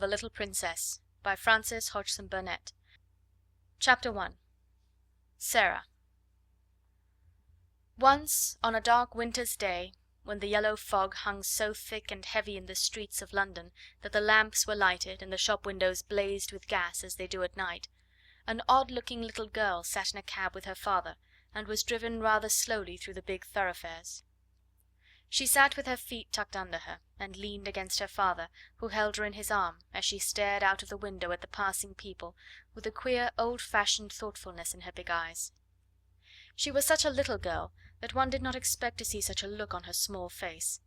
The Little Princess by Frances Hodgson Burnett. Chapter 1. Sarah. Once, on a dark winter's day, when the yellow fog hung so thick and heavy in the streets of London that the lamps were lighted and the shop windows blazed with gas as they do at night, an odd-looking little girl sat in a cab with her father, and was driven rather slowly through the big thoroughfares. She sat with her feet tucked under her, and leaned against her father, who held her in his arm, as she stared out of the window at the passing people, with a queer old-fashioned thoughtfulness in her big eyes. She was such a little girl that one did not expect to see such a look on her small face.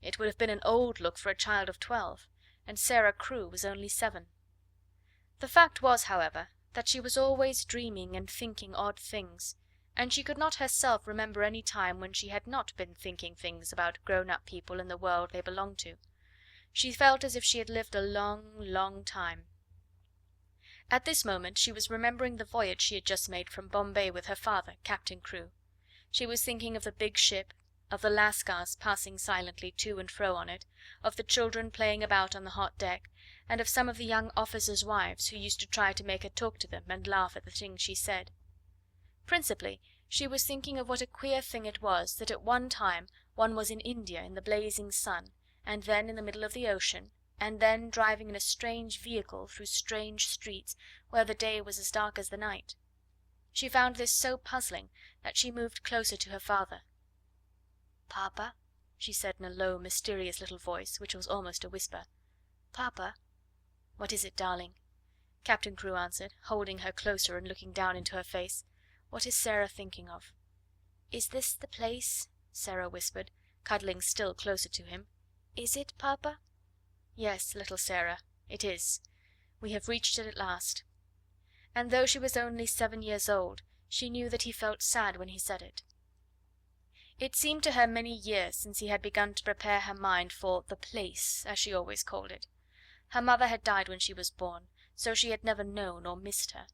It would have been an old look for a child of 12, and Sarah Crewe was only 7. The fact was, however, that she was always dreaming and thinking odd things, and she could not herself remember any time when she had not been thinking things about grown-up people in the world they belonged to. She felt as if she had lived a long, long time. At this moment she was remembering the voyage she had just made from Bombay with her father, Captain Crewe. She was thinking of the big ship, of the lascars passing silently to and fro on it, of the children playing about on the hot deck, and of some of the young officers' wives who used to try to make her talk to them and laugh at the things she said. Principally, she was thinking of what a queer thing it was that at one time one was in India in the blazing sun, and then in the middle of the ocean, and then driving in a strange vehicle through strange streets where the day was as dark as the night. She found this so puzzling that she moved closer to her father. "Papa," she said in a low, mysterious little voice, which was almost a whisper. "Papa." "What is it, darling?" Captain Crewe answered, holding her closer and looking down into her face. "What is Sarah thinking of?" "Is this the place?" Sarah whispered, cuddling still closer to him. "Is it, Papa?" "Yes, little Sarah, it is. We have reached it at last." And though she was only 7 years old, she knew that he felt sad when he said it. It seemed to her many years since he had begun to prepare her mind for the place, as she always called it. Her mother had died when she was born, so she had never known or missed her.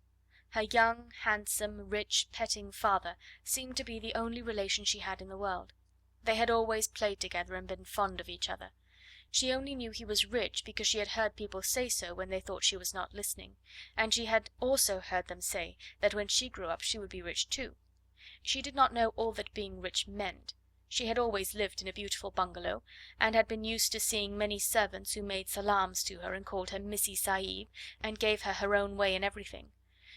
Her young, handsome, rich, petting father seemed to be the only relation she had in the world. They had always played together and been fond of each other. She only knew he was rich because she had heard people say so when they thought she was not listening, and she had also heard them say that when she grew up she would be rich too. She did not know all that being rich meant. She had always lived in a beautiful bungalow, and had been used to seeing many servants who made salams to her and called her Missy Sahib, and gave her her own way in everything.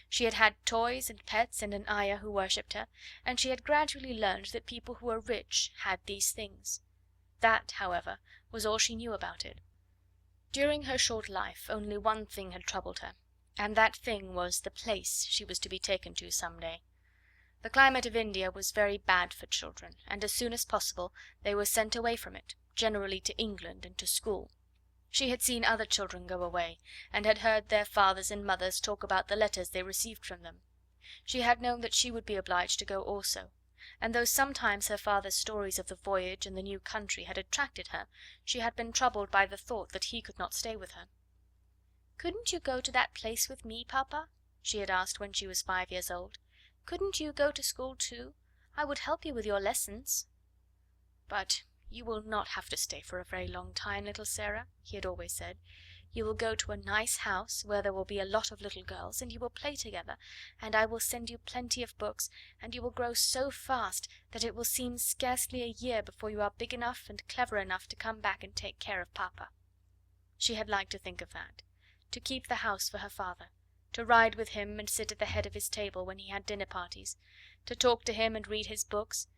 She had had toys and pets and an ayah who worshipped her, and she had gradually learned that people who were rich had these things. That, however, was all she knew about it. During her short life only one thing had troubled her, and that thing was the place she was to be taken to some day. The climate of India was very bad for children, and as soon as possible they were sent away from it, generally to England and to school. She had seen other children go away, and had heard their fathers and mothers talk about the letters they received from them. She had known that she would be obliged to go also, and though sometimes her father's stories of the voyage and the new country had attracted her, she had been troubled by the thought that he could not stay with her. "Couldn't you go to that place with me, Papa?" she had asked when she was 5 years old. "Couldn't you go to school too? I would help you with your lessons." "But you will not have to stay for a very long time, little Sarah," he had always said. "You will go to a nice house where there will be a lot of little girls, and you will play together, and I will send you plenty of books, and you will grow so fast that it will seem scarcely a year before you are big enough and clever enough to come back and take care of Papa." She had liked to think of that, to keep the house for her father, to ride with him and sit at the head of his table when he had dinner parties, to talk to him and read his books.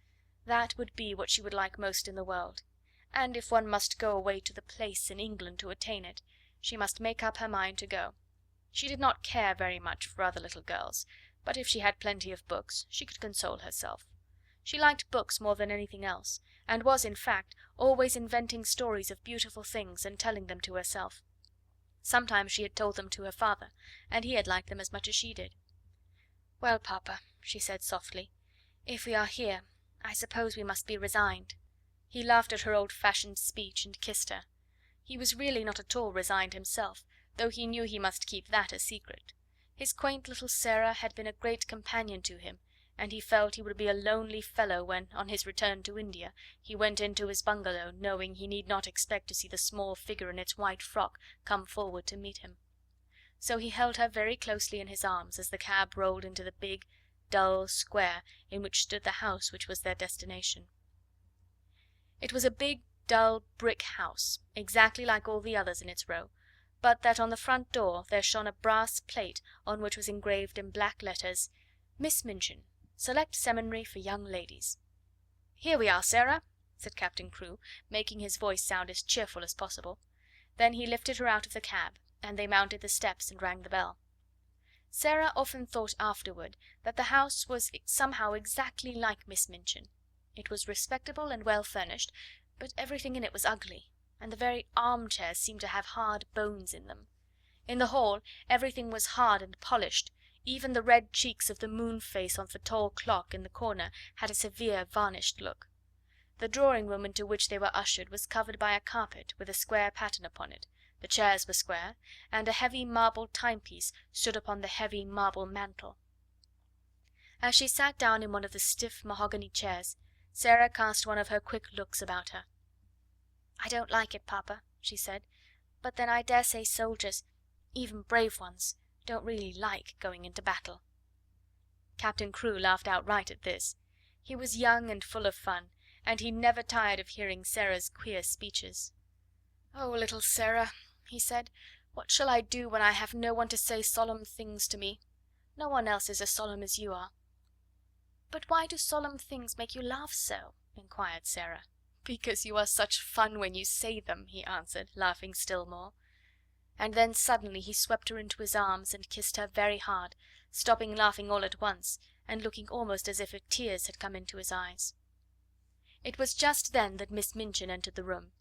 That would be what she would like most in the world, and if one must go away to the place in England to attain it, she must make up her mind to go. She did not care very much for other little girls, but if she had plenty of books she could console herself. She liked books more than anything else, and was, in fact, always inventing stories of beautiful things and telling them to herself. Sometimes she had told them to her father, and he had liked them as much as she did. "Well, Papa," she said softly, "if we are here, I suppose we must be resigned." He laughed at her old-fashioned speech and kissed her. He was really not at all resigned himself, though he knew he must keep that a secret. His quaint little Sarah had been a great companion to him, and he felt he would be a lonely fellow when, on his return to India, he went into his bungalow, knowing he need not expect to see the small figure in its white frock come forward to meet him. So he held her very closely in his arms as the cab rolled into the big, dull square in which stood the house which was their destination. It was a big, dull brick house, exactly like all the others in its row, but that on the front door there shone a brass plate on which was engraved in black letters, "Miss Minchin, Select Seminary for Young Ladies." "Here we are, Sarah," said Captain Crewe, making his voice sound as cheerful as possible. Then he lifted her out of the cab, and they mounted the steps and rang the bell. Sarah often thought afterward that the house was somehow exactly like Miss Minchin. It was respectable and well furnished, but everything in it was ugly, and the very armchairs seemed to have hard bones in them. In the hall everything was hard and polished, even the red cheeks of the moon face on the tall clock in the corner had a severe varnished look. The drawing room into which they were ushered was covered by a carpet with a square pattern upon it, the chairs were square, and a heavy marble timepiece stood upon the heavy marble mantel. As she sat down in one of the stiff mahogany chairs, Sarah cast one of her quick looks about her. "I don't like it, Papa," she said, "but then I dare say soldiers, even brave ones, don't really like going into battle." Captain Crewe laughed outright at this. He was young and full of fun, and he never tired of hearing Sarah's queer speeches. "Oh, little Sarah," he said, "what shall I do when I have no one to say solemn things to me? No one else is as solemn as you are." "But why do solemn things make you laugh so?" inquired Sarah. "Because you are such fun when you say them," he answered, laughing still more. And then suddenly he swept her into his arms and kissed her very hard, stopping laughing all at once, and looking almost as if tears had come into his eyes. It was just then that Miss Minchin entered the room.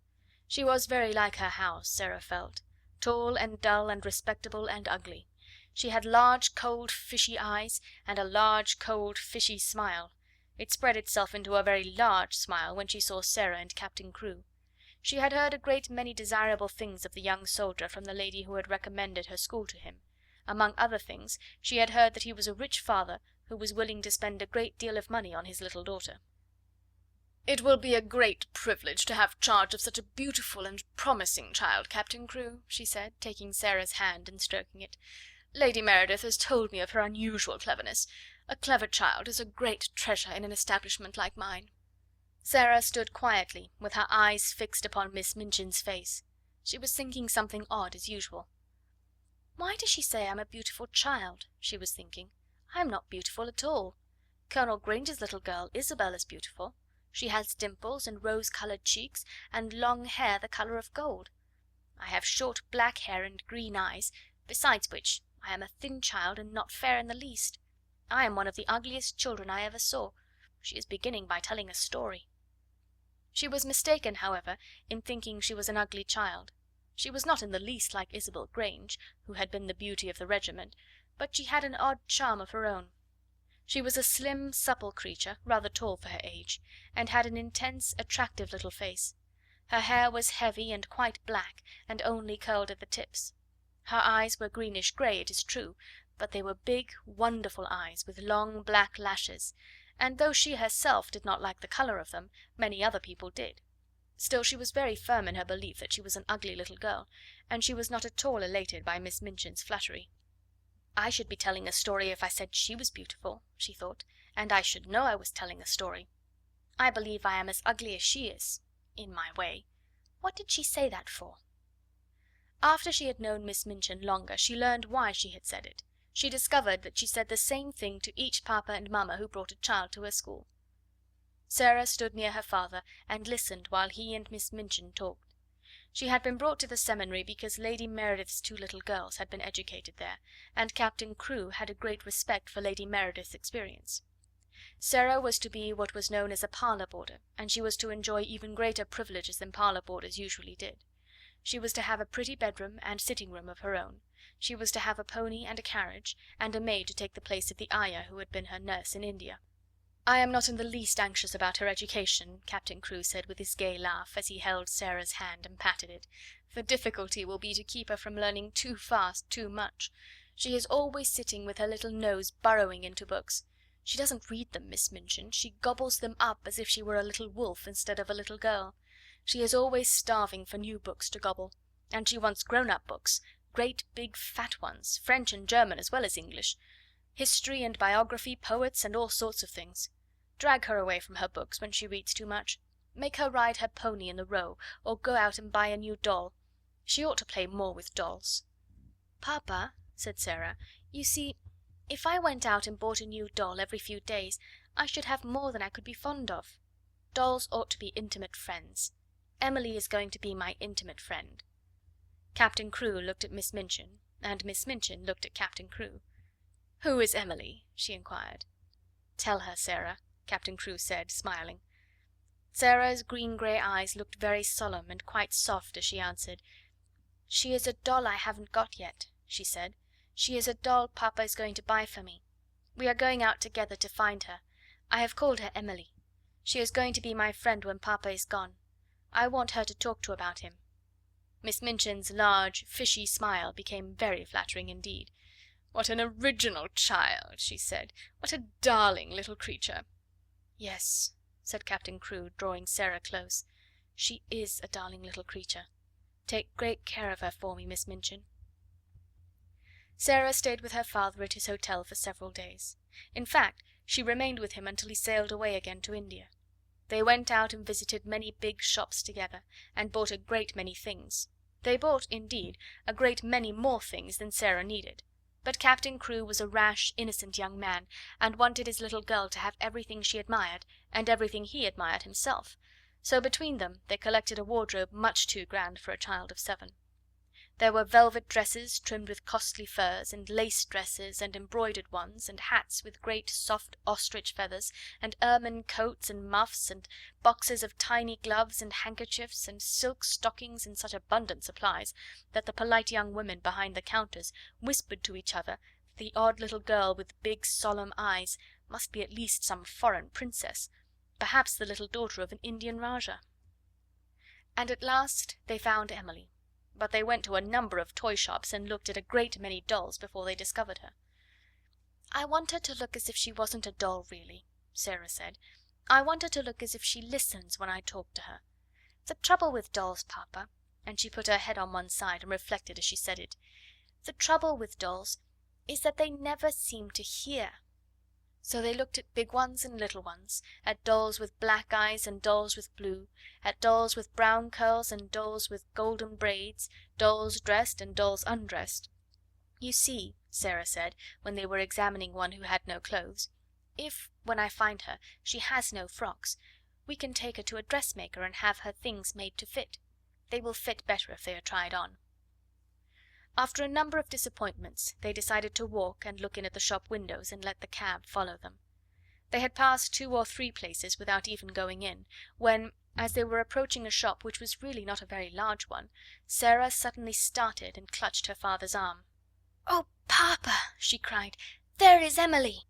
She was very like her house, Sarah felt, tall and dull and respectable and ugly. She had large, cold, fishy eyes, and a large, cold, fishy smile. It spread itself into a very large smile when she saw Sarah and Captain Crewe. She had heard a great many desirable things of the young soldier from the lady who had recommended her school to him. Among other things, she had heard that he was a rich father who was willing to spend a great deal of money on his little daughter. "It will be a great privilege to have charge of such a beautiful and promising child, Captain Crewe," she said, taking Sarah's hand and stroking it. "Lady Meredith has told me of her unusual cleverness. A clever child is a great treasure in an establishment like mine." Sarah stood quietly, with her eyes fixed upon Miss Minchin's face. She was thinking something odd as usual. "Why does she say I'm a beautiful child?" she was thinking. "I'm not beautiful at all. Colonel Granger's little girl, Isabel, is beautiful. She has dimples and rose-coloured cheeks, and long hair the colour of gold. I have short black hair and green eyes, besides which I am a thin child and not fair in the least. I am one of the ugliest children I ever saw. She is beginning by telling a story." She was mistaken, however, in thinking she was an ugly child. She was not in the least like Isabel Grange, who had been the beauty of the regiment, but she had an odd charm of her own. She was a slim, supple creature, rather tall for her age, and had an intense, attractive little face. Her hair was heavy and quite black, and only curled at the tips. Her eyes were greenish grey, it is true, but they were big, wonderful eyes, with long black lashes, and though she herself did not like the colour of them, many other people did. Still, she was very firm in her belief that she was an ugly little girl, and she was not at all elated by Miss Minchin's flattery. "I should be telling a story if I said she was beautiful," she thought, "and I should know I was telling a story. I believe I am as ugly as she is, in my way. What did she say that for?" After she had known Miss Minchin longer, she learned why she had said it. She discovered that she said the same thing to each papa and mamma who brought a child to her school. Sarah stood near her father and listened while he and Miss Minchin talked. She had been brought to the seminary because Lady Meredith's two little girls had been educated there, and Captain Crewe had a great respect for Lady Meredith's experience. Sarah was to be what was known as a parlour boarder, and she was to enjoy even greater privileges than parlour boarders usually did. She was to have a pretty bedroom and sitting room of her own. She was to have a pony and a carriage, and a maid to take the place of the ayah who had been her nurse in India. "I am not in the least anxious about her education," Captain Crewe said with his gay laugh, as he held Sarah's hand and patted it. "The difficulty will be to keep her from learning too fast too much. She is always sitting with her little nose burrowing into books. She doesn't read them, Miss Minchin. She gobbles them up as if she were a little wolf instead of a little girl. She is always starving for new books to gobble. And she wants grown-up books, great big fat ones, French and German as well as English, history and biography, poets, and all sorts of things. Drag her away from her books when she reads too much. Make her ride her pony in the Row, or go out and buy a new doll. She ought to play more with dolls." "Papa," said Sarah, "you see, if I went out and bought a new doll every few days, I should have more than I could be fond of. Dolls ought to be intimate friends. Emily is going to be my intimate friend." Captain Crewe looked at Miss Minchin, and Miss Minchin looked at Captain Crewe. "Who is Emily?" she inquired. "Tell her, Sarah," Captain Crewe said, smiling. Sarah's green-grey eyes looked very solemn and quite soft as she answered. "She is a doll I haven't got yet," she said. "She is a doll Papa is going to buy for me. We are going out together to find her. I have called her Emily. She is going to be my friend when Papa is gone. I want her to talk to about him." Miss Minchin's large, fishy smile became very flattering indeed. "What an original child!" she said. "What a darling little creature!" "Yes," said Captain Crewe, drawing Sarah close. "She is a darling little creature. Take great care of her for me, Miss Minchin." Sarah stayed with her father at his hotel for several days. In fact, she remained with him until he sailed away again to India. They went out and visited many big shops together, and bought a great many things. They bought, indeed, a great many more things than Sarah needed. But Captain Crewe was a rash, innocent young man, and wanted his little girl to have everything she admired, and everything he admired himself, so between them they collected a wardrobe much too grand for a child of 7. There were velvet dresses trimmed with costly furs, and lace dresses, and embroidered ones, and hats with great soft ostrich feathers, and ermine coats and muffs, and boxes of tiny gloves and handkerchiefs, and silk stockings in such abundant supplies that the polite young women behind the counters whispered to each other that the odd little girl with big solemn eyes must be at least some foreign princess, perhaps the little daughter of an Indian Rajah. And at last they found Emily. But they went to a number of toy shops and looked at a great many dolls before they discovered her. "I want her to look as if she wasn't a doll really," Sarah said. "I want her to look as if she listens when I talk to her. The trouble with dolls, Papa," and she put her head on one side and reflected as she said it, "the trouble with dolls is that they never seem to hear." So they looked at big ones and little ones, at dolls with black eyes and dolls with blue, at dolls with brown curls and dolls with golden braids, dolls dressed and dolls undressed. "You see," Sarah said, when they were examining one who had no clothes, "if, when I find her, she has no frocks, we can take her to a dressmaker and have her things made to fit. They will fit better if they are tried on." After a number of disappointments they decided to walk and look in at the shop windows and let the cab follow them. They had passed 2 or 3 places without even going in, when, as they were approaching a shop which was really not a very large one, Sarah suddenly started and clutched her father's arm. "Oh, Papa!" she cried, "there is Emily!"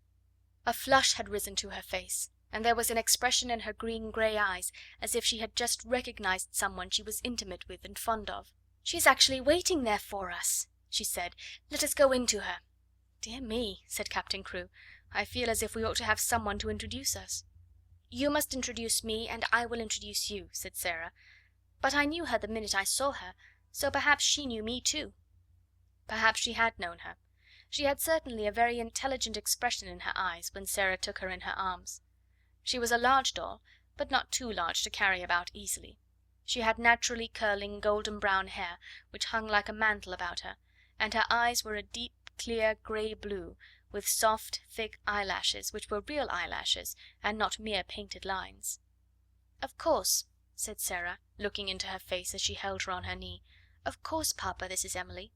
A flush had risen to her face, and there was an expression in her green-grey eyes as if she had just recognized someone she was intimate with and fond of. "She is actually waiting there for us," she said. "Let us go in to her." "Dear me," said Captain Crewe, "I feel as if we ought to have someone to introduce us." "You must introduce me, and I will introduce you," said Sarah. "But I knew her the minute I saw her, so perhaps she knew me too." Perhaps she had known her. She had certainly a very intelligent expression in her eyes when Sarah took her in her arms. She was a large doll, but not too large to carry about easily. She had naturally curling golden brown hair, which hung like a mantle about her, and her eyes were a deep, clear grey blue, with soft, thick eyelashes, which were real eyelashes, and not mere painted lines. "Of course," said Sarah, looking into her face as she held her on her knee. "Of course, Papa, this is Emily."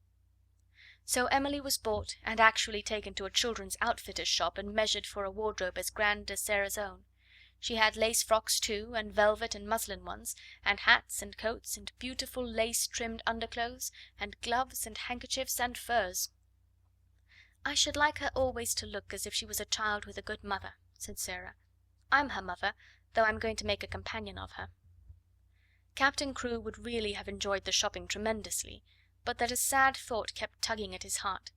So Emily was bought and actually taken to a children's outfitter's shop and measured for a wardrobe as grand as Sarah's own. She had lace frocks too, and velvet and muslin ones, and hats and coats, and beautiful lace-trimmed underclothes, and gloves and handkerchiefs and furs. "I should like her always to look as if she was a child with a good mother," said Sarah. "I'm her mother, though I'm going to make a companion of her." Captain Crewe would really have enjoyed the shopping tremendously, but that a sad thought kept tugging at his heart.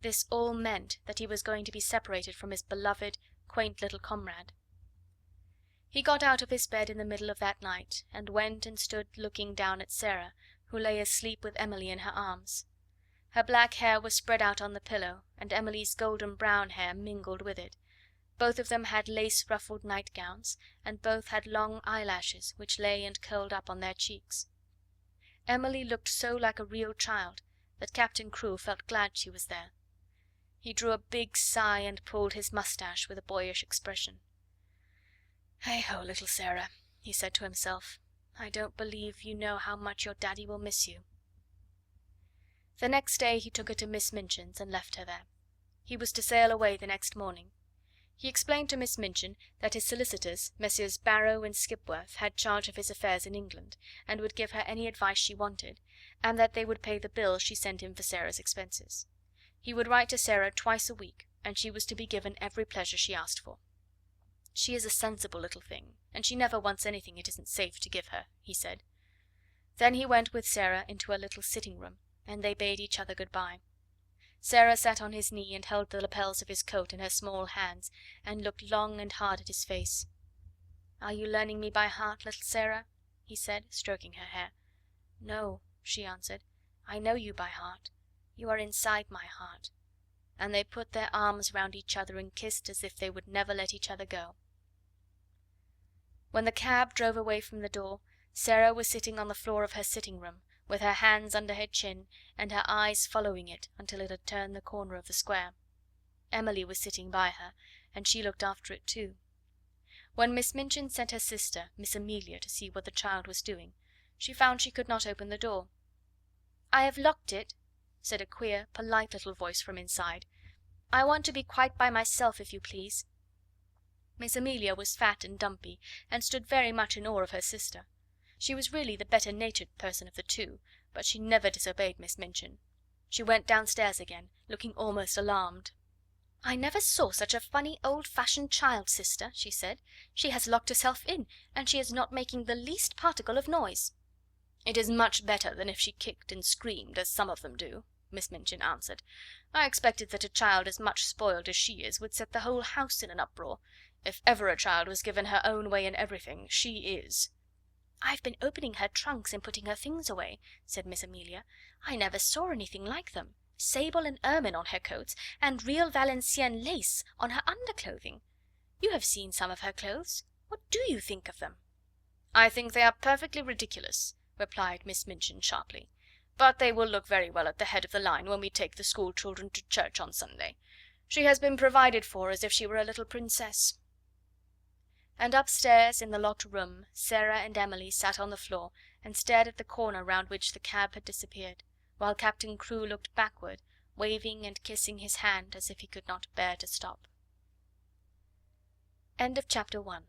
This all meant that he was going to be separated from his beloved, quaint little comrade. He got out of his bed in the middle of that night, and went and stood looking down at Sarah, who lay asleep with Emily in her arms. Her black hair was spread out on the pillow, and Emily's golden brown hair mingled with it. Both of them had lace-ruffled nightgowns, and both had long eyelashes which lay and curled up on their cheeks. Emily looked so like a real child that Captain Crewe felt glad she was there. He drew a big sigh and pulled his moustache with a boyish expression. "Hey-ho, little Sarah," he said to himself. "I don't believe you know how much your daddy will miss you." The next day he took her to Miss Minchin's and left her there. He was to sail away the next morning. He explained to Miss Minchin that his solicitors, Messrs. Barrow and Skipworth, had charge of his affairs in England, and would give her any advice she wanted, and that they would pay the bill she sent him for Sarah's expenses. He would write to Sarah twice a week, and she was to be given every pleasure she asked for. "She is a sensible little thing, and she never wants anything it isn't safe to give her," he said. Then he went with Sarah into a little sitting room, and they bade each other good-bye. Sarah sat on his knee and held the lapels of his coat in her small hands, and looked long and hard at his face. "Are you learning me by heart, little Sarah?" he said, stroking her hair. "No," she answered. "I know you by heart. You are inside my heart." And they put their arms round each other and kissed as if they would never let each other go. When the cab drove away from the door, Sarah was sitting on the floor of her sitting room, with her hands under her chin, and her eyes following it until it had turned the corner of the square. Emily was sitting by her, and she looked after it too. When Miss Minchin sent her sister, Miss Amelia, to see what the child was doing, she found she could not open the door. "I have locked it," said a queer, polite little voice from inside. "I want to be quite by myself, if you please." Miss Amelia was fat and dumpy, and stood very much in awe of her sister. She was really the better-natured person of the two, but she never disobeyed Miss Minchin. She went downstairs again, looking almost alarmed. "I never saw such a funny, old-fashioned child, sister," she said. "She has locked herself in, and she is not making the least particle of noise." "It is much better than if she kicked and screamed, as some of them do," Miss Minchin answered. "I expected that a child as much spoiled as she is would set the whole house in an uproar. If ever a child was given her own way in everything, she is." "I've been opening her trunks and putting her things away," said Miss Amelia. "I never saw anything like them. Sable and ermine on her coats, and real Valenciennes lace on her underclothing. You have seen some of her clothes. What do you think of them?" "I think they are perfectly ridiculous," replied Miss Minchin sharply. "But they will look very well at the head of the line when we take the school children to church on Sunday. She has been provided for as if she were a little princess." And upstairs in the locked room Sarah and Emily sat on the floor and stared at the corner round which the cab had disappeared, while Captain Crewe looked backward, waving and kissing his hand as if he could not bear to stop. End of chapter 1.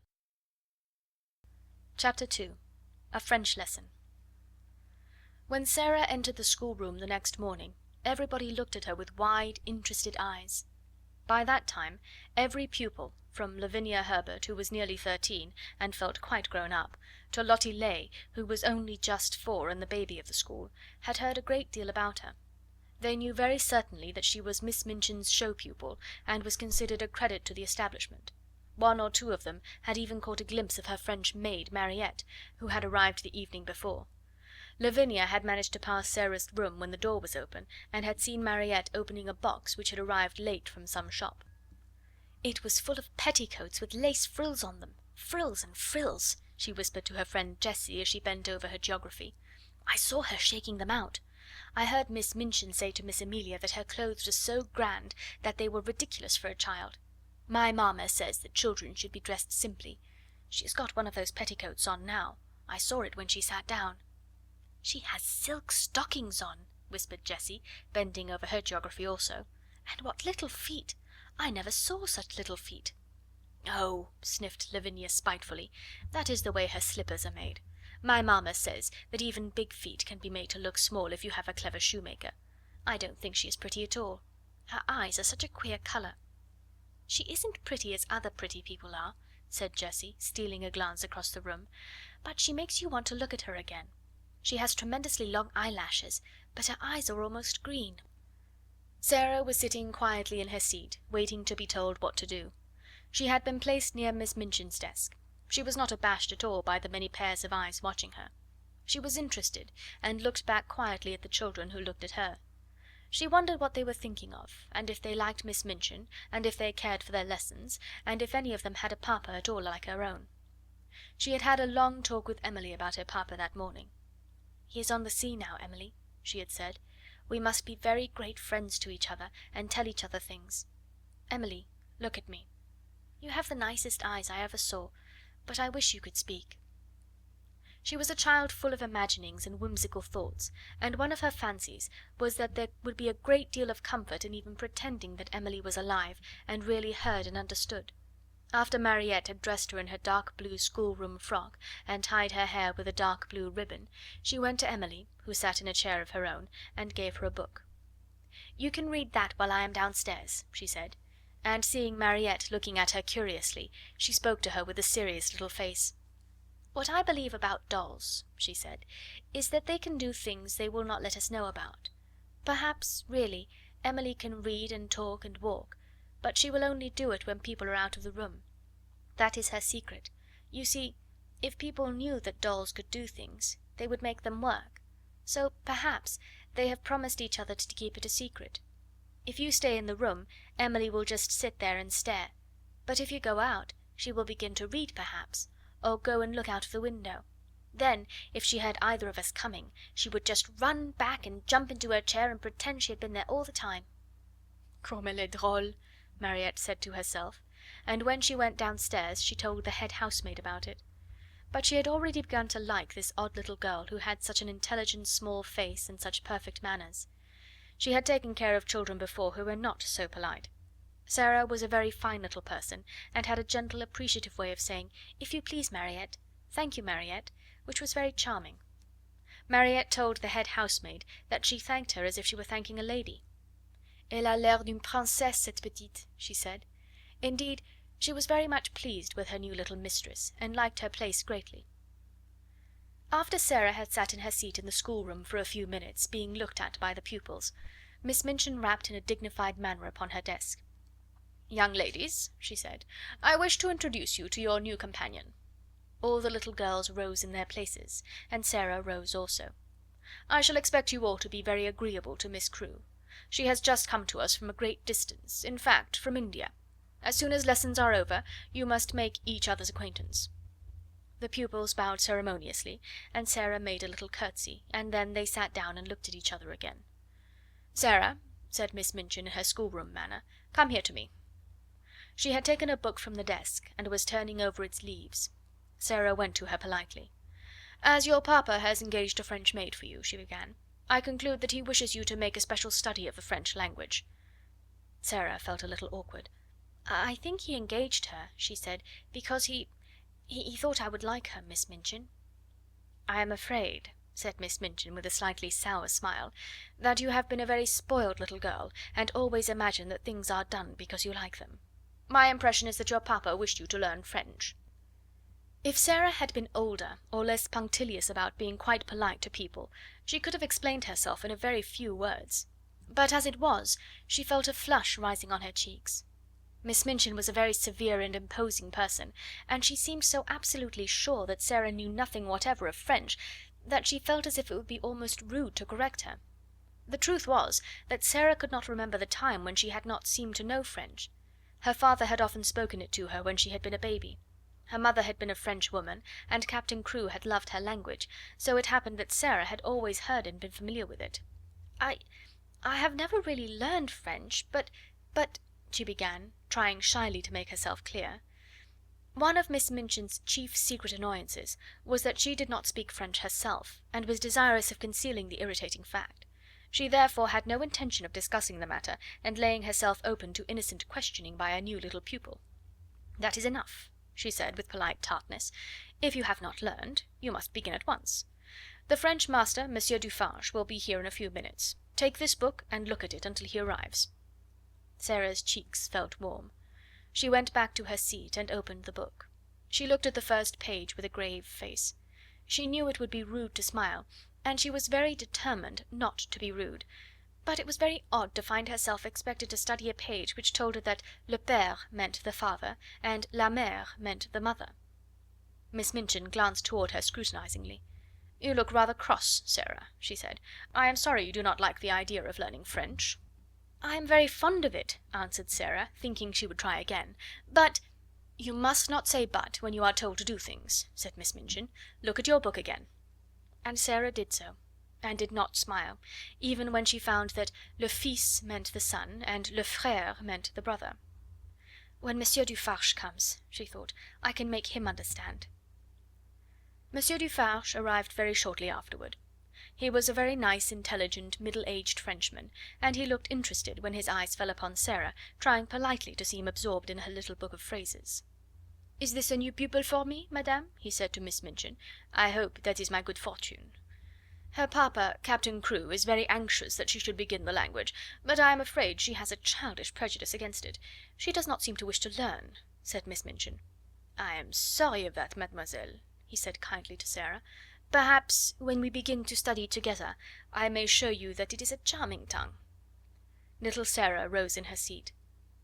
Chapter 2. A French Lesson. When Sarah entered the schoolroom the next morning, everybody looked at her with wide, interested eyes. By that time every pupil, from Lavinia Herbert, who was nearly 13 and felt quite grown up, to Lottie Lay, who was only just 4 and the baby of the school, had heard a great deal about her. They knew very certainly that she was Miss Minchin's show pupil, and was considered a credit to the establishment. One or two of them had even caught a glimpse of her French maid, Mariette, who had arrived the evening before. Lavinia had managed to pass Sarah's room when the door was open, and had seen Mariette opening a box which had arrived late from some shop. "It was full of petticoats with lace frills on them, frills and frills," she whispered to her friend Jessie as she bent over her geography. "I saw her shaking them out. I heard Miss Minchin say to Miss Amelia that her clothes were so grand that they were ridiculous for a child. My mamma says that children should be dressed simply. She has got one of those petticoats on now. I saw it when she sat down." "She has silk stockings on," whispered Jessie, bending over her geography also. "And what little feet! I never saw such little feet." "Oh," sniffed Lavinia spitefully, "that is the way her slippers are made. My mamma says that even big feet can be made to look small if you have a clever shoemaker. I don't think she is pretty at all. Her eyes are such a queer colour." "She isn't pretty as other pretty people are," said Jessie, stealing a glance across the room, "but she makes you want to look at her again. She has tremendously long eyelashes, but her eyes are almost green." Sarah was sitting quietly in her seat, waiting to be told what to do. She had been placed near Miss Minchin's desk. She was not abashed at all by the many pairs of eyes watching her. She was interested, and looked back quietly at the children who looked at her. She wondered what they were thinking of, and if they liked Miss Minchin, and if they cared for their lessons, and if any of them had a papa at all like her own. She had had a long talk with Emily about her papa that morning. "He is on the sea now, Emily," she had said. "We must be very great friends to each other, and tell each other things. Emily, look at me. You have the nicest eyes I ever saw, but I wish you could speak." She was a child full of imaginings and whimsical thoughts, and one of her fancies was that there would be a great deal of comfort in even pretending that Emily was alive, and really heard and understood. After Mariette had dressed her in her dark blue schoolroom frock, and tied her hair with a dark blue ribbon, she went to Emily, who sat in a chair of her own, and gave her a book. "You can read that while I am downstairs," she said, and seeing Mariette looking at her curiously, she spoke to her with a serious little face. "What I believe about dolls," she said, "is that they can do things they will not let us know about. Perhaps, really, Emily can read and talk and walk, but she will only do it when people are out of the room. That is her secret. You see, if people knew that dolls could do things, they would make them work. So, perhaps, they have promised each other to keep it a secret. If you stay in the room, Emily will just sit there and stare, but if you go out, she will begin to read, perhaps, or go and look out of the window. Then, if she heard either of us coming, she would just run back and jump into her chair and pretend she had been there all the time." "Comme elle est drôle," Mariette said to herself, and when she went downstairs she told the head housemaid about it. But she had already begun to like this odd little girl who had such an intelligent small face and such perfect manners. She had taken care of children before who were not so polite. Sarah was a very fine little person, and had a gentle, appreciative way of saying, "If you please, Mariette," "Thank you, Mariette," which was very charming. Mariette told the head housemaid that she thanked her as if she were thanking a lady. "Elle a l'air d'une princesse, cette petite," she said. Indeed, she was very much pleased with her new little mistress, and liked her place greatly. After Sarah had sat in her seat in the schoolroom for a few minutes, being looked at by the pupils, Miss Minchin rapped in a dignified manner upon her desk. "Young ladies," she said, "I wish to introduce you to your new companion." All the little girls rose in their places, and Sarah rose also. "I shall expect you all to be very agreeable to Miss Crewe. She has just come to us from a great distance, in fact, from India. As soon as lessons are over, you must make each other's acquaintance." The pupils bowed ceremoniously, and Sarah made a little curtsy, and then they sat down and looked at each other again. "Sarah," said Miss Minchin in her schoolroom manner, "come here to me." She had taken a book from the desk, and was turning over its leaves. Sarah went to her politely. "As your papa has engaged a French maid for you," she began, "I conclude that he wishes you to make a special study of the French language." Sarah felt a little awkward. "I think he engaged her," she said, "because he thought I would like her, Miss Minchin." "I am afraid," said Miss Minchin with a slightly sour smile, "that you have been a very spoiled little girl, and always imagine that things are done because you like them. My impression is that your papa wished you to learn French." If Sarah had been older, or less punctilious about being quite polite to people, she could have explained herself in a very few words. But as it was, she felt a flush rising on her cheeks. Miss Minchin was a very severe and imposing person, and she seemed so absolutely sure that Sarah knew nothing whatever of French that she felt as if it would be almost rude to correct her. The truth was that Sarah could not remember the time when she had not seemed to know French. Her father had often spoken it to her when she had been a baby. Her mother had been a French woman, and Captain Crewe had loved her language, so it happened that Sarah had always heard and been familiar with it. I have never really learned French, but she began, trying shyly to make herself clear. One of Miss Minchin's chief secret annoyances was that she did not speak French herself, and was desirous of concealing the irritating fact. She therefore had no intention of discussing the matter, and laying herself open to innocent questioning by a new little pupil. "That is enough," she said with polite tartness. "If you have not learned, you must begin at once. The French master, Monsieur Dufarge, will be here in a few minutes. Take this book and look at it until he arrives." Sarah's cheeks felt warm. She went back to her seat and opened the book. She looked at the first page with a grave face. She knew it would be rude to smile, and she was very determined not to be rude. But it was very odd to find herself expected to study a page which told her that le père meant the father, and la mère meant the mother. Miss Minchin glanced toward her scrutinisingly. "You look rather cross, Sarah," she said. "I am sorry you do not like the idea of learning French." "I am very fond of it," answered Sarah, thinking she would try again. "But " "You must not say 'but' when you are told to do things," said Miss Minchin. "Look at your book again." And Sarah did so, and did not smile, even when she found that le fils meant the son, and le frère meant the brother. "When Monsieur Dufarge comes," she thought, "I can make him understand." Monsieur Dufarge arrived very shortly afterward. He was a very nice, intelligent, middle-aged Frenchman, and he looked interested when his eyes fell upon Sarah, trying politely to seem absorbed in her little book of phrases. "Is this a new pupil for me, madame?" he said to Miss Minchin. "I hope that is my good fortune. Her papa, Captain Crewe, is very anxious that she should begin the language, but I am afraid she has a childish prejudice against it. She does not seem to wish to learn," said Miss Minchin. "I am sorry of that, mademoiselle," he said kindly to Sarah. "Perhaps when we begin to study together I may show you that it is a charming tongue." Little Sarah rose in her seat.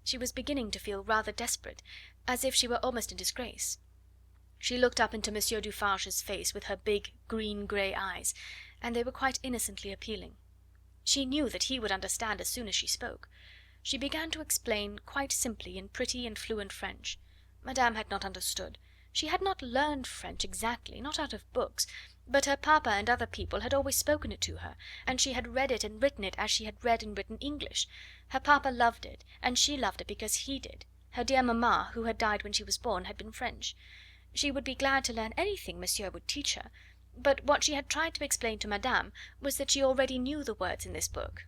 She was beginning to feel rather desperate, as if she were almost in disgrace. She looked up into Monsieur Dufarge's face with her big green grey eyes, and they were quite innocently appealing. She knew that he would understand as soon as she spoke. She began to explain quite simply in pretty and fluent French. Madame had not understood. She had not learned French exactly, not out of books, but her papa and other people had always spoken it to her, and she had read it and written it as she had read and written English. Her papa loved it, and she loved it because he did. Her dear mamma, who had died when she was born, had been French. She would be glad to learn anything monsieur would teach her, but what she had tried to explain to madame was that she already knew the words in this book,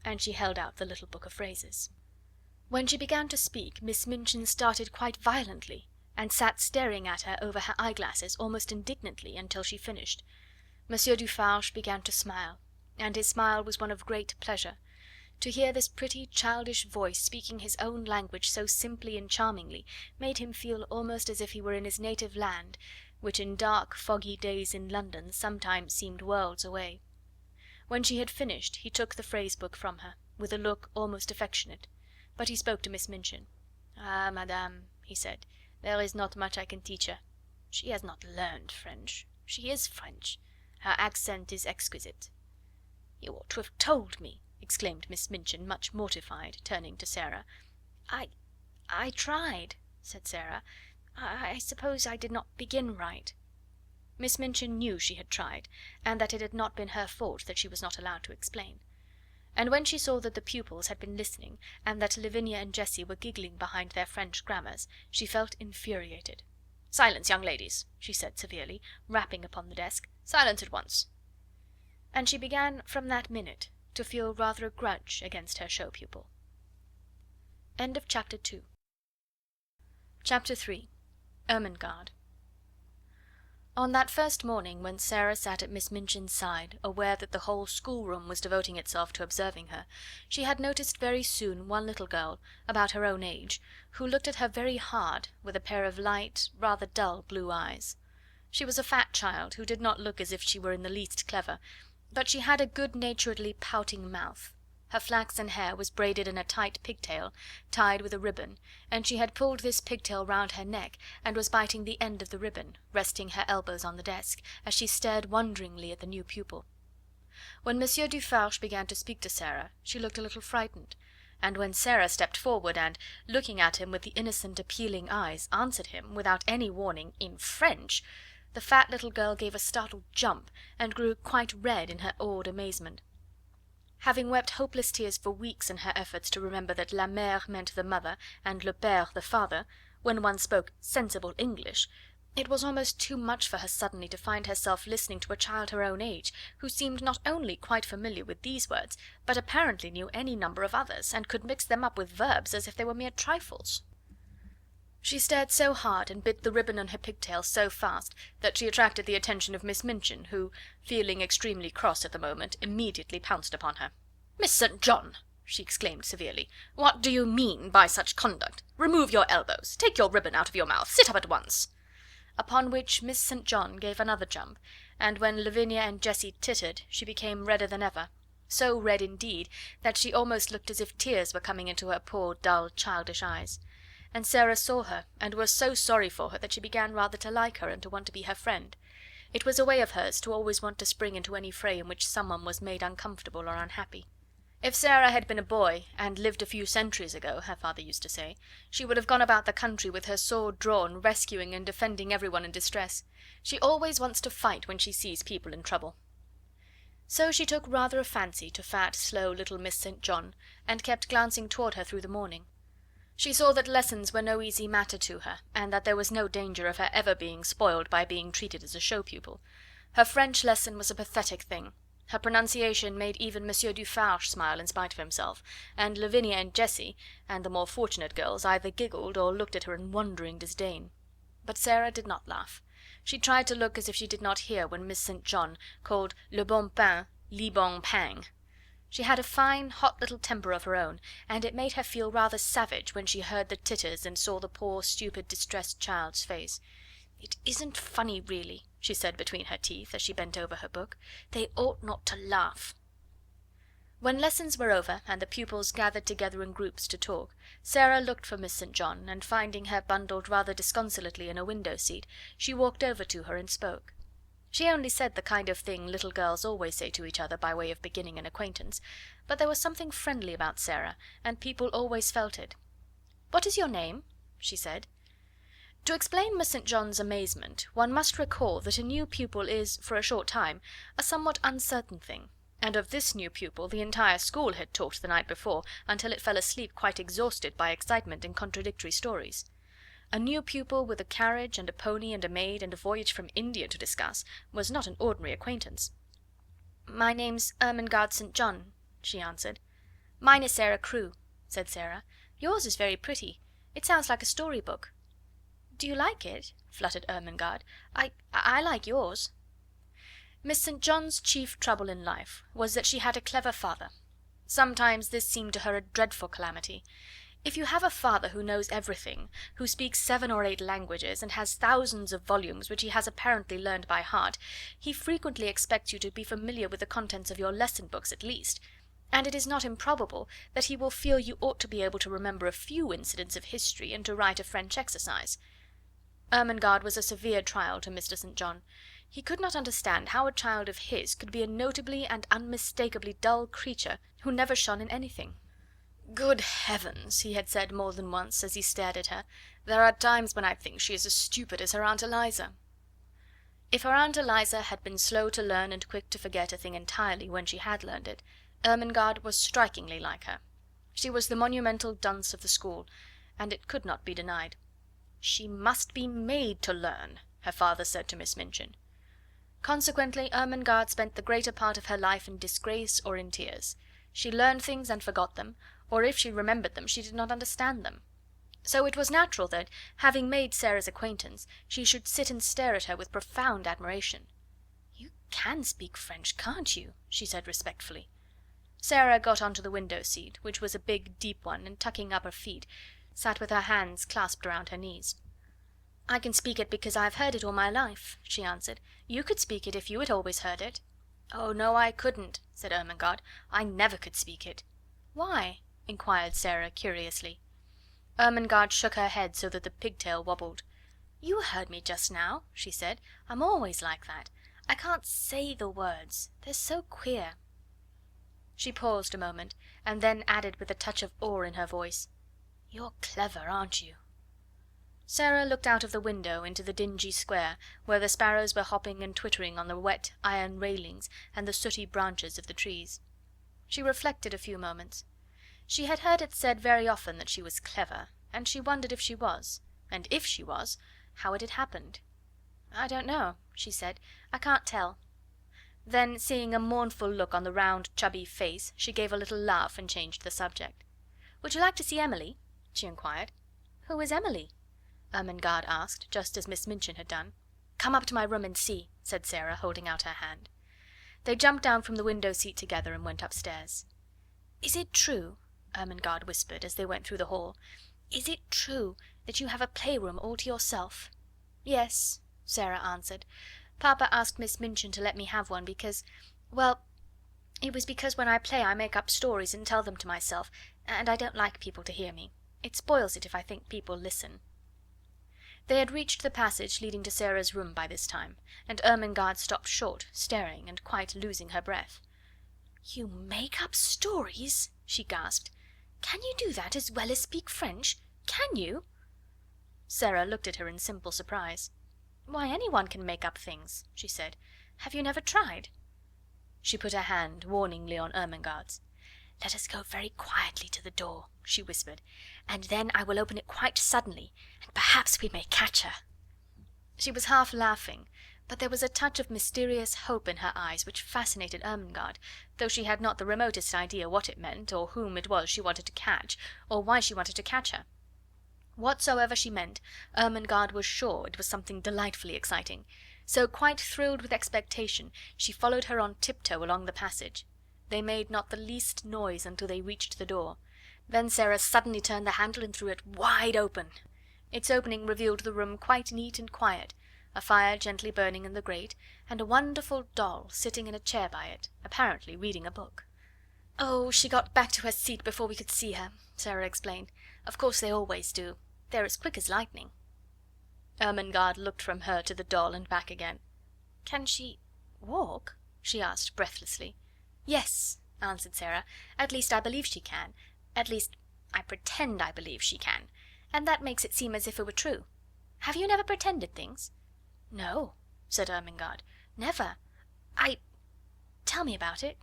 and she held out the little book of phrases. When she began to speak, Miss Minchin started quite violently, and sat staring at her over her eyeglasses almost indignantly until she finished. Monsieur Dufarge began to smile, and his smile was one of great pleasure. To hear this pretty childish voice speaking his own language so simply and charmingly made him feel almost as if he were in his native land, which in dark, foggy days in London sometimes seemed worlds away. When she had finished, he took the phrase book from her, with a look almost affectionate, but he spoke to Miss Minchin. "Ah, madame," he said, "there is not much I can teach her. She has not learned French. She is French. Her accent is exquisite." "You ought to have told me," exclaimed Miss Minchin, much mortified, turning to Sarah. I tried," said Sarah. I suppose I did not begin right." Miss Minchin knew she had tried, and that it had not been her fault that she was not allowed to explain. And when she saw that the pupils had been listening, and that Lavinia and Jessie were giggling behind their French grammars, she felt infuriated. "Silence, young ladies," she said severely, rapping upon the desk. "Silence at once." And she began from that minute to feel rather a grudge against her show pupil. End of chapter 2. Chapter 3. Ermengarde. On that first morning, when Sarah sat at Miss Minchin's side, aware that the whole schoolroom was devoting itself to observing her, she had noticed very soon one little girl, about her own age, who looked at her very hard with a pair of light, rather dull blue eyes. She was a fat child, who did not look as if she were in the least clever, but she had a good-naturedly pouting mouth. Her flaxen hair was braided in a tight pigtail, tied with a ribbon, and she had pulled this pigtail round her neck, and was biting the end of the ribbon, resting her elbows on the desk, as she stared wonderingly at the new pupil. When Monsieur Dufarge began to speak to Sarah, she looked a little frightened, and when Sarah stepped forward and, looking at him with the innocent appealing eyes, answered him, without any warning, in French, the fat little girl gave a startled jump, and grew quite red in her awed amazement. Having wept hopeless tears for weeks in her efforts to remember that la mère meant the mother and le père the father, when one spoke sensible English, it was almost too much for her suddenly to find herself listening to a child her own age, who seemed not only quite familiar with these words, but apparently knew any number of others, and could mix them up with verbs as if they were mere trifles. She stared so hard and bit the ribbon on her pigtail so fast that she attracted the attention of Miss Minchin, who, feeling extremely cross at the moment, immediately pounced upon her. "Miss St. John!" she exclaimed severely, "what do you mean by such conduct? Remove your elbows, take your ribbon out of your mouth, sit up at once." Upon which Miss St. John gave another jump, and when Lavinia and Jessie tittered, she became redder than ever. so red indeed that she almost looked as if tears were coming into her poor dull childish eyes. And Sarah saw her, and was so sorry for her that she began rather to like her and to want to be her friend. It was a way of hers to always want to spring into any fray in which someone was made uncomfortable or unhappy. If Sarah had been a boy, and lived a few centuries ago, her father used to say, she would have gone about the country with her sword drawn, rescuing and defending everyone in distress. She always wants to fight when she sees people in trouble. So she took rather a fancy to fat, slow little Miss St. John, and kept glancing toward her through the morning. She saw that lessons were no easy matter to her, and that there was no danger of her ever being spoiled by being treated as a show pupil. Her French lesson was a pathetic thing. Her pronunciation made even Monsieur Dufarge smile in spite of himself, and Lavinia and Jessie, and the more fortunate girls, either giggled or looked at her in wondering disdain. But Sarah did not laugh. She tried to look as if she did not hear when Miss St. John called le bon pain li bon pain. She had a fine, hot little temper of her own, and it made her feel rather savage when she heard the titters and saw the poor, stupid, distressed child's face. "It isn't funny, really," she said between her teeth, as she bent over her book. "They ought not to laugh." When lessons were over, and the pupils gathered together in groups to talk, Sarah looked for Miss St. John, and finding her bundled rather disconsolately in a window seat, she walked over to her and spoke. She only said the kind of thing little girls always say to each other by way of beginning an acquaintance, but there was something friendly about Sarah, and people always felt it. "What is your name?" she said. To explain Miss St. John's amazement, one must recall that a new pupil is, for a short time, a somewhat uncertain thing, and of this new pupil the entire school had talked the night before, until it fell asleep quite exhausted by excitement and contradictory stories. A new pupil with a carriage and a pony and a maid and a voyage from India to discuss was not an ordinary acquaintance. "My name's Ermengarde St. John," she answered. "Mine is Sarah Crewe," said Sarah. "Yours is very pretty. It sounds like a story book." "Do you like it?" fluttered Ermengarde. I like yours." Miss St. John's chief trouble in life was that she had a clever father. Sometimes this seemed to her a dreadful calamity. If you have a father who knows everything, who speaks 7 or 8 languages, and has thousands of volumes which he has apparently learned by heart, he frequently expects you to be familiar with the contents of your lesson books at least, and it is not improbable that he will feel you ought to be able to remember a few incidents of history and to write a French exercise. Ermengarde was a severe trial to Mr. St. John. He could not understand how a child of his could be a notably and unmistakably dull creature who never shone in anything. "Good heavens!" he had said more than once, as he stared at her, "there are times when I think she is as stupid as her Aunt Eliza." If her Aunt Eliza had been slow to learn and quick to forget a thing entirely when she had learned it, Ermengarde was strikingly like her. She was the monumental dunce of the school, and it could not be denied. "She must be made to learn," her father said to Miss Minchin. Consequently, Ermengarde spent the greater part of her life in disgrace or in tears. She learned things and forgot them, or if she remembered them she did not understand them. So it was natural that, having made Sarah's acquaintance, she should sit and stare at her with profound admiration. "You can speak French, can't you?" she said respectfully. Sarah got on to the window seat, which was a big deep one, and tucking up her feet, sat with her hands clasped around her knees. "I can speak it because I have heard it all my life," she answered. "You could speak it if you had always heard it." "Oh no, I couldn't," said Ermengarde. "I never could speak it." "Why?" inquired Sarah curiously. Ermengarde shook her head so that the pigtail wobbled. "You heard me just now," she said. "I'm always like that. I can't say the words. They're so queer." She paused a moment, and then added with a touch of awe in her voice, "You're clever, aren't you?" Sarah looked out of the window into the dingy square, where the sparrows were hopping and twittering on the wet iron railings and the sooty branches of the trees. She reflected a few moments. She had heard it said very often that she was clever, and she wondered if she was, and if she was, how it had happened. "I don't know," she said. "I can't tell." Then, seeing a mournful look on the round chubby face, she gave a little laugh and changed the subject. "Would you like to see Emily?" she inquired. "Who is Emily?" Ermengarde asked, just as Miss Minchin had done. "Come up to my room and see," said Sarah, holding out her hand. They jumped down from the window seat together and went upstairs. "Is it true," Ermengarde whispered, as they went through the hall, "is it true that you have a playroom all to yourself?" "Yes," Sarah answered. "Papa asked Miss Minchin to let me have one because, well, It was because when I play I make up stories and tell them to myself, and I don't like people to hear me. It spoils it if I think people listen." They had reached the passage leading to Sarah's room by this time, and Ermengarde stopped short, staring, and quite losing her breath. "You make up stories?" she gasped. "Can you do that as well as speak French? Can you?" Sarah looked at her in simple surprise. "Why, anyone can make up things," she said. "Have you never tried?" She put her hand warningly on Ermengarde's. "Let us go very quietly to the door," she whispered, "and then I will open it quite suddenly, and perhaps we may catch her." She was half laughing, but there was a touch of mysterious hope in her eyes which fascinated Ermengarde, though she had not the remotest idea what it meant, or whom it was she wanted to catch, or why she wanted to catch her. Whatsoever she meant, Ermengarde was sure it was something delightfully exciting, so, quite thrilled with expectation, she followed her on tiptoe along the passage. They made not the least noise until they reached the door. Then Sarah suddenly turned the handle and threw it wide open. Its opening revealed the room quite neat and quiet, a fire gently burning in the grate, and a wonderful doll sitting in a chair by it, apparently reading a book. "Oh, she got back to her seat before we could see her," Sarah explained. "Of course they always do. They're as quick as lightning." Ermengarde looked from her to the doll and back again. "Can she walk?" she asked breathlessly. "Yes," answered Sarah. "At least I believe she can. At least I pretend I believe she can, and that makes it seem as if it were true. Have you never pretended things?" "No," said Ermengarde. "Never. Tell me about it."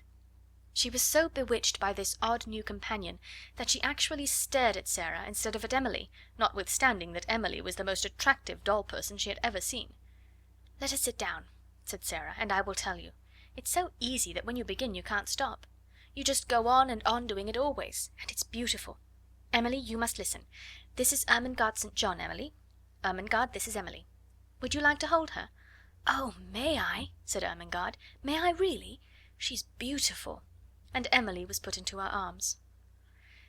She was so bewitched by this odd new companion that she actually stared at Sarah instead of at Emily, notwithstanding that Emily was the most attractive doll person she had ever seen. "Let us sit down," said Sarah, "and I will tell you. It's so easy that when you begin you can't stop. You just go on and on doing it always, and it's beautiful. Emily, you must listen. This is Ermengarde St. John, Emily. Ermengarde, this is Emily. Would you like to hold her?" "Oh, may I?" said Ermengarde. "May I really? She's beautiful." And Emily was put into her arms.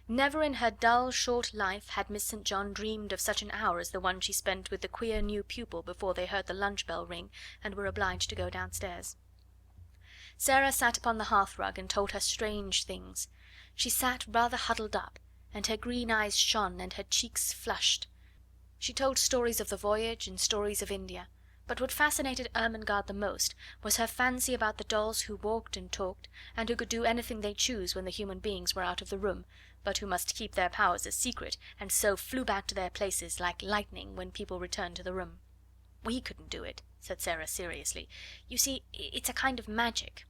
Never in her dull, short life had Miss St. John dreamed of such an hour as the one she spent with the queer new pupil before they heard the lunch bell ring and were obliged to go downstairs. Sarah sat upon the hearth rug and told her strange things. She sat rather huddled up, and her green eyes shone and her cheeks flushed. She told stories of the voyage and stories of India, but what fascinated Ermengarde the most was her fancy about the dolls who walked and talked, and who could do anything they chose when the human beings were out of the room, but who must keep their powers a secret, and so flew back to their places like lightning when people returned to the room. "We couldn't do it," said Sarah seriously. "You see, it's a kind of magic."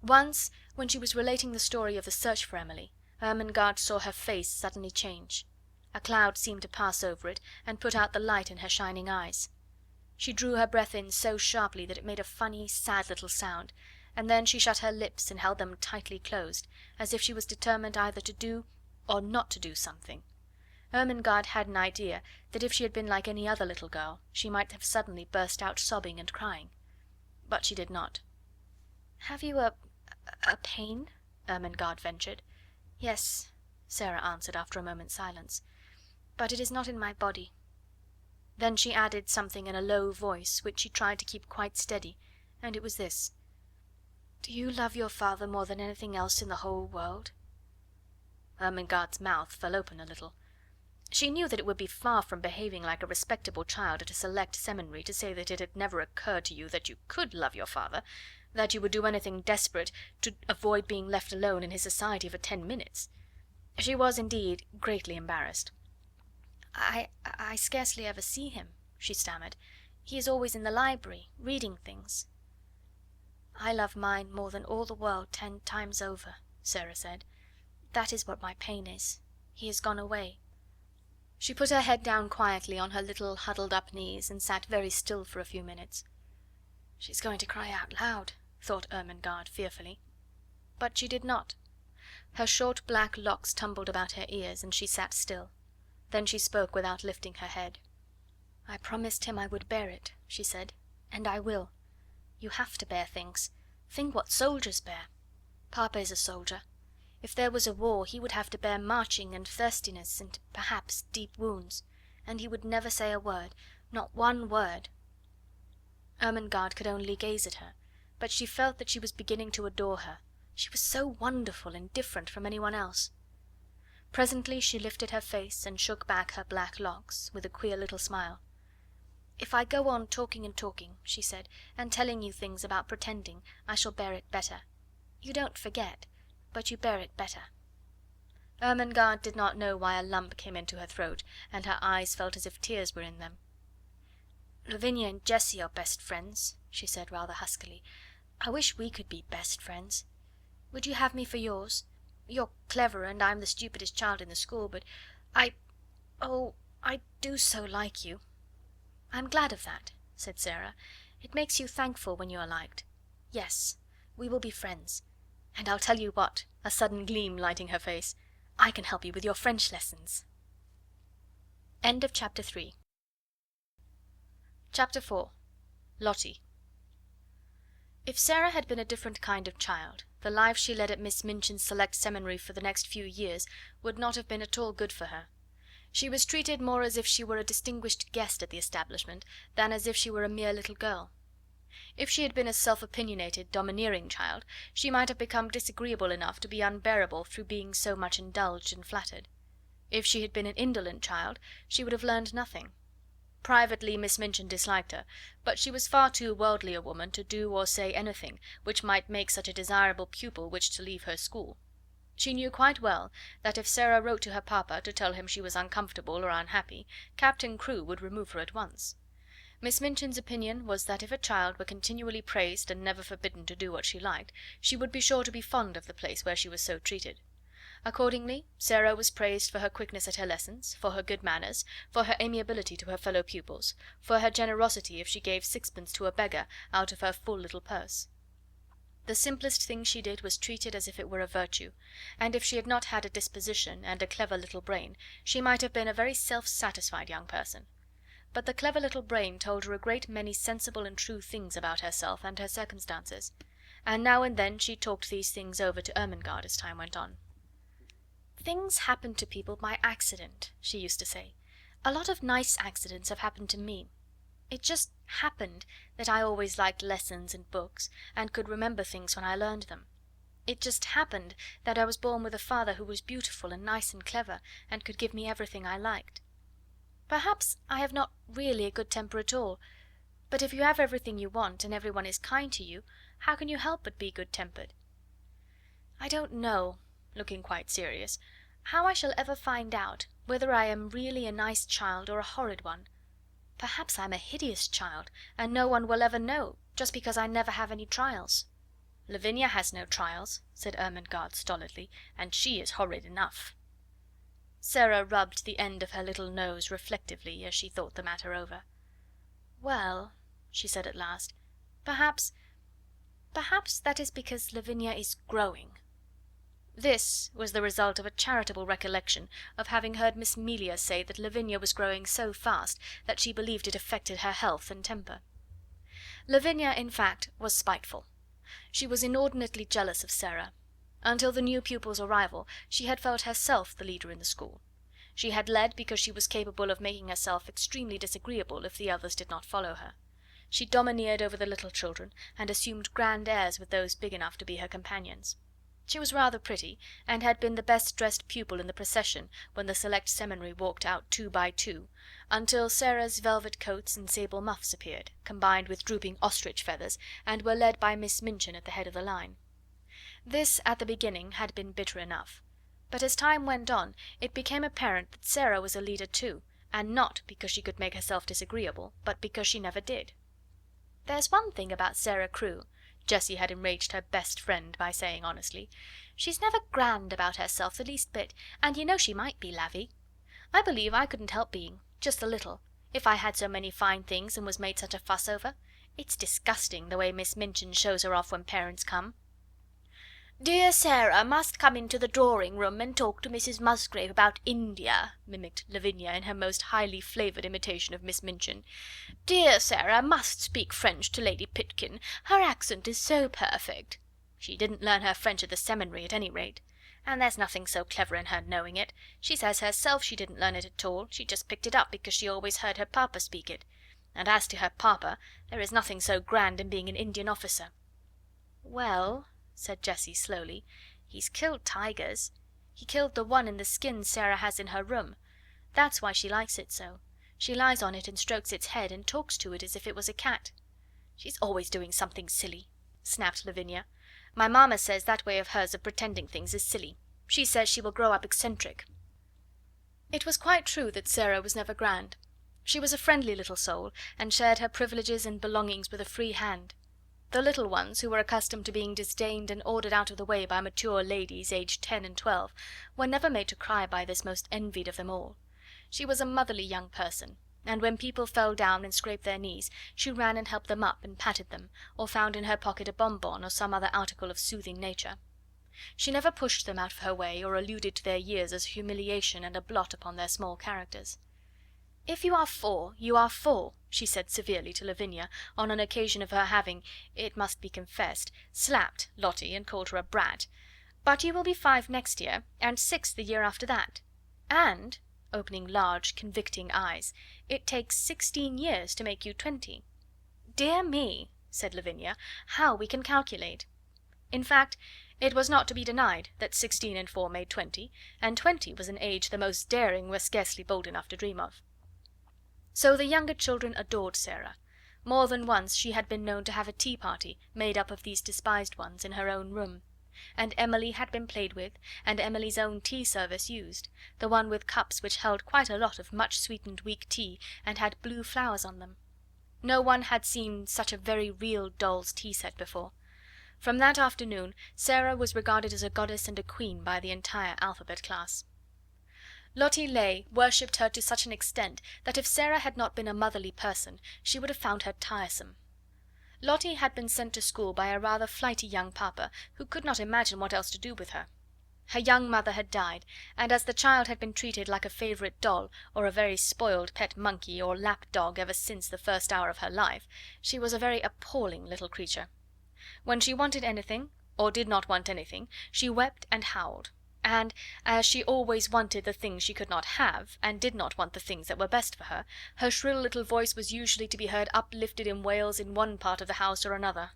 Once, when she was relating the story of the search for Emily, Ermengarde saw her face suddenly change. A cloud seemed to pass over it and put out the light in her shining eyes. She drew her breath in so sharply that it made a funny, sad little sound, and then she shut her lips and held them tightly closed, as if she was determined either to do or not to do something. Ermengarde had an idea that if she had been like any other little girl she might have suddenly burst out sobbing and crying. But she did not. "Have you a pain?" Ermengarde ventured. "Yes," Sarah answered after a moment's silence, "but it is not in my body." Then she added something in a low voice, which she tried to keep quite steady, and it was this: "Do you love your father more than anything else in the whole world?" Ermengarde's mouth fell open a little. She knew that it would be far from behaving like a respectable child at a select seminary to say that it had never occurred to you that you could love your father, that you would do anything desperate to avoid being left alone in his society for 10 minutes. She was, indeed, greatly embarrassed. I scarcely ever see him," she stammered. "He is always in the library, reading things." "I love mine more than all the world 10 times over," Sarah said. "That is what my pain is. He has gone away." She put her head down quietly on her little huddled up knees and sat very still for a few minutes. "She's going to cry out loud," thought Ermengarde fearfully. But she did not. Her short black locks tumbled about her ears, and she sat still. Then she spoke without lifting her head. "I promised him I would bear it," she said, "and I will. You have to bear things. Think what soldiers bear. Papa is a soldier. If there was a war he would have to bear marching and thirstiness and perhaps deep wounds, and he would never say a word, not one word." Ermengarde could only gaze at her, but she felt that she was beginning to adore her, She was so wonderful and different from anyone else. Presently she lifted her face and shook back her black locks, with a queer little smile. "If I go on talking and talking," she said, "and telling you things about pretending, I shall bear it better. You don't forget, but you bear it better." Ermengarde did not know why a lump came into her throat, and her eyes felt as if tears were in them. "Lavinia and Jessie are best friends," she said rather huskily. "I wish we could be best friends. Would you have me for yours? You're clever, and I'm the stupidest child in the school, but I do so like you." "I'm glad of that," said Sarah. "It makes you thankful when you are liked. Yes, we will be friends. And I'll tell you what," a sudden gleam lighting her face, "I can help you with your French lessons." End of chapter 3. Chapter 4. Lottie. If Sarah had been a different kind of child, the life she led at Miss Minchin's select seminary for the next few years would not have been at all good for her. She was treated more as if she were a distinguished guest at the establishment than as if she were a mere little girl. If she had been a self-opinionated, domineering child, she might have become disagreeable enough to be unbearable through being so much indulged and flattered. If she had been an indolent child, she would have learned nothing. Privately Miss Minchin disliked her, but she was far too worldly a woman to do or say anything which might make such a desirable pupil wish to leave her school. She knew quite well that if Sarah wrote to her papa to tell him she was uncomfortable or unhappy, Captain Crewe would remove her at once. Miss Minchin's opinion was that if a child were continually praised and never forbidden to do what she liked, she would be sure to be fond of the place where she was so treated. Accordingly, Sarah was praised for her quickness at her lessons, for her good manners, for her amiability to her fellow pupils, for her generosity if she gave sixpence to a beggar out of her full little purse. The simplest thing she did was treated as if it were a virtue, and if she had not had a disposition and a clever little brain, she might have been a very self-satisfied young person. But the clever little brain told her a great many sensible and true things about herself and her circumstances, and now and then she talked these things over to Ermengarde as time went on. "Things happen to people by accident," she used to say. "A lot of nice accidents have happened to me. It just happened that I always liked lessons and books, and could remember things when I learned them. It just happened that I was born with a father who was beautiful and nice and clever, and could give me everything I liked. Perhaps I have not really a good temper at all, but if you have everything you want, and everyone is kind to you, how can you help but be good-tempered? I don't know," looking quite serious, "how I shall ever find out whether I am really a nice child or a horrid one. Perhaps I am a hideous child, and no one will ever know, just because I never have any trials." "Lavinia has no trials," said Ermengarde stolidly, "and she is horrid enough." Sarah rubbed the end of her little nose reflectively as she thought the matter over. "Well," she said at last, perhaps that is because Lavinia is growing." This was the result of a charitable recollection of having heard Miss Melia say that Lavinia was growing so fast that she believed it affected her health and temper. Lavinia, in fact, was spiteful. She was inordinately jealous of Sarah. Until the new pupil's arrival she had felt herself the leader in the school. She had led because she was capable of making herself extremely disagreeable if the others did not follow her. She domineered over the little children, and assumed grand airs with those big enough to be her companions. She was rather pretty, and had been the best dressed pupil in the procession when the select seminary walked out 2 by 2, until Sarah's velvet coats and sable muffs appeared, combined with drooping ostrich feathers, and were led by Miss Minchin at the head of the line. This, at the beginning, had been bitter enough, but as time went on it became apparent that Sarah was a leader too, and not because she could make herself disagreeable, but because she never did. "There's one thing about Sarah Crewe," Jessie had enraged her best friend by saying honestly, "she's never grand about herself the least bit, and you know she might be, Lavvy. I believe I couldn't help being, just a little, if I had so many fine things and was made such a fuss over. It's disgusting the way Miss Minchin shows her off when parents come." "Dear Sarah must come into the drawing-room and talk to Mrs. Musgrave about India," mimicked Lavinia in her most highly flavoured imitation of Miss Minchin. "Dear Sarah must speak French to Lady Pitkin. Her accent is so perfect." "She didn't learn her French at the seminary, at any rate. And there's nothing so clever in her knowing it. She says herself she didn't learn it at all, she just picked it up because she always heard her papa speak it. And as to her papa, there is nothing so grand in being an Indian officer." "Well," said Jessie slowly. "He's killed tigers. He killed the one in the skin Sarah has in her room. That's why she likes it so. She lies on it and strokes its head and talks to it as if it was a cat." "She's always doing something silly," snapped Lavinia. "My mamma says that way of hers of pretending things is silly. She says she will grow up eccentric." It was quite true that Sarah was never grand. She was a friendly little soul, and shared her privileges and belongings with a free hand. The little ones, who were accustomed to being disdained and ordered out of the way by mature ladies aged 10 and 12, were never made to cry by this most envied of them all. She was a motherly young person, and when people fell down and scraped their knees, she ran and helped them up and patted them, or found in her pocket a bonbon or some other article of soothing nature. She never pushed them out of her way, or alluded to their years as a humiliation and a blot upon their small characters. "If you are 4, you are 4," she said severely to Lavinia on an occasion of her having, it must be confessed, slapped Lottie and called her a brat. "But you will be 5 next year, and 6 the year after that. And," opening large convicting eyes, "it takes 16 years to make you 20. "Dear me," said Lavinia, "how we can calculate!" In fact, it was not to be denied that 16 and 4 made 20, and 20 was an age the most daring were scarcely bold enough to dream of. So the younger children adored Sarah. More than once she had been known to have a tea party made up of these despised ones in her own room, and Emily had been played with, and Emily's own tea service used, the one with cups which held quite a lot of much sweetened weak tea and had blue flowers on them. No one had seen such a very real doll's tea set before. From that afternoon Sarah was regarded as a goddess and a queen by the entire alphabet class. Lottie Lay worshipped her to such an extent that if Sarah had not been a motherly person she would have found her tiresome. Lottie had been sent to school by a rather flighty young papa, who could not imagine what else to do with her. Her young mother had died, and as the child had been treated like a favourite doll, or a very spoiled pet monkey or lap dog ever since the first hour of her life, she was a very appalling little creature. When she wanted anything, or did not want anything, she wept and howled, and as she always wanted the things she could not have, and did not want the things that were best for her, her shrill little voice was usually to be heard uplifted in wails in one part of the house or another.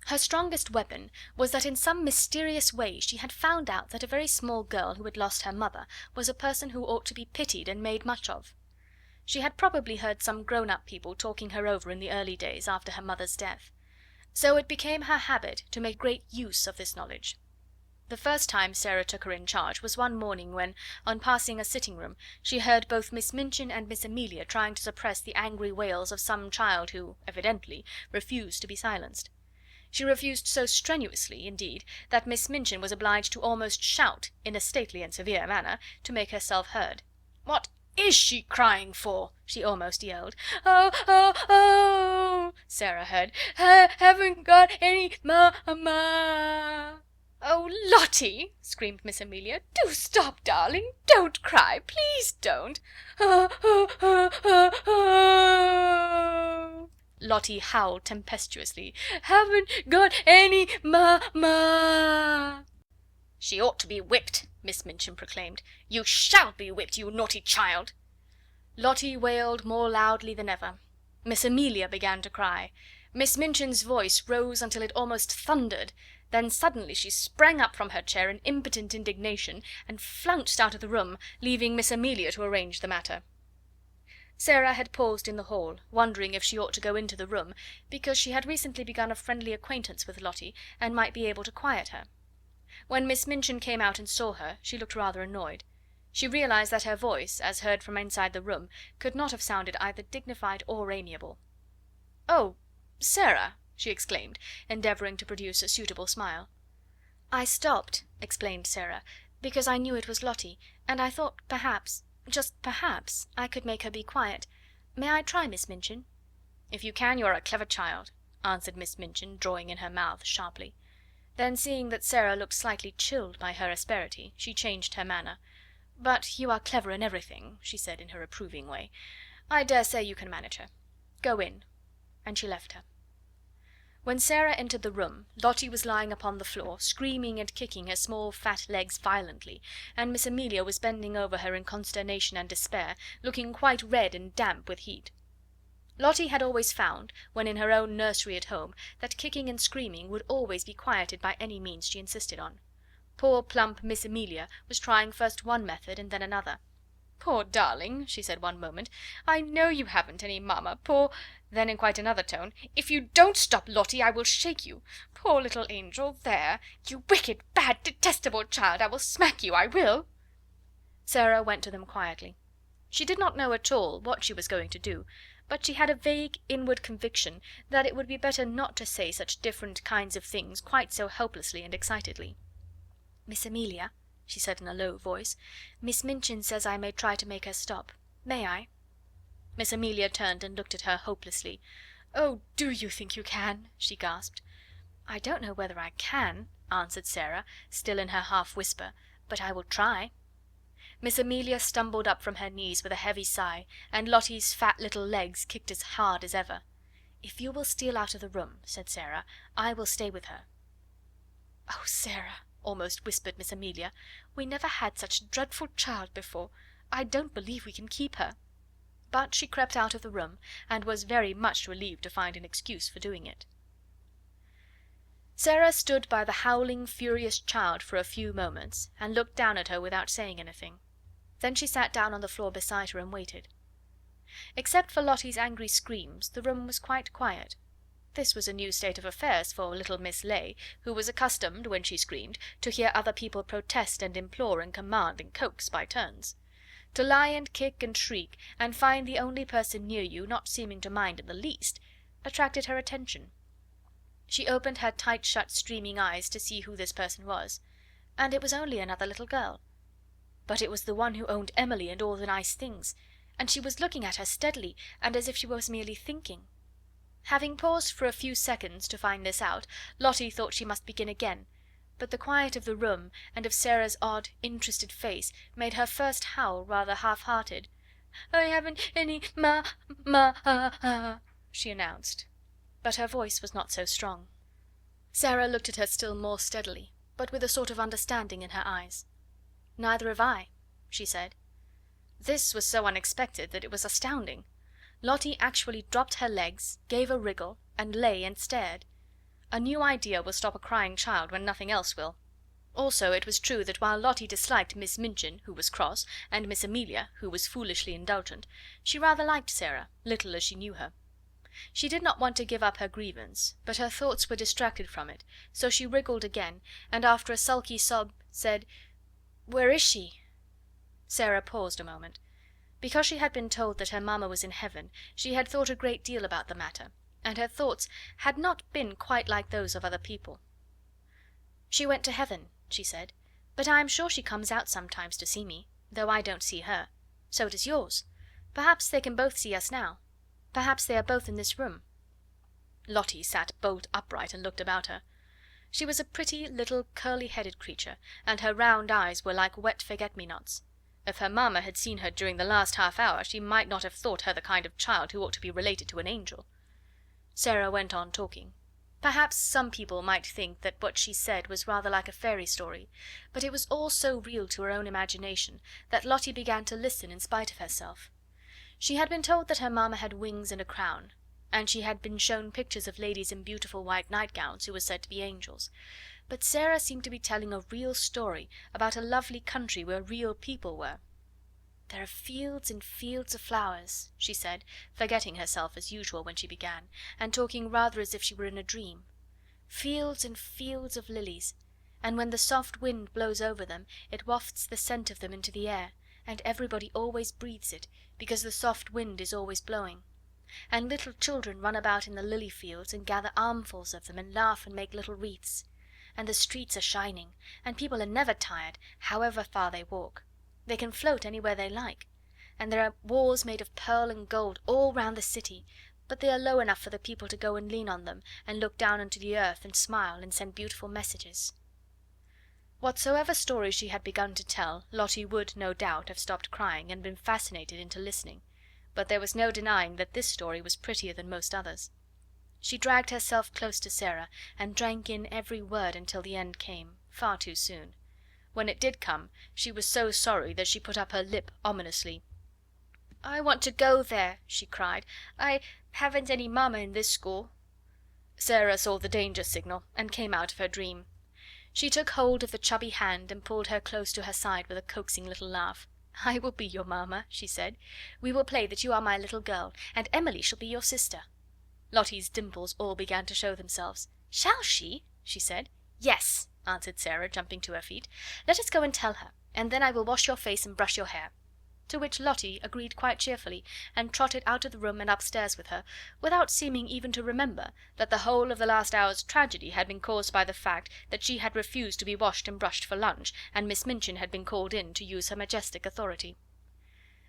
Her strongest weapon was that in some mysterious way she had found out that a very small girl who had lost her mother was a person who ought to be pitied and made much of. She had probably heard some grown-up people talking her over in the early days after her mother's death. So it became her habit to make great use of this knowledge. The first time Sarah took her in charge was one morning when, on passing a sitting-room, she heard both Miss Minchin and Miss Amelia trying to suppress the angry wails of some child who, evidently, refused to be silenced. She refused so strenuously, indeed, that Miss Minchin was obliged to almost shout, in a stately and severe manner, to make herself heard. "What is she crying for?" she almost yelled. "Oh, oh, oh!" Sarah heard. "Haven't got any ma." "Oh, Lottie!" screamed Miss Amelia. "Do stop, darling! Don't cry! Please don't! Oh, oh, oh, oh, oh!" Lottie howled tempestuously. "Haven't got any ma." "She ought to be whipped," Miss Minchin proclaimed. "You shall be whipped, you naughty child!" Lottie wailed more loudly than ever. Miss Amelia began to cry. Miss Minchin's voice rose until it almost thundered. Then suddenly she sprang up from her chair in impotent indignation and flounced out of the room, leaving Miss Amelia to arrange the matter. Sarah had paused in the hall, wondering if she ought to go into the room, because she had recently begun a friendly acquaintance with Lottie, and might be able to quiet her. When Miss Minchin came out and saw her, she looked rather annoyed. She realised that her voice, as heard from inside the room, could not have sounded either dignified or amiable. "Oh, Sarah!" she exclaimed, endeavouring to produce a suitable smile. "I stopped," explained Sarah, "because I knew it was Lottie, and I thought perhaps, just perhaps, I could make her be quiet. May I try, Miss Minchin?" "If you can, you are a clever child," answered Miss Minchin, drawing in her mouth sharply. Then, seeing that Sarah looked slightly chilled by her asperity, she changed her manner. "But you are clever in everything," she said in her approving way. "I dare say you can manage her. Go in." And she left her. When Sarah entered the room, Lottie was lying upon the floor, screaming and kicking her small fat legs violently, and Miss Amelia was bending over her in consternation and despair, looking quite red and damp with heat. Lottie had always found, when in her own nursery at home, that kicking and screaming would always be quieted by any means she insisted on. Poor plump Miss Amelia was trying first one method and then another. "Poor darling," she said one moment, "I know you haven't any mamma, poor—" Then in quite another tone, "If you don't stop, Lottie, I will shake you. Poor little angel, there! You wicked, bad, detestable child, I will smack you, I will!" Sarah went to them quietly. She did not know at all what she was going to do, but she had a vague inward conviction that it would be better not to say such different kinds of things quite so helplessly and excitedly. "Miss Amelia," she said in a low voice, "Miss Minchin says I may try to make her stop. May I?" Miss Amelia turned and looked at her hopelessly. "Oh, do you think you can?" she gasped. "I don't know whether I can," answered Sarah, still in her half whisper, "but I will try." Miss Amelia stumbled up from her knees with a heavy sigh, and Lottie's fat little legs kicked as hard as ever. "If you will steal out of the room," said Sarah, "I will stay with her." "Oh, Sarah," almost whispered Miss Amelia, "we never had such a dreadful child before. I don't believe we can keep her." But she crept out of the room, and was very much relieved to find an excuse for doing it. Sarah stood by the howling, furious child for a few moments, and looked down at her without saying anything. Then she sat down on the floor beside her and waited. Except for Lottie's angry screams, the room was quite quiet. This was a new state of affairs for little Miss Ley, who was accustomed, when she screamed, to hear other people protest and implore and command and coax by turns. To lie and kick and shriek, and find the only person near you not seeming to mind in the least, attracted her attention. She opened her tight shut streaming eyes to see who this person was, and it was only another little girl. But it was the one who owned Emily and all the nice things, and she was looking at her steadily, and as if she was merely thinking. Having paused for a few seconds to find this out, Lottie thought she must begin again, but the quiet of the room and of Sarah's odd, interested face made her first howl rather half-hearted. "I haven't any she announced, but her voice was not so strong. Sarah looked at her still more steadily, but with a sort of understanding in her eyes. "Neither have I," she said. This was so unexpected that it was astounding. Lottie actually dropped her legs, gave a wriggle, and lay and stared. A new idea will stop a crying child when nothing else will. Also it was true that while Lottie disliked Miss Minchin, who was cross, and Miss Amelia, who was foolishly indulgent, she rather liked Sarah, little as she knew her. She did not want to give up her grievance, but her thoughts were distracted from it, so she wriggled again, and after a sulky sob said, "Where is she?" Sarah paused a moment. Because she had been told that her mamma was in heaven, she had thought a great deal about the matter, and her thoughts had not been quite like those of other people. "She went to heaven," she said, "but I am sure she comes out sometimes to see me, though I don't see her. So does yours. Perhaps they can both see us now. Perhaps they are both in this room." Lottie sat bolt upright and looked about her. She was a pretty little curly-headed creature, and her round eyes were like wet forget-me-nots. If her mamma had seen her during the last half hour, she might not have thought her the kind of child who ought to be related to an angel. Sarah went on talking. Perhaps some people might think that what she said was rather like a fairy story, but it was all so real to her own imagination that Lottie began to listen in spite of herself. She had been told that her mamma had wings and a crown, and she had been shown pictures of ladies in beautiful white nightgowns who were said to be angels. But Sarah seemed to be telling a real story about a lovely country where real people were. "There are fields and fields of flowers," she said, forgetting herself as usual when she began, and talking rather as if she were in a dream. "Fields and fields of lilies, and when the soft wind blows over them it wafts the scent of them into the air, and everybody always breathes it, because the soft wind is always blowing. And little children run about in the lily fields and gather armfuls of them and laugh and make little wreaths. And the streets are shining, and people are never tired, however far they walk. They can float anywhere they like, and there are walls made of pearl and gold all round the city, but they are low enough for the people to go and lean on them and look down into the earth and smile and send beautiful messages." Whatsoever story she had begun to tell, Lottie would, no doubt, have stopped crying and been fascinated into listening, but there was no denying that this story was prettier than most others. She dragged herself close to Sarah and drank in every word until the end came, far too soon. When it did come, she was so sorry that she put up her lip ominously. "I want to go there," she cried. "I haven't any mamma in this school." Sarah saw the danger signal and came out of her dream. She took hold of the chubby hand and pulled her close to her side with a coaxing little laugh. "I will be your mamma," she said. "We will play that you are my little girl, and Emily shall be your sister." Lottie's dimples all began to show themselves. "Shall she?" she said. "Yes," answered Sarah, jumping to her feet. "Let us go and tell her, and then I will wash your face and brush your hair." To which Lottie agreed quite cheerfully, and trotted out of the room and upstairs with her, without seeming even to remember that the whole of the last hour's tragedy had been caused by the fact that she had refused to be washed and brushed for lunch, and Miss Minchin had been called in to use her majestic authority.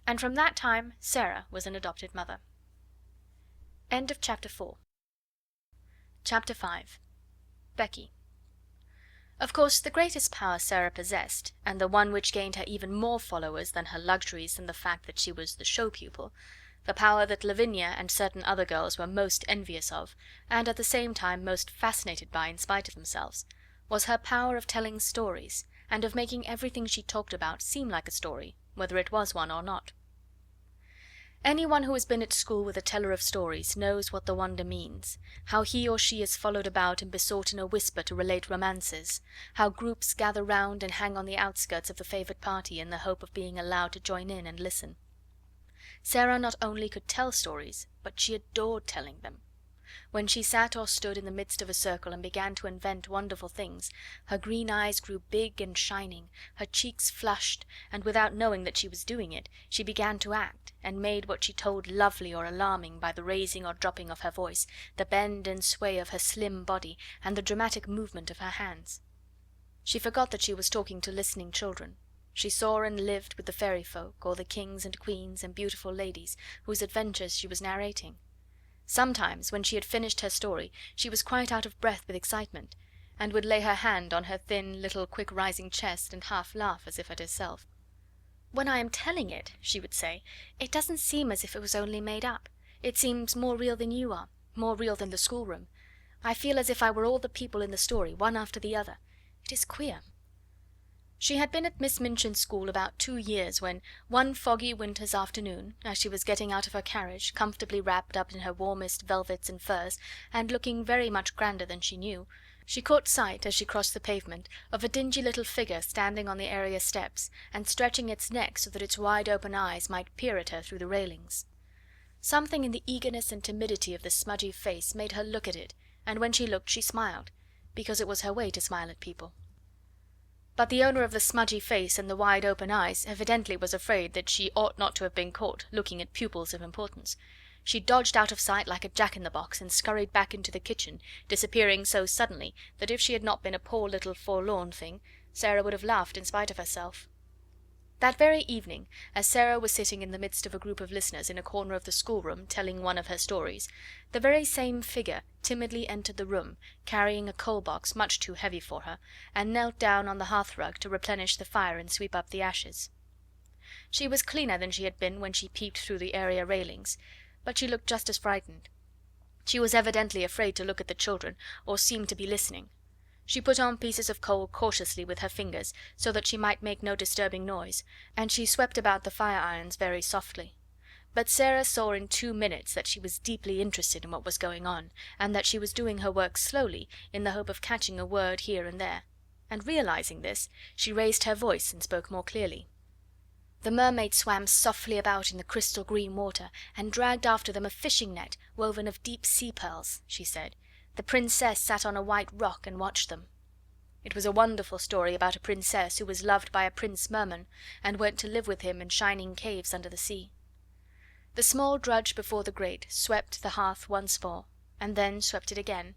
And from that time Sarah was an adopted mother. End of chapter 4. Chapter 5. Becky. Of course, the greatest power Sarah possessed, and the one which gained her even more followers than her luxuries and the fact that she was the show pupil, the power that Lavinia and certain other girls were most envious of, and at the same time most fascinated by in spite of themselves, was her power of telling stories, and of making everything she talked about seem like a story, whether it was one or not. Anyone who has been at school with a teller of stories knows what the wonder means, how he or she is followed about and besought in a whisper to relate romances, how groups gather round and hang on the outskirts of the favoured party in the hope of being allowed to join in and listen. Sarah not only could tell stories, but she adored telling them. When she sat or stood in the midst of a circle and began to invent wonderful things, her green eyes grew big and shining, her cheeks flushed, and without knowing that she was doing it, she began to act, and made what she told lovely or alarming by the raising or dropping of her voice, the bend and sway of her slim body, and the dramatic movement of her hands. She forgot that she was talking to listening children. She saw and lived with the fairy folk, or the kings and queens and beautiful ladies whose adventures she was narrating. Sometimes, when she had finished her story, she was quite out of breath with excitement, and would lay her hand on her thin, little, quick-rising chest and half laugh as if at herself. "When I am telling it," she would say, "it doesn't seem as if it was only made up. It seems more real than you are, more real than the schoolroom. I feel as if I were all the people in the story, one after the other. It is queer." She had been at Miss Minchin's school about 2 years when, one foggy winter's afternoon, as she was getting out of her carriage, comfortably wrapped up in her warmest velvets and furs, and looking very much grander than she knew, she caught sight, as she crossed the pavement, of a dingy little figure standing on the area steps, and stretching its neck so that its wide open eyes might peer at her through the railings. Something in the eagerness and timidity of the smudgy face made her look at it, and when she looked she smiled, because it was her way to smile at people. But the owner of the smudgy face and the wide open eyes evidently was afraid that she ought not to have been caught looking at pupils of importance. She dodged out of sight like a jack-in-the-box and scurried back into the kitchen, disappearing so suddenly that if she had not been a poor little forlorn thing, Sarah would have laughed in spite of herself. That very evening, as Sarah was sitting in the midst of a group of listeners in a corner of the schoolroom telling one of her stories, the very same figure timidly entered the room, carrying a coal-box much too heavy for her, and knelt down on the hearth-rug to replenish the fire and sweep up the ashes. She was cleaner than she had been when she peeped through the area railings, but she looked just as frightened. She was evidently afraid to look at the children, or seemed to be listening. She put on pieces of coal cautiously with her fingers, so that she might make no disturbing noise, and she swept about the fire-irons very softly. But Sarah saw in 2 minutes that she was deeply interested in what was going on, and that she was doing her work slowly, in the hope of catching a word here and there, and realizing this, she raised her voice and spoke more clearly. "The mermaids swam softly about in the crystal green water, and dragged after them a fishing net woven of deep sea pearls," she said. "The princess sat on a white rock and watched them." It was a wonderful story about a princess who was loved by a prince merman, and went to live with him in shining caves under the sea. The small drudge before the grate swept the hearth once more, and then swept it again.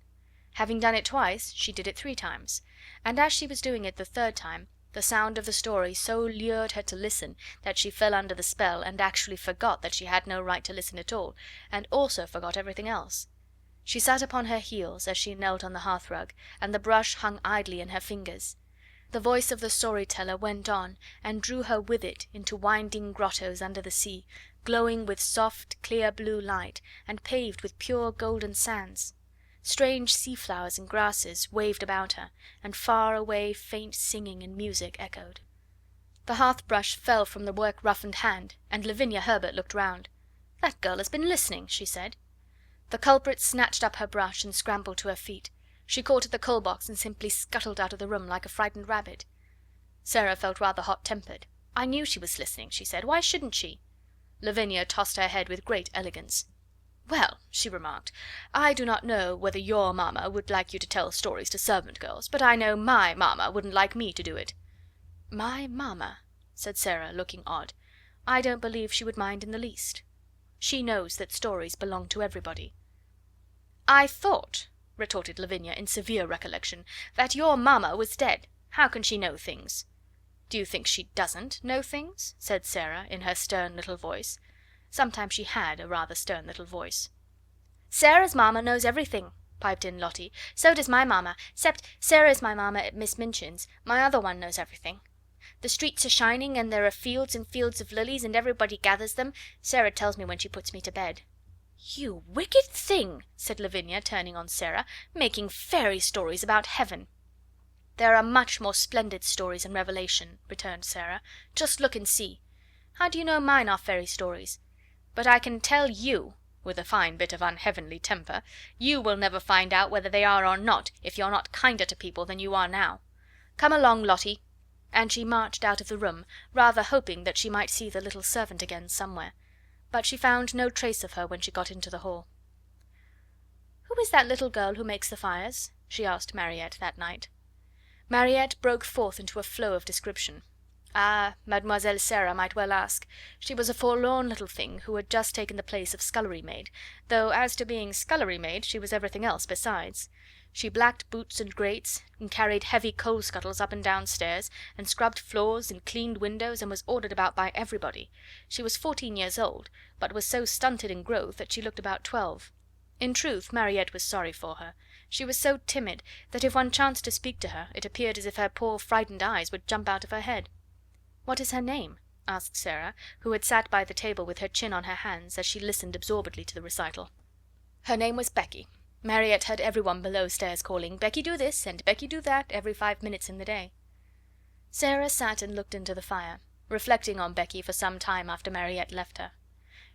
Having done it twice, she did it 3 times, and as she was doing it the 3rd time, the sound of the story so lured her to listen that she fell under the spell and actually forgot that she had no right to listen at all, and also forgot everything else. She sat upon her heels as she knelt on the hearth-rug, and the brush hung idly in her fingers. The voice of the storyteller went on, and drew her with it into winding grottos under the sea, glowing with soft, clear blue light, and paved with pure golden sands. Strange sea-flowers and grasses waved about her, and far away faint singing and music echoed. The hearth-brush fell from the work-roughened hand, and Lavinia Herbert looked round. "That girl has been listening," she said. The culprit snatched up her brush and scrambled to her feet. She caught at the coal-box and simply scuttled out of the room like a frightened rabbit. Sarah felt rather hot-tempered. "I knew she was listening," she said. "Why shouldn't she?" Lavinia tossed her head with great elegance. "Well," she remarked, "I do not know whether your mamma would like you to tell stories to servant girls, but I know my mamma wouldn't like me to do it." "My mamma?" said Sarah, looking odd. "I don't believe she would mind in the least. She knows that stories belong to everybody." "I thought," retorted Lavinia in severe recollection, "that your mamma was dead. How can she know things?" "Do you think she doesn't know things?" said Sarah, in her stern little voice. Sometimes she had a rather stern little voice. "Sarah's mamma knows everything," piped in Lottie. "So does my mamma, 'cept Sarah's my mamma at Miss Minchin's. My other one knows everything. The streets are shining, and there are fields and fields of lilies, and everybody gathers them. Sarah tells me when she puts me to bed." "You wicked thing!" said Lavinia, turning on Sarah, "making fairy stories about heaven." "There are much more splendid stories in Revelation," returned Sarah. "Just look and see. How do you know mine are fairy stories? But I can tell you," with a fine bit of unheavenly temper, "you will never find out whether they are or not if you're not kinder to people than you are now. Come along, Lottie." And she marched out of the room, rather hoping that she might see the little servant again somewhere. But she found no trace of her when she got into the hall. "Who is that little girl who makes the fires?" she asked Mariette that night. Mariette broke forth into a flow of description. Ah, Mademoiselle Sarah might well ask. She was a forlorn little thing who had just taken the place of scullery maid, though as to being scullery maid she was everything else besides. She blacked boots and grates, and carried heavy coal scuttles up and down stairs, and scrubbed floors and cleaned windows, and was ordered about by everybody. She was 14 years old, but was so stunted in growth that she looked about 12. In truth, Mariette was sorry for her. She was so timid that if one chanced to speak to her it appeared as if her poor frightened eyes would jump out of her head. "What is her name?" asked Sarah, who had sat by the table with her chin on her hands as she listened absorbedly to the recital. Her name was Becky. Mariette heard everyone below stairs calling, "Becky, do this," and "Becky, do that," every 5 minutes in the day. Sarah sat and looked into the fire, reflecting on Becky for some time after Mariette left her.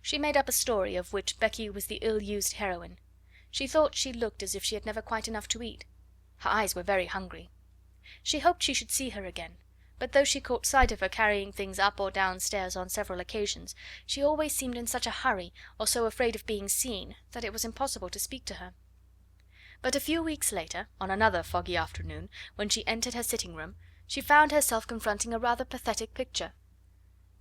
She made up a story of which Becky was the ill-used heroine. She thought she looked as if she had never quite enough to eat. Her eyes were very hungry. She hoped she should see her again, but though she caught sight of her carrying things up or down stairs on several occasions, she always seemed in such a hurry, or so afraid of being seen, that it was impossible to speak to her. But a few weeks later, on another foggy afternoon, when she entered her sitting-room, she found herself confronting a rather pathetic picture.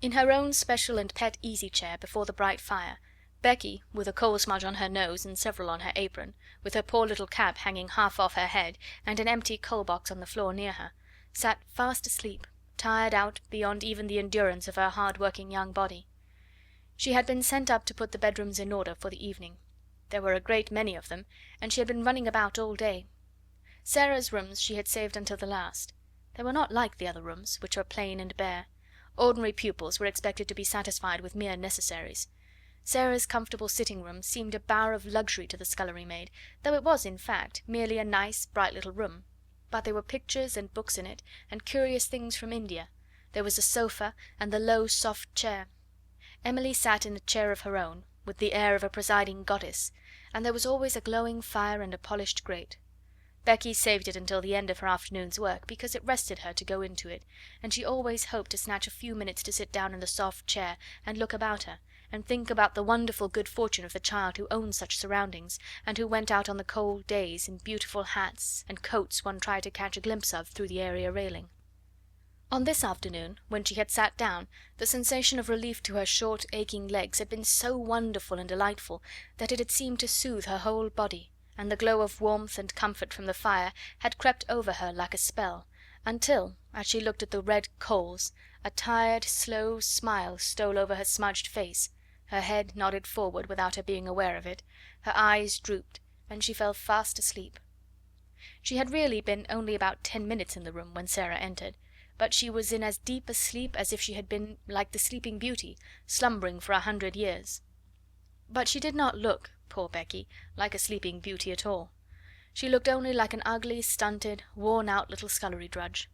In her own special and pet easy-chair before the bright fire, Becky, with a coal smudge on her nose and several on her apron, with her poor little cap hanging half off her head, and an empty coal-box on the floor near her, sat fast asleep, tired out beyond even the endurance of her hard-working young body. She had been sent up to put the bedrooms in order for the evening. There were a great many of them, and she had been running about all day. Sarah's rooms she had saved until the last. They were not like the other rooms, which were plain and bare. Ordinary pupils were expected to be satisfied with mere necessaries. Sarah's comfortable sitting-room seemed a bower of luxury to the scullery maid, though it was, in fact, merely a nice, bright little room. But there were pictures and books in it, and curious things from India. There was a sofa, and the low, soft chair. Emily sat in a chair of her own, with the air of a presiding goddess, and there was always a glowing fire and a polished grate. Becky saved it until the end of her afternoon's work, because it rested her to go into it, and she always hoped to snatch a few minutes to sit down in the soft chair and look about her, and think about the wonderful good fortune of the child who owned such surroundings, and who went out on the cold days in beautiful hats and coats one tried to catch a glimpse of through the area railing. On this afternoon, when she had sat down, the sensation of relief to her short, aching legs had been so wonderful and delightful that it had seemed to soothe her whole body, and the glow of warmth and comfort from the fire had crept over her like a spell, until, as she looked at the red coals, a tired, slow smile stole over her smudged face, her head nodded forward without her being aware of it, her eyes drooped, and she fell fast asleep. She had really been only about 10 minutes in the room when Sarah entered, but she was in as deep a sleep as if she had been, like the Sleeping Beauty, slumbering for 100 years. But she did not look, poor Becky, like a Sleeping Beauty at all. She looked only like an ugly, stunted, worn-out little scullery drudge.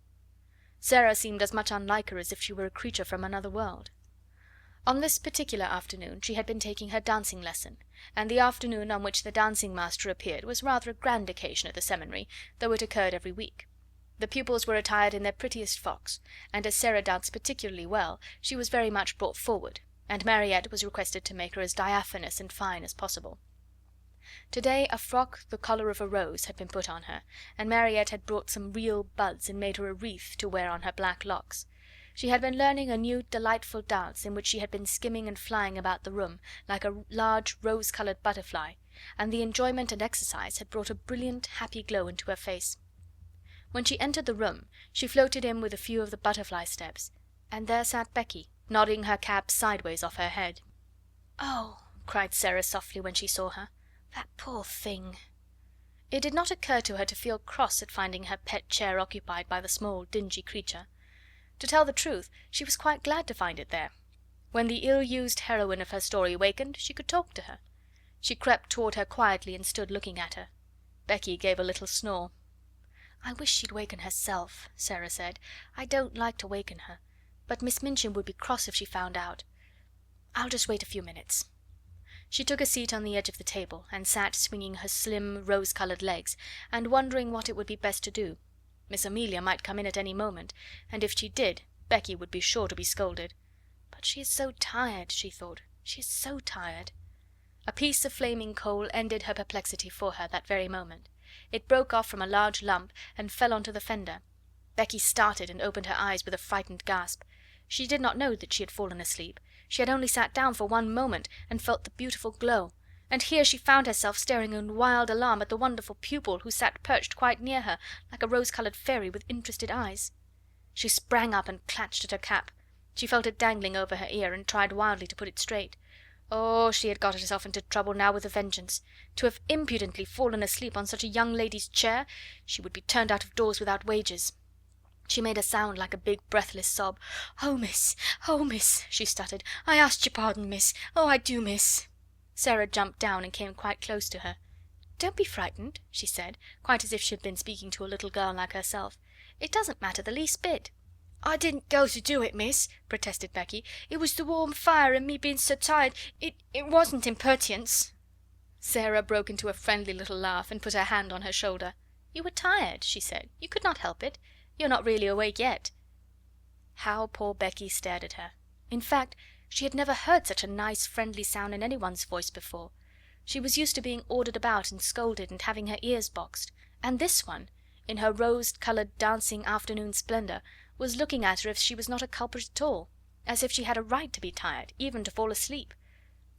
Sarah seemed as much unlike her as if she were a creature from another world. On this particular afternoon she had been taking her dancing lesson, and the afternoon on which the dancing master appeared was rather a grand occasion at the Seminary, though it occurred every week. The pupils were attired in their prettiest frocks, and as Sarah danced particularly well, she was very much brought forward, and Mariette was requested to make her as diaphanous and fine as possible. To-day a frock the colour of a rose had been put on her, and Mariette had brought some real buds and made her a wreath to wear on her black locks. She had been learning a new delightful dance in which she had been skimming and flying about the room like a large rose-coloured butterfly, and the enjoyment and exercise had brought a brilliant, happy glow into her face. When she entered the room she floated in with a few of the butterfly steps, and there sat Becky, nodding her cap sideways off her head. "Oh!" cried Sarah softly when she saw her. "That poor thing!" It did not occur to her to feel cross at finding her pet chair occupied by the small dingy creature. To tell the truth, she was quite glad to find it there. When the ill-used heroine of her story wakened, she could talk to her. She crept toward her quietly and stood looking at her. Becky gave a little snore. "I wish she'd waken herself," Sarah said. "I don't like to waken her, but Miss Minchin would be cross if she found out. I'll just wait a few minutes." She took a seat on the edge of the table, and sat swinging her slim, rose-coloured legs, and wondering what it would be best to do. Miss Amelia might come in at any moment, and if she did, Becky would be sure to be scolded. "But she is so tired," she thought. "She is so tired." A piece of flaming coal ended her perplexity for her that very moment. It broke off from a large lump and fell on to the fender. Becky started and opened her eyes with a frightened gasp. She did not know that she had fallen asleep. She had only sat down for one moment and felt the beautiful glow, and here she found herself staring in wild alarm at the wonderful pupil who sat perched quite near her, like a rose-coloured fairy with interested eyes. She sprang up and clutched at her cap. She felt it dangling over her ear, and tried wildly to put it straight. Oh, she had got herself into trouble now with a vengeance. To have impudently fallen asleep on such a young lady's chair! She would be turned out of doors without wages. She made a sound like a big breathless sob. "Oh, miss! Oh, miss!" she stuttered. "I ask your pardon, miss. Oh, I do, miss." Sarah jumped down and came quite close to her. "Don't be frightened," she said, quite as if she had been speaking to a little girl like herself. "It doesn't matter the least bit." "I didn't go to do it, miss," protested Becky. "It was the warm fire and me being so tired. It wasn't impertience." Sarah broke into a friendly little laugh and put her hand on her shoulder. "You were tired," she said. "You could not help it. You're not really awake yet." How poor Becky stared at her. In fact, she had never heard such a nice friendly sound in anyone's voice before. She was used to being ordered about and scolded and having her ears boxed, and this one, in her rose-coloured dancing afternoon splendour, was looking at her as if she was not a culprit at all, as if she had a right to be tired, even to fall asleep.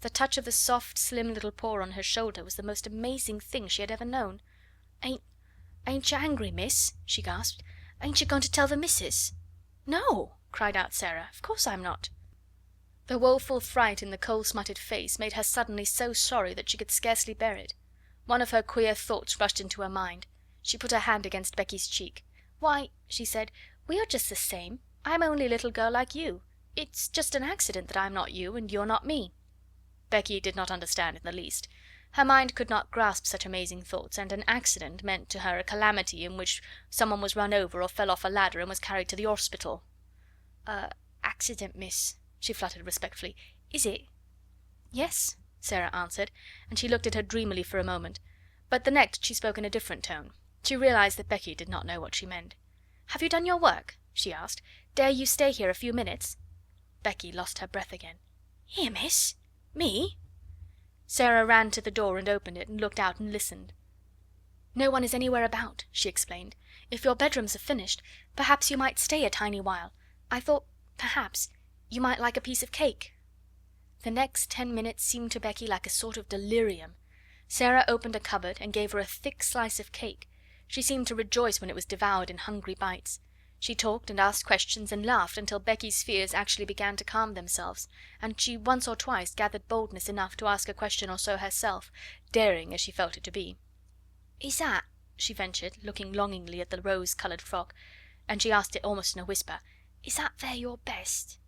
The touch of the soft, slim little paw on her shoulder was the most amazing thing she had ever known. Ain't you angry, miss?" she gasped. "Ain't you going to tell the missus?" "No," cried out Sarah. "Of course I'm not." The woeful fright in the coal-smutted face made her suddenly so sorry that she could scarcely bear it. One of her queer thoughts rushed into her mind. She put her hand against Becky's cheek. "Why," she said, "we are just the same. I'm only a little girl like you. It's just an accident that I'm not you and you're not me." Becky did not understand in the least. Her mind could not grasp such amazing thoughts, and an accident meant to her a calamity in which someone was run over or fell off a ladder and was carried to the hospital. Accident, miss," she fluttered respectfully. "Is it?" "Yes," Sarah answered, and she looked at her dreamily for a moment. But the next she spoke in a different tone. She realised that Becky did not know what she meant. "Have you done your work?" she asked. "Dare you stay here a few minutes?" Becky lost her breath again. "Here, miss? Me?" Sarah ran to the door and opened it, and looked out and listened. "No one is anywhere about," she explained. "If your bedrooms are finished, perhaps you might stay a tiny while. I thought, perhaps, you might like a piece of cake." The next 10 minutes seemed to Becky like a sort of delirium. Sarah opened a cupboard and gave her a thick slice of cake. She seemed to rejoice when it was devoured in hungry bites. She talked and asked questions and laughed until Becky's fears actually began to calm themselves, and she once or twice gathered boldness enough to ask a question or so herself, daring as she felt it to be. "Is that," she ventured, looking longingly at the rose-coloured frock, and she asked it almost in a whisper, "is that there your best?"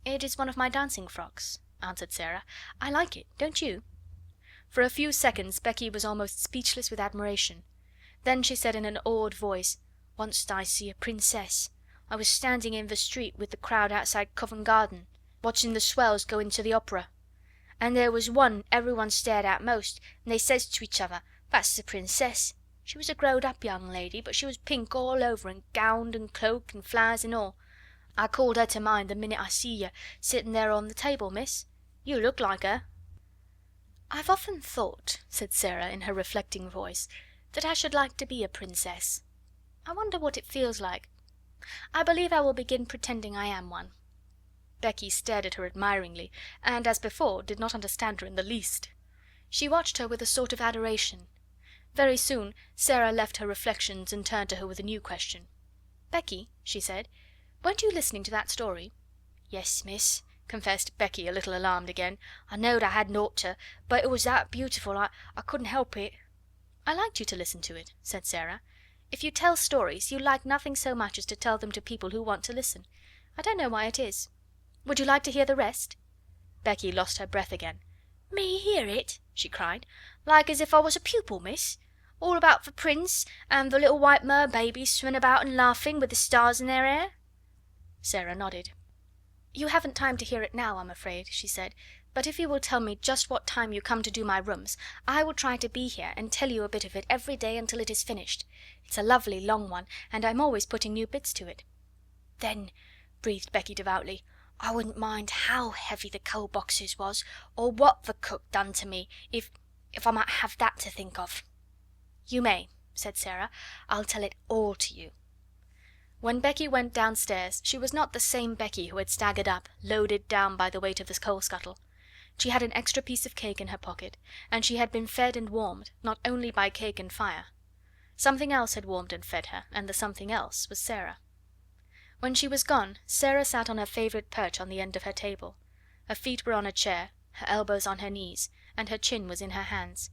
"It is one of my dancing frocks," answered Sarah. "I like it, don't you?" For a few seconds Becky was almost speechless with admiration. Then she said in an awed voice, "Once I see a princess. I was standing in the street with the crowd outside Covent Garden, watching the swells go into the opera. And there was one everyone stared at most, and they says to each other, 'That's the Princess.' She was a growed-up young lady, but she was pink all over, and gowned and cloak and flowers and all. I called her to mind the minute I see you sitting there on the table, miss. You look like her." "I've often thought," said Sarah in her reflecting voice, "that I should like to be a princess. I wonder what it feels like. I believe I will begin pretending I am one." Becky stared at her admiringly, and, as before, did not understand her in the least. She watched her with a sort of adoration. Very soon Sarah left her reflections and turned to her with a new question. "Becky," she said, "weren't you listening to that story?" "Yes, miss," confessed Becky, a little alarmed again. "I knowed I hadn't ought to, but it was that beautiful I couldn't help it." "I liked you to listen to it," said Sarah. "If you tell stories, you like nothing so much as to tell them to people who want to listen. I don't know why it is. Would you like to hear the rest?" Becky lost her breath again. "Me hear it?" she cried. "Like as if I was a pupil, miss? All about the Prince, and the little white mer-babies swimming about and laughing, with the stars in their hair?" Sarah nodded. "You haven't time to hear it now, I'm afraid," she said, "but if you will tell me just what time you come to do my rooms, I will try to be here and tell you a bit of it every day until it is finished. It's a lovely long one, and I'm always putting new bits to it." "Then," breathed Becky devoutly, "I wouldn't mind how heavy the coal boxes was, or what the cook done to me, if I might have that to think of." "You may," said Sarah. "I'll tell it all to you." When Becky went downstairs she was not the same Becky who had staggered up, loaded down by the weight of the coal scuttle. She had an extra piece of cake in her pocket, and she had been fed and warmed, not only by cake and fire. Something else had warmed and fed her, and the something else was Sarah. When she was gone, Sarah sat on her favourite perch on the end of her table. Her feet were on a chair, her elbows on her knees, and her chin was in her hands.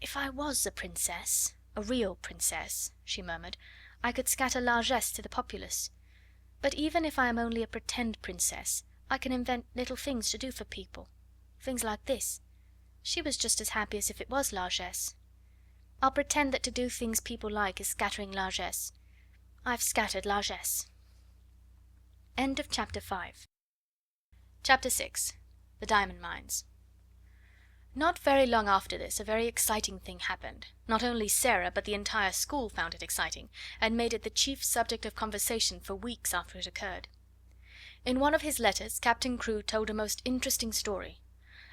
"If I was a princess, a real princess," she murmured, "I could scatter largesse to the populace. But even if I am only a pretend princess, I can invent little things to do for people. Things like this. She was just as happy as if it was largesse. I'll pretend that to do things people like is scattering largesse. I've scattered largesse." End of chapter 5. Chapter 6. The Diamond Mines. Not very long after this a very exciting thing happened. Not only Sarah but the entire school found it exciting, and made it the chief subject of conversation for weeks after it occurred. In one of his letters Captain Crewe told a most interesting story.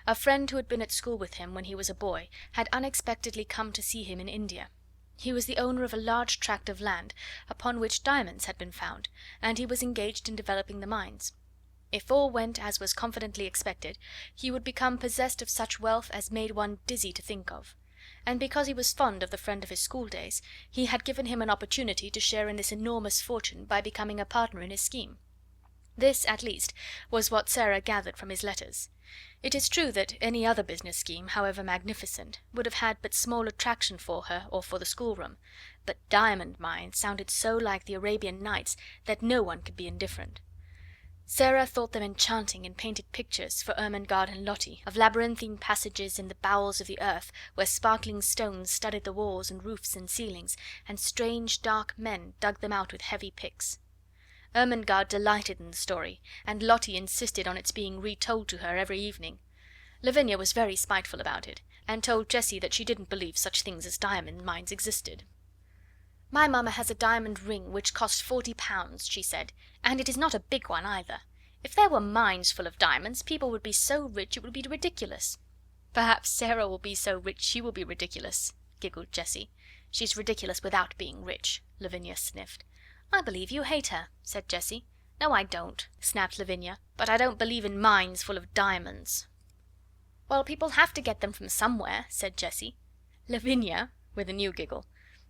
A friend who had been at school with him when he was a boy had unexpectedly come to see him in India. He was the owner of a large tract of land, upon which diamonds had been found, and he was engaged in developing the mines. If all went as was confidently expected, he would become possessed of such wealth as made one dizzy to think of; and because he was fond of the friend of his school days, he had given him an opportunity to share in this enormous fortune by becoming a partner in his scheme. This, at least, was what Sarah gathered from his letters. It is true that any other business scheme, however magnificent, would have had but small attraction for her or for the schoolroom, but diamond mines sounded so like the Arabian Nights that no one could be indifferent. Sarah thought them enchanting and painted pictures for Ermengarde and Lottie of labyrinthine passages in the bowels of the earth, where sparkling stones studded the walls and roofs and ceilings, and strange dark men dug them out with heavy picks. Ermengarde delighted in the story, and Lottie insisted on its being retold to her every evening. Lavinia was very spiteful about it, and told Jessie that she didn't believe such things as diamond mines existed. "My mamma has a diamond ring which cost £40," she said, "and it is not a big one either. If there were mines full of diamonds, people would be so rich it would be ridiculous." "Perhaps Sarah will be so rich she will be ridiculous," giggled Jessie. "She's ridiculous without being rich," Lavinia sniffed. "I believe you hate her," said Jessie. "No, I don't," snapped Lavinia, "but I don't believe in mines full of diamonds." "Well, people have to get them from somewhere," said Jessie. "Lavinia," with a new giggle,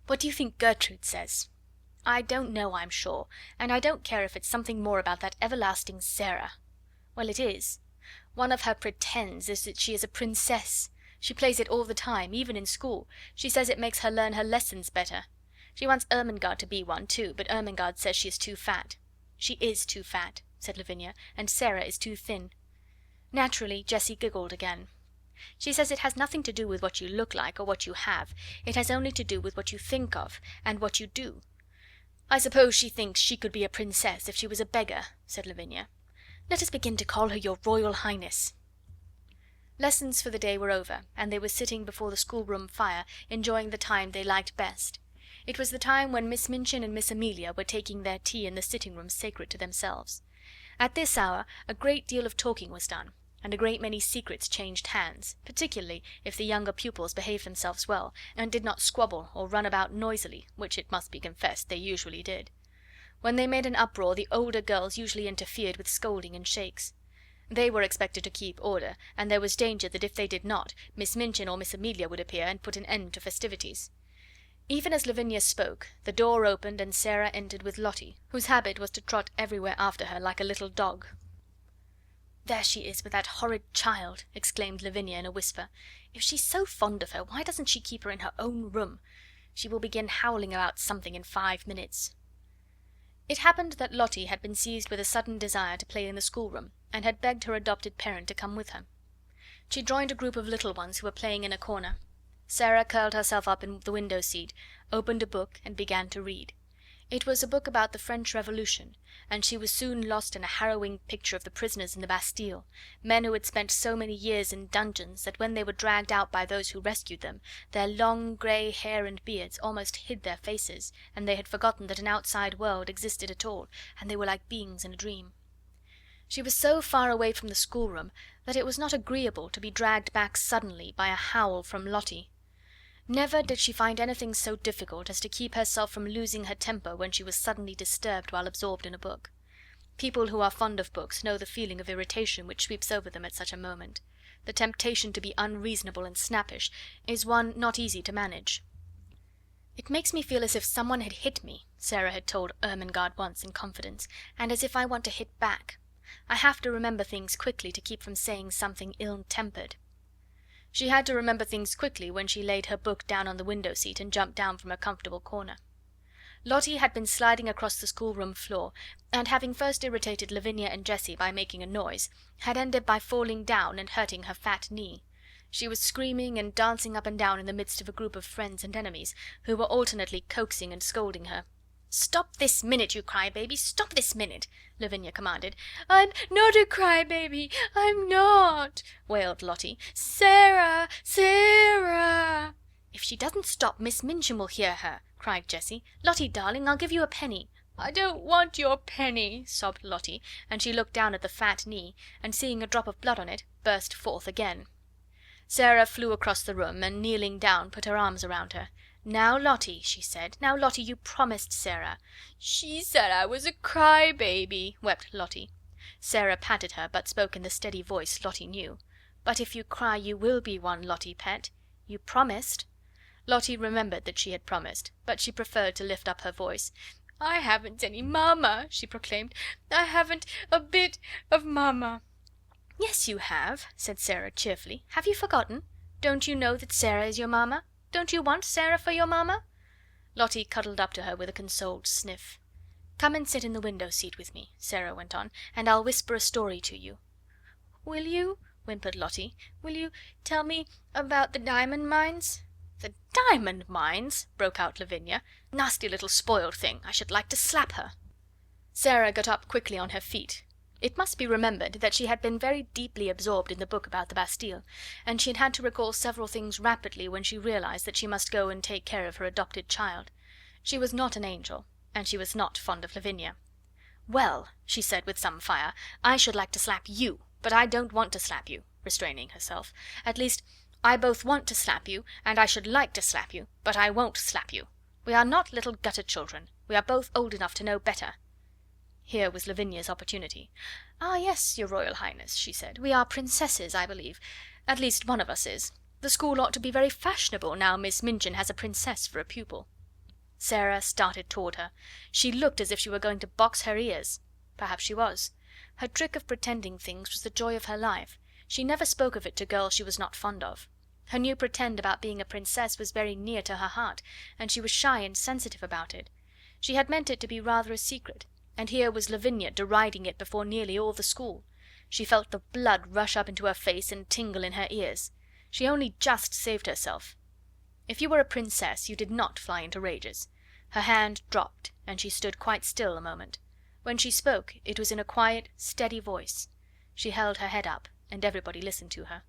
"what do you think Gertrude says?" "I don't know, I'm sure, and I don't care if it's something more about that everlasting Sarah." "Well, it is. One of her pretends is that she is a princess. She plays it all the time, even in school. She says it makes her learn her lessons better. She wants Ermengarde to be one too, but Ermengarde says she is too fat." "She is too fat," said Lavinia, "and Sarah is too thin." Naturally Jessie giggled again. "She says it has nothing to do with what you look like or what you have, it has only to do with what you think of and what you do. "I suppose she thinks she could be a princess if she was a beggar," said Lavinia. "Let us begin to call her your Royal Highness." Lessons for the day were over, and they were sitting before the schoolroom fire, enjoying the time they liked best. It was the time when Miss Minchin and Miss Amelia were taking their tea in the sitting room sacred to themselves. At this hour a great deal of talking was done, and a great many secrets changed hands, particularly if the younger pupils behaved themselves well, and did not squabble or run about noisily, which it must be confessed they usually did. When they made an uproar the older girls usually interfered with scolding and shakes. They were expected to keep order, and there was danger that if they did not, Miss Minchin or Miss Amelia would appear and put an end to festivities. Even as Lavinia spoke, the door opened and Sarah entered with Lottie, whose habit was to trot everywhere after her like a little dog. "There she is with that horrid child!" exclaimed Lavinia in a whisper. "If she's so fond of her, why doesn't she keep her in her own room? She will begin howling about something in 5 minutes." It happened that Lottie had been seized with a sudden desire to play in the schoolroom, and had begged her adopted parent to come with her. She joined a group of little ones who were playing in a corner. Sarah curled herself up in the window seat, opened a book, and began to read. It was a book about the French Revolution, and she was soon lost in a harrowing picture of the prisoners in the Bastille, men who had spent so many years in dungeons that when they were dragged out by those who rescued them, their long grey hair and beards almost hid their faces, and they had forgotten that an outside world existed at all, and they were like beings in a dream. She was so far away from the schoolroom that it was not agreeable to be dragged back suddenly by a howl from Lottie. Never did she find anything so difficult as to keep herself from losing her temper when she was suddenly disturbed while absorbed in a book. People who are fond of books know the feeling of irritation which sweeps over them at such a moment. The temptation to be unreasonable and snappish is one not easy to manage. "It makes me feel as if someone had hit me," Sarah had told Ermengarde once in confidence, "and as if I want to hit back. I have to remember things quickly to keep from saying something ill-tempered." She had to remember things quickly when she laid her book down on the window seat and jumped down from a comfortable corner. Lottie had been sliding across the schoolroom floor, and having first irritated Lavinia and Jessie by making a noise, had ended by falling down and hurting her fat knee. She was screaming and dancing up and down in the midst of a group of friends and enemies, who were alternately coaxing and scolding her. "Stop this minute, you cry-baby! Stop this minute!" Lavinia commanded. "I'm not a cry-baby! I'm not!" wailed Lottie. "Sarah! Sarah!" "If she doesn't stop, Miss Minchin will hear her," cried Jessie. "Lottie, darling, I'll give you a penny." "I don't want your penny," sobbed Lottie, and she looked down at the fat knee, and seeing a drop of blood on it, burst forth again. Sarah flew across the room, and kneeling down, put her arms around her. "Now, Lottie," she said. "Now, Lottie, you promised Sarah." "She said I was a cry-baby," wept Lottie. Sarah patted her, but spoke in the steady voice Lottie knew. "But if you cry you will be one, Lottie pet. You promised." Lottie remembered that she had promised, but she preferred to lift up her voice. "I haven't any mamma," she proclaimed. "I haven't a bit of mamma." "Yes, you have," said Sarah cheerfully. "Have you forgotten? Don't you know that Sarah is your mamma? Don't you want Sarah for your mamma?" Lottie cuddled up to her with a consoled sniff. "Come and sit in the window seat with me," Sarah went on, "and I'll whisper a story to you." "Will you?" whimpered Lottie. "Will you tell me about the diamond mines?" "The diamond mines!" broke out Lavinia. "Nasty little spoiled thing! I should like to slap her." Sarah got up quickly on her feet. It must be remembered that she had been very deeply absorbed in the book about the Bastille, and she had had to recall several things rapidly when she realised that she must go and take care of her adopted child. She was not an angel, and she was not fond of Lavinia. "Well," she said with some fire, "I should like to slap you, but I don't want to slap you," restraining herself. "At least, I both want to slap you, and I should like to slap you, but I won't slap you. We are not little gutter children. We are both old enough to know better." Here was Lavinia's opportunity. "Ah, yes, your Royal Highness," she said. "We are princesses, I believe. At least one of us is. The school ought to be very fashionable now Miss Minchin has a princess for a pupil." Sarah started toward her. She looked as if she were going to box her ears. Perhaps she was. Her trick of pretending things was the joy of her life. She never spoke of it to girls she was not fond of. Her new pretend about being a princess was very near to her heart, and she was shy and sensitive about it. She had meant it to be rather a secret, and here was Lavinia deriding it before nearly all the school. She felt the blood rush up into her face and tingle in her ears. She only just saved herself. If you were a princess you did not fly into rages. Her hand dropped, and she stood quite still a moment. When she spoke it was in a quiet, steady voice. She held her head up, and everybody listened to her.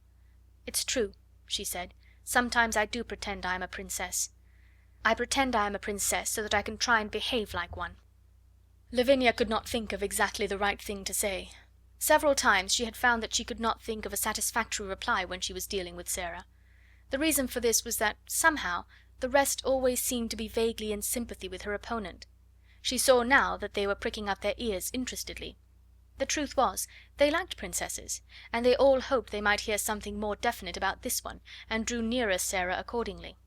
"It's true," she said. "Sometimes I do pretend I am a princess. I pretend I am a princess so that I can try and behave like one." Lavinia could not think of exactly the right thing to say. Several times she had found that she could not think of a satisfactory reply when she was dealing with Sarah. The reason for this was that, somehow, the rest always seemed to be vaguely in sympathy with her opponent. She saw now that they were pricking up their ears interestedly. The truth was, they liked princesses, and they all hoped they might hear something more definite about this one, and drew nearer Sarah accordingly.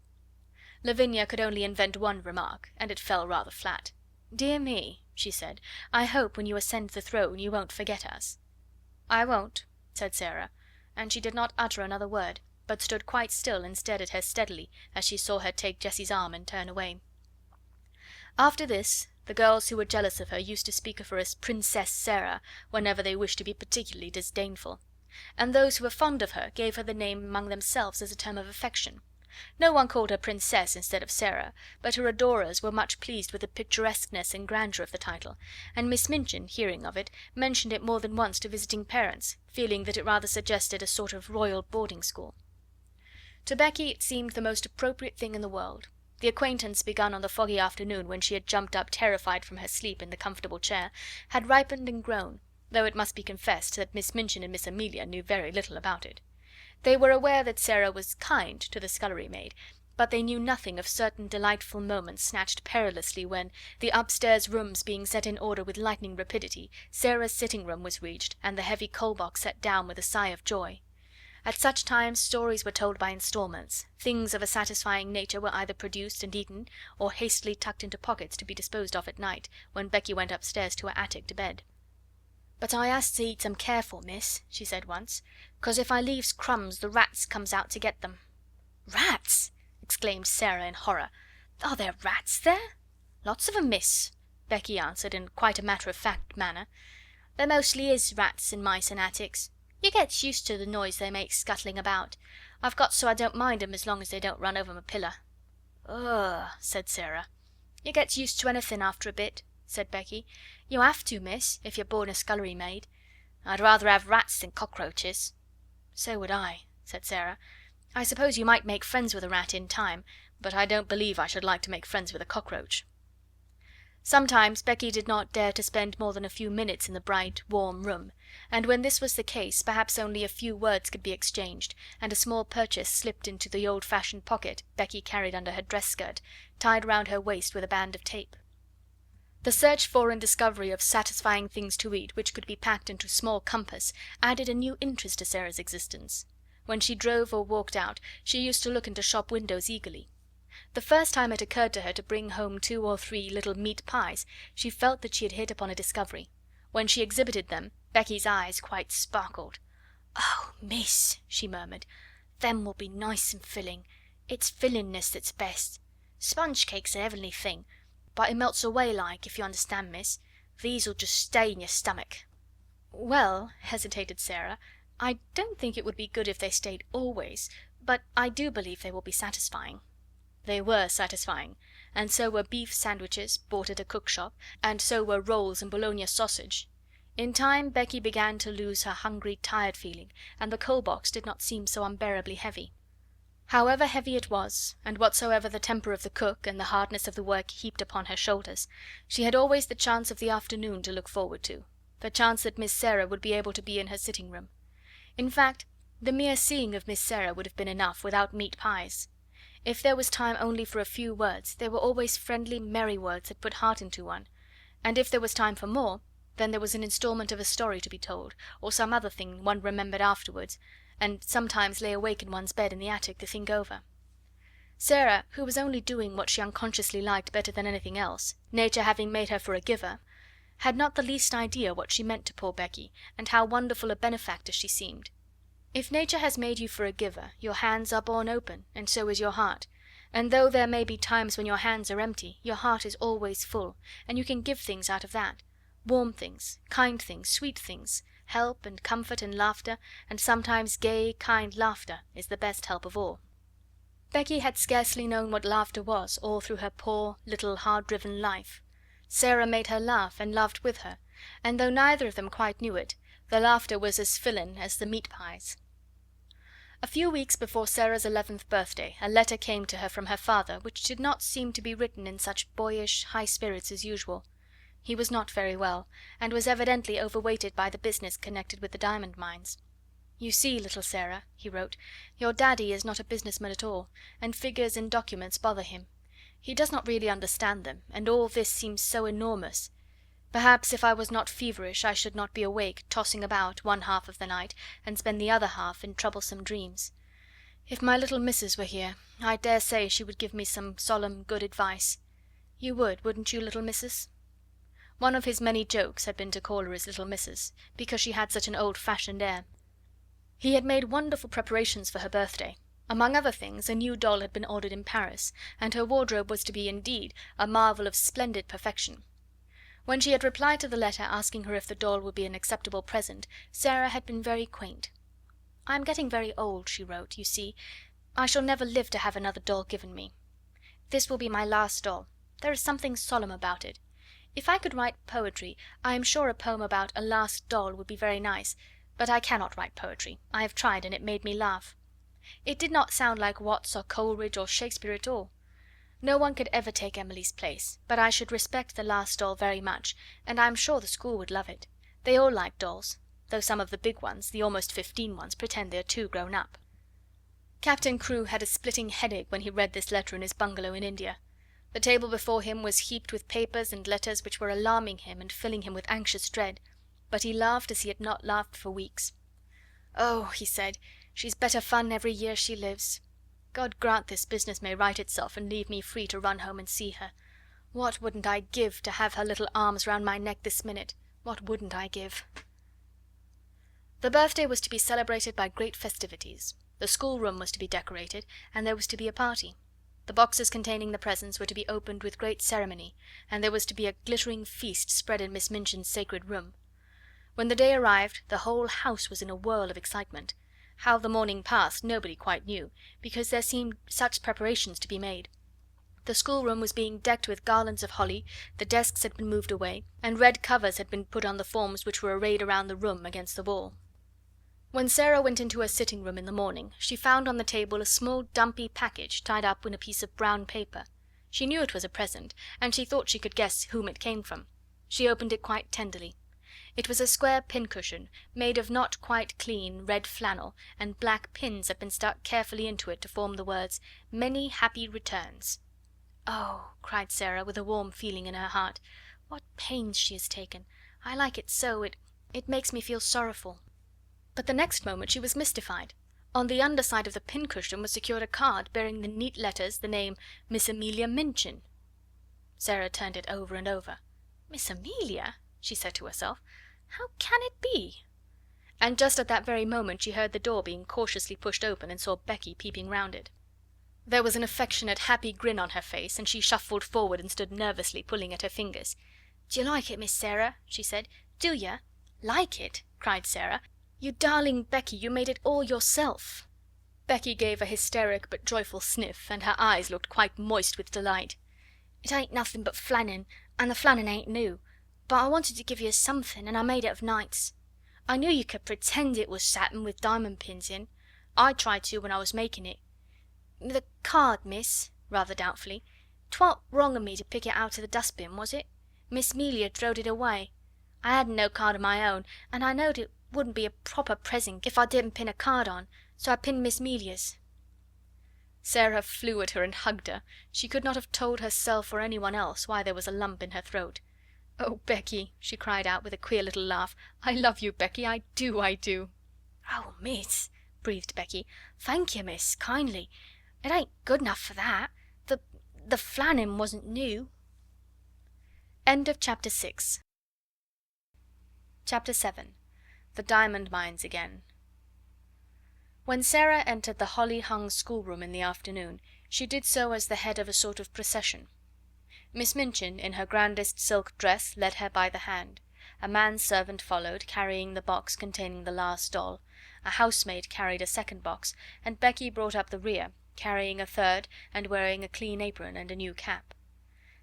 Lavinia could only invent one remark, and it fell rather flat. "Dear me," she said, "I hope when you ascend the throne you won't forget us." "I won't," said Sarah, and she did not utter another word, but stood quite still and stared at her steadily as she saw her take Jessie's arm and turn away. After this, the girls who were jealous of her used to speak of her as Princess Sarah whenever they wished to be particularly disdainful, and those who were fond of her gave her the name among themselves as a term of affection. No one called her Princess instead of Sarah, but her adorers were much pleased with the picturesqueness and grandeur of the title, and Miss Minchin, hearing of it, mentioned it more than once to visiting parents, feeling that it rather suggested a sort of royal boarding school. To Becky it seemed the most appropriate thing in the world. The acquaintance begun on the foggy afternoon when she had jumped up terrified from her sleep in the comfortable chair had ripened and grown, though it must be confessed that Miss Minchin and Miss Amelia knew very little about it. They were aware that Sarah was kind to the scullery maid, but they knew nothing of certain delightful moments snatched perilously when, the upstairs rooms being set in order with lightning rapidity, Sarah's sitting room was reached and the heavy coal box set down with a sigh of joy. At such times stories were told by instalments, things of a satisfying nature were either produced and eaten, or hastily tucked into pockets to be disposed of at night, when Becky went upstairs to her attic to bed. "But I has to eat them careful, miss," she said once, "'cause if I leaves crumbs the rats comes out to get them." "Rats!" exclaimed Sarah in horror. "Are there rats there?" "Lots of 'em, miss," Becky answered in quite a matter-of-fact manner. "There mostly is rats and mice in attics. You gets used to the noise they make scuttling about. I've got so I don't mind 'em as long as they don't run over my pillar." "Ugh!" said Sarah. "You gets used to anything after a bit," said Becky. "You have to, miss, if you're born a scullery maid. I'd rather have rats than cockroaches." "So would I," said Sarah. "I suppose you might make friends with a rat in time, but I don't believe I should like to make friends with a cockroach." Sometimes Becky did not dare to spend more than a few minutes in the bright, warm room, and when this was the case perhaps only a few words could be exchanged, and a small purchase slipped into the old-fashioned pocket Becky carried under her dress skirt, tied round her waist with a band of tape. The search for and discovery of satisfying things to eat which could be packed into small compass added a new interest to Sarah's existence. When she drove or walked out she used to look into shop windows eagerly. The first time it occurred to her to bring home 2 or 3 little meat pies, she felt that she had hit upon a discovery. When she exhibited them, Becky's eyes quite sparkled. "Oh, miss," she murmured, "them will be nice and filling. It's fillingness that's best. Sponge cake's a heavenly thing, but it melts away like, if you understand, miss. These'll just stay in your stomach." "Well," hesitated Sarah, "I don't think it would be good if they stayed always, but I do believe they will be satisfying." They were satisfying, and so were beef sandwiches bought at a cook shop, and so were rolls and Bologna sausage. In time Becky began to lose her hungry, tired feeling, and the coal box did not seem so unbearably heavy. However heavy it was, and whatsoever the temper of the cook and the hardness of the work heaped upon her shoulders, she had always the chance of the afternoon to look forward to, the chance that Miss Sarah would be able to be in her sitting room. In fact, the mere seeing of Miss Sarah would have been enough without meat pies. If there was time only for a few words, they were always friendly, merry words that put heart into one, and if there was time for more, then there was an instalment of a story to be told, or some other thing one remembered afterwards, and sometimes lay awake in one's bed in the attic to think over. Sarah, who was only doing what she unconsciously liked better than anything else, nature having made her for a giver, had not the least idea what she meant to poor Becky, and how wonderful a benefactor she seemed. If nature has made you for a giver, your hands are borne open, and so is your heart, and though there may be times when your hands are empty, your heart is always full, and you can give things out of that. Warm things, kind things, sweet things, help and comfort and laughter, and sometimes gay, kind laughter is the best help of all. Becky had scarcely known what laughter was all through her poor, little, hard-driven life. Sarah made her laugh and laughed with her, and though neither of them quite knew it, the laughter was as fillin' as the meat pies. A few weeks before Sarah's 11th birthday a letter came to her from her father which did not seem to be written in such boyish high spirits as usual. He was not very well, and was evidently overweighted by the business connected with the diamond mines. "You see, little Sarah," he wrote, "your daddy is not a businessman at all, and figures and documents bother him. He does not really understand them, and all this seems so enormous. Perhaps if I was not feverish I should not be awake, tossing about one half of the night, and spend the other half in troublesome dreams. If my little missus were here, I dare say she would give me some solemn good advice. You would, wouldn't you, little missus?" One of his many jokes had been to call her his little missus, because she had such an old-fashioned air. He had made wonderful preparations for her birthday. Among other things, a new doll had been ordered in Paris, and her wardrobe was to be indeed a marvel of splendid perfection. When she had replied to the letter asking her if the doll would be an acceptable present, Sarah had been very quaint. "I am getting very old," she wrote. "You see, I shall never live to have another doll given me. This will be my last doll. There is something solemn about it. If I could write poetry, I am sure a poem about a last doll would be very nice, but I cannot write poetry. I have tried, and it made me laugh. It did not sound like Watts or Coleridge or Shakespeare at all. No one could ever take Emily's place, but I should respect the last doll very much, and I am sure the school would love it. They all like dolls, though some of the big ones, the almost 15 ones, pretend they are too grown up." Captain Crewe had a splitting headache when he read this letter in his bungalow in India. The table before him was heaped with papers and letters which were alarming him and filling him with anxious dread, but he laughed as he had not laughed for weeks. "Oh," he said, "she's better fun every year she lives. God grant this business may right itself and leave me free to run home and see her. What wouldn't I give to have her little arms round my neck this minute? What wouldn't I give?" The birthday was to be celebrated by great festivities. The schoolroom was to be decorated, and there was to be a party. The boxes containing the presents were to be opened with great ceremony, and there was to be a glittering feast spread in Miss Minchin's sacred room. When the day arrived, the whole house was in a whirl of excitement. How the morning passed nobody quite knew, because there seemed such preparations to be made. The schoolroom was being decked with garlands of holly, the desks had been moved away, and red covers had been put on the forms which were arrayed around the room against the wall. When Sarah went into her sitting room in the morning, she found on the table a small dumpy package tied up in a piece of brown paper. She knew it was a present, and she thought she could guess whom it came from. She opened it quite tenderly. It was a square pincushion, made of not quite clean red flannel, and black pins had been stuck carefully into it to form the words, "Many happy returns." "Oh," cried Sarah, with a warm feeling in her heart, "what pains she has taken! I like it so, it makes me feel sorrowful." But the next moment she was mystified. On the under side of the pincushion was secured a card bearing in neat letters the name Miss Amelia Minchin. Sarah turned it over and over. "Miss Amelia?" she said to herself. "How can it be?" And just at that very moment she heard the door being cautiously pushed open and saw Becky peeping round it. There was an affectionate, happy grin on her face, and she shuffled forward and stood nervously pulling at her fingers. "Do you like it, Miss Sarah?" she said. "Do you?" "Like it?" cried Sarah. "You darling Becky, you made it all yourself." Becky gave a hysteric but joyful sniff, and her eyes looked quite moist with delight. "It ain't nothing but flannin, and the flannin ain't new, but I wanted to give you something, and I made it of nights. I knew you could pretend it was satin with diamond pins in. I tried to when I was making it. The card, miss," rather doubtfully, "'twa'n't wrong of me to pick it out of the dustbin, was it? Miss 'Melia throwed it away. I hadn't no card of my own, and I knowed it wouldn't be a proper present if I didn't pin a card on, so I pinned Miss 'Melia's." Sarah flew at her and hugged her. She could not have told herself or anyone else why there was a lump in her throat. "Oh, Becky," she cried out with a queer little laugh, "I love you, Becky, I do, I do." "Oh, miss," breathed Becky, "thank you, miss, kindly. It ain't good enough for that. The flannin wasn't new." End of chapter 6. Chapter 7. The Diamond Mines Again. When Sarah entered the holly-hung schoolroom in the afternoon, she did so as the head of a sort of procession. Miss Minchin, in her grandest silk dress, led her by the hand. A manservant followed, carrying the box containing the last doll. A housemaid carried a second box, and Becky brought up the rear, carrying a third and wearing a clean apron and a new cap.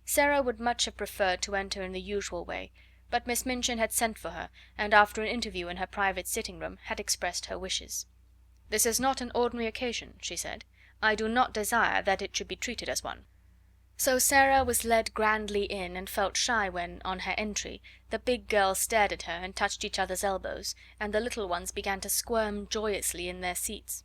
Sarah would much have preferred to enter in the usual way, but Miss Minchin had sent for her, and after an interview in her private sitting room had expressed her wishes. "This is not an ordinary occasion," she said. "I do not desire that it should be treated as one." So Sarah was led grandly in, and felt shy when, on her entry, the big girls stared at her and touched each other's elbows, and the little ones began to squirm joyously in their seats.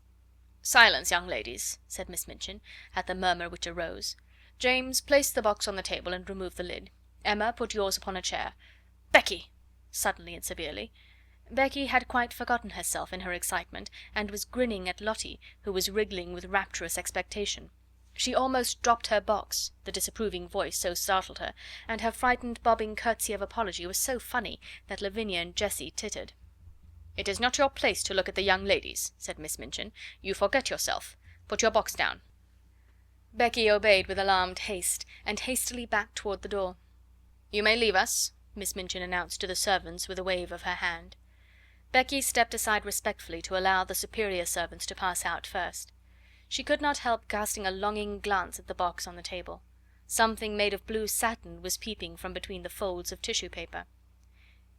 "Silence, young ladies," said Miss Minchin, at the murmur which arose. "James, place the box on the table and remove the lid. Emma, put yours upon a chair. Becky!" suddenly and severely. Becky had quite forgotten herself in her excitement, and was grinning at Lottie, who was wriggling with rapturous expectation. She almost dropped her box, the disapproving voice so startled her, and her frightened bobbing curtsy of apology was so funny that Lavinia and Jessie tittered. "It is not your place to look at the young ladies," said Miss Minchin. "You forget yourself. Put your box down." Becky obeyed with alarmed haste, and hastily backed toward the door. "You may leave us," Miss Minchin announced to the servants with a wave of her hand. Becky stepped aside respectfully to allow the superior servants to pass out first. She could not help casting a longing glance at the box on the table. Something made of blue satin was peeping from between the folds of tissue paper.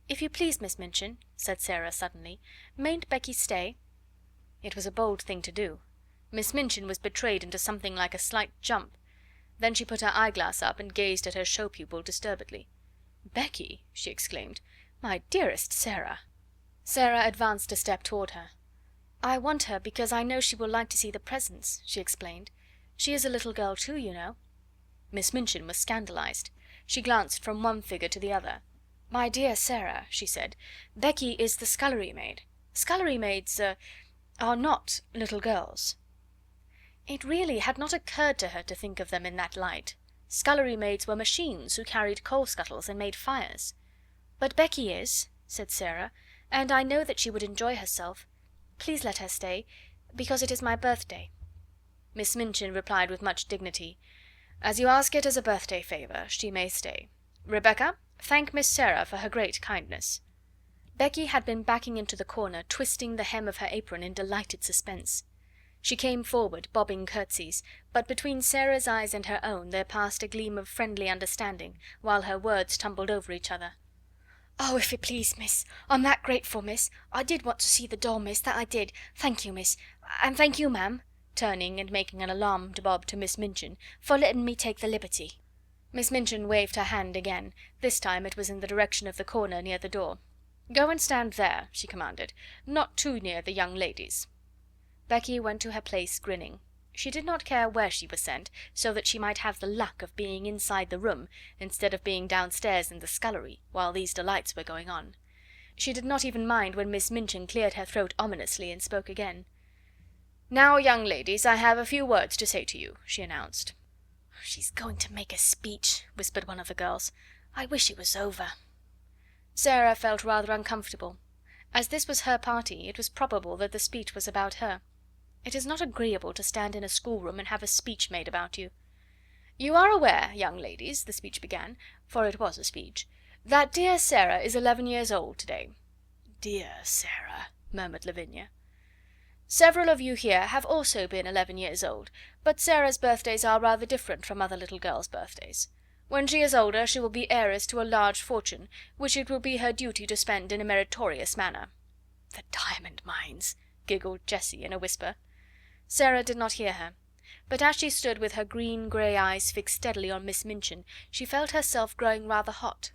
"If you please, Miss Minchin," said Sarah suddenly, "mayn't Becky stay?" It was a bold thing to do. Miss Minchin was betrayed into something like a slight jump. Then she put her eyeglass up and gazed at her show pupil disturbedly. "Becky!" she exclaimed. "My dearest Sarah!" Sarah advanced a step toward her. "I want her because I know she will like to see the presents," she explained. "She is a little girl too, you know." Miss Minchin was scandalized. She glanced from one figure to the other. "My dear Sarah," she said, "Becky is the scullery maid. Scullery maids are not little girls." It really had not occurred to her to think of them in that light. Scullery maids were machines who carried coal scuttles and made fires. "But Becky is," said Sarah, "and I know that she would enjoy herself. Please let her stay, because it is my birthday." Miss Minchin replied with much dignity: "As you ask it as a birthday favour, she may stay. Rebecca, thank Miss Sarah for her great kindness." Becky had been backing into the corner, twisting the hem of her apron in delighted suspense. She came forward, bobbing curtsies, but between Sarah's eyes and her own there passed a gleam of friendly understanding, while her words tumbled over each other. "Oh, if it please, miss, I'm that grateful, miss. I did want to see the doll, miss, that I did. Thank you, miss, and thank you, ma'am," turning and making an alarmed bob to Miss Minchin, "for letting me take the liberty." Miss Minchin waved her hand again. This time it was in the direction of the corner near the door. "Go and stand there," she commanded, "not too near the young ladies." Becky went to her place grinning. She did not care where she was sent, so that she might have the luck of being inside the room instead of being downstairs in the scullery while these delights were going on. She did not even mind when Miss Minchin cleared her throat ominously and spoke again. "Now, young ladies, I have a few words to say to you," she announced. "She's going to make a speech," whispered one of the girls. "I wish it was over." Sarah felt rather uncomfortable. As this was her party, it was probable that the speech was about her. It is not agreeable to stand in a schoolroom and have a speech made about you. "You are aware, young ladies," the speech began, for it was a speech, "that dear Sarah is 11 years old today." "Dear Sarah," murmured Lavinia. "Several of you here have also been 11 years old, but Sarah's birthdays are rather different from other little girls' birthdays. When she is older she will be heiress to a large fortune, which it will be her duty to spend in a meritorious manner." "The diamond mines," giggled Jessie in a whisper. Sarah did not hear her, but as she stood with her green grey eyes fixed steadily on Miss Minchin, she felt herself growing rather hot.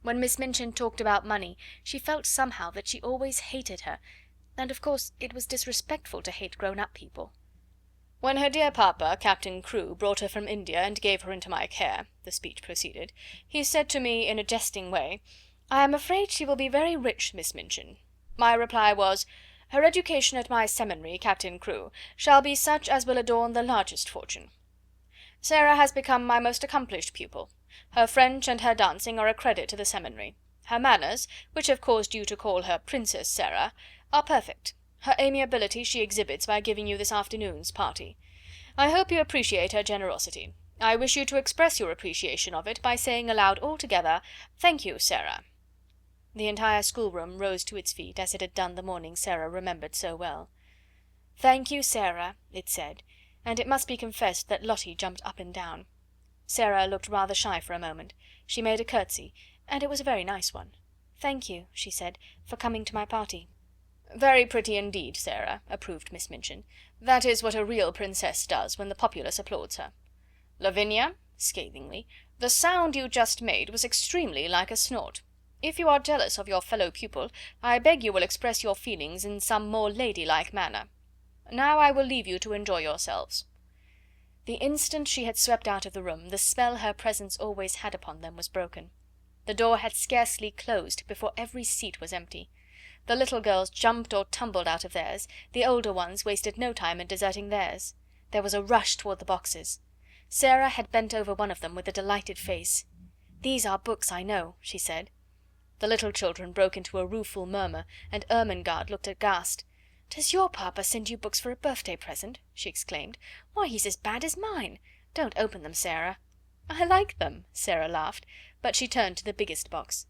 When Miss Minchin talked about money, she felt somehow that she always hated her, and of course it was disrespectful to hate grown-up people. "When her dear papa, Captain Crewe, brought her from India and gave her into my care," the speech proceeded, "he said to me in a jesting way, 'I am afraid she will be very rich, Miss Minchin.' My reply was, 'Her education at my seminary, Captain Crewe, shall be such as will adorn the largest fortune.' Sarah has become my most accomplished pupil. Her French and her dancing are a credit to the seminary. Her manners, which have caused you to call her Princess Sarah, are perfect. Her amiability she exhibits by giving you this afternoon's party. I hope you appreciate her generosity. I wish you to express your appreciation of it by saying aloud all together, 'Thank you, Sarah.'" The entire schoolroom rose to its feet, as it had done the morning Sarah remembered so well. "Thank you, Sarah," it said, and it must be confessed that Lottie jumped up and down. Sarah looked rather shy for a moment. She made a curtsy, and it was a very nice one. "Thank you," she said, "for coming to my party." "Very pretty indeed, Sarah," approved Miss Minchin. "That is what a real princess does when the populace applauds her. Lavinia," scathingly, "the sound you just made was extremely like a snort. If you are jealous of your fellow pupil, I beg you will express your feelings in some more ladylike manner. Now I will leave you to enjoy yourselves." The instant she had swept out of the room, the spell her presence always had upon them was broken. The door had scarcely closed before every seat was empty. The little girls jumped or tumbled out of theirs, the older ones wasted no time in deserting theirs. There was a rush toward the boxes. Sarah had bent over one of them with a delighted face. "These are books, I know," she said. The little children broke into a rueful murmur, and Ermengarde looked aghast. "Does your papa send you books for a birthday present?" she exclaimed. "Why, he's as bad as mine. Don't open them, Sarah." "I like them," Sarah laughed, but she turned to the biggest box.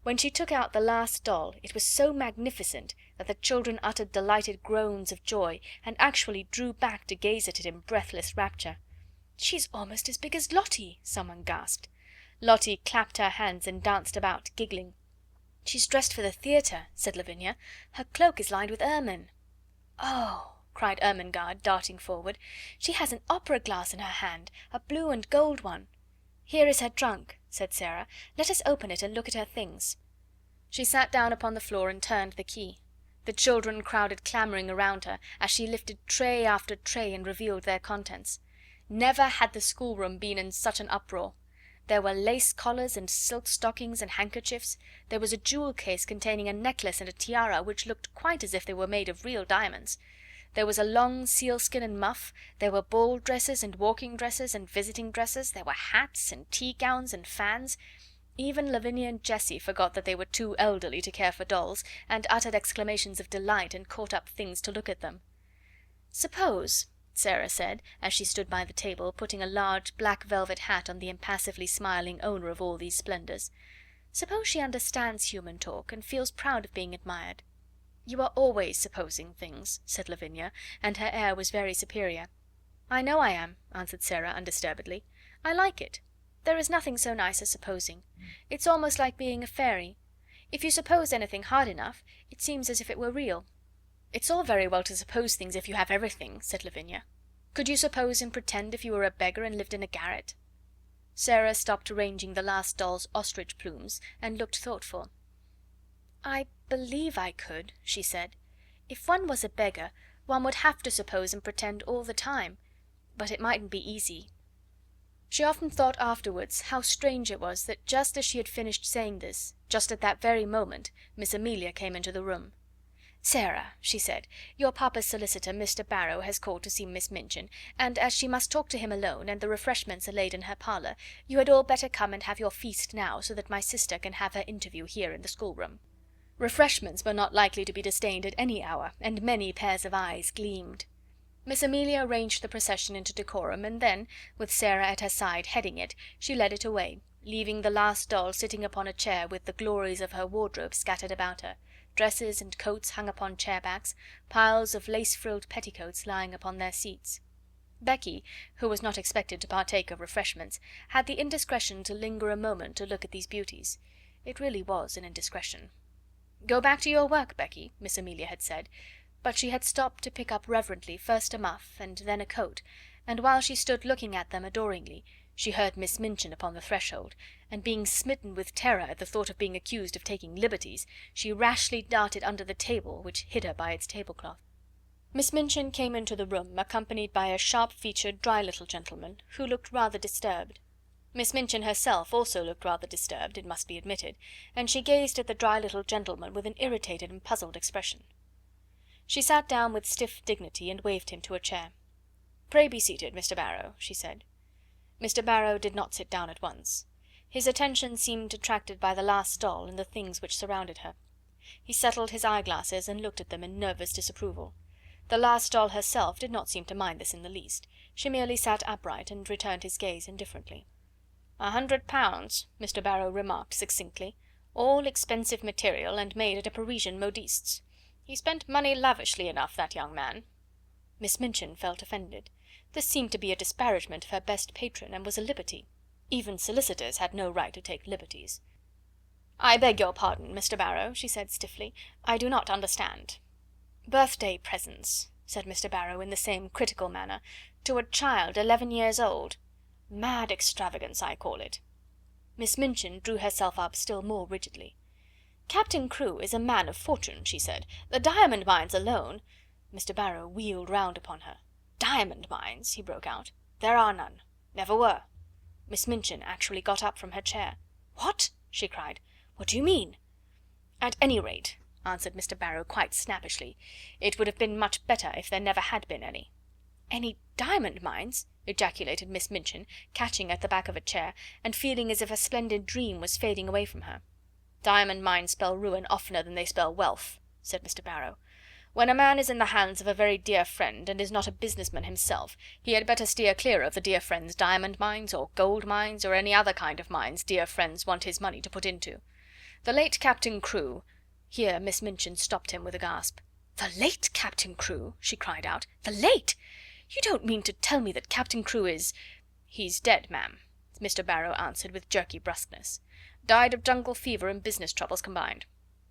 When she took out the last doll it was so magnificent that the children uttered delighted groans of joy, and actually drew back to gaze at it in breathless rapture. "She's almost as big as Lottie," someone gasped. Lottie clapped her hands and danced about, giggling. "She's dressed for the theatre," said Lavinia. "Her cloak is lined with ermine." "Oh!" cried Ermengarde, darting forward. "She has an opera glass in her hand, a blue and gold one." "Here is her trunk," said Sarah. "Let us open it and look at her things." She sat down upon the floor and turned the key. The children crowded clamouring around her as she lifted tray after tray and revealed their contents. Never had the schoolroom been in such an uproar. There were lace collars and silk stockings and handkerchiefs. There was a jewel case containing a necklace and a tiara which looked quite as if they were made of real diamonds. There was a long sealskin and muff, there were ball dresses and walking dresses and visiting dresses, there were hats and tea gowns and fans. Even Lavinia and Jessie forgot that they were too elderly to care for dolls, and uttered exclamations of delight and caught up things to look at them. "Suppose," Sarah said, as she stood by the table, putting a large black velvet hat on the impassively smiling owner of all these splendours, "suppose she understands human talk, and feels proud of being admired." "You are always supposing things," said Lavinia, and her air was very superior. "I know I am," answered Sarah undisturbedly. "I like it. There is nothing so nice as supposing. It's almost like being a fairy. If you suppose anything hard enough, it seems as if it were real." "It's all very well to suppose things if you have everything," said Lavinia. "Could you suppose and pretend if you were a beggar and lived in a garret?" Sarah stopped arranging the last doll's ostrich plumes, and looked thoughtful. "I believe I could," she said. "If one was a beggar, one would have to suppose and pretend all the time, but it mightn't be easy." She often thought afterwards how strange it was that just as she had finished saying this, just at that very moment, Miss Amelia came into the room. "Sarah," she said, "your papa's solicitor, Mr. Barrow, has called to see Miss Minchin, and as she must talk to him alone, and the refreshments are laid in her parlour, you had all better come and have your feast now, so that my sister can have her interview here in the schoolroom." Refreshments were not likely to be disdained at any hour, and many pairs of eyes gleamed. Miss Amelia arranged the procession into decorum, and then, with Sarah at her side heading it, she led it away, leaving the last doll sitting upon a chair with the glories of her wardrobe scattered about her, dresses and coats hung upon chair backs, piles of lace-frilled petticoats lying upon their seats. Becky, who was not expected to partake of refreshments, had the indiscretion to linger a moment to look at these beauties. It really was an indiscretion. "Go back to your work, Becky," Miss Amelia had said, but she had stopped to pick up reverently first a muff and then a coat, and while she stood looking at them adoringly, she heard Miss Minchin upon the threshold, and being smitten with terror at the thought of being accused of taking liberties, she rashly darted under the table, which hid her by its tablecloth. Miss Minchin came into the room, accompanied by a sharp-featured, dry little gentleman, who looked rather disturbed. Miss Minchin herself also looked rather disturbed, it must be admitted, and she gazed at the dry little gentleman with an irritated and puzzled expression. She sat down with stiff dignity and waved him to a chair. "Pray be seated, Mr. Barrow," she said. Mr. Barrow did not sit down at once. His attention seemed attracted by the last doll and the things which surrounded her. He settled his eyeglasses and looked at them in nervous disapproval. The last doll herself did not seem to mind this in the least. She merely sat upright and returned his gaze indifferently. £100, Mr. Barrow remarked succinctly. "All expensive material, and made at a Parisian modiste's. He spent money lavishly enough, that young man." Miss Minchin felt offended. This seemed to be a disparagement of her best patron, and was a liberty. Even solicitors had no right to take liberties. "I beg your pardon, Mr. Barrow," she said stiffly. "I do not understand." "Birthday presents," said Mr. Barrow in the same critical manner, "to a child 11 years old. Mad extravagance, I call it." Miss Minchin drew herself up still more rigidly. "Captain Crewe is a man of fortune," she said. "The diamond mines alone—" Mr. Barrow wheeled round upon her. "Diamond mines?" he broke out. "There are none. Never were." Miss Minchin actually got up from her chair. "What?" she cried. "What do you mean?" "At any rate," answered Mr. Barrow quite snappishly, "it would have been much better if there never had been any." "Any diamond mines?" ejaculated Miss Minchin, catching at the back of a chair, and feeling as if a splendid dream was fading away from her. "Diamond mines spell ruin oftener than they spell wealth," said Mr. Barrow. "When a man is in the hands of a very dear friend, and is not a businessman himself, he had better steer clear of the dear friend's diamond mines, or gold mines, or any other kind of mines dear friends want his money to put into. The late Captain Crewe—" Here Miss Minchin stopped him with a gasp. "The late Captain Crewe?" she cried out. "The late? You don't mean to tell me that Captain Crewe is—" "He's dead, ma'am," Mr. Barrow answered with jerky brusqueness. "Died of jungle fever and business troubles combined.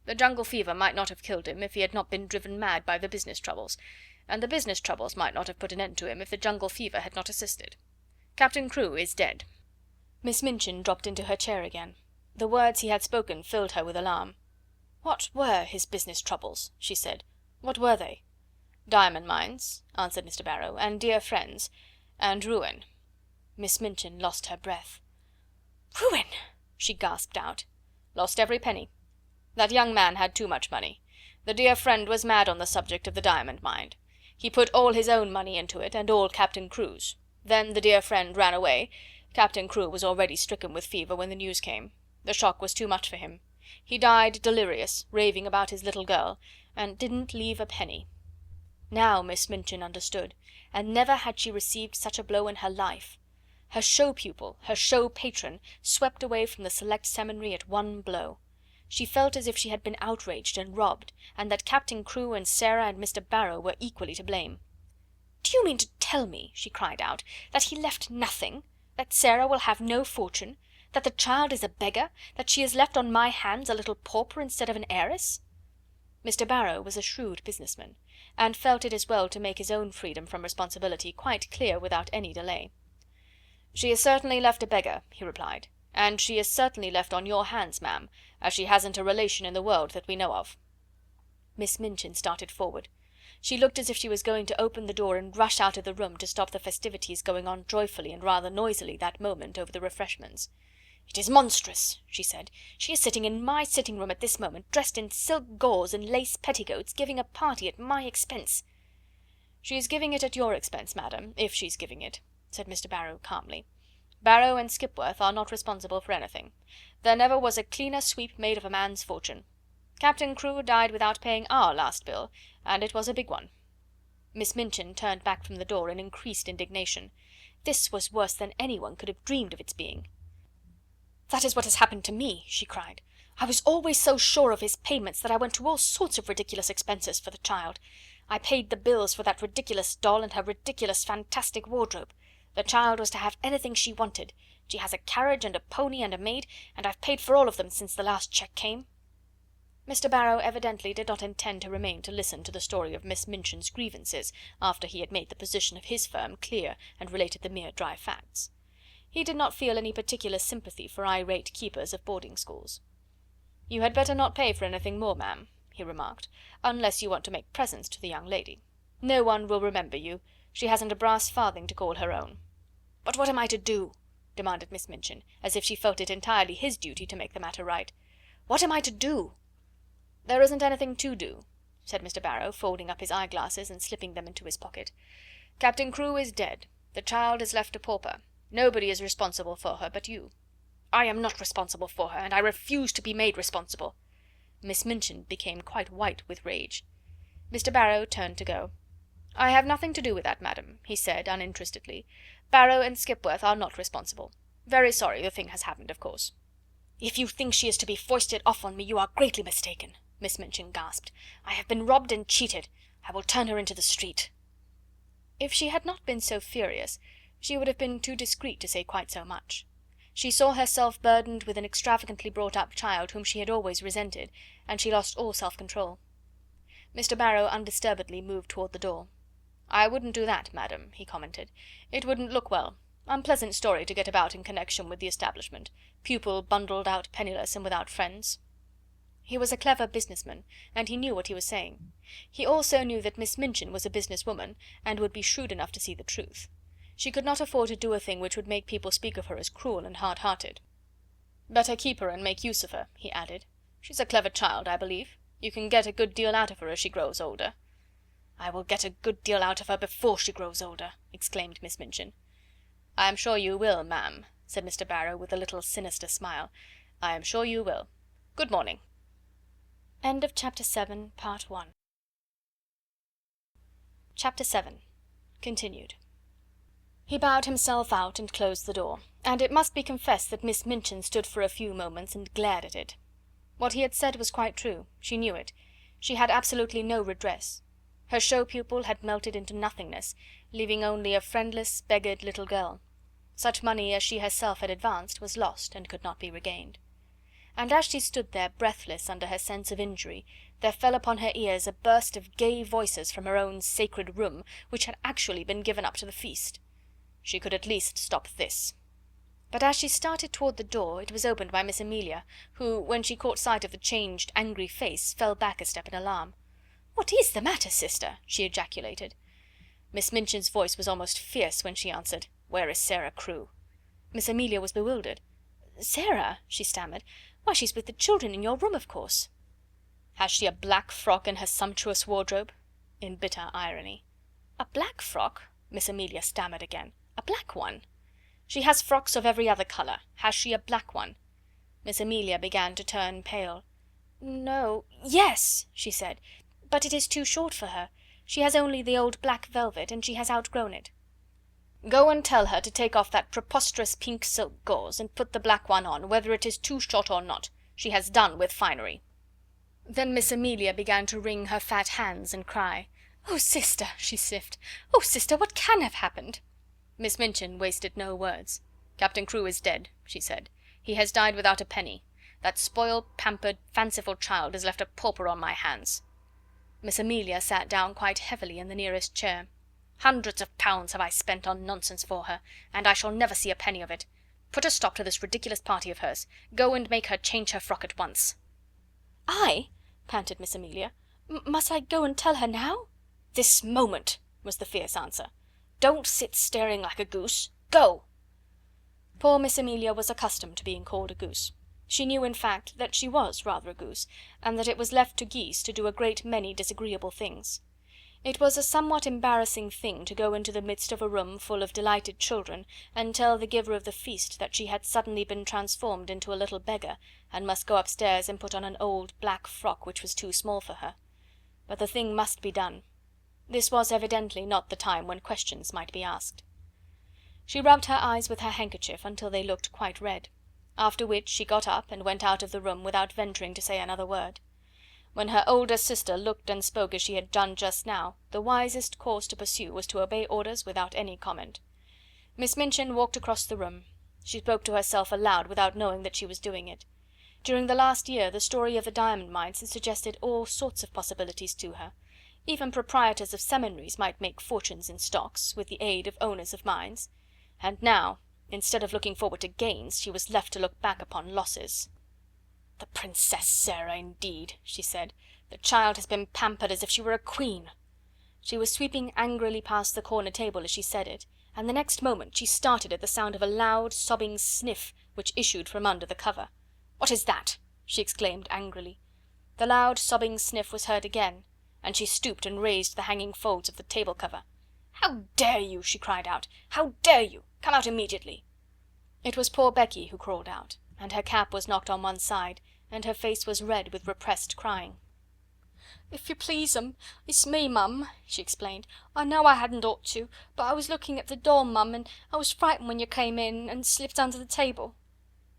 The jungle fever might not have killed him if he had not been driven mad by the business troubles, and the business troubles might not have put an end to him if the jungle fever had not assisted. Captain Crewe is dead." Miss Minchin dropped into her chair again. The words he had spoken filled her with alarm. "What were his business troubles?" she said. "What were they?" "Diamond mines," answered Mr. Barrow, "and dear friends, and ruin." Miss Minchin lost her breath. "Ruin!" she gasped out. "Lost every penny. That young man had too much money. The dear friend was mad on the subject of the diamond mine. He put all his own money into it, and all Captain Crewe's. Then the dear friend ran away. Captain Crewe was already stricken with fever when the news came. The shock was too much for him. He died delirious, raving about his little girl, and didn't leave a penny." Now Miss Minchin understood, and never had she received such a blow in her life. Her show pupil, her show patron, swept away from the select seminary at one blow. She felt as if she had been outraged and robbed, and that Captain Crewe and Sarah and Mr. Barrow were equally to blame. "Do you mean to tell me," she cried out, "that he left nothing? That Sarah will have no fortune? That the child is a beggar? That she is left on my hands a little pauper instead of an heiress?" Mr. Barrow was a shrewd businessman, and felt it as well to make his own freedom from responsibility quite clear without any delay. "She is certainly left a beggar," he replied, "and she is certainly left on your hands, ma'am, as she hasn't a relation in the world that we know of." Miss Minchin started forward. She looked as if she was going to open the door and rush out of the room to stop the festivities going on joyfully and rather noisily that moment over the refreshments. "It is monstrous," she said. "She is sitting in my sitting room at this moment, dressed in silk gauze and lace petticoats, giving a party at my expense." "She is giving it at your expense, madam, if she's giving it," said Mr. Barrow calmly. "Barrow and Skipworth are not responsible for anything. There never was a cleaner sweep made of a man's fortune. Captain Crewe died without paying our last bill, and it was a big one." Miss Minchin turned back from the door in increased indignation. This was worse than anyone could have dreamed of its being. "That is what has happened to me," she cried. "I was always so sure of his payments that I went to all sorts of ridiculous expenses for the child. I paid the bills for that ridiculous doll and her ridiculous fantastic wardrobe. The child was to have anything she wanted. She has a carriage and a pony and a maid, and I've paid for all of them since the last cheque came." Mr. Barrow evidently did not intend to remain to listen to the story of Miss Minchin's grievances after he had made the position of his firm clear and related the mere dry facts. He did not feel any particular sympathy for irate keepers of boarding schools. "You had better not pay for anything more, ma'am," he remarked, "unless you want to make presents to the young lady. No one will remember you. She hasn't a brass farthing to call her own." "But what am I to do?" demanded Miss Minchin, as if she felt it entirely his duty to make the matter right. "What am I to do?" "There isn't anything to do," said Mr. Barrow, folding up his eyeglasses and slipping them into his pocket. "Captain Crewe is dead. The child is left a pauper. Nobody is responsible for her but you." "I am not responsible for her, and I refuse to be made responsible." Miss Minchin became quite white with rage. Mr. Barrow turned to go. "I have nothing to do with that, madam," he said uninterestedly. "Barrow and Skipworth are not responsible. Very sorry the thing has happened, of course." "If you think she is to be foisted off on me, you are greatly mistaken," Miss Minchin gasped. "I have been robbed and cheated. I will turn her into the street." If she had not been so furious, she would have been too discreet to say quite so much. She saw herself burdened with an extravagantly brought up child whom she had always resented, and she lost all self-control. Mr. Barrow undisturbedly moved toward the door. "I wouldn't do that, madam," he commented. "It wouldn't look well. Unpleasant story to get about in connection with the establishment. Pupil bundled out penniless and without friends." He was a clever businessman, and he knew what he was saying. He also knew that Miss Minchin was a business woman, and would be shrewd enough to see the truth. She could not afford to do a thing which would make people speak of her as cruel and hard-hearted. "Better keep her and make use of her," he added. "She's a clever child, I believe. You can get a good deal out of her as she grows older." "I will get a good deal out of her before she grows older," exclaimed Miss Minchin. "I am sure you will, ma'am," said Mr. Barrow with a little sinister smile. "I am sure you will. Good morning." End of chapter 7, part 1. Chapter 7. Continued. He bowed himself out and closed the door, and it must be confessed that Miss Minchin stood for a few moments and glared at it. What he had said was quite true, she knew it. She had absolutely no redress. Her show pupil had melted into nothingness, leaving only a friendless, beggared little girl. Such money as she herself had advanced was lost and could not be regained. And as she stood there breathless under her sense of injury, there fell upon her ears a burst of gay voices from her own sacred room, which had actually been given up to the feast. She could at least stop this. But as she started toward the door, it was opened by Miss Amelia, who, when she caught sight of the changed, angry face, fell back a step in alarm. "What is the matter, sister?" she ejaculated. Miss Minchin's voice was almost fierce when she answered, "Where is Sarah Crewe?" Miss Amelia was bewildered. "Sarah?" she stammered. "Why, she's with the children in your room, of course." "Has she a black frock in her sumptuous wardrobe?" in bitter irony. "A black frock?" Miss Amelia stammered again. "A black one?" "She has frocks of every other colour. Has she a black one?" Miss Amelia began to turn pale. "No, yes," she said, "but it is too short for her. She has only the old black velvet, and she has outgrown it." "Go and tell her to take off that preposterous pink silk gauze, and put the black one on, whether it is too short or not. She has done with finery." Then Miss Amelia began to wring her fat hands and cry. "Oh, sister!" she sniffed. "Oh, sister, what can have happened?" Miss Minchin wasted no words. "Captain Crewe is dead," she said. "He has died without a penny. That spoiled, pampered, fanciful child is left a pauper on my hands." Miss Amelia sat down quite heavily in the nearest chair. "Hundreds of pounds have I spent on nonsense for her, and I shall never see a penny of it. Put a stop to this ridiculous party of hers. Go and make her change her frock at once." "I?" panted Miss Amelia. "Must I go and tell her now?" "This moment," was the fierce answer. "Don't sit staring like a goose. Go!" Poor Miss Amelia was accustomed to being called a goose. She knew, in fact, that she was rather a goose, and that it was left to geese to do a great many disagreeable things. It was a somewhat embarrassing thing to go into the midst of a room full of delighted children and tell the giver of the feast that she had suddenly been transformed into a little beggar, and must go upstairs and put on an old black frock which was too small for her. But the thing must be done. This was evidently not the time when questions might be asked. She rubbed her eyes with her handkerchief until they looked quite red, after which she got up and went out of the room without venturing to say another word. When her older sister looked and spoke as she had done just now, the wisest course to pursue was to obey orders without any comment. Miss Minchin walked across the room. She spoke to herself aloud without knowing that she was doing it. During the last year the story of the diamond mines had suggested all sorts of possibilities to her. Even proprietors of seminaries might make fortunes in stocks, with the aid of owners of mines. And now, instead of looking forward to gains, she was left to look back upon losses. "The Princess Sarah, indeed," she said. "The child has been pampered as if she were a queen." She was sweeping angrily past the corner table as she said it, and the next moment she started at the sound of a loud, sobbing sniff which issued from under the cover. "What is that?" she exclaimed angrily. The loud, sobbing sniff was heard again, and she stooped and raised the hanging folds of the table cover. "How dare you?" she cried out. "How dare you? Come out immediately." It was poor Becky who crawled out, and her cap was knocked on one side, and her face was red with repressed crying. "If you please, it's me, mum," she explained. "I know I hadn't ought to, but I was looking at the door, mum, and I was frightened when you came in, and slipped under the table."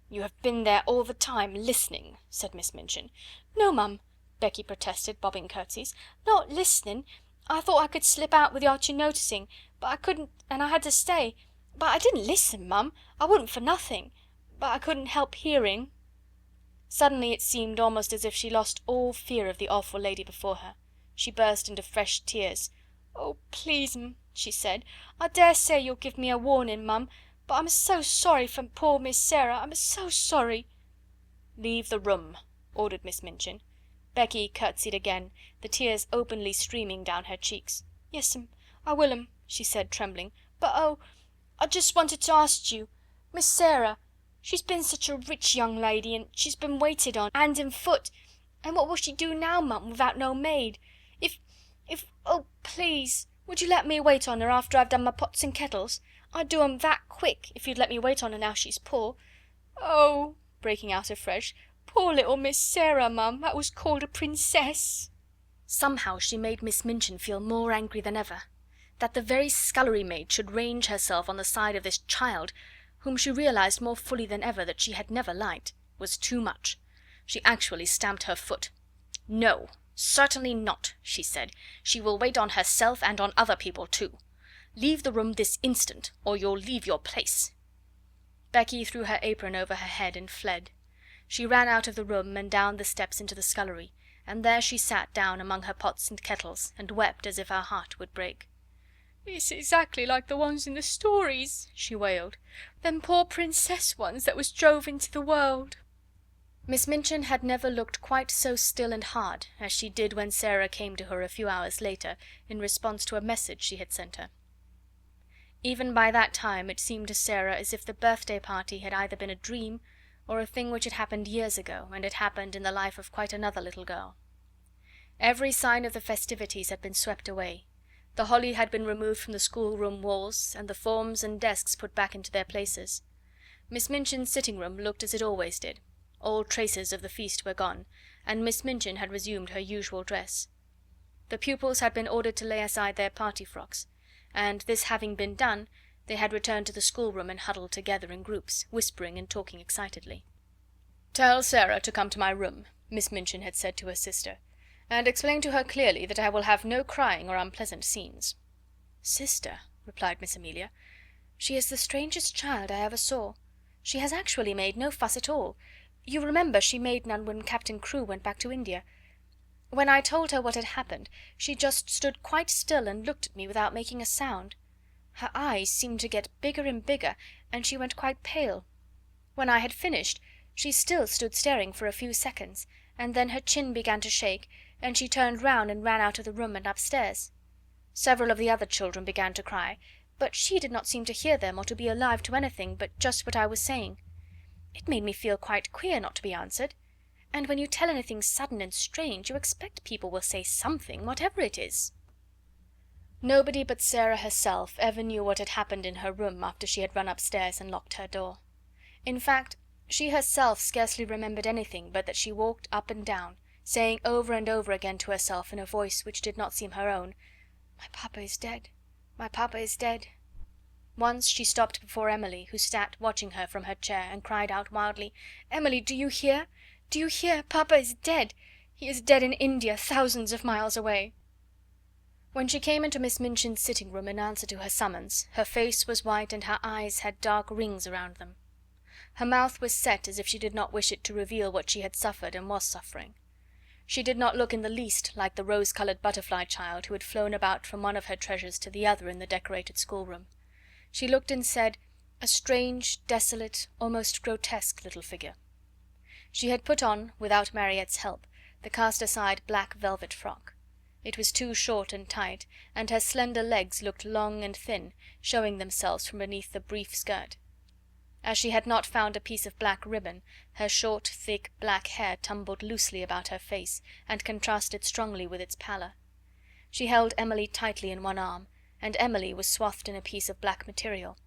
"You have been there all the time, listening," said Miss Minchin. "No, mum," Becky protested, bobbing curtsies. "Not listening. I thought I could slip out without you noticing, but I couldn't, and I had to stay. But I didn't listen, Mum. I wouldn't for nothing. But I couldn't help hearing." Suddenly it seemed almost as if she lost all fear of the awful lady before her. She burst into fresh tears. "Oh, please, she said, "I dare say you'll give me a warning, Mum, but I'm so sorry for poor Miss Sarah. I'm so sorry." "Leave the room," ordered Miss Minchin. Becky curtsied again, the tears openly streaming down her cheeks. "Yes'm, I will'm," she said, trembling. "But oh, I just wanted to ask you, Miss Sarah, she's been such a rich young lady, and she's been waited on, hand and foot, and what will she do now, Mum, without no maid? If oh, please, would you let me wait on her after I've done my pots and kettles? I'd do 'em that quick, if you'd let me wait on her now she's poor. Oh," breaking out afresh, "poor little Miss Sarah, Mum, that was called a princess." Somehow she made Miss Minchin feel more angry than ever. That the very scullery maid should range herself on the side of this child, whom she realised more fully than ever that she had never liked, was too much. She actually stamped her foot. "No, certainly not," she said. "She will wait on herself and on other people too. Leave the room this instant, or you'll leave your place." Becky threw her apron over her head and fled. She ran out of the room and down the steps into the scullery, and there she sat down among her pots and kettles, and wept as if her heart would break. "It's exactly like the ones in the stories," she wailed. "Them poor princess ones that was drove into the world." Miss Minchin had never looked quite so still and hard as she did when Sarah came to her a few hours later in response to a message she had sent her. Even by that time it seemed to Sarah as if the birthday party had either been a dream or a thing which had happened years ago, and had happened in the life of quite another little girl. Every sign of the festivities had been swept away. The holly had been removed from the schoolroom walls, and the forms and desks put back into their places. Miss Minchin's sitting room looked as it always did. All traces of the feast were gone, and Miss Minchin had resumed her usual dress. The pupils had been ordered to lay aside their party frocks, and this having been done, they had returned to the schoolroom and huddled together in groups, whispering and talking excitedly. "Tell Sarah to come to my room," Miss Minchin had said to her sister, "and explain to her clearly that I will have no crying or unpleasant scenes." "Sister," replied Miss Amelia, "she is the strangest child I ever saw. She has actually made no fuss at all. You remember she made none when Captain Crewe went back to India. When I told her what had happened, she just stood quite still and looked at me without making a sound. Her eyes seemed to get bigger and bigger, and she went quite pale. When I had finished, she still stood staring for a few seconds, and then her chin began to shake, and she turned round and ran out of the room and upstairs. Several of the other children began to cry, but she did not seem to hear them or to be alive to anything but just what I was saying. It made me feel quite queer not to be answered, and when you tell anything sudden and strange, you expect people will say something, whatever it is." Nobody but Sarah herself ever knew what had happened in her room after she had run upstairs and locked her door. In fact, she herself scarcely remembered anything but that she walked up and down, saying over and over again to herself in a voice which did not seem her own, "My papa is dead, my papa is dead." Once she stopped before Emily, who sat watching her from her chair, and cried out wildly, "Emily, do you hear? Do you hear? Papa is dead! He is dead in India, thousands of miles away." When she came into Miss Minchin's sitting room in answer to her summons, her face was white and her eyes had dark rings around them. Her mouth was set as if she did not wish it to reveal what she had suffered and was suffering. She did not look in the least like the rose-coloured butterfly child who had flown about from one of her treasures to the other in the decorated schoolroom. She looked and said, a strange, desolate, almost grotesque little figure. She had put on, without Mariette's help, the cast-aside black velvet frock. It was too short and tight, and her slender legs looked long and thin, showing themselves from beneath the brief skirt. As she had not found a piece of black ribbon, her short, thick, black hair tumbled loosely about her face, and contrasted strongly with its pallor. She held Emily tightly in one arm, and Emily was swathed in a piece of black material.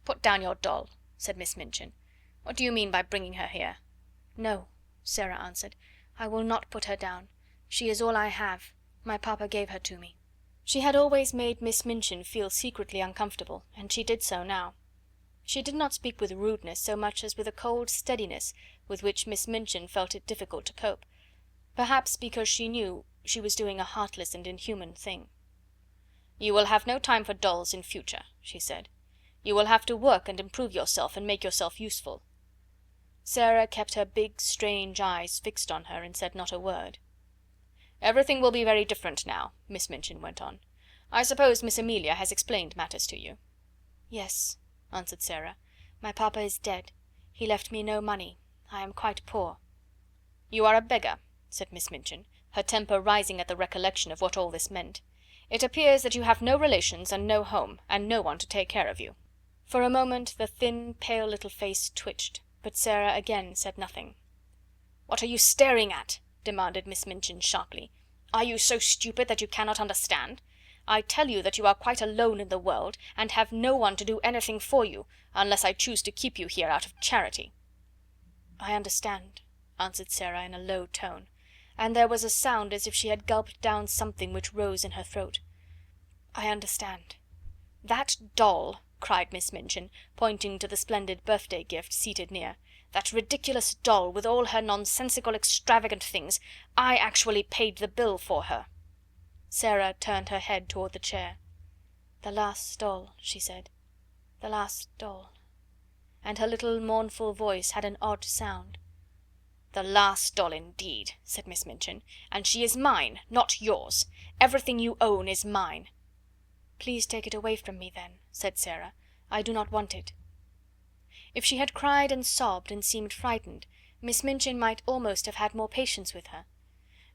"Put down your doll," said Miss Minchin. "What do you mean by bringing her here?" "No," Sarah answered, "I will not put her down. She is all I have. My papa gave her to me." She had always made Miss Minchin feel secretly uncomfortable, and she did so now. She did not speak with rudeness so much as with a cold steadiness with which Miss Minchin felt it difficult to cope, perhaps because she knew she was doing a heartless and inhuman thing. "You will have no time for dolls in future," she said. "You will have to work and improve yourself and make yourself useful." Sarah kept her big, strange eyes fixed on her and said not a word. "Everything will be very different now," Miss Minchin went on. "I suppose Miss Amelia has explained matters to you?" "Yes," answered Sarah. "My papa is dead. He left me no money. I am quite poor." "You are a beggar," said Miss Minchin, her temper rising at the recollection of what all this meant. "It appears that you have no relations and no home, and no one to take care of you." For a moment the thin, pale little face twitched, but Sarah again said nothing. "What are you staring at?" demanded Miss Minchin sharply. "Are you so stupid that you cannot understand? I tell you that you are quite alone in the world, and have no one to do anything for you, unless I choose to keep you here out of charity." "I understand," answered Sarah in a low tone, and there was a sound as if she had gulped down something which rose in her throat. "I understand." "That doll," cried Miss Minchin, pointing to the splendid birthday gift seated near, "that ridiculous doll, with all her nonsensical extravagant things, I actually paid the bill for her." Sarah turned her head toward the chair. "The last doll," she said. "The last doll." And her little mournful voice had an odd sound. "The last doll indeed," said Miss Minchin, "and she is mine, not yours. Everything you own is mine." "Please take it away from me, then," said Sarah. "I do not want it." If she had cried and sobbed and seemed frightened, Miss Minchin might almost have had more patience with her.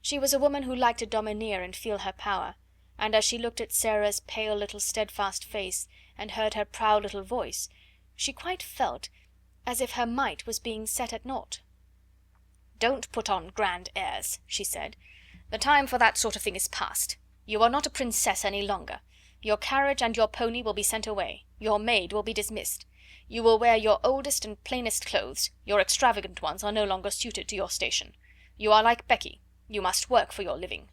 She was a woman who liked to domineer and feel her power, and as she looked at Sarah's pale little steadfast face and heard her proud little voice, she quite felt as if her might was being set at naught. "Don't put on grand airs," she said. "The time for that sort of thing is past. You are not a princess any longer. Your carriage and your pony will be sent away. Your maid will be dismissed. You will wear your oldest and plainest clothes. Your extravagant ones are no longer suited to your station. You are like Becky. You must work for your living."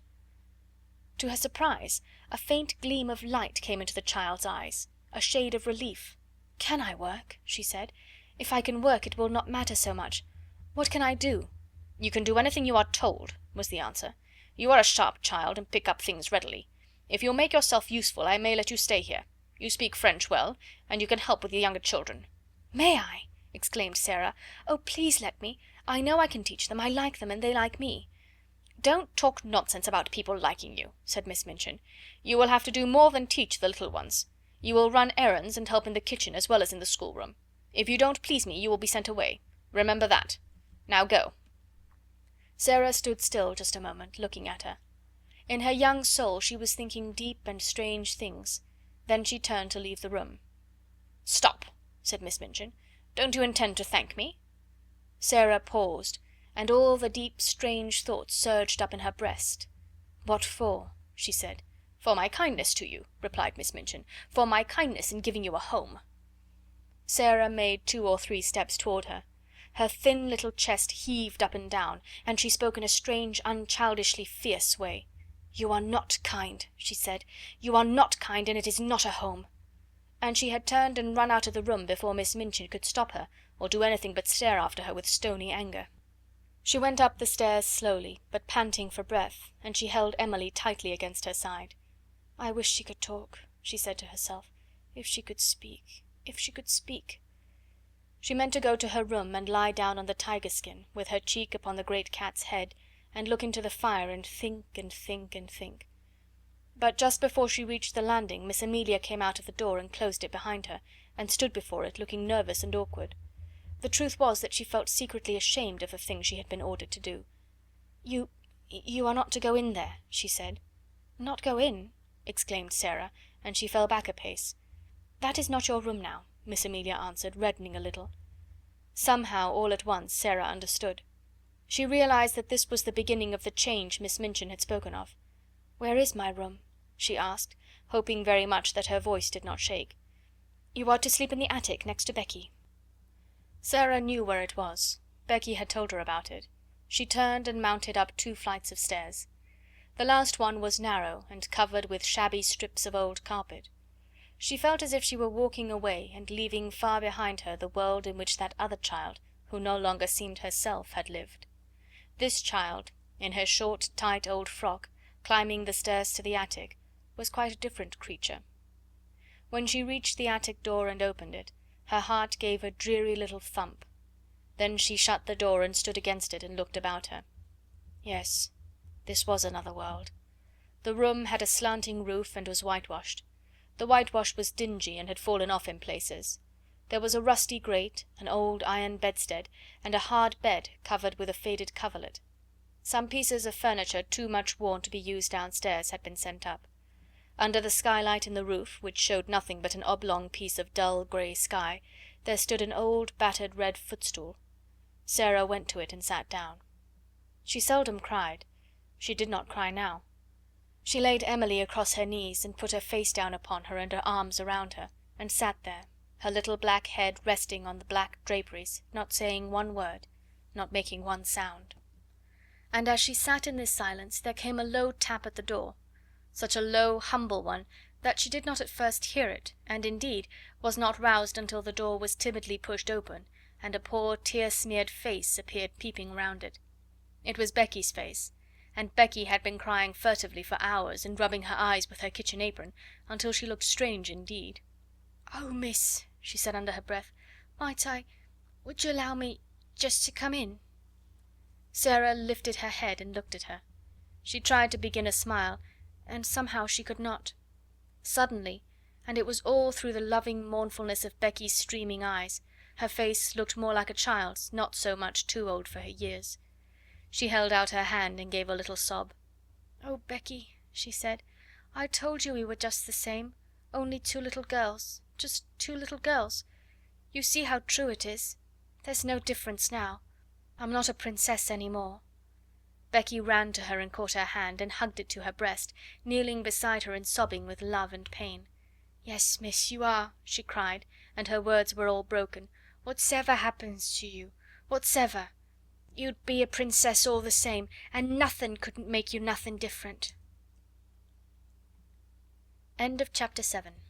To her surprise, a faint gleam of light came into the child's eyes, a shade of relief. "Can I work?" she said. "If I can work it will not matter so much. What can I do?" "You can do anything you are told," was the answer. "You are a sharp child, and pick up things readily. If you'll make yourself useful I may let you stay here. You speak French well, and you can help with the younger children." "May I?" exclaimed Sarah. "Oh, please let me. I know I can teach them. I like them, and they like me." "Don't talk nonsense about people liking you," said Miss Minchin. "You will have to do more than teach the little ones. You will run errands and help in the kitchen as well as in the schoolroom. If you don't please me you will be sent away. Remember that. Now go." Sarah stood still just a moment, looking at her. In her young soul she was thinking deep and strange things. Then she turned to leave the room. "Stop," said Miss Minchin. "Don't you intend to thank me?" Sarah paused, and all the deep strange thoughts surged up in her breast. "What for?" she said. "For my kindness to you," replied Miss Minchin. "For my kindness in giving you a home." Sarah made 2 or 3 steps toward her. Her thin little chest heaved up and down, and she spoke in a strange, unchildishly fierce way. "You are not kind," she said. "You are not kind, and it is not a home." And she had turned and run out of the room before Miss Minchin could stop her, or do anything but stare after her with stony anger. She went up the stairs slowly, but panting for breath, and she held Emily tightly against her side. "I wish she could talk," she said to herself. "If she could speak, if she could speak." She meant to go to her room and lie down on the tiger skin, with her cheek upon the great cat's head, and look into the fire and think and think and think. But just before she reached the landing Miss Amelia came out of the door and closed it behind her, and stood before it looking nervous and awkward. The truth was that she felt secretly ashamed of the thing she had been ordered to do. You are not to go in there," she said. "Not go in?" exclaimed Sarah, and she fell back a pace. "That is not your room now," Miss Amelia answered, reddening a little. Somehow, all at once, Sarah understood. She realized that this was the beginning of the change Miss Minchin had spoken of. "Where is my room?" she asked, hoping very much that her voice did not shake. "You are to sleep in the attic next to Becky." Sarah knew where it was. Becky had told her about it. She turned and mounted up 2 flights of stairs. The last one was narrow and covered with shabby strips of old carpet. She felt as if she were walking away and leaving far behind her the world in which that other child, who no longer seemed herself, had lived. This child, in her short, tight old frock, climbing the stairs to the attic, was quite a different creature. When she reached the attic door and opened it, her heart gave a dreary little thump. Then she shut the door and stood against it and looked about her. Yes, this was another world. The room had a slanting roof and was whitewashed. The whitewash was dingy and had fallen off in places. There was a rusty grate, an old iron bedstead, and a hard bed covered with a faded coverlet. Some pieces of furniture too much worn to be used downstairs had been sent up. Under the skylight in the roof, which showed nothing but an oblong piece of dull grey sky, there stood an old battered red footstool. Sarah went to it and sat down. She seldom cried. She did not cry now. She laid Emily across her knees, and put her face down upon her and her arms around her, and sat there, her little black head resting on the black draperies, not saying one word, not making one sound. And as she sat in this silence there came a low tap at the door, such a low, humble one that she did not at first hear it, and indeed was not roused until the door was timidly pushed open, and a poor tear-smeared face appeared peeping round it. It was Becky's face, and Becky had been crying furtively for hours and rubbing her eyes with her kitchen apron until she looked strange indeed. "Oh, miss," she said under her breath, would you allow me just to come in?" Sarah lifted her head and looked at her. She tried to begin a smile, and somehow she could not. Suddenly, and it was all through the loving mournfulness of Becky's streaming eyes, her face looked more like a child's, not so much too old for her years. She held out her hand and gave a little sob. "Oh, Becky," she said, "I told you we were just the same, only two little girls, just two little girls. You see how true it is. There's no difference now. I'm not a princess any more." Becky ran to her and caught her hand, and hugged it to her breast, kneeling beside her and sobbing with love and pain. "Yes, miss, you are," she cried, and her words were all broken. "Whatever happens to you, whatever, you'd be a princess all the same, and nothing couldn't make you nothing different." End of chapter 7.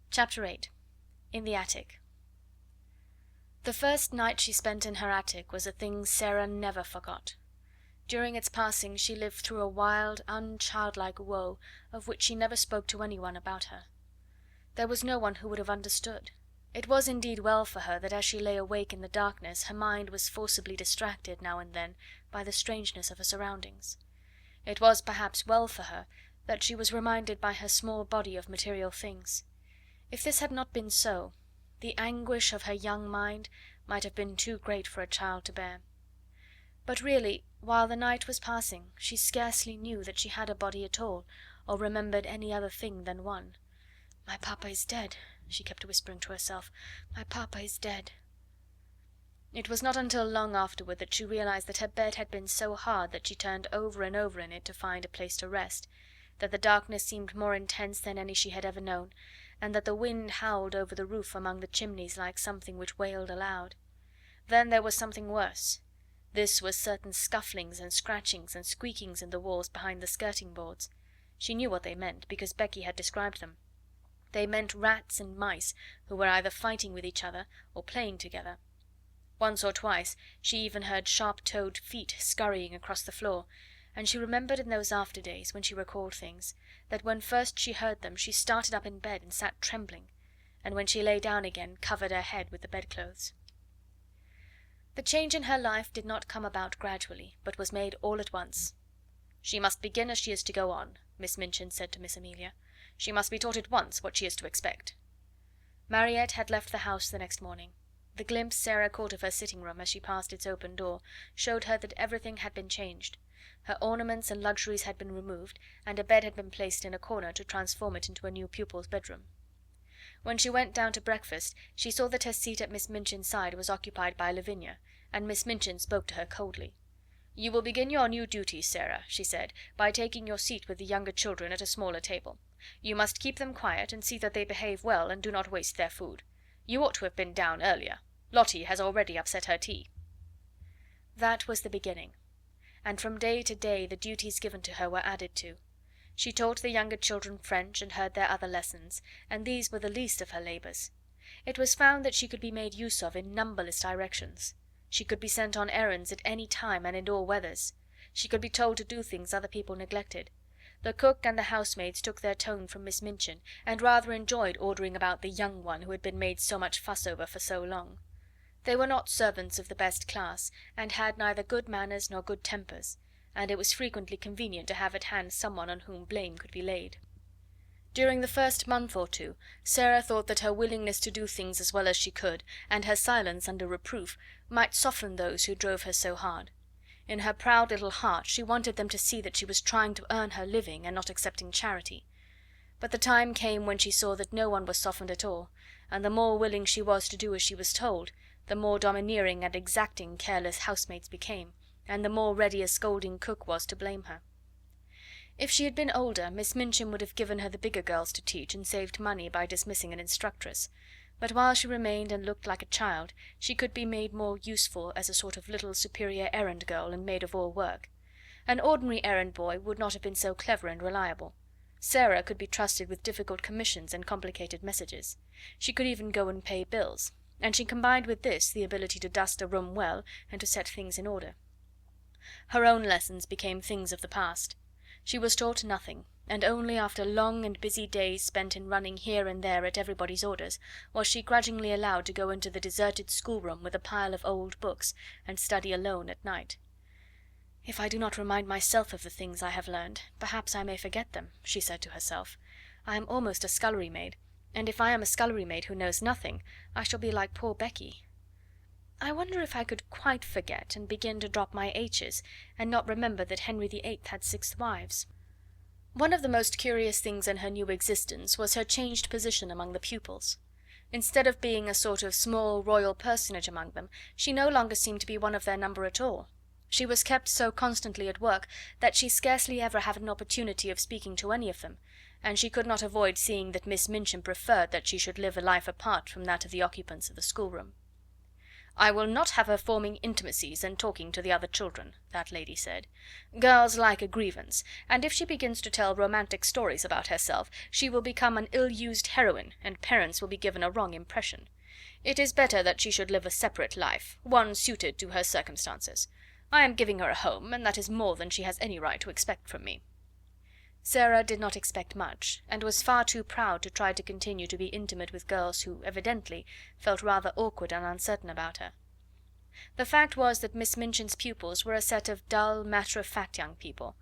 Chapter 8. In the attic. The first night she spent in her attic was a thing Sarah never forgot. During its passing she lived through a wild, unchildlike woe of which she never spoke to anyone about her. There was no one who would have understood. It was indeed well for her that as she lay awake in the darkness her mind was forcibly distracted now and then by the strangeness of her surroundings. It was perhaps well for her that she was reminded by her small body of material things. If this had not been so, the anguish of her young mind might have been too great for a child to bear. But really, while the night was passing, she scarcely knew that she had a body at all, or remembered any other thing than one. "My papa is dead," she kept whispering to herself. "My papa is dead." It was not until long afterward that she realized that her bed had been so hard that she turned over and over in it to find a place to rest, that the darkness seemed more intense than any she had ever known, and that the wind howled over the roof among the chimneys like something which wailed aloud. Then there was something worse. This was certain scufflings and scratchings and squeakings in the walls behind the skirting boards. She knew what they meant, because Becky had described them. They meant rats and mice who were either fighting with each other or playing together. Once or twice she even heard sharp-toed feet scurrying across the floor, and she remembered in those after days, when she recalled things, that when first she heard them she started up in bed and sat trembling, and when she lay down again covered her head with the bedclothes. The change in her life did not come about gradually, but was made all at once. "She must begin as she is to go on," Miss Minchin said to Miss Amelia. "She must be taught at once what she is to expect." Mariette had left the house the next morning. The glimpse Sarah caught of her sitting room as she passed its open door showed her that everything had been changed. Her ornaments and luxuries had been removed, and a bed had been placed in a corner to transform it into a new pupil's bedroom. When she went down to breakfast she saw that her seat at Miss Minchin's side was occupied by Lavinia, and Miss Minchin spoke to her coldly. "You will begin your new duties, Sarah," she said, "by taking your seat with the younger children at a smaller table. You must keep them quiet, and see that they behave well and do not waste their food. You ought to have been down earlier. Lottie has already upset her tea." That was the beginning, and from day to day the duties given to her were added to. She taught the younger children French and heard their other lessons, and these were the least of her labours. It was found that she could be made use of in numberless directions. She could be sent on errands at any time and in all weathers. She could be told to do things other people neglected. The cook and the housemaids took their tone from Miss Minchin, and rather enjoyed ordering about the young one who had been made so much fuss over for so long. They were not servants of the best class, and had neither good manners nor good tempers, and it was frequently convenient to have at hand someone on whom blame could be laid. During the first month or two, Sarah thought that her willingness to do things as well as she could, and her silence under reproof, might soften those who drove her so hard. In her proud little heart she wanted them to see that she was trying to earn her living and not accepting charity. But the time came when she saw that no one was softened at all, and the more willing she was to do as she was told, the more domineering and exacting careless housemaids became, and the more ready a scolding cook was to blame her. If she had been older, Miss Minchin would have given her the bigger girls to teach and saved money by dismissing an instructress, but while she remained and looked like a child, she could be made more useful as a sort of little superior errand girl and maid of all work. An ordinary errand boy would not have been so clever and reliable. Sarah could be trusted with difficult commissions and complicated messages. She could even go and pay bills, and she combined with this the ability to dust a room well and to set things in order. Her own lessons became things of the past. She was taught nothing, and only after long and busy days spent in running here and there at everybody's orders was she grudgingly allowed to go into the deserted schoolroom with a pile of old books and study alone at night. "If I do not remind myself of the things I have learned, perhaps I may forget them," she said to herself. "I am almost a scullery maid, and if I am a scullery maid who knows nothing, I shall be like poor Becky. I wonder if I could quite forget and begin to drop my H's, and not remember that Henry VIII had 6 wives." One of the most curious things in her new existence was her changed position among the pupils. Instead of being a sort of small royal personage among them, she no longer seemed to be one of their number at all. She was kept so constantly at work that she scarcely ever had an opportunity of speaking to any of them, and she could not avoid seeing that Miss Minchin preferred that she should live a life apart from that of the occupants of the schoolroom. "I will not have her forming intimacies and talking to the other children," that lady said. "Girls like a grievance, and if she begins to tell romantic stories about herself, she will become an ill-used heroine, and parents will be given a wrong impression. It is better that she should live a separate life, one suited to her circumstances. I am giving her a home, and that is more than she has any right to expect from me." Sarah did not expect much, and was far too proud to try to continue to be intimate with girls who, evidently, felt rather awkward and uncertain about her. The fact was that Miss Minchin's pupils were a set of dull, matter-of-fact young people.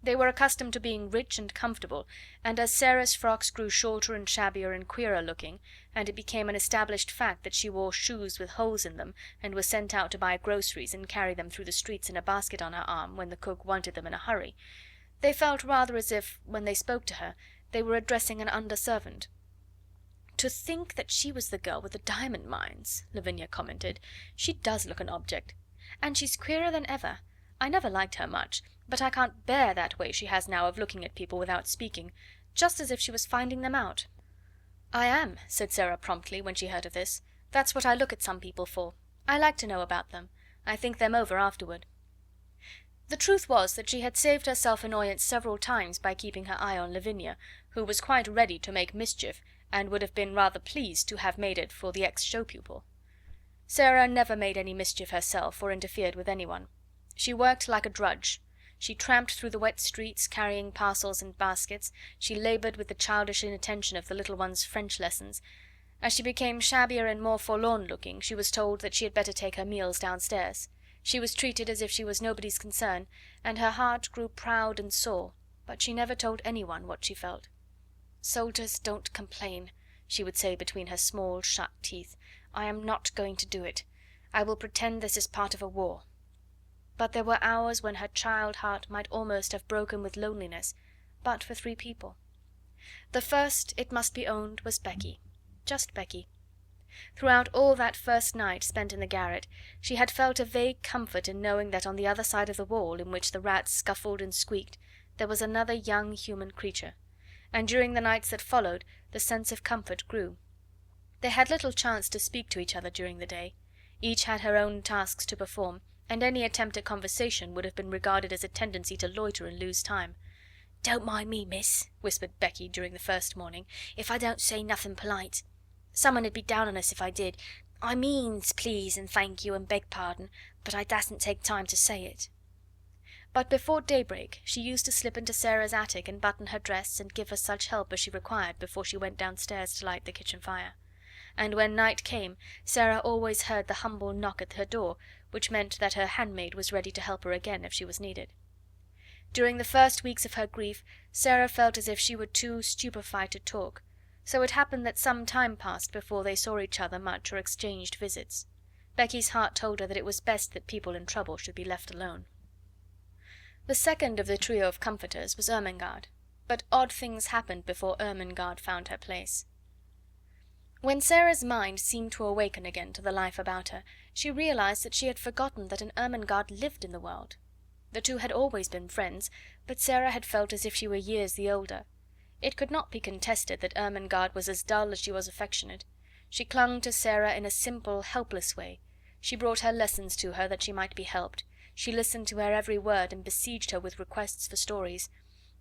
They were accustomed to being rich and comfortable, and as Sarah's frocks grew shorter and shabbier and queerer looking, and it became an established fact that she wore shoes with holes in them, and was sent out to buy groceries and carry them through the streets in a basket on her arm when the cook wanted them in a hurry, they felt rather as if, when they spoke to her, they were addressing an under-servant. "To think that she was the girl with the diamond mines," Lavinia commented. "She does look an object. And she's queerer than ever. I never liked her much, but I can't bear that way she has now of looking at people without speaking, just as if she was finding them out." "I am," said Sarah promptly, when she heard of this. "That's what I look at some people for. I like to know about them. I think them over afterward." The truth was that she had saved herself annoyance several times by keeping her eye on Lavinia, who was quite ready to make mischief, and would have been rather pleased to have made it for the ex-show pupil. Sarah never made any mischief herself, or interfered with anyone. She worked like a drudge. She tramped through the wet streets, carrying parcels and baskets. She laboured with the childish inattention of the little one's French lessons. As she became shabbier and more forlorn-looking, she was told that she had better take her meals downstairs. She was treated as if she was nobody's concern, and her heart grew proud and sore, but she never told anyone what she felt. "Soldiers don't complain," she would say between her small shut teeth. "I am not going to do it. I will pretend this is part of a war." But there were hours when her child heart might almost have broken with loneliness, but for 3 people. The first, it must be owned, was Becky. Just Becky. Throughout all that first night spent in the garret, she had felt a vague comfort in knowing that on the other side of the wall, in which the rats scuffled and squeaked, there was another young human creature, and during the nights that followed the sense of comfort grew. They had little chance to speak to each other during the day. Each had her own tasks to perform, and any attempt at conversation would have been regarded as a tendency to loiter and lose time. "Don't mind me, miss," whispered Becky during the first morning, "if I don't say nothing polite. Someone 'ud be down on us if I did. I means please and thank you and beg pardon, but I dasn't take time to say it." But before daybreak she used to slip into Sarah's attic and button her dress and give her such help as she required before she went downstairs to light the kitchen fire. And when night came, Sarah always heard the humble knock at her door, which meant that her handmaid was ready to help her again if she was needed. During the first weeks of her grief, Sarah felt as if she were too stupefied to talk, so it happened that some time passed before they saw each other much or exchanged visits. Becky's heart told her that it was best that people in trouble should be left alone. The second of the trio of comforters was Ermengarde, but odd things happened before Ermengarde found her place. When Sarah's mind seemed to awaken again to the life about her, she realized that she had forgotten that an Ermengarde lived in the world. The two had always been friends, but Sarah had felt as if she were years the older. It could not be contested that Ermengarde was as dull as she was affectionate. She clung to Sarah in a simple, helpless way. She brought her lessons to her that she might be helped. She listened to her every word and besieged her with requests for stories.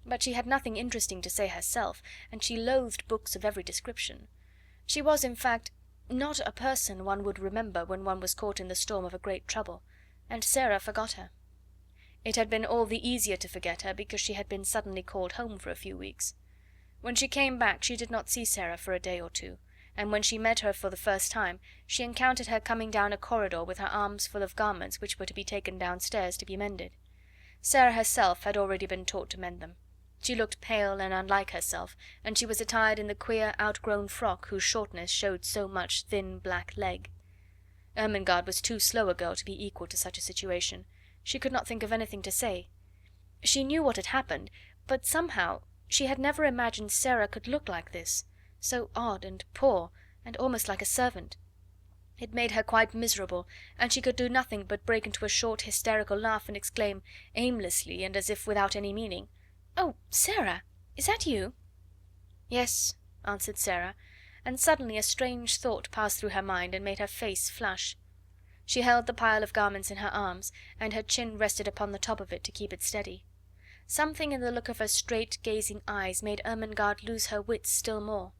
But she had nothing interesting to say herself, and she loathed books of every description. She was, in fact, not a person one would remember when one was caught in the storm of a great trouble, and Sarah forgot her. It had been all the easier to forget her because she had been suddenly called home for a few weeks. When she came back she did not see Sarah for a day or two, and when she met her for the first time she encountered her coming down a corridor with her arms full of garments which were to be taken downstairs to be mended. Sarah herself had already been taught to mend them. She looked pale and unlike herself, and she was attired in the queer outgrown frock whose shortness showed so much thin black leg. Ermengarde was too slow a girl to be equal to such a situation. She could not think of anything to say. She knew what had happened, but somehow she had never imagined Sarah could look like this, so odd and poor, and almost like a servant. It made her quite miserable, and she could do nothing but break into a short hysterical laugh and exclaim, aimlessly and as if without any meaning, "Oh, Sarah, is that you?" "Yes," answered Sarah, and suddenly a strange thought passed through her mind and made her face flush. She held the pile of garments in her arms, and her chin rested upon the top of it to keep it steady. Something in the look of her straight gazing eyes made Ermengarde lose her wits still more.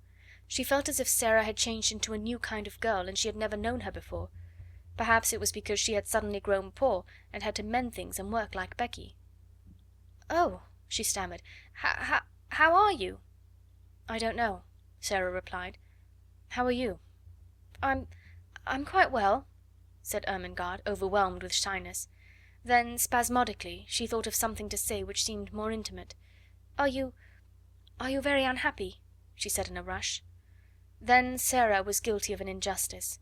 She felt as if Sarah had changed into a new kind of girl, and she had never known her before. Perhaps it was because she had suddenly grown poor and had to mend things and work like Becky. "Oh," she stammered, how are you?" "I don't know," Sarah replied. "How are you?" I'm quite well," said Ermengarde, overwhelmed with shyness. Then, spasmodically, she thought of something to say which seemed more intimate. Are you very unhappy?" she said in a rush. Then Sarah was guilty of an injustice.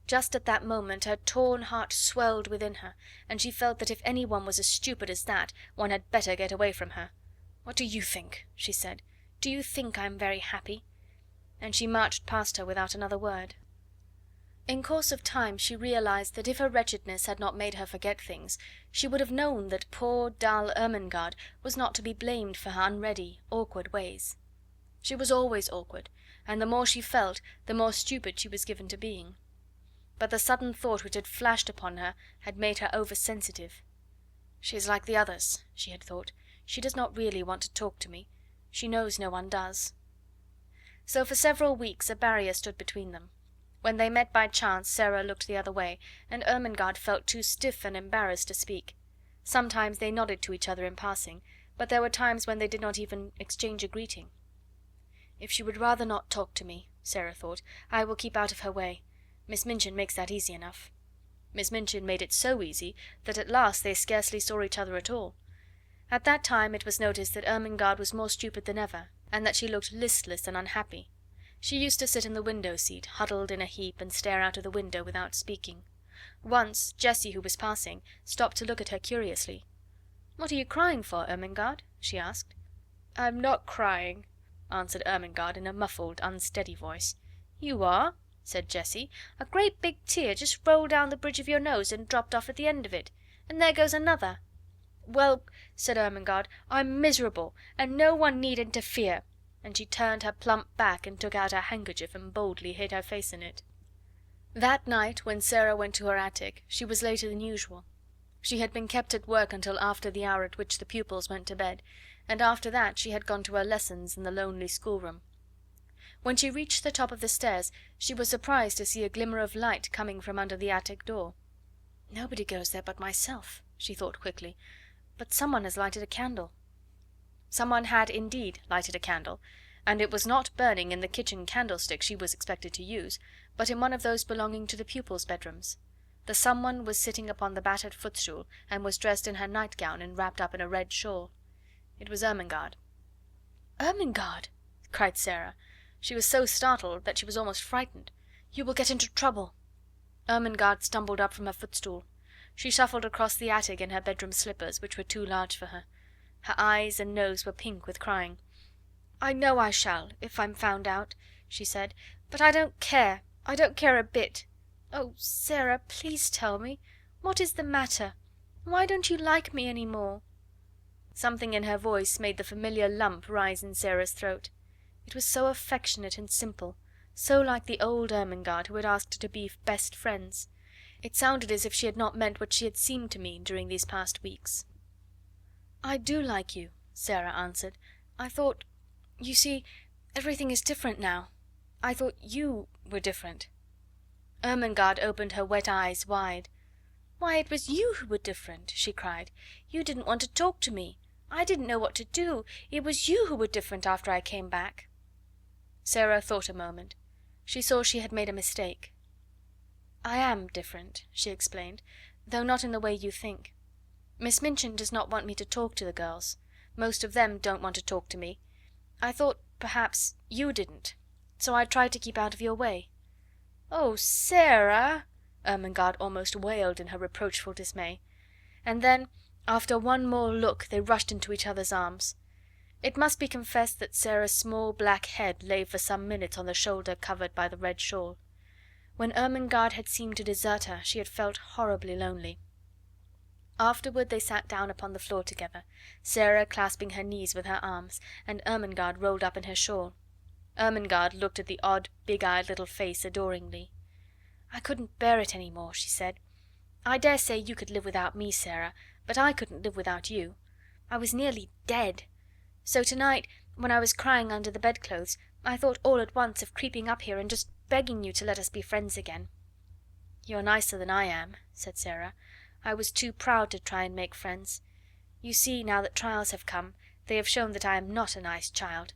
Just at that moment her torn heart swelled within her, and she felt that if any one was as stupid as that, one had better get away from her. "What do you think?" she said. "Do you think I am very happy?" And she marched past her without another word. In course of time she realized that if her wretchedness had not made her forget things, she would have known that poor dull Ermengarde was not to be blamed for her unready, awkward ways. She was always awkward, and the more she felt, the more stupid she was given to being. But the sudden thought which had flashed upon her had made her over-sensitive. "She is like the others," she had thought. "She does not really want to talk to me. She knows no one does." So for several weeks a barrier stood between them. When they met by chance Sarah looked the other way, and Ermengarde felt too stiff and embarrassed to speak. Sometimes they nodded to each other in passing, but there were times when they did not even exchange a greeting. "If she would rather not talk to me," Sarah thought, "I will keep out of her way. Miss Minchin makes that easy enough." Miss Minchin made it so easy that at last they scarcely saw each other at all. At that time it was noticed that Ermengarde was more stupid than ever, and that she looked listless and unhappy. She used to sit in the window seat, huddled in a heap, and stare out of the window without speaking. Once Jessie, who was passing, stopped to look at her curiously. "What are you crying for, Ermengarde?" she asked. "I'm not crying," answered Ermengarde in a muffled, unsteady voice. "You are," said Jessie. "A great big tear just rolled down the bridge of your nose and dropped off at the end of it. And there goes another." "Well," said Ermengarde, "I'm miserable, and no one need interfere," and she turned her plump back and took out her handkerchief and boldly hid her face in it. That night, when Sarah went to her attic, she was later than usual. She had been kept at work until after the hour at which the pupils went to bed, and after that she had gone to her lessons in the lonely schoolroom. When she reached the top of the stairs she was surprised to see a glimmer of light coming from under the attic door. "Nobody goes there but myself," she thought quickly. But someone has lighted a candle." Someone had indeed lighted a candle, and it was not burning in the kitchen candlestick she was expected to use, but in one of those belonging to the pupils' bedrooms. The someone was sitting upon the battered footstool, and was dressed in her nightgown and wrapped up in a red shawl. It was Ermengarde. "Ermengarde!" cried Sarah. She was so startled that she was almost frightened. "You will get into trouble." Ermengarde stumbled up from her footstool. She shuffled across the attic in her bedroom slippers, which were too large for her. Her eyes and nose were pink with crying. "I know I shall, if I'm found out," she said, "but I don't care. I don't care a bit. Oh, Sarah, please tell me. What is the matter? Why don't you like me any more?" Something in her voice made the familiar lump rise in Sarah's throat. It was so affectionate and simple, so like the old Ermengarde who had asked her to be best friends. It sounded as if she had not meant what she had seemed to mean during these past weeks. "I do like you," Sarah answered. "I thought... You see, everything is different now. I thought you were different." Ermengarde opened her wet eyes wide. "Why, it was you who were different," she cried. "You didn't want to talk to me. I didn't know what to do. It was you who were different after I came back." Sarah thought a moment. She saw she had made a mistake. "I am different," she explained, "though not in the way you think. Miss Minchin does not want me to talk to the girls. Most of them don't want to talk to me. I thought perhaps you didn't, so I tried to keep out of your way." "Oh, Sarah!" Ermengarde almost wailed in her reproachful dismay. And then, after one more look, they rushed into each other's arms. It must be confessed that Sarah's small black head lay for some minutes on the shoulder covered by the red shawl. When Ermengarde had seemed to desert her, she had felt horribly lonely. Afterward they sat down upon the floor together, Sarah clasping her knees with her arms, and Ermengarde rolled up in her shawl. Ermengarde looked at the odd, big-eyed little face adoringly. "I couldn't bear it any more," she said. "I dare say you could live without me, Sarah, but I couldn't live without you. I was nearly dead. So tonight, when I was crying under the bedclothes, I thought all at once of creeping up here and just begging you to let us be friends again." "You're nicer than I am," said Sarah. "I was too proud to try and make friends. You see, now that trials have come, they have shown that I am not a nice child.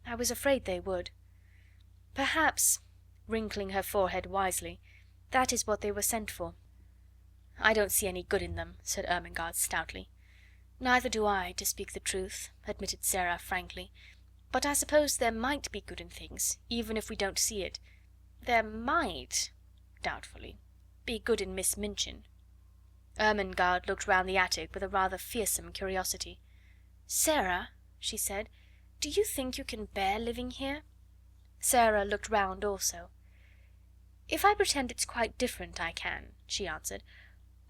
I was afraid they would. Perhaps," wrinkling her forehead wisely, "that is what they were sent for." "I don't see any good in them," said Ermengarde stoutly. "Neither do I, to speak the truth," admitted Sarah frankly. "But I suppose there might be good in things, even if we don't see it. There might," doubtfully, "be good in Miss Minchin." Ermengarde looked round the attic with a rather fearsome curiosity. "Sarah," she said, "do you think you can bear living here?" Sarah looked round also. "If I pretend it's quite different, I can," she answered.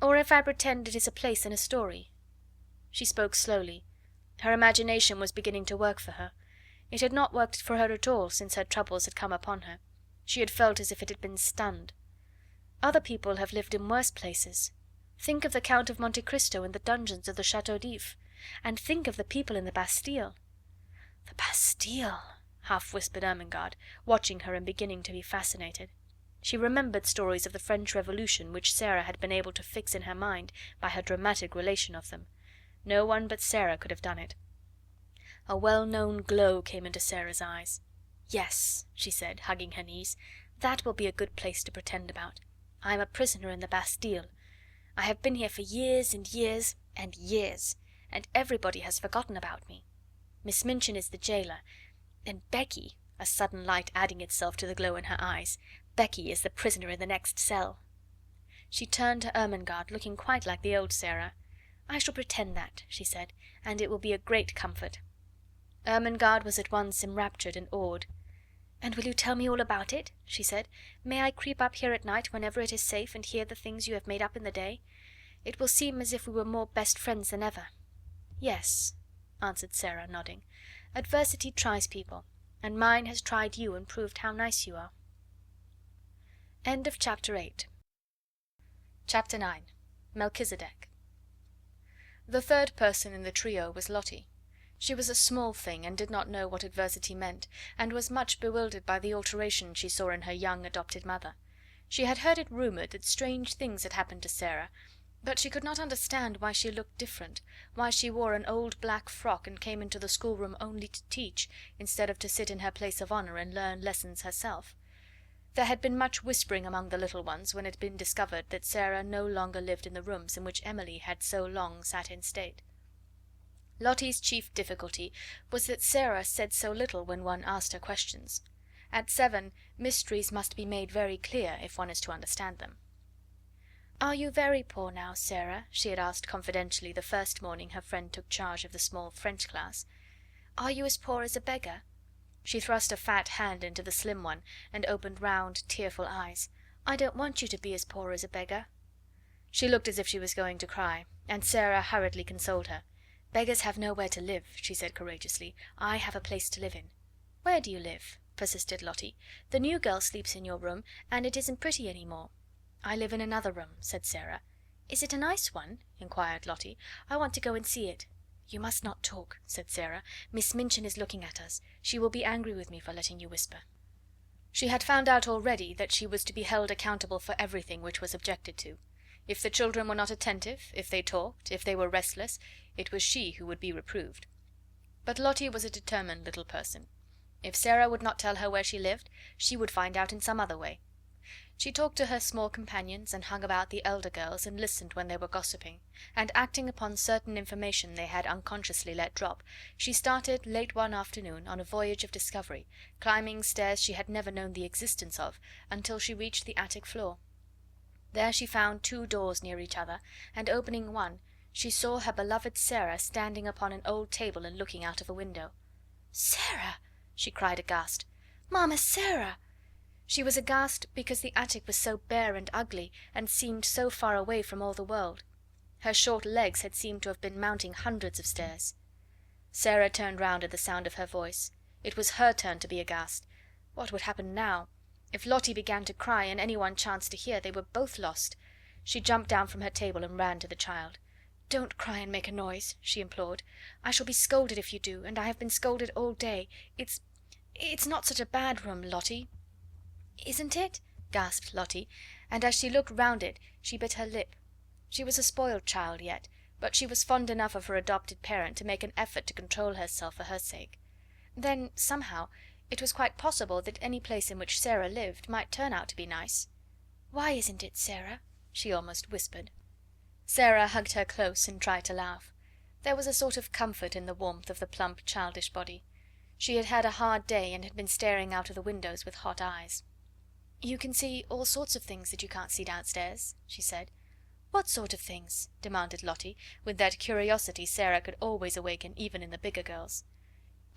"Or if I pretend it is a place in a story." She spoke slowly. Her imagination was beginning to work for her. It had not worked for her at all since her troubles had come upon her. She had felt as if it had been stunned. "Other people have lived in worse places. Think of the Count of Monte Cristo in the dungeons of the Chateau d'If, and think of the people in the Bastille." "The Bastille!" half whispered Ermengarde, watching her and beginning to be fascinated. She remembered stories of the French Revolution which Sarah had been able to fix in her mind by her dramatic relation of them. No one but Sarah could have done it. A well-known glow came into Sarah's eyes. "Yes," she said, hugging her knees, "that will be a good place to pretend about. I am a prisoner in the Bastille. I have been here for years and years and years, and everybody has forgotten about me. Miss Minchin is the jailer, and Becky," a sudden light adding itself to the glow in her eyes, "Becky is the prisoner in the next cell." She turned to Ermengarde, looking quite like the old Sarah. "I shall pretend that," she said, "and it will be a great comfort." Ermengarde was at once enraptured and awed. "And will you tell me all about it?" she said. "May I creep up here at night whenever it is safe and hear the things you have made up in the day? It will seem as if we were more best friends than ever." "Yes," answered Sarah, nodding. "Adversity tries people, and mine has tried you and proved how nice you are." End of chapter 8. Chapter 9. Melchisedec. The third person in the trio was Lottie. She was a small thing and did not know what adversity meant, and was much bewildered by the alteration she saw in her young adopted mother. She had heard it rumoured that strange things had happened to Sarah, But she could not understand why she looked different, why she wore an old black frock and came into the schoolroom only to teach, instead of to sit in her place of honour and learn lessons herself. There had been much whispering among the little ones when it had been discovered that Sarah no longer lived in the rooms in which Emily had so long sat in state. Lottie's chief difficulty was that Sarah said so little when one asked her questions. At 7, mysteries must be made very clear if one is to understand them. "Are you very poor now, Sarah?" she had asked confidentially the first morning her friend took charge of the small French class. "Are you as poor as a beggar?" She thrust a fat hand into the slim one and opened round, tearful eyes. "I don't want you to be as poor as a beggar." She looked as if she was going to cry, and Sarah hurriedly consoled her. "Beggars have nowhere to live," she said courageously. "I have a place to live in." "Where do you live?" persisted Lottie. "The new girl sleeps in your room, and it isn't pretty any more." "I live in another room," said Sarah. "Is it a nice one?" inquired Lottie. "I want to go and see it." "You must not talk," said Sarah. "Miss Minchin is looking at us. She will be angry with me for letting you whisper." She had found out already that she was to be held accountable for everything which was objected to. If the children were not attentive, if they talked, if they were restless, it was she who would be reproved. But Lottie was a determined little person. If Sarah would not tell her where she lived, she would find out in some other way. She talked to her small companions, and hung about the elder girls, and listened when they were gossiping, and acting upon certain information they had unconsciously let drop, she started late one afternoon on a voyage of discovery, climbing stairs she had never known the existence of, until she reached the attic floor. There she found 2 doors near each other, and opening one, she saw her beloved Sarah standing upon an old table and looking out of a window. "Sarah!" she cried aghast. "Mamma Sarah!" She was aghast because the attic was so bare and ugly, and seemed so far away from all the world. Her short legs had seemed to have been mounting hundreds of stairs. Sarah turned round at the sound of her voice. It was her turn to be aghast. What would happen now? If Lottie began to cry, and any one chanced to hear, they were both lost. She jumped down from her table and ran to the child. "Don't cry and make a noise," she implored. "I shall be scolded if you do, and I have been scolded all day. It's not such a bad room, Lottie." "Isn't it?" gasped Lottie, and as she looked round it she bit her lip. She was a spoiled child yet, but she was fond enough of her adopted parent to make an effort to control herself for her sake. Then, somehow, it was quite possible that any place in which Sarah lived might turn out to be nice. "Why isn't it, Sarah?" she almost whispered. Sarah hugged her close and tried to laugh. There was a sort of comfort in the warmth of the plump, childish body. She had had a hard day, and had been staring out of the windows with hot eyes. "You can see all sorts of things that you can't see downstairs," she said. "What sort of things?" demanded Lottie, with that curiosity Sarah could always awaken even in the bigger girls.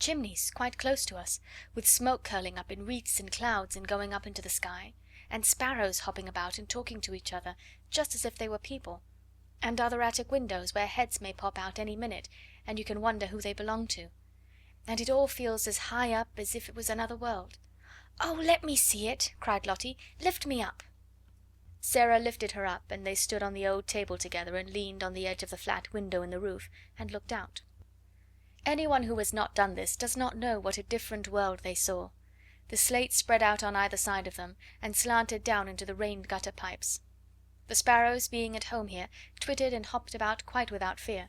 "Chimneys quite close to us, with smoke curling up in wreaths and clouds and going up into the sky, and sparrows hopping about and talking to each other, just as if they were people, and other attic windows where heads may pop out any minute, and you can wonder who they belong to. And it all feels as high up as if it was another world." "Oh, let me see it!" cried Lottie. "Lift me up." Sarah lifted her up, and they stood on the old table together and leaned on the edge of the flat window in the roof, and looked out. Anyone who has not done this does not know what a different world they saw. The slate spread out on either side of them, and slanted down into the rain gutter pipes. The sparrows, being at home here, twittered and hopped about quite without fear.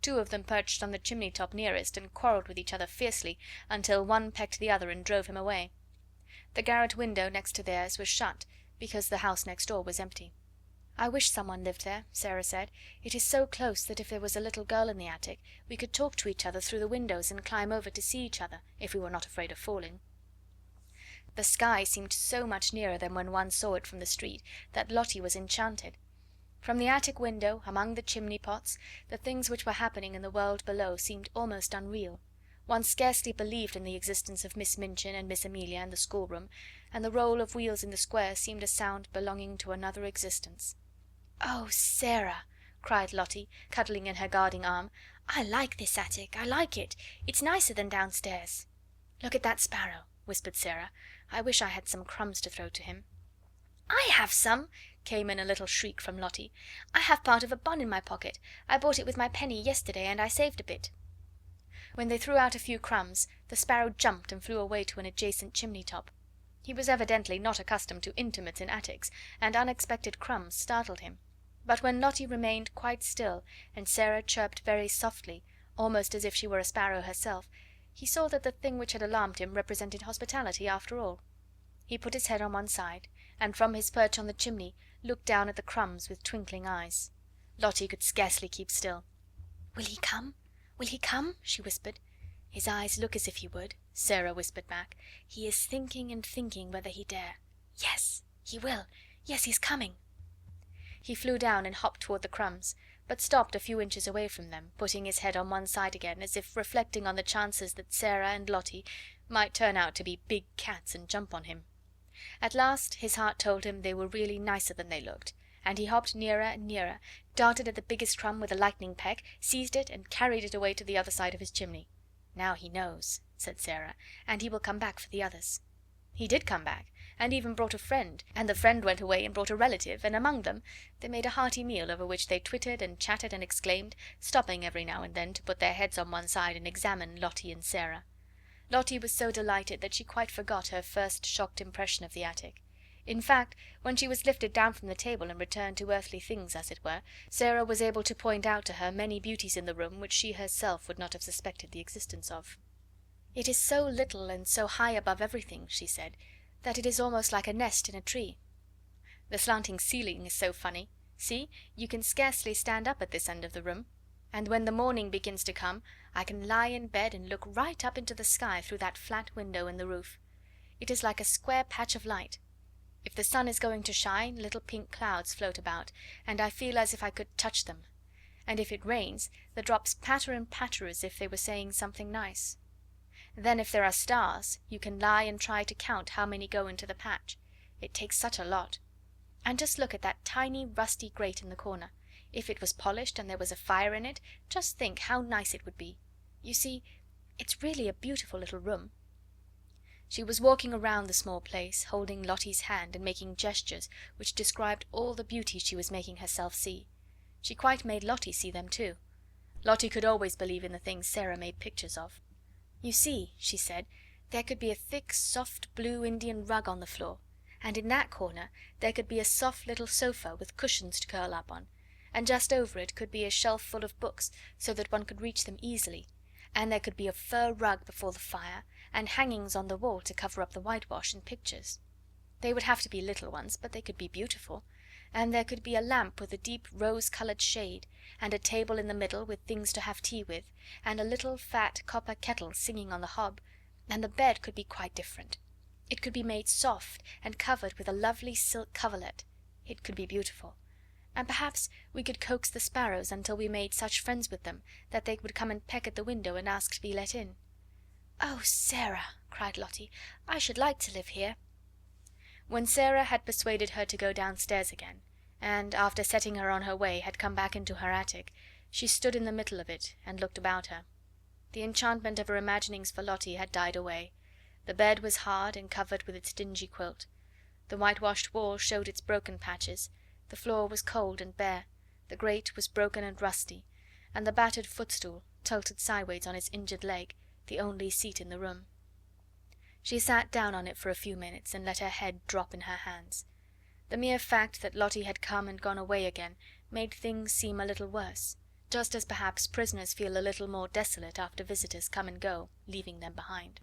2 of them perched on the chimney top nearest, and quarrelled with each other fiercely, until one pecked the other and drove him away. The garret window next to theirs was shut, because the house next door was empty. "I wish someone lived there," Sarah said. "It is so close that if there was a little girl in the attic, we could talk to each other through the windows and climb over to see each other, if we were not afraid of falling." The sky seemed so much nearer than when one saw it from the street that Lottie was enchanted. From the attic window, among the chimney pots, the things which were happening in the world below seemed almost unreal. One scarcely believed in the existence of Miss Minchin and Miss Amelia and the schoolroom, and the roll of wheels in the square seemed a sound belonging to another existence. "Oh, Sarah!" cried Lottie, cuddling in her guarding arm. "I like this attic, I like it. It's nicer than downstairs." "Look at that sparrow," whispered Sarah. "I wish I had some crumbs to throw to him." "I have some," came in a little shriek from Lottie. "I have part of a bun in my pocket. I bought it with my penny yesterday, and I saved a bit." When they threw out a few crumbs, the sparrow jumped and flew away to an adjacent chimney top. He was evidently not accustomed to intimates in attics, and unexpected crumbs startled him. But when Lottie remained quite still, and Sarah chirped very softly, almost as if she were a sparrow herself, he saw that the thing which had alarmed him represented hospitality after all. He put his head on one side, and from his perch on the chimney looked down at the crumbs with twinkling eyes. Lottie could scarcely keep still. "Will he come? Will he come?" she whispered. "His eyes look as if he would," Sarah whispered back. "He is thinking and thinking whether he dare. Yes, he will. Yes, he's coming." He flew down and hopped toward the crumbs, but stopped a few inches away from them, putting his head on one side again, as if reflecting on the chances that Sarah and Lottie might turn out to be big cats and jump on him. At last his heart told him they were really nicer than they looked, and he hopped nearer and nearer, darted at the biggest crumb with a lightning peck, seized it, and carried it away to the other side of his chimney. "Now he knows," said Sarah, "and he will come back for the others." He did come back, and even brought a friend, and the friend went away and brought a relative, and among them they made a hearty meal over which they twittered and chatted and exclaimed, stopping every now and then to put their heads on one side and examine Lottie and Sarah. Lottie was so delighted that she quite forgot her first shocked impression of the attic. In fact, when she was lifted down from the table and returned to earthly things, as it were, Sarah was able to point out to her many beauties in the room which she herself would not have suspected the existence of. "It is so little and so high above everything," she said, "that it is almost like a nest in a tree. The slanting ceiling is so funny. See, you can scarcely stand up at this end of the room, and when the morning begins to come I can lie in bed and look right up into the sky through that flat window in the roof. It is like a square patch of light. If the sun is going to shine, little pink clouds float about, and I feel as if I could touch them, and if it rains, the drops patter and patter as if they were saying something nice. Then if there are stars, you can lie and try to count how many go into the patch. It takes such a lot. And just look at that tiny rusty grate in the corner. If it was polished and there was a fire in it, just think how nice it would be. You see, it's really a beautiful little room." She was walking around the small place, holding Lottie's hand and making gestures which described all the beauties she was making herself see. She quite made Lottie see them too. Lottie could always believe in the things Sarah made pictures of. "You see," she said, "there could be a thick, soft blue Indian rug on the floor, and in that corner there could be a soft little sofa with cushions to curl up on, and just over it could be a shelf full of books so that one could reach them easily, and there could be a fur rug before the fire, and hangings on the wall to cover up the whitewash and pictures. They would have to be little ones, but they could be beautiful, and there could be a lamp with a deep rose-coloured shade, and a table in the middle with things to have tea with, and a little fat copper kettle singing on the hob, and the bed could be quite different. It could be made soft and covered with a lovely silk coverlet. It could be beautiful. And perhaps we could coax the sparrows until we made such friends with them that they would come and peck at the window and ask to be let in." "Oh, Sarah!" cried Lottie, "I should like to live here." When Sarah had persuaded her to go downstairs again, and, after setting her on her way, had come back into her attic, she stood in the middle of it and looked about her. The enchantment of her imaginings for Lottie had died away. The bed was hard and covered with its dingy quilt. The whitewashed wall showed its broken patches, the floor was cold and bare, the grate was broken and rusty, and the battered footstool, tilted sideways on its injured leg, the only seat in the room. She sat down on it for a few minutes and let her head drop in her hands. The mere fact that Lottie had come and gone away again made things seem a little worse, just as perhaps prisoners feel a little more desolate after visitors come and go, leaving them behind.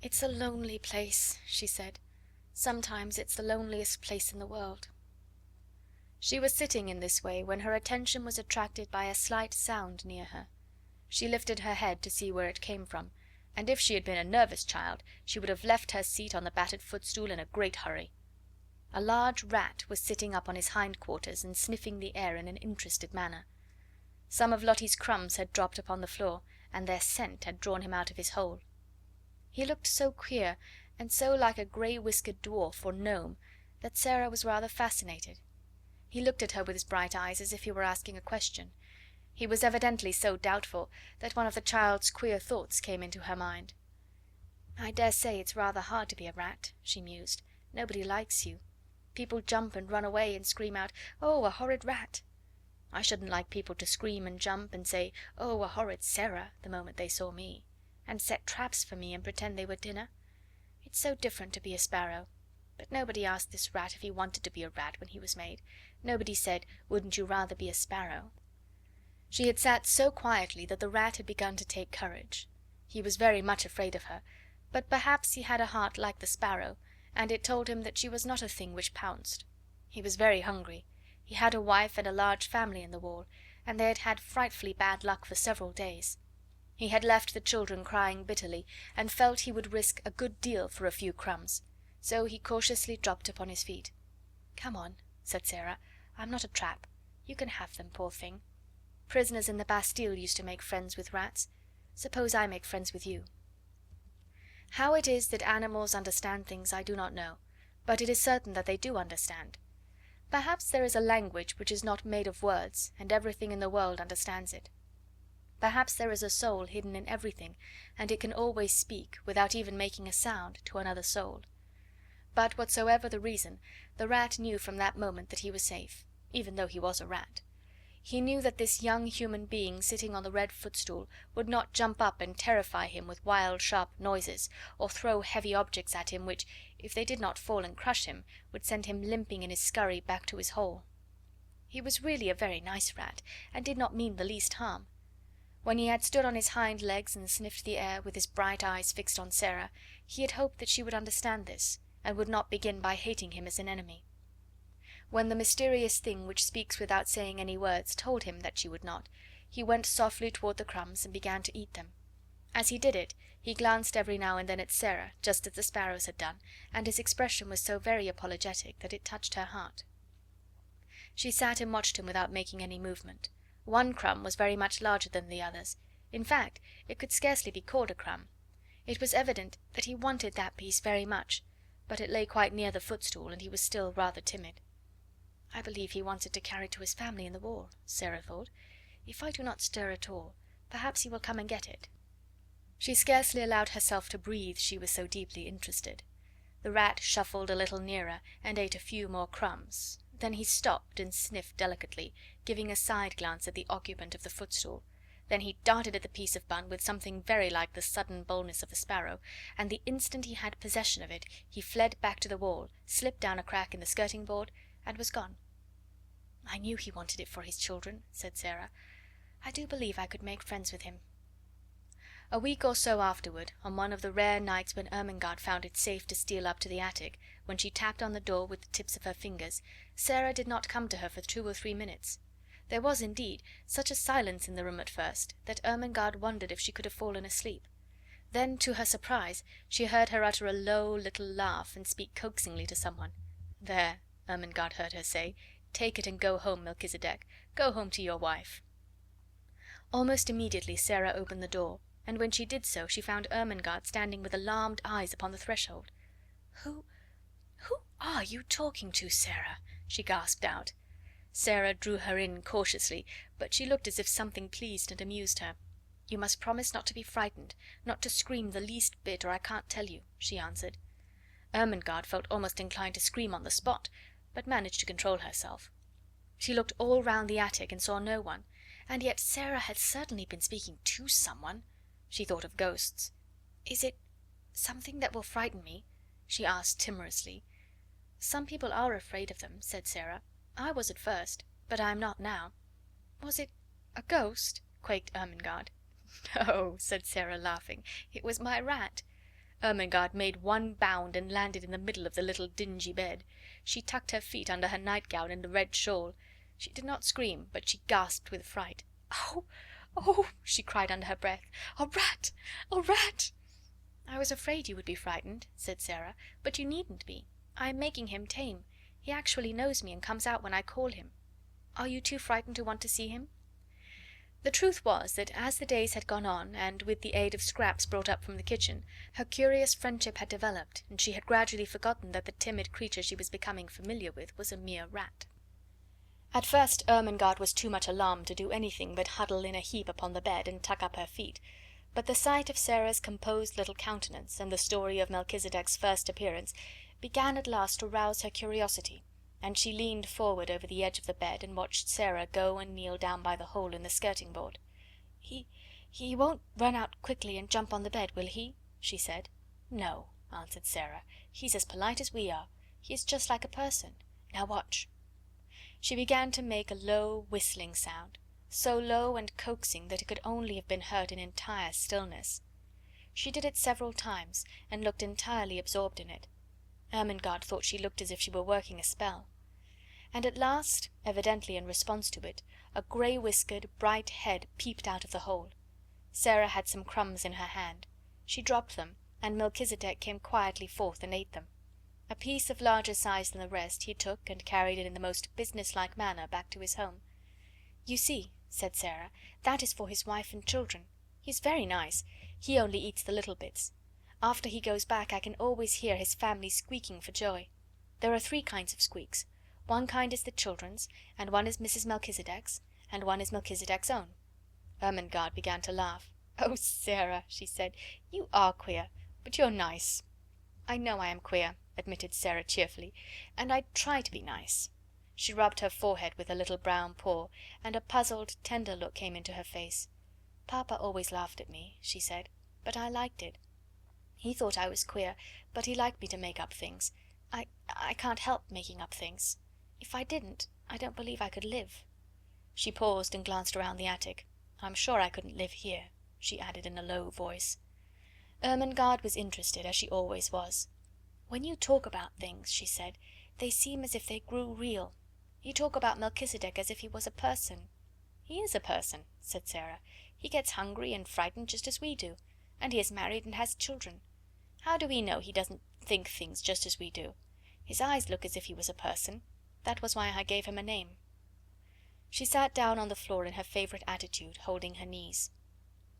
"It's a lonely place," she said. "Sometimes it's the loneliest place in the world." She was sitting in this way when her attention was attracted by a slight sound near her. She lifted her head to see where it came from, and if she had been a nervous child she would have left her seat on the battered footstool in a great hurry. A large rat was sitting up on his hindquarters and sniffing the air in an interested manner. Some of Lottie's crumbs had dropped upon the floor, and their scent had drawn him out of his hole. He looked so queer and so like a grey-whiskered dwarf or gnome that Sarah was rather fascinated. He looked at her with his bright eyes as if he were asking a question. He was evidently so doubtful that one of the child's queer thoughts came into her mind. "I dare say it's rather hard to be a rat," she mused. "Nobody likes you. People jump and run away and scream out, 'Oh, a horrid rat!' I shouldn't like people to scream and jump and say, 'Oh, a horrid Sarah!' the moment they saw me, and set traps for me and pretend they were dinner. It's so different to be a sparrow. But nobody asked this rat if he wanted to be a rat when he was made. Nobody said, "Wouldn't you rather be a sparrow?" She had sat so quietly that the Rat had begun to take courage. He was very much afraid of her, but perhaps he had a heart like the sparrow, and it told him that she was not a thing which pounced. He was very hungry. He had a wife and a large family in the wall, and they had had frightfully bad luck for several days. He had left the children crying bitterly, and felt he would risk a good deal for a few crumbs, so he cautiously dropped upon his feet. "Come on," said Sarah. "I'm not a trap. You can have them, poor thing. Prisoners in the Bastille used to make friends with rats. Suppose I make friends with you." How it is that animals understand things I do not know, but it is certain that they do understand. Perhaps there is a language which is not made of words, and everything in the world understands it. Perhaps there is a soul hidden in everything, and it can always speak, without even making a sound, to another soul. But whatsoever the reason, the Rat knew from that moment that he was safe, even though he was a rat. He knew that this young human being sitting on the red footstool would not jump up and terrify him with wild sharp noises, or throw heavy objects at him which, if they did not fall and crush him, would send him limping in his scurry back to his hole. He was really a very nice rat, and did not mean the least harm. When he had stood on his hind legs and sniffed the air, with his bright eyes fixed on Sarah, he had hoped that she would understand this, and would not begin by hating him as an enemy. When the mysterious thing which speaks without saying any words told him that she would not, he went softly toward the crumbs and began to eat them. As he did it, he glanced every now and then at Sarah, just as the sparrows had done, and his expression was so very apologetic that it touched her heart. She sat and watched him without making any movement. One crumb was very much larger than the others. In fact, it could scarcely be called a crumb. It was evident that he wanted that piece very much, but it lay quite near the footstool, and he was still rather timid. "I believe he wants it to carry to his family in the war," Sarah thought. "If I do not stir at all, perhaps he will come and get it." She scarcely allowed herself to breathe, she was so deeply interested. The Rat shuffled a little nearer, and ate a few more crumbs. Then he stopped and sniffed delicately, giving a side glance at the occupant of the footstool. Then he darted at the piece of bun with something very like the sudden boldness of the sparrow, and the instant he had possession of it he fled back to the wall, slipped down a crack in the skirting board, and was gone. "I knew he wanted it for his children," said Sarah. "I do believe I could make friends with him." A week or so afterward, on one of the rare nights when Ermengarde found it safe to steal up to the attic, when she tapped on the door with the tips of her fingers, Sarah did not come to her for 2 or 3 minutes. There was, indeed, such a silence in the room at first that Ermengarde wondered if she could have fallen asleep. Then, to her surprise, she heard her utter a low little laugh and speak coaxingly to someone. "There," Ermengarde heard her say, "take it and go home, Melchisedec. Go home to your wife." Almost immediately Sarah opened the door, and when she did so she found Ermengarde standing with alarmed eyes upon the threshold. Who are you talking to, Sarah?" she gasped out. Sarah drew her in cautiously, but she looked as if something pleased and amused her. "You must promise not to be frightened, not to scream the least bit, or I can't tell you," she answered. Ermengarde felt almost inclined to scream on the spot, but managed to control herself. She looked all round the attic and saw no one, and yet Sarah had certainly been speaking to someone. She thought of ghosts. "Is it something that will frighten me?" she asked timorously. "Some people are afraid of them," said Sarah. "I was at first, but I am not now." "Was it a ghost?" quaked Ermengarde. "No," said Sarah, laughing. "It was my rat." Ermengarde made one bound and landed in the middle of the little dingy bed. She tucked her feet under her nightgown and the red shawl. She did not scream, but she gasped with fright. "Oh, oh!" she cried under her breath. "A rat! A rat!" "I was afraid you would be frightened," said Sarah, "but you needn't be. I am making him tame. He actually knows me and comes out when I call him. Are you too frightened to want to see him?" The truth was that as the days had gone on, and with the aid of scraps brought up from the kitchen, her curious friendship had developed, and she had gradually forgotten that the timid creature she was becoming familiar with was a mere rat. At first Ermengarde was too much alarmed to do anything but huddle in a heap upon the bed and tuck up her feet, but the sight of Sarah's composed little countenance, and the story of Melchisedec's first appearance, began at last to rouse her curiosity, and she leaned forward over the edge of the bed and watched Sarah go and kneel down by the hole in the skirting board. He won't run out quickly and jump on the bed, will he?" she said. "No," answered Sarah. "He's as polite as we are. He is just like a person. Now watch." She began to make a low whistling sound, so low and coaxing that it could only have been heard in entire stillness. She did it several times, and looked entirely absorbed in it. Ermengarde thought she looked as if she were working a spell. And at last, evidently in response to it, a grey-whiskered, bright head peeped out of the hole. Sarah had some crumbs in her hand. She dropped them, and Melchisedec came quietly forth and ate them. A piece of larger size than the rest he took and carried it in the most business-like manner back to his home. "You see," said Sarah, "that is for his wife and children. He's very nice. He only eats the little bits. After he goes back I can always hear his family squeaking for joy. There are 3 kinds of squeaks. One kind is the children's, and one is Mrs. Melchisedec's, and one is Melchisedec's own." Ermengarde began to laugh. "Oh, Sarah," she said, "you are queer, but you're nice." "I know I am queer," admitted Sarah cheerfully, "and I try to be nice." She rubbed her forehead with her little brown paw, and a puzzled, tender look came into her face. "Papa always laughed at me," she said, "but I liked it. He thought I was queer, but he liked me to make up things. I can't help making up things. If I didn't, I don't believe I could live." She paused and glanced around the attic. "I'm sure I couldn't live here," she added in a low voice. Ermengarde was interested, as she always was. "When you talk about things," she said, "they seem as if they grew real. You talk about Melchisedec as if he was a person." "He is a person," said Sarah. "He gets hungry and frightened just as we do, and he is married and has children. How do we know he doesn't think things just as we do? His eyes look as if he was a person. That was why I gave him a name." She sat down on the floor in her favourite attitude, holding her knees.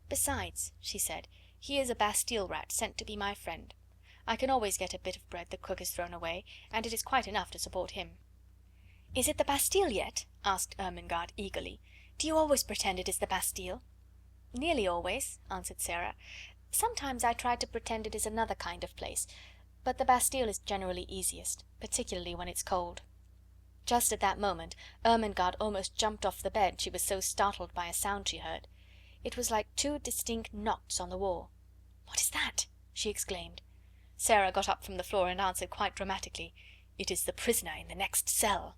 "Besides," she said, "he is a Bastille rat sent to be my friend. I can always get a bit of bread the cook has thrown away, and it is quite enough to support him." "Is it the Bastille yet?" asked Ermengarde eagerly. "Do you always pretend it is the Bastille?" "Nearly always," answered Sarah. "Sometimes I try to pretend it is another kind of place, but the Bastille is generally easiest, particularly when it's cold." Just at that moment Ermengarde almost jumped off the bed, she was so startled by a sound she heard. It was like 2 distinct knocks on the wall. "What is that?" she exclaimed. Sarah got up from the floor and answered quite dramatically, "It is the prisoner in the next cell."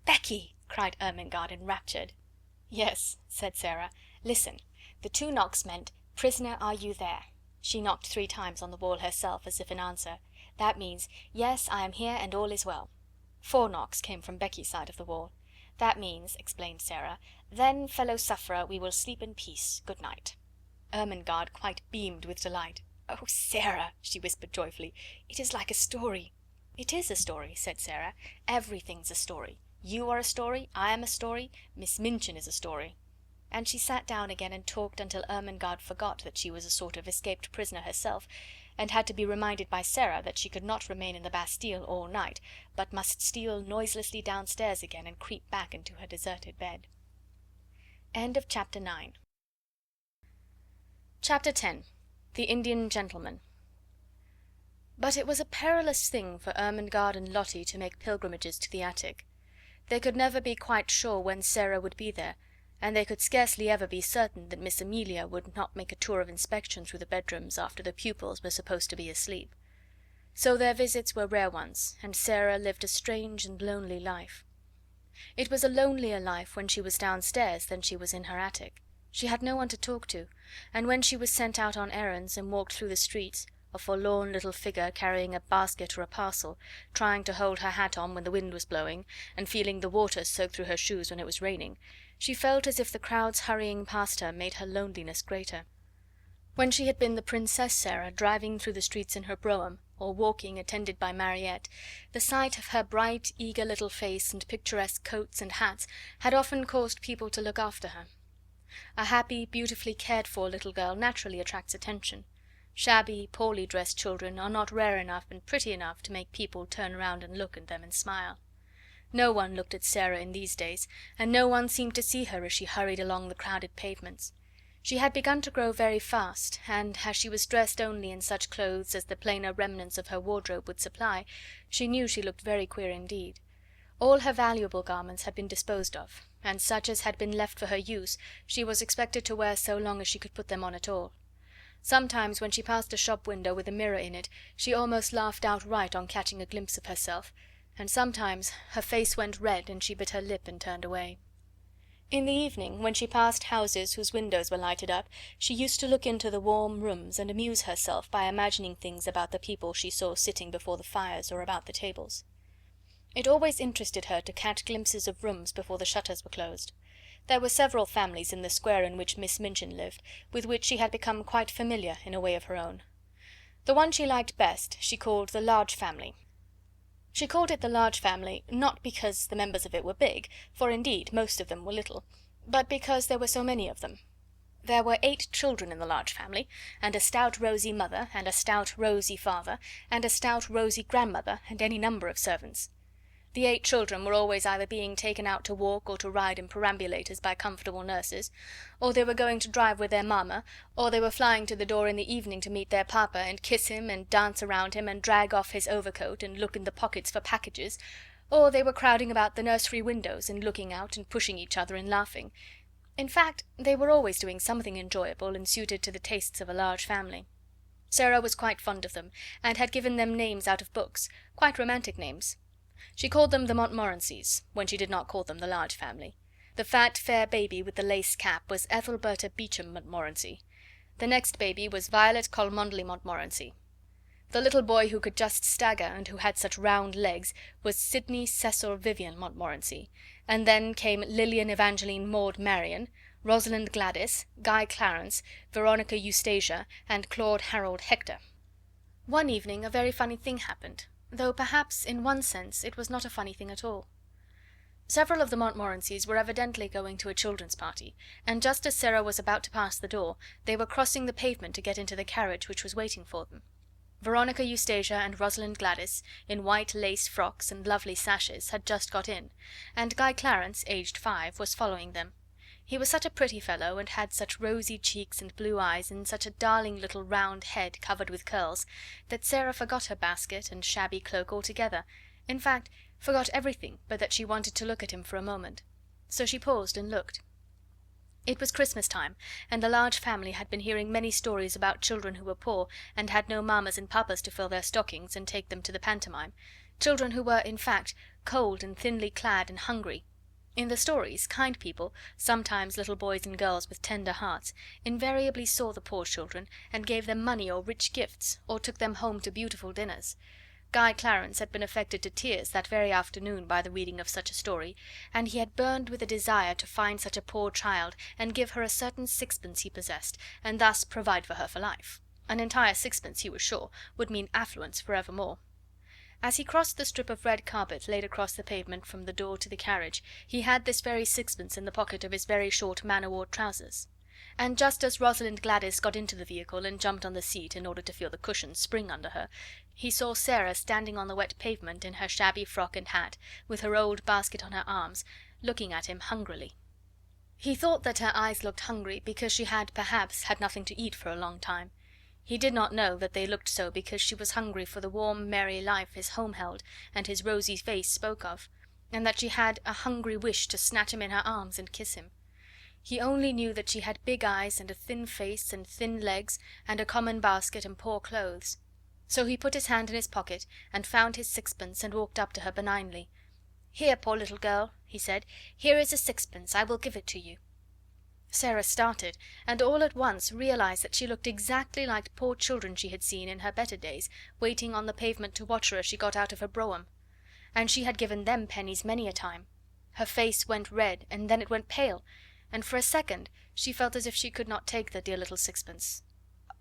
"Becky!" cried Ermengarde, enraptured. "Yes," said Sarah. "Listen. The 2 knocks meant, 'Prisoner, are you there?' She knocked 3 times on the wall herself, as if in answer. That means, 'Yes, I am here and all is well.' 4 knocks came from Becky's side of the wall. That means," explained Sarah, "'Then, fellow sufferer, we will sleep in peace. Good night.'" Ermengarde quite beamed with delight. "Oh, Sarah," she whispered joyfully, "it is like a story." "It is a story," said Sarah. "Everything's a story. You are a story, I am a story, Miss Minchin is a story." And she sat down again and talked until Ermengarde forgot that she was a sort of escaped prisoner herself, and had to be reminded by Sarah that she could not remain in the Bastille all night, but must steal noiselessly downstairs again and creep back into her deserted bed. Chapter 10. The Indian Gentleman. But it was a perilous thing for Ermengarde and Lottie to make pilgrimages to the attic. They could never be quite sure when Sarah would be there, and they could scarcely ever be certain that Miss Amelia would not make a tour of inspection through the bedrooms after the pupils were supposed to be asleep. So their visits were rare ones, and Sarah lived a strange and lonely life. It was a lonelier life when she was downstairs than she was in her attic. She had no one to talk to, and when she was sent out on errands and walked through the streets, a forlorn little figure carrying a basket or a parcel, trying to hold her hat on when the wind was blowing, and feeling the water soak through her shoes when it was raining, she felt as if the crowds hurrying past her made her loneliness greater. When she had been the Princess Sarah driving through the streets in her brougham, or walking attended by Mariette, the sight of her bright, eager little face and picturesque coats and hats had often caused people to look after her. A happy, beautifully cared for little girl naturally attracts attention. Shabby, poorly dressed children are not rare enough and pretty enough to make people turn round and look at them and smile. No one looked at Sarah in these days, and no one seemed to see her as she hurried along the crowded pavements. She had begun to grow very fast, and as she was dressed only in such clothes as the plainer remnants of her wardrobe would supply, she knew she looked very queer indeed. All her valuable garments had been disposed of, and such as had been left for her use she was expected to wear so long as she could put them on at all. Sometimes when she passed a shop window with a mirror in it, she almost laughed outright on catching a glimpse of herself, and sometimes her face went red and she bit her lip and turned away. In the evening, when she passed houses whose windows were lighted up, she used to look into the warm rooms and amuse herself by imagining things about the people she saw sitting before the fires or about the tables. It always interested her to catch glimpses of rooms before the shutters were closed. There were several families in the square in which Miss Minchin lived, with which she had become quite familiar in a way of her own. The one she liked best she called the Large Family. She called it the Large Family, not because the members of it were big, for indeed most of them were little, but because there were so many of them. There were 8 children in the Large Family, and a stout rosy mother, and a stout rosy father, and a stout rosy grandmother, and any number of servants. The 8 children were always either being taken out to walk or to ride in perambulators by comfortable nurses, or they were going to drive with their mamma, or they were flying to the door in the evening to meet their papa and kiss him and dance around him and drag off his overcoat and look in the pockets for packages, or they were crowding about the nursery windows and looking out and pushing each other and laughing. In fact, they were always doing something enjoyable and suited to the tastes of a large family. Sarah was quite fond of them, and had given them names out of books, quite romantic names. She called them the Montmorencys, when she did not call them the Large Family. The fat, fair baby with the lace cap was Ethelberta Beauchamp Montmorency. The next baby was Violet Cholmondeley Montmorency. The little boy who could just stagger and who had such round legs was Sidney Cecil Vivian Montmorency, and then came Lilian Evangeline Maud Marian, Rosalind Gladys, Guy Clarence, Veronica Eustasia, and Claude Harold Hector. One evening a very funny thing happened, though perhaps in one sense it was not a funny thing at all. Several of the Montmorencys were evidently going to a children's party, and just as Sarah was about to pass the door, they were crossing the pavement to get into the carriage which was waiting for them. Veronica Eustasia and Rosalind Gladys, in white lace frocks and lovely sashes, had just got in, and Guy Clarence, aged 5, was following them. He was such a pretty fellow, and had such rosy cheeks and blue eyes, and such a darling little round head covered with curls, that Sarah forgot her basket and shabby cloak altogether, in fact, forgot everything but that she wanted to look at him for a moment. So she paused and looked. It was Christmas time, and the Large Family had been hearing many stories about children who were poor, and had no mammas and papas to fill their stockings and take them to the pantomime, children who were, in fact, cold and thinly clad and hungry. In the stories, kind people, sometimes little boys and girls with tender hearts, invariably saw the poor children and gave them money or rich gifts, or took them home to beautiful dinners. Guy Clarence had been affected to tears that very afternoon by the reading of such a story, and he had burned with a desire to find such a poor child and give her a certain sixpence he possessed, and thus provide for her for life. An entire sixpence, he was sure, would mean affluence for evermore. As he crossed the strip of red carpet laid across the pavement from the door to the carriage, he had this very sixpence in the pocket of his very short man-o'-war trousers. And just as Rosalind Gladys got into the vehicle and jumped on the seat in order to feel the cushions spring under her, he saw Sarah standing on the wet pavement in her shabby frock and hat, with her old basket on her arms, looking at him hungrily. He thought that her eyes looked hungry because she had perhaps had nothing to eat for a long time. He did not know that they looked so because she was hungry for the warm, merry life his home held and his rosy face spoke of, and that she had a hungry wish to snatch him in her arms and kiss him. He only knew that she had big eyes and a thin face and thin legs and a common basket and poor clothes. So he put his hand in his pocket and found his sixpence and walked up to her benignly. "Here, poor little girl," he said, "here is a sixpence, I will give it to you." Sarah started, and all at once realized that she looked exactly like poor children she had seen in her better days, waiting on the pavement to watch her as she got out of her brougham. And she had given them pennies many a time. Her face went red, and then it went pale, and for a second she felt as if she could not take the dear little sixpence.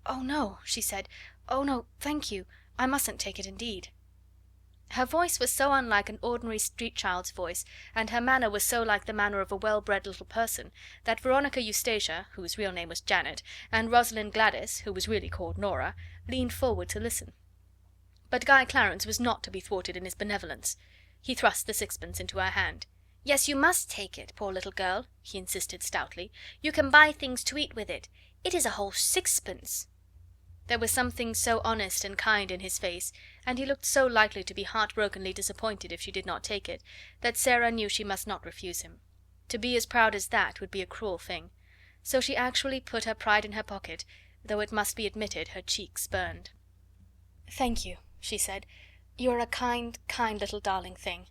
"Oh no," she said. "Oh no, thank you. I mustn't take it indeed." Her voice was so unlike an ordinary street child's voice, and her manner was so like the manner of a well-bred little person, that Veronica Eustasia, whose real name was Janet, and Rosalind Gladys, who was really called Nora, leaned forward to listen. But Guy Clarence was not to be thwarted in his benevolence. He thrust the sixpence into her hand. "Yes, you must take it, poor little girl," he insisted stoutly. "You can buy things to eat with it. It is a whole sixpence." There was something so honest and kind in his face, and he looked so likely to be heartbrokenly disappointed if she did not take it, that Sarah knew she must not refuse him. To be as proud as that would be a cruel thing. So she actually put her pride in her pocket, though it must be admitted her cheeks burned. "Thank you," she said, "You're a kind, kind little darling thing."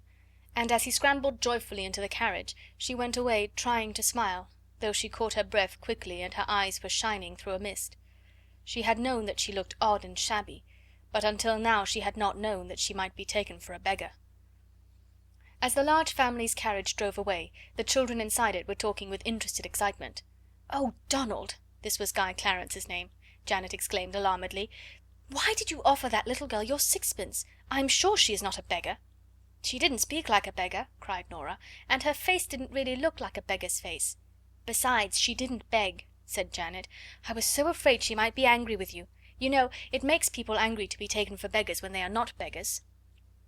And as he scrambled joyfully into the carriage, she went away trying to smile, though she caught her breath quickly and her eyes were shining through a mist. She had known that she looked odd and shabby, but until now she had not known that she might be taken for a beggar. As the large family's carriage drove away, the children inside it were talking with interested excitement. "Oh, Donald!" This was Guy Clarence's name. Janet exclaimed alarmedly. "Why did you offer that little girl your sixpence? I am sure she is not a beggar." "She didn't speak like a beggar," cried Nora, "and her face didn't really look like a beggar's face." "Besides, she didn't beg," said Janet. "I was so afraid she might be angry with you. You know, it makes people angry to be taken for beggars when they are not beggars."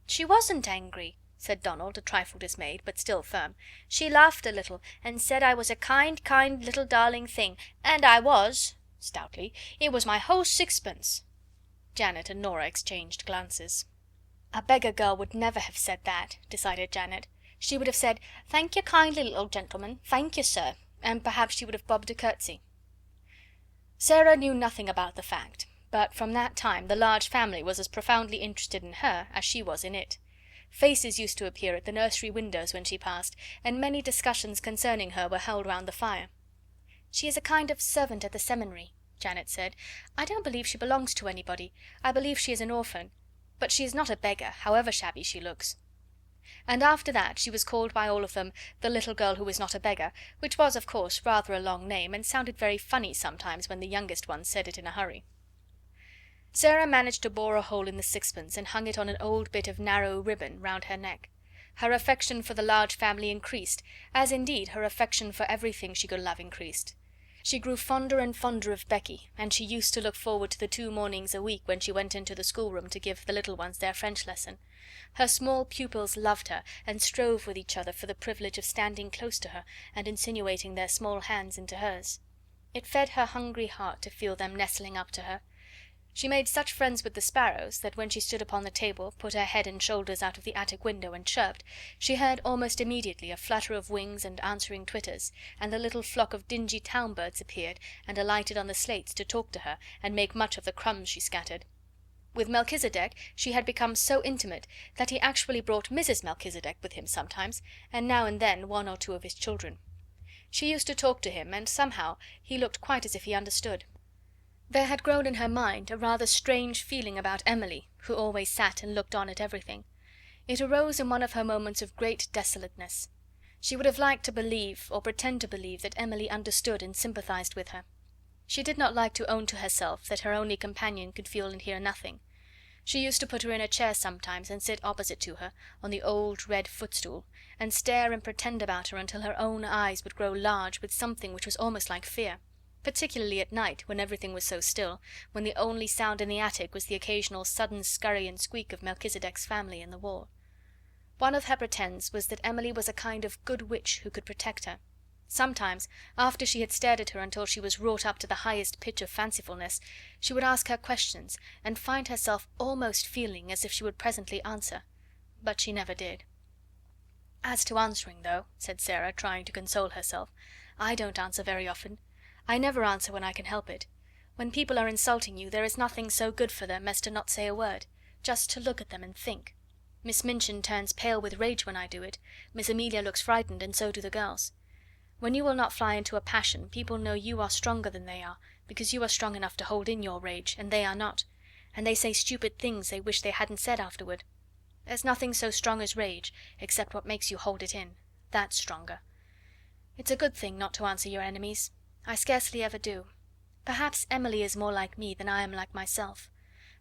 "She wasn't angry," said Donald, a trifle dismayed, but still firm. "She laughed a little, and said I was a kind, kind little darling thing, and I was," stoutly. "It was my whole sixpence." Janet and Nora exchanged glances. "A beggar girl would never have said that," decided Janet. "She would have said, 'Thank you kindly, little gentleman, thank you, sir,' and perhaps she would have bobbed a curtsy." Sarah knew nothing about the fact, but from that time the large family was as profoundly interested in her as she was in it. Faces used to appear at the nursery windows when she passed, and many discussions concerning her were held round the fire. "She is a kind of servant at the Seminary," Janet said. "I don't believe she belongs to anybody. I believe she is an orphan. But she is not a beggar, however shabby she looks." And after that she was called by all of them the little girl who was not a beggar, which was, of course, rather a long name, and sounded very funny sometimes when the youngest one said it in a hurry. Sarah managed to bore a hole in the sixpence and hung it on an old bit of narrow ribbon round her neck. Her affection for the large family increased, as indeed her affection for everything she could love increased. She grew fonder and fonder of Becky, and she used to look forward to the 2 mornings a week when she went into the schoolroom to give the little ones their French lesson. Her small pupils loved her, and strove with each other for the privilege of standing close to her and insinuating their small hands into hers. It fed her hungry heart to feel them nestling up to her. She made such friends with the sparrows that when she stood upon the table, put her head and shoulders out of the attic window and chirped, she heard almost immediately a flutter of wings and answering twitters, and a little flock of dingy town birds appeared and alighted on the slates to talk to her and make much of the crumbs she scattered. With Melchisedec she had become so intimate that he actually brought Mrs. Melchisedec with him sometimes, and now and then 1 or 2 of his children. She used to talk to him, and somehow he looked quite as if he understood. There had grown in her mind a rather strange feeling about Emily, who always sat and looked on at everything. It arose in one of her moments of great desolateness. She would have liked to believe, or pretend to believe, that Emily understood and sympathized with her. She did not like to own to herself that her only companion could feel and hear nothing. She used to put her in a chair sometimes and sit opposite to her, on the old red footstool, and stare and pretend about her until her own eyes would grow large with something which was almost like fear, particularly at night when everything was so still, when the only sound in the attic was the occasional sudden scurry and squeak of Melchisedec's family in the wall. One of her pretends was that Emily was a kind of good witch who could protect her. Sometimes, after she had stared at her until she was wrought up to the highest pitch of fancifulness, she would ask her questions, and find herself almost feeling as if she would presently answer, but she never did. "As to answering, though," said Sarah, trying to console herself, "I don't answer very often. I never answer when I can help it. When people are insulting you, there is nothing so good for them as to not say a word, just to look at them and think. Miss Minchin turns pale with rage when I do it, Miss Amelia looks frightened, and so do the girls. When you will not fly into a passion, people know you are stronger than they are, because you are strong enough to hold in your rage, and they are not, and they say stupid things they wish they hadn't said afterward. There's nothing so strong as rage, except what makes you hold it in. That's stronger. It's a good thing not to answer your enemies. I scarcely ever do. Perhaps Emily is more like me than I am like myself.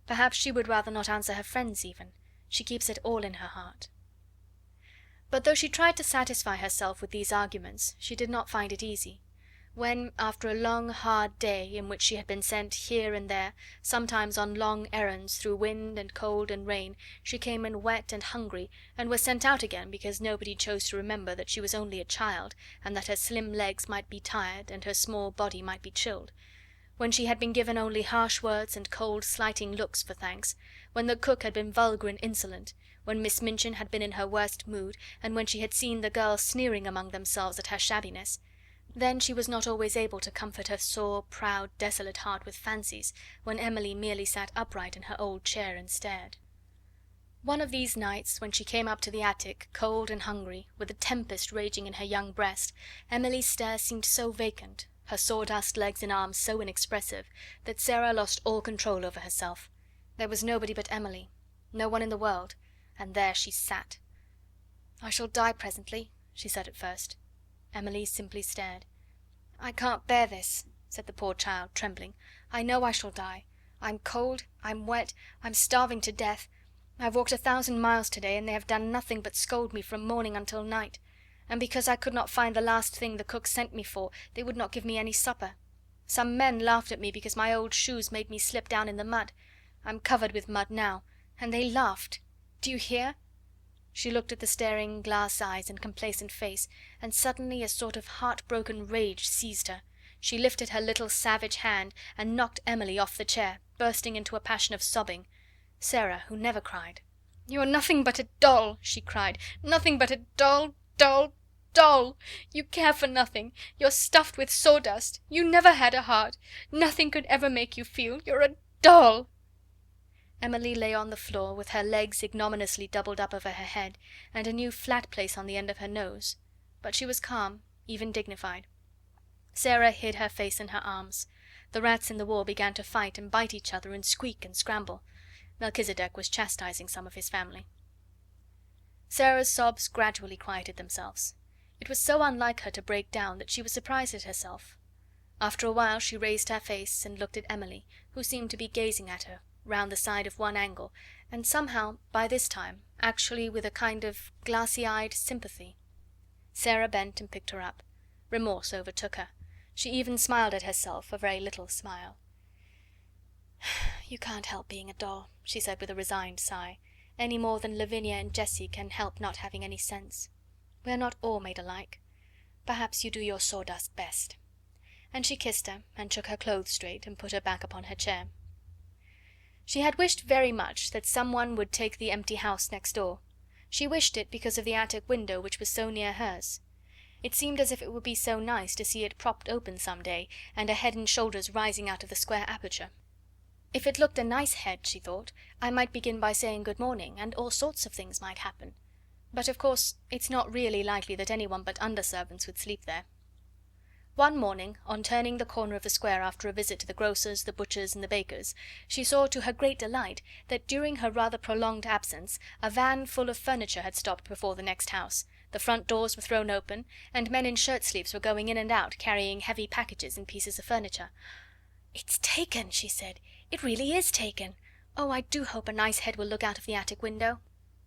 Perhaps she would rather not answer her friends even. She keeps it all in her heart." But though she tried to satisfy herself with these arguments, she did not find it easy. When, after a long hard day, in which she had been sent here and there, sometimes on long errands through wind and cold and rain, she came in wet and hungry, and was sent out again because nobody chose to remember that she was only a child, and that her slim legs might be tired and her small body might be chilled, when she had been given only harsh words and cold slighting looks for thanks, when the cook had been vulgar and insolent, when Miss Minchin had been in her worst mood, and when she had seen the girls sneering among themselves at her shabbiness, then she was not always able to comfort her sore, proud, desolate heart with fancies, when Emily merely sat upright in her old chair and stared. One of these nights, when she came up to the attic, cold and hungry, with a tempest raging in her young breast, Emily's stare seemed so vacant, her sawdust legs and arms so inexpressive, that Sarah lost all control over herself. There was nobody but Emily, no one in the world, and there she sat. "I shall die presently," she said at first. Emily simply stared. "I can't bear this," said the poor child, trembling. "I know I shall die. I'm cold, I'm wet, I'm starving to death. I've walked 1,000 miles to day, and they have done nothing but scold me from morning until night. And because I could not find the last thing the cook sent me for, they would not give me any supper. Some men laughed at me because my old shoes made me slip down in the mud. I'm covered with mud now, and they laughed. Do you hear?" She looked at the staring glass eyes and complacent face, and suddenly a sort of heartbroken rage seized her. She lifted her little savage hand and knocked Emily off the chair, bursting into a passion of sobbing. Sarah, who never cried. "You're nothing but a doll," she cried. "Nothing but a doll, doll, doll. You care for nothing. You're stuffed with sawdust. You never had a heart. Nothing could ever make you feel. You're a doll." Emily lay on the floor, with her legs ignominiously doubled up over her head, and a new flat place on the end of her nose. But she was calm, even dignified. Sarah hid her face in her arms. The rats in the wall began to fight and bite each other and squeak and scramble. Melchizedek was chastising some of his family. Sarah's sobs gradually quieted themselves. It was so unlike her to break down that she was surprised at herself. After a while she raised her face and looked at Emily, who seemed to be gazing at her round the side of one angle, and somehow, by this time, actually with a kind of glassy-eyed sympathy. Sarah bent and picked her up. Remorse overtook her. She even smiled at herself, a very little smile. "You can't help being a doll," she said with a resigned sigh, "any more than Lavinia and Jessie can help not having any sense. We're not all made alike. Perhaps you do your sawdust best." And she kissed her, and shook her clothes straight, and put her back upon her chair. She had wished very much that some one would take the empty house next door. She wished it because of the attic window which was so near hers. It seemed as if it would be so nice to see it propped open some day, and a head and shoulders rising out of the square aperture. If it looked a nice head, she thought, I might begin by saying good morning, and all sorts of things might happen. But of course it's not really likely that anyone but under-servants would sleep there. One morning, on turning the corner of the square after a visit to the grocer's, the butcher's, and the baker's, she saw to her great delight that during her rather prolonged absence a van full of furniture had stopped before the next house, the front doors were thrown open, and men in shirt-sleeves were going in and out carrying heavy packages and pieces of furniture. "It's taken," she said. "It really is taken. Oh, I do hope a nice head will look out of the attic window."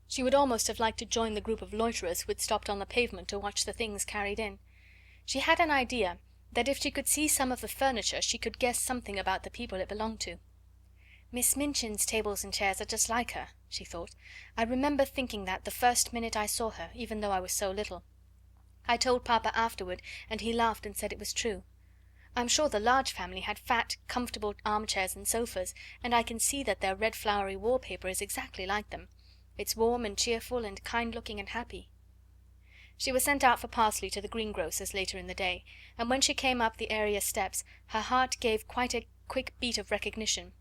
She would almost have liked to join the group of loiterers who had stopped on the pavement to watch the things carried in. She had an idea that if she could see some of the furniture she could guess something about the people it belonged to. "Miss Minchin's tables and chairs are just like her," she thought. "I remember thinking that the first minute I saw her, even though I was so little. I told Papa afterward, and he laughed and said it was true. I'm sure the Large family had fat, comfortable armchairs and sofas, and I can see that their red flowery wallpaper is exactly like them. It's warm and cheerful and kind-looking and happy." She was sent out for parsley to the greengrocer's later in the day, and when she came up the area steps her heart gave quite a quick beat of recognition.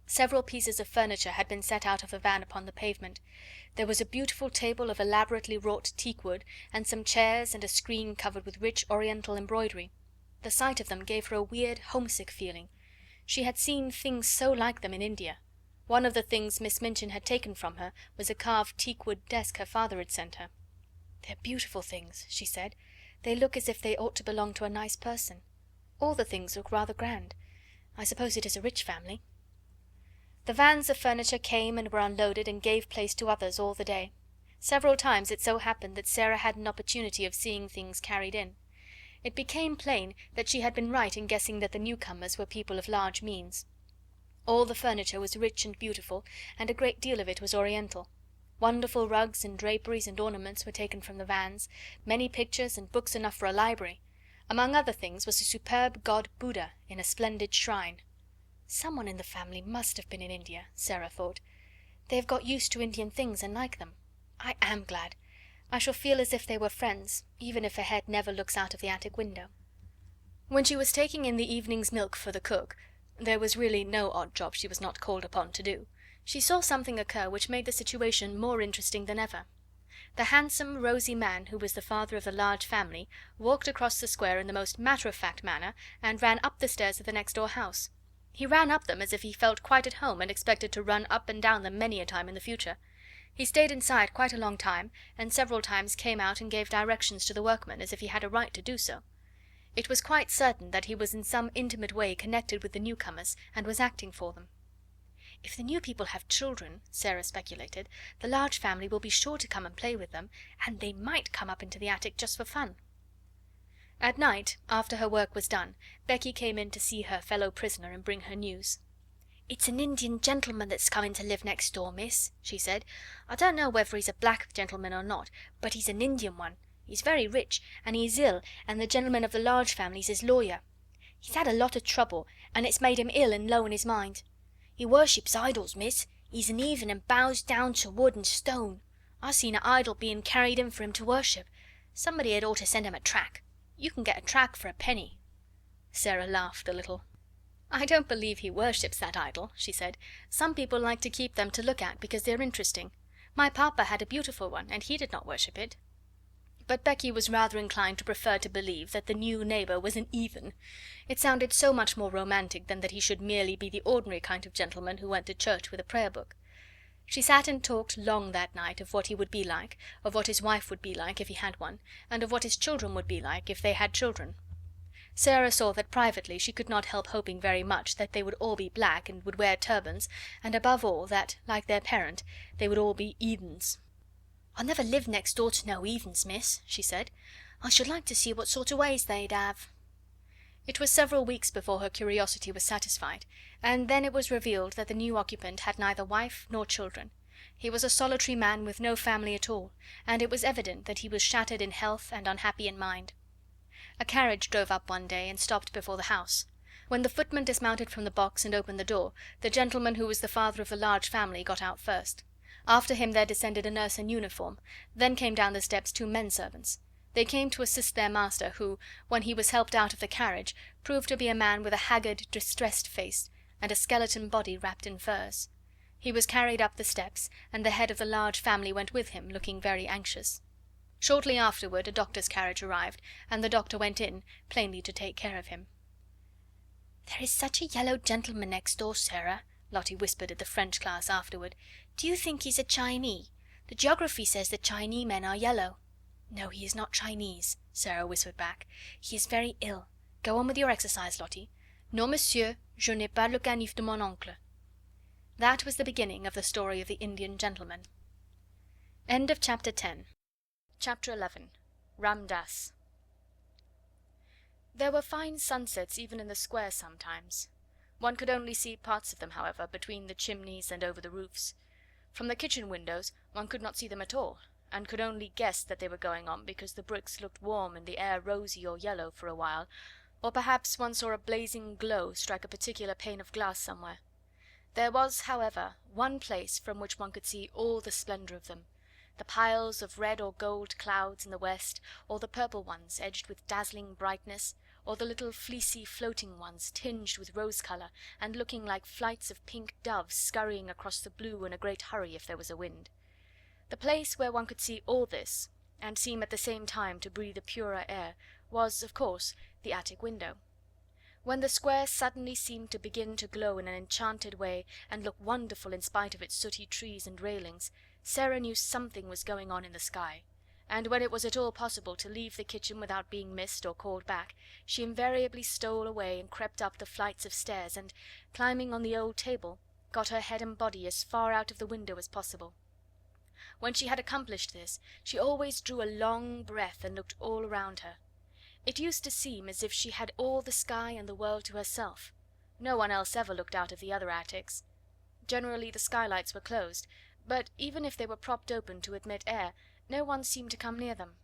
Several pieces of furniture had been set out of the van upon the pavement. There was a beautiful table of elaborately wrought teakwood, and some chairs and a screen covered with rich oriental embroidery. The sight of them gave her a weird homesick feeling. She had seen things so like them in India. One of the things Miss Minchin had taken from her was a carved teakwood desk her father had sent her. "They're beautiful things," she said. "They look as if they ought to belong to a nice person. All the things look rather grand. I suppose it is a rich family." The vans of furniture came and were unloaded and gave place to others all the day. Several times it so happened that Sarah had an opportunity of seeing things carried in. It became plain that she had been right in guessing that the newcomers were people of large means. All the furniture was rich and beautiful, and a great deal of it was oriental. Wonderful rugs and draperies and ornaments were taken from the vans, many pictures and books enough for a library. Among other things was a superb god Buddha in a splendid shrine. Someone in the family must have been in India, Sarah thought. They have got used to Indian things and like them. I am glad. I shall feel as if they were friends, even if a head never looks out of the attic window. When she was taking in the evening's milk for the cook, there was really no odd job she was not called upon to do. She saw something occur which made the situation more interesting than ever. The handsome, rosy man who was the father of the large family walked across the square in the most matter-of-fact manner and ran up the stairs of the next door house. He ran up them as if he felt quite at home and expected to run up and down them many a time in the future. He stayed inside quite a long time, and several times came out and gave directions to the workmen, as if he had a right to do so. It was quite certain that he was in some intimate way connected with the newcomers, and was acting for them. "If the new people have children," Sarah speculated, "the large family will be sure to come and play with them, and they might come up into the attic just for fun." At night, after her work was done, Becky came in to see her fellow prisoner and bring her news. "It's an Indian gentleman that's coming to live next door, miss," she said. "I don't know whether he's a black gentleman or not, but he's an Indian one. He's very rich, and he's ill, and the gentleman of the large family's his lawyer. He's had a lot of trouble, and it's made him ill and low in his mind. He worships idols, miss. He's an heathen and bows down to wood and stone. I seen an idol being carried in for him to worship. Somebody had ought to send him a track. You can get a track for a penny." Sarah laughed a little. "I don't believe he worships that idol," she said. "Some people like to keep them to look at because they're interesting. My papa had a beautiful one, and he did not worship it." But Becky was rather inclined to prefer to believe that the new neighbour was an heathen. It sounded so much more romantic than that he should merely be the ordinary kind of gentleman who went to church with a prayer book. She sat and talked long that night of what he would be like, of what his wife would be like if he had one, and of what his children would be like if they had children. Sarah saw that privately she could not help hoping very much that they would all be black and would wear turbans, and above all that, like their parent, they would all be heathens. "I never lived next door to no heathens, miss," she said. "I should like to see what sort of ways they'd have." It was several weeks before her curiosity was satisfied, and then it was revealed that the new occupant had neither wife nor children. He was a solitary man with no family at all, and it was evident that he was shattered in health and unhappy in mind. A carriage drove up one day and stopped before the house. When the footman dismounted from the box and opened the door, the gentleman who was the father of the large family got out first. After him there descended a nurse in uniform, then came down the steps 2 men servants. They came to assist their master, who, when he was helped out of the carriage, proved to be a man with a haggard, distressed face, and a skeleton body wrapped in furs. He was carried up the steps, and the head of the large family went with him, looking very anxious. Shortly afterward a doctor's carriage arrived, and the doctor went in, plainly to take care of him. "There is such a yellow gentleman next door, Sarah," Lottie whispered at the French class afterward. "Do you think he's a Chinese? The geography says that Chinese men are yellow." "No, he is not Chinese," Sarah whispered back. "He is very ill. Go on with your exercise, Lottie. Non, monsieur, je n'ai pas le canif de mon oncle." That was the beginning of the story of the Indian gentleman. End of chapter 10. Chapter 11. Ramdas. There were fine sunsets even in the square sometimes. One could only see parts of them, however, between the chimneys and over the roofs. From the kitchen windows one could not see them at all, and could only guess that they were going on because the bricks looked warm and the air rosy or yellow for a while, or perhaps one saw a blazing glow strike a particular pane of glass somewhere. There was, however, one place from which one could see all the splendour of them, the piles of red or gold clouds in the west, or the purple ones edged with dazzling brightness, or the little fleecy floating ones tinged with rose colour, and looking like flights of pink doves scurrying across the blue in a great hurry if there was a wind. The place where one could see all this, and seem at the same time to breathe a purer air, was, of course, the attic window. When the square suddenly seemed to begin to glow in an enchanted way, and look wonderful in spite of its sooty trees and railings, Sarah knew something was going on in the sky, and when it was at all possible to leave the kitchen without being missed or called back, she invariably stole away and crept up the flights of stairs, and, climbing on the old table, got her head and body as far out of the window as possible. When she had accomplished this, she always drew a long breath and looked all around her. It used to seem as if she had all the sky and the world to herself. No one else ever looked out of the other attics. Generally the skylights were closed, but even if they were propped open to admit air, no one seemed to come near them.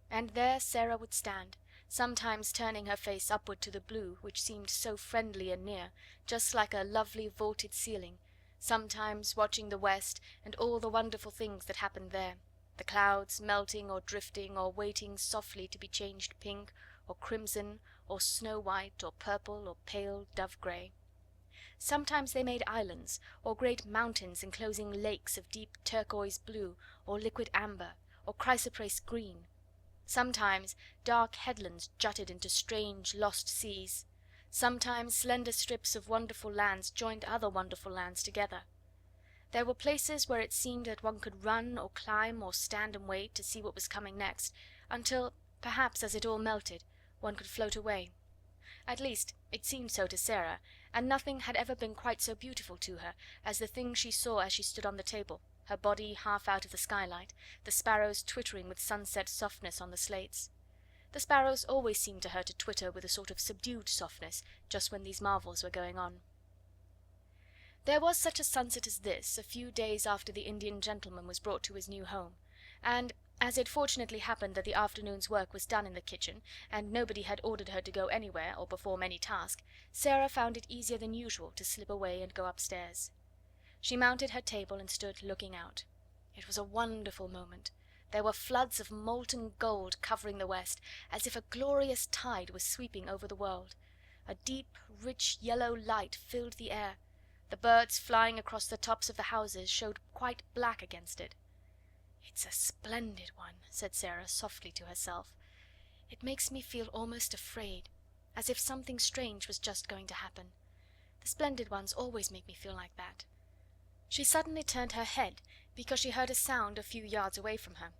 And there Sarah would stand, sometimes turning her face upward to the blue, which seemed so friendly and near, just like a lovely vaulted ceiling, sometimes watching the west and all the wonderful things that happened there, the clouds melting or drifting or waiting softly to be changed pink or crimson or snow white or purple or pale dove grey. Sometimes they made islands, or great mountains enclosing lakes of deep turquoise blue, or liquid amber, or chrysoprase green. Sometimes dark headlands jutted into strange lost seas. Sometimes slender strips of wonderful lands joined other wonderful lands together. There were places where it seemed that one could run or climb or stand and wait to see what was coming next, until, perhaps as it all melted, one could float away. At least it seemed so to Sarah, and nothing had ever been quite so beautiful to her as the thing she saw as she stood on the table, her body half out of the skylight, the sparrows twittering with sunset softness on the slates. The sparrows always seemed to her to twitter with a sort of subdued softness just when these marvels were going on. There was such a sunset as this a few days after the Indian gentleman was brought to his new home, and as it fortunately happened that the afternoon's work was done in the kitchen, and nobody had ordered her to go anywhere or perform any task, Sarah found it easier than usual to slip away and go upstairs. She mounted her table and stood looking out. It was a wonderful moment. There were floods of molten gold covering the west, as if a glorious tide was sweeping over the world. A deep, rich yellow light filled the air. The birds flying across the tops of the houses showed quite black against it. "It's a splendid one," said Sarah softly to herself. "It makes me feel almost afraid, as if something strange was just going to happen. The splendid ones always make me feel like that." She suddenly turned her head because she heard a sound a few yards away from her.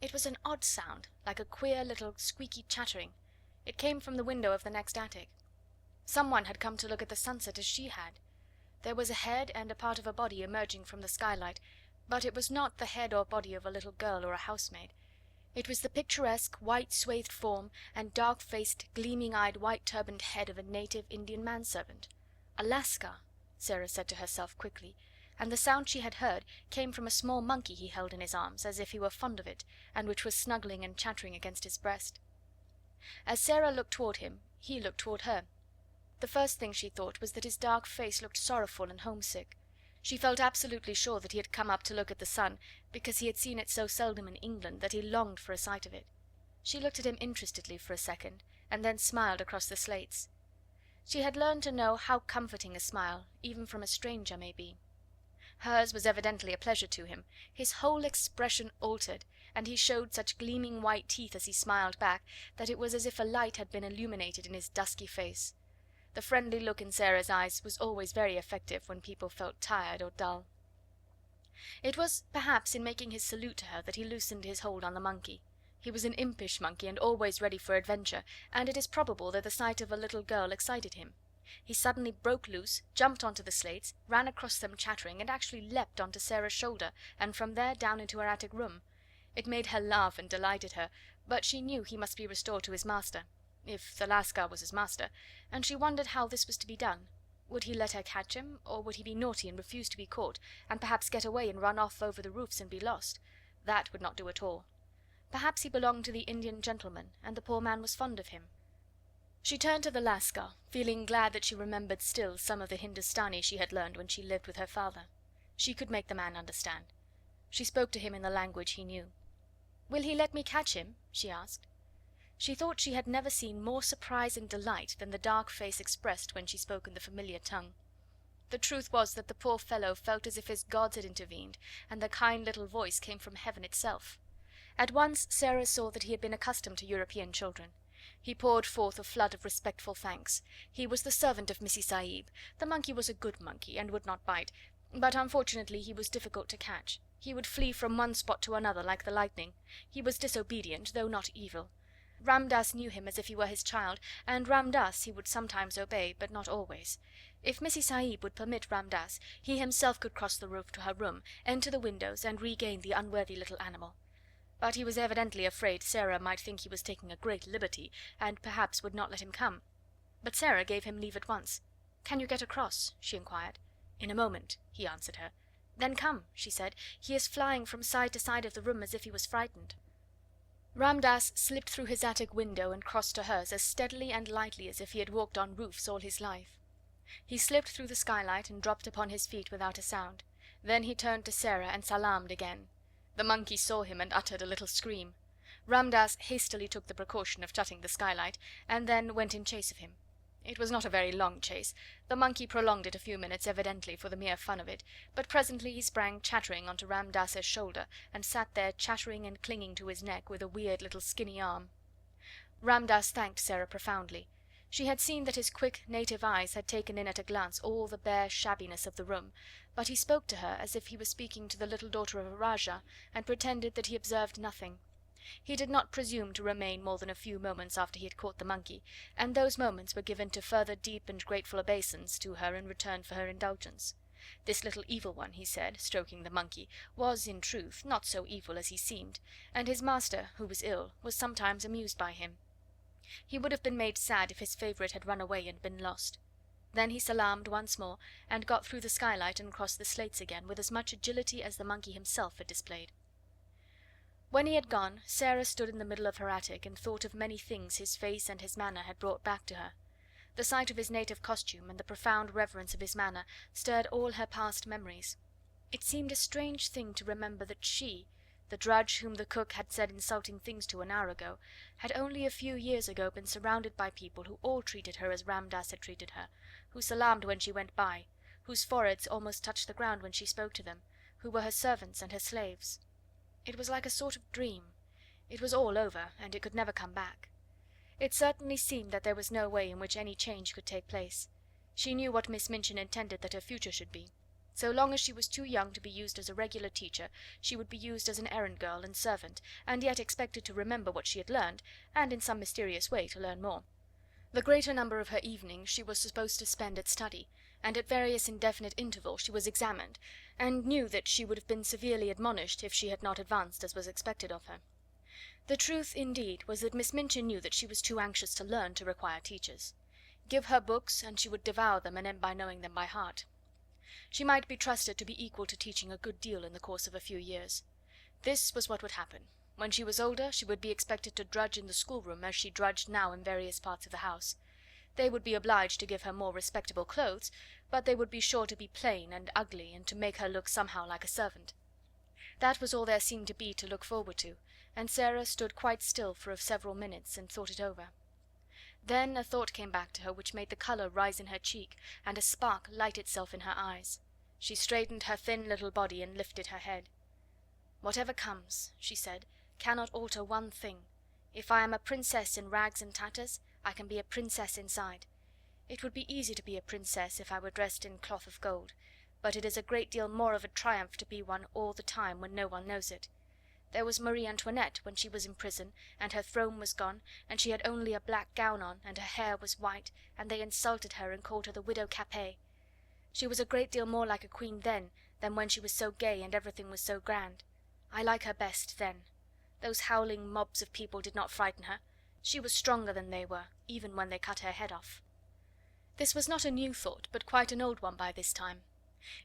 It was an odd sound, like a queer little squeaky chattering. It came from the window of the next attic. Someone had come to look at the sunset as she had. There was a head and a part of a body emerging from the skylight, but it was not the head or body of a little girl or a housemaid. It was the picturesque, white swathed form and dark-faced, gleaming-eyed, white-turbaned head of a native Indian manservant. "Alaska," Sarah said to herself quickly, and the sound she had heard came from a small monkey he held in his arms, as if he were fond of it, and which was snuggling and chattering against his breast. As Sarah looked toward him, he looked toward her. The first thing she thought was that his dark face looked sorrowful and homesick. She felt absolutely sure that he had come up to look at the sun, because he had seen it so seldom in England that he longed for a sight of it. She looked at him interestedly for a second, and then smiled across the slates. She had learned to know how comforting a smile, even from a stranger, may be. Hers was evidently a pleasure to him. His whole expression altered, and he showed such gleaming white teeth as he smiled back that it was as if a light had been illuminated in his dusky face. The friendly look in Sarah's eyes was always very effective when people felt tired or dull. It was perhaps in making his salute to her that he loosened his hold on the monkey. He was an impish monkey and always ready for adventure, and it is probable that the sight of a little girl excited him. He suddenly broke loose, jumped onto the slates, ran across them chattering, and actually leapt onto Sarah's shoulder, and from there down into her attic room. It made her laugh and delighted her, but she knew he must be restored to his master, if the Lascar was his master, and she wondered how this was to be done. Would he let her catch him, or would he be naughty and refuse to be caught, and perhaps get away and run off over the roofs and be lost? That would not do at all. Perhaps he belonged to the Indian gentleman, and the poor man was fond of him. She turned to the Lascar, feeling glad that she remembered still some of the Hindustani she had learned when she lived with her father. She could make the man understand. She spoke to him in the language he knew. "Will he let me catch him?" she asked. She thought she had never seen more surprise and delight than the dark face expressed when she spoke in the familiar tongue. The truth was that the poor fellow felt as if his gods had intervened, and the kind little voice came from heaven itself. At once Sarah saw that he had been accustomed to European children. He poured forth a flood of respectful thanks. He was the servant of Missy Sahib. The monkey was a good monkey, and would not bite, but unfortunately he was difficult to catch. He would flee from one spot to another like the lightning. He was disobedient, though not evil. Ramdas knew him as if he were his child, and Ramdas he would sometimes obey, but not always. If Missy Sahib would permit Ramdas, he himself could cross the roof to her room, enter the windows, and regain the unworthy little animal. But he was evidently afraid Sarah might think he was taking a great liberty, and perhaps would not let him come. But Sarah gave him leave at once. "Can you get across?" she inquired. "In a moment," he answered her. "Then come," she said. "He is flying from side to side of the room as if he was frightened." Ramdas slipped through his attic window and crossed to hers as steadily and lightly as if he had walked on roofs all his life. He slipped through the skylight and dropped upon his feet without a sound. Then he turned to Sarah and salaamed again. The monkey saw him and uttered a little scream. Ramdas hastily took the precaution of shutting the skylight, and then went in chase of him. It was not a very long chase. The monkey prolonged it a few minutes evidently for the mere fun of it, but presently he sprang chattering onto Ram Dass's shoulder, and sat there chattering and clinging to his neck with a weird little skinny arm. Ram Dass thanked Sarah profoundly. She had seen that his quick native eyes had taken in at a glance all the bare shabbiness of the room, but he spoke to her as if he were speaking to the little daughter of a rajah, and pretended that he observed nothing. He did not presume to remain more than a few moments after he had caught the monkey, and those moments were given to further deep and grateful obeisance to her in return for her indulgence. This little evil one, he said, stroking the monkey, was, in truth, not so evil as he seemed, and his master, who was ill, was sometimes amused by him. He would have been made sad if his favourite had run away and been lost. Then he salaamed once more, and got through the skylight and crossed the slates again with as much agility as the monkey himself had displayed. When he had gone, Sarah stood in the middle of her attic and thought of many things his face and his manner had brought back to her. The sight of his native costume and the profound reverence of his manner stirred all her past memories. It seemed a strange thing to remember that she, the drudge whom the cook had said insulting things to an hour ago, had only a few years ago been surrounded by people who all treated her as Ram Dass had treated her, who salaamed when she went by, whose foreheads almost touched the ground when she spoke to them, who were her servants and her slaves. It was like a sort of dream. It was all over, and it could never come back. It certainly seemed that there was no way in which any change could take place. She knew what Miss Minchin intended that her future should be. So long as she was too young to be used as a regular teacher, she would be used as an errand girl and servant, and yet expected to remember what she had learned, and in some mysterious way to learn more. The greater number of her evenings she was supposed to spend at study, and at various indefinite intervals she was examined, and knew that she would have been severely admonished if she had not advanced as was expected of her. The truth, indeed, was that Miss Minchin knew that she was too anxious to learn to require teachers. Give her books, and she would devour them and end by knowing them by heart. She might be trusted to be equal to teaching a good deal in the course of a few years. This was what would happen. When she was older she would be expected to drudge in the schoolroom as she drudged now in various parts of the house. They would be obliged to give her more respectable clothes, but they would be sure to be plain and ugly, and to make her look somehow like a servant. That was all there seemed to be to look forward to, and Sarah stood quite still for several minutes and thought it over. Then a thought came back to her which made the colour rise in her cheek, and a spark light itself in her eyes. She straightened her thin little body and lifted her head. "Whatever comes," she said, "cannot alter one thing. If I am a princess in rags and tatters, I can be a princess inside. It would be easy to be a princess if I were dressed in cloth of gold, but it is a great deal more of a triumph to be one all the time when no one knows it. There was Marie Antoinette when she was in prison, and her throne was gone, and she had only a black gown on, and her hair was white, and they insulted her and called her the Widow Capet. She was a great deal more like a queen then than when she was so gay and everything was so grand. I like her best then. Those howling mobs of people did not frighten her. She was stronger than they were, even when they cut her head off." This was not a new thought, but quite an old one by this time.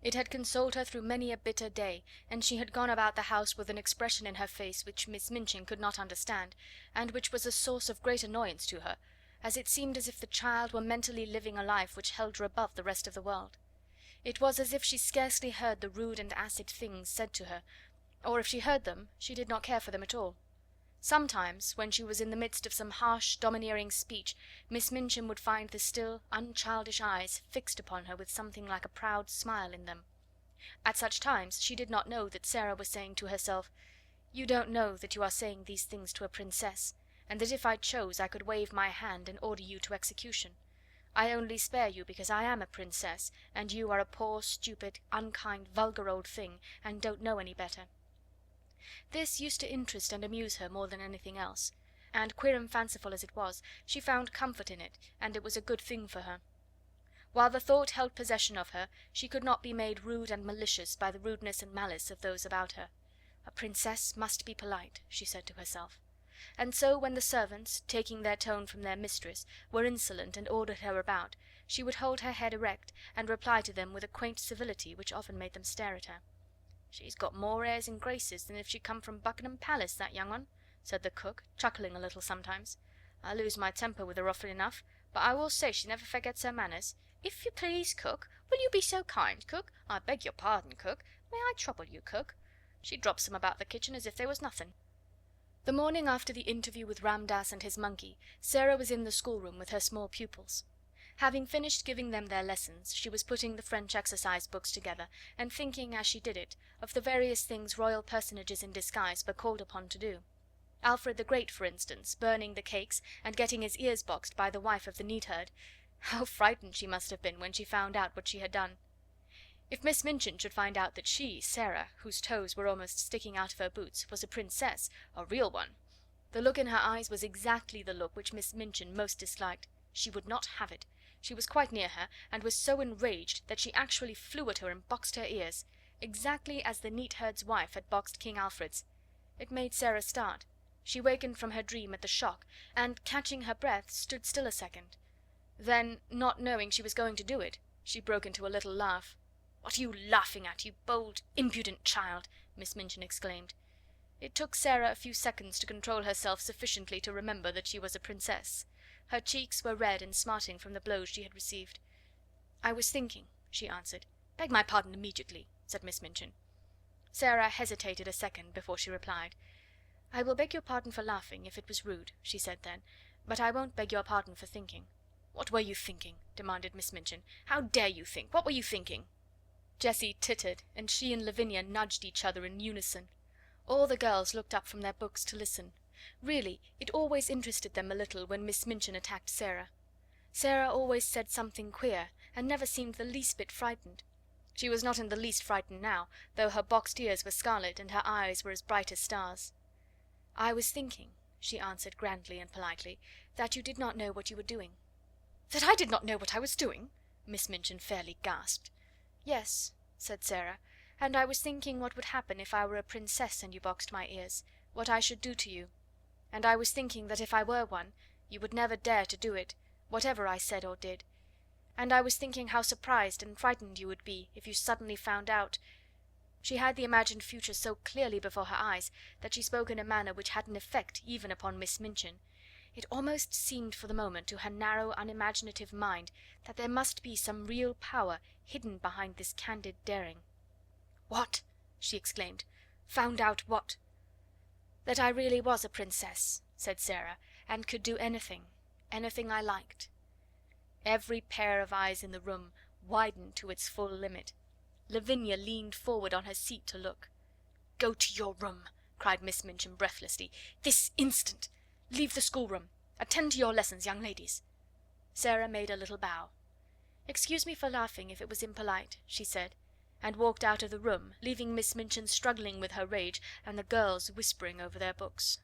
It had consoled her through many a bitter day, and she had gone about the house with an expression in her face which Miss Minchin could not understand, and which was a source of great annoyance to her, as it seemed as if the child were mentally living a life which held her above the rest of the world. It was as if she scarcely heard the rude and acid things said to her, or if she heard them, she did not care for them at all. Sometimes, when she was in the midst of some harsh, domineering speech, Miss Minchin would find the still, unchildish eyes fixed upon her with something like a proud smile in them. At such times she did not know that Sarah was saying to herself, "You don't know that you are saying these things to a princess, and that if I chose I could wave my hand and order you to execution. I only spare you because I am a princess, and you are a poor, stupid, unkind, vulgar old thing, and don't know any better." This used to interest and amuse her more than anything else, and queer and fanciful as it was, she found comfort in it, and it was a good thing for her. While the thought held possession of her, she could not be made rude and malicious by the rudeness and malice of those about her. A princess must be polite, she said to herself. And so when the servants, taking their tone from their mistress, were insolent and ordered her about, she would hold her head erect, and reply to them with a quaint civility which often made them stare at her. "She's got more airs and graces than if she come from Buckingham Palace, that young one," said the cook, chuckling a little sometimes. "I lose my temper with her often enough, but I will say she never forgets her manners. If you please, cook, will you be so kind, cook? I beg your pardon, cook. May I trouble you, cook?" She drops them about the kitchen as if they was nothing. The morning after the interview with Ram Dass and his monkey, Sarah was in the schoolroom with her small pupils. Having finished giving them their lessons, she was putting the French exercise books together, and thinking, as she did it, of the various things royal personages in disguise were called upon to do. Alfred the Great, for instance, burning the cakes and getting his ears boxed by the wife of the neatherd. How frightened she must have been when she found out what she had done! If Miss Minchin should find out that she, Sarah, whose toes were almost sticking out of her boots, was a princess, a real one! The look in her eyes was exactly the look which Miss Minchin most disliked. She would not have it. She was quite near her, and was so enraged that she actually flew at her and boxed her ears, exactly as the neatherd's wife had boxed King Alfred's. It made Sarah start. She wakened from her dream at the shock, and, catching her breath, stood still a second. Then, not knowing she was going to do it, she broke into a little laugh. "What are you laughing at, you bold, impudent child?" Miss Minchin exclaimed. It took Sarah a few seconds to control herself sufficiently to remember that she was a princess. Her cheeks were red and smarting from the blows she had received. "I was thinking," she answered. "Beg my pardon immediately," said Miss Minchin. Sarah hesitated a second before she replied. "I will beg your pardon for laughing, if it was rude," she said then, "but I won't beg your pardon for thinking." "What were you thinking?" demanded Miss Minchin. "How dare you think? What were you thinking?" Jessie tittered, and she and Lavinia nudged each other in unison. All the girls looked up from their books to listen. Really, it always interested them a little when Miss Minchin attacked Sarah. Sarah always said something queer, and never seemed the least bit frightened. She was not in the least frightened now, though her boxed ears were scarlet and her eyes were as bright as stars. "I was thinking," she answered grandly and politely, "that you did not know what you were doing." "That I did not know what I was doing?" Miss Minchin fairly gasped. "Yes," said Sarah, "and I was thinking what would happen if I were a princess and you boxed my ears, what I should do to you. And I was thinking that if I were one, you would never dare to do it, whatever I said or did. And I was thinking how surprised and frightened you would be if you suddenly found out—" She had the imagined future so clearly before her eyes that she spoke in a manner which had an effect even upon Miss Minchin. It almost seemed for the moment to her narrow, unimaginative mind that there must be some real power hidden behind this candid daring. "What?" she exclaimed. "Found out what?" "That I really was a princess," said Sarah, "and could do anything, anything I liked." Every pair of eyes in the room widened to its full limit. Lavinia leaned forward on her seat to look. "Go to your room," cried Miss Minchin breathlessly. "This instant! Leave the schoolroom. Attend to your lessons, young ladies." Sarah made a little bow. "Excuse me for laughing if it was impolite," she said, and walked out of the room, leaving Miss Minchin struggling with her rage and the girls whispering over their books.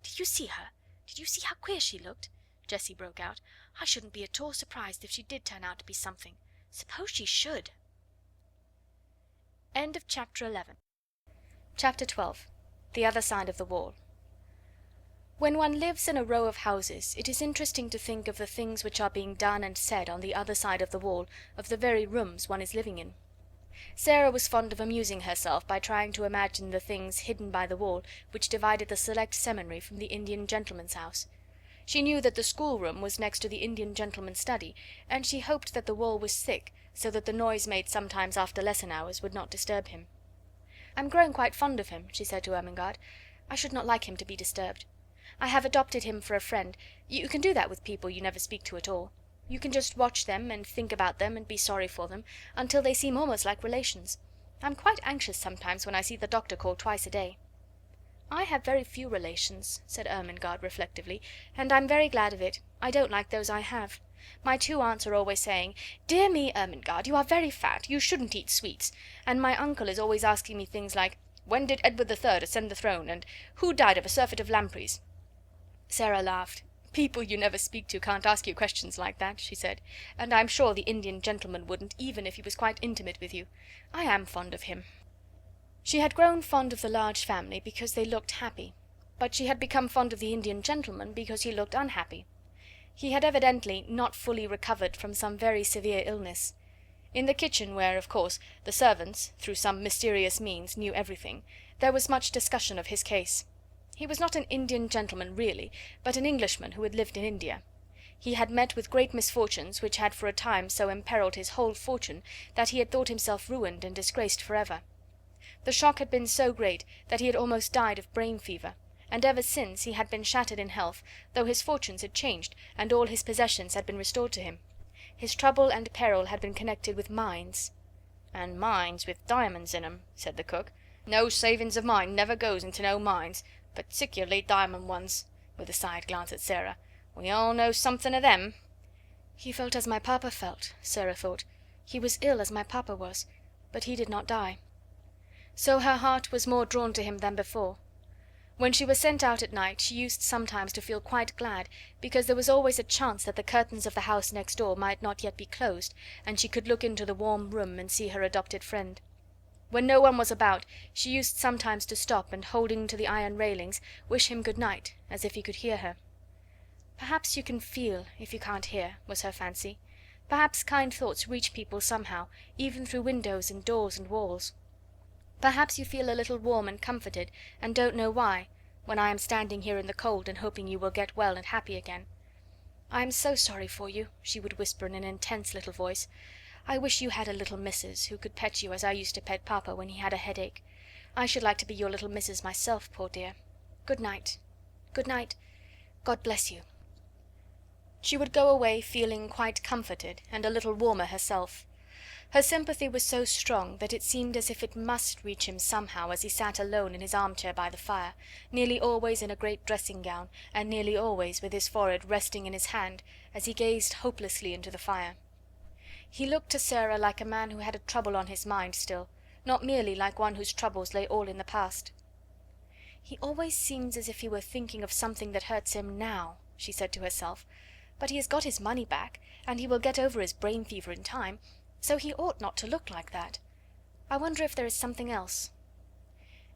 "Did you see her? Did you see how queer she looked?" Jessie broke out. "I shouldn't be at all surprised if she did turn out to be something. Suppose she should." End of chapter 11. Chapter 12. The Other Side of the Wall. When one lives in a row of houses, it is interesting to think of the things which are being done and said on the other side of the wall of the very rooms one is living in. Sarah was fond of amusing herself by trying to imagine the things hidden by the wall which divided the select seminary from the Indian gentleman's house. She knew that the schoolroom was next to the Indian gentleman's study, and she hoped that the wall was thick, so that the noise made sometimes after lesson hours would not disturb him. "I'm growing quite fond of him," she said to Ermengarde. "I should not like him to be disturbed. I have adopted him for a friend. You can do that with people you never speak to at all. You can just watch them, and think about them, and be sorry for them, until they seem almost like relations. I'm quite anxious sometimes when I see the doctor call twice a day." "I have very few relations," said Ermengarde reflectively, "and I'm very glad of it. I don't like those I have. My two aunts are always saying, 'Dear me, Ermengarde, you are very fat, you shouldn't eat sweets,' and my uncle is always asking me things like, 'When did Edward III ascend the throne?' and 'Who died of a surfeit of lampreys?'" Sarah laughed. "People you never speak to can't ask you questions like that," she said, "and I'm sure the Indian gentleman wouldn't, even if he was quite intimate with you. I am fond of him." She had grown fond of the large family because they looked happy, but she had become fond of the Indian gentleman because he looked unhappy. He had evidently not fully recovered from some very severe illness. In the kitchen, where, of course, the servants, through some mysterious means, knew everything, there was much discussion of his case. He was not an Indian gentleman really, but an Englishman who had lived in India. He had met with great misfortunes which had for a time so imperilled his whole fortune that he had thought himself ruined and disgraced for ever. The shock had been so great that he had almost died of brain fever, and ever since he had been shattered in health, though his fortunes had changed and all his possessions had been restored to him. His trouble and peril had been connected with mines. "And mines with diamonds in 'em," said the cook. "No savings of mine never goes into no mines, particularly diamond ones," with a side glance at Sarah. "We all know something of them." He felt as my papa felt, Sarah thought. He was ill as my papa was, but he did not die. So her heart was more drawn to him than before. When she was sent out at night she used sometimes to feel quite glad, because there was always a chance that the curtains of the house next door might not yet be closed, and she could look into the warm room and see her adopted friend. When no one was about she used sometimes to stop and, holding to the iron railings, wish him good night, as if he could hear her. Perhaps you can feel if you can't hear, was her fancy. Perhaps kind thoughts reach people somehow, even through windows and doors and walls. Perhaps you feel a little warm and comforted, and don't know why, when I am standing here in the cold and hoping you will get well and happy again. "I am so sorry for you," she would whisper in an intense little voice. "I wish you had a little missus who could pet you as I used to pet papa when he had a headache. I should like to be your little missus myself, poor dear. Good night. Good night. God bless you." She would go away feeling quite comforted and a little warmer herself. Her sympathy was so strong that it seemed as if it must reach him somehow as he sat alone in his armchair by the fire, nearly always in a great dressing gown, and nearly always with his forehead resting in his hand, as he gazed hopelessly into the fire. He looked to Sarah like a man who had a trouble on his mind still, not merely like one whose troubles lay all in the past. "He always seems as if he were thinking of something that hurts him now," she said to herself. "But he has got his money back, and he will get over his brain fever in time, so he ought not to look like that. I wonder if there is something else."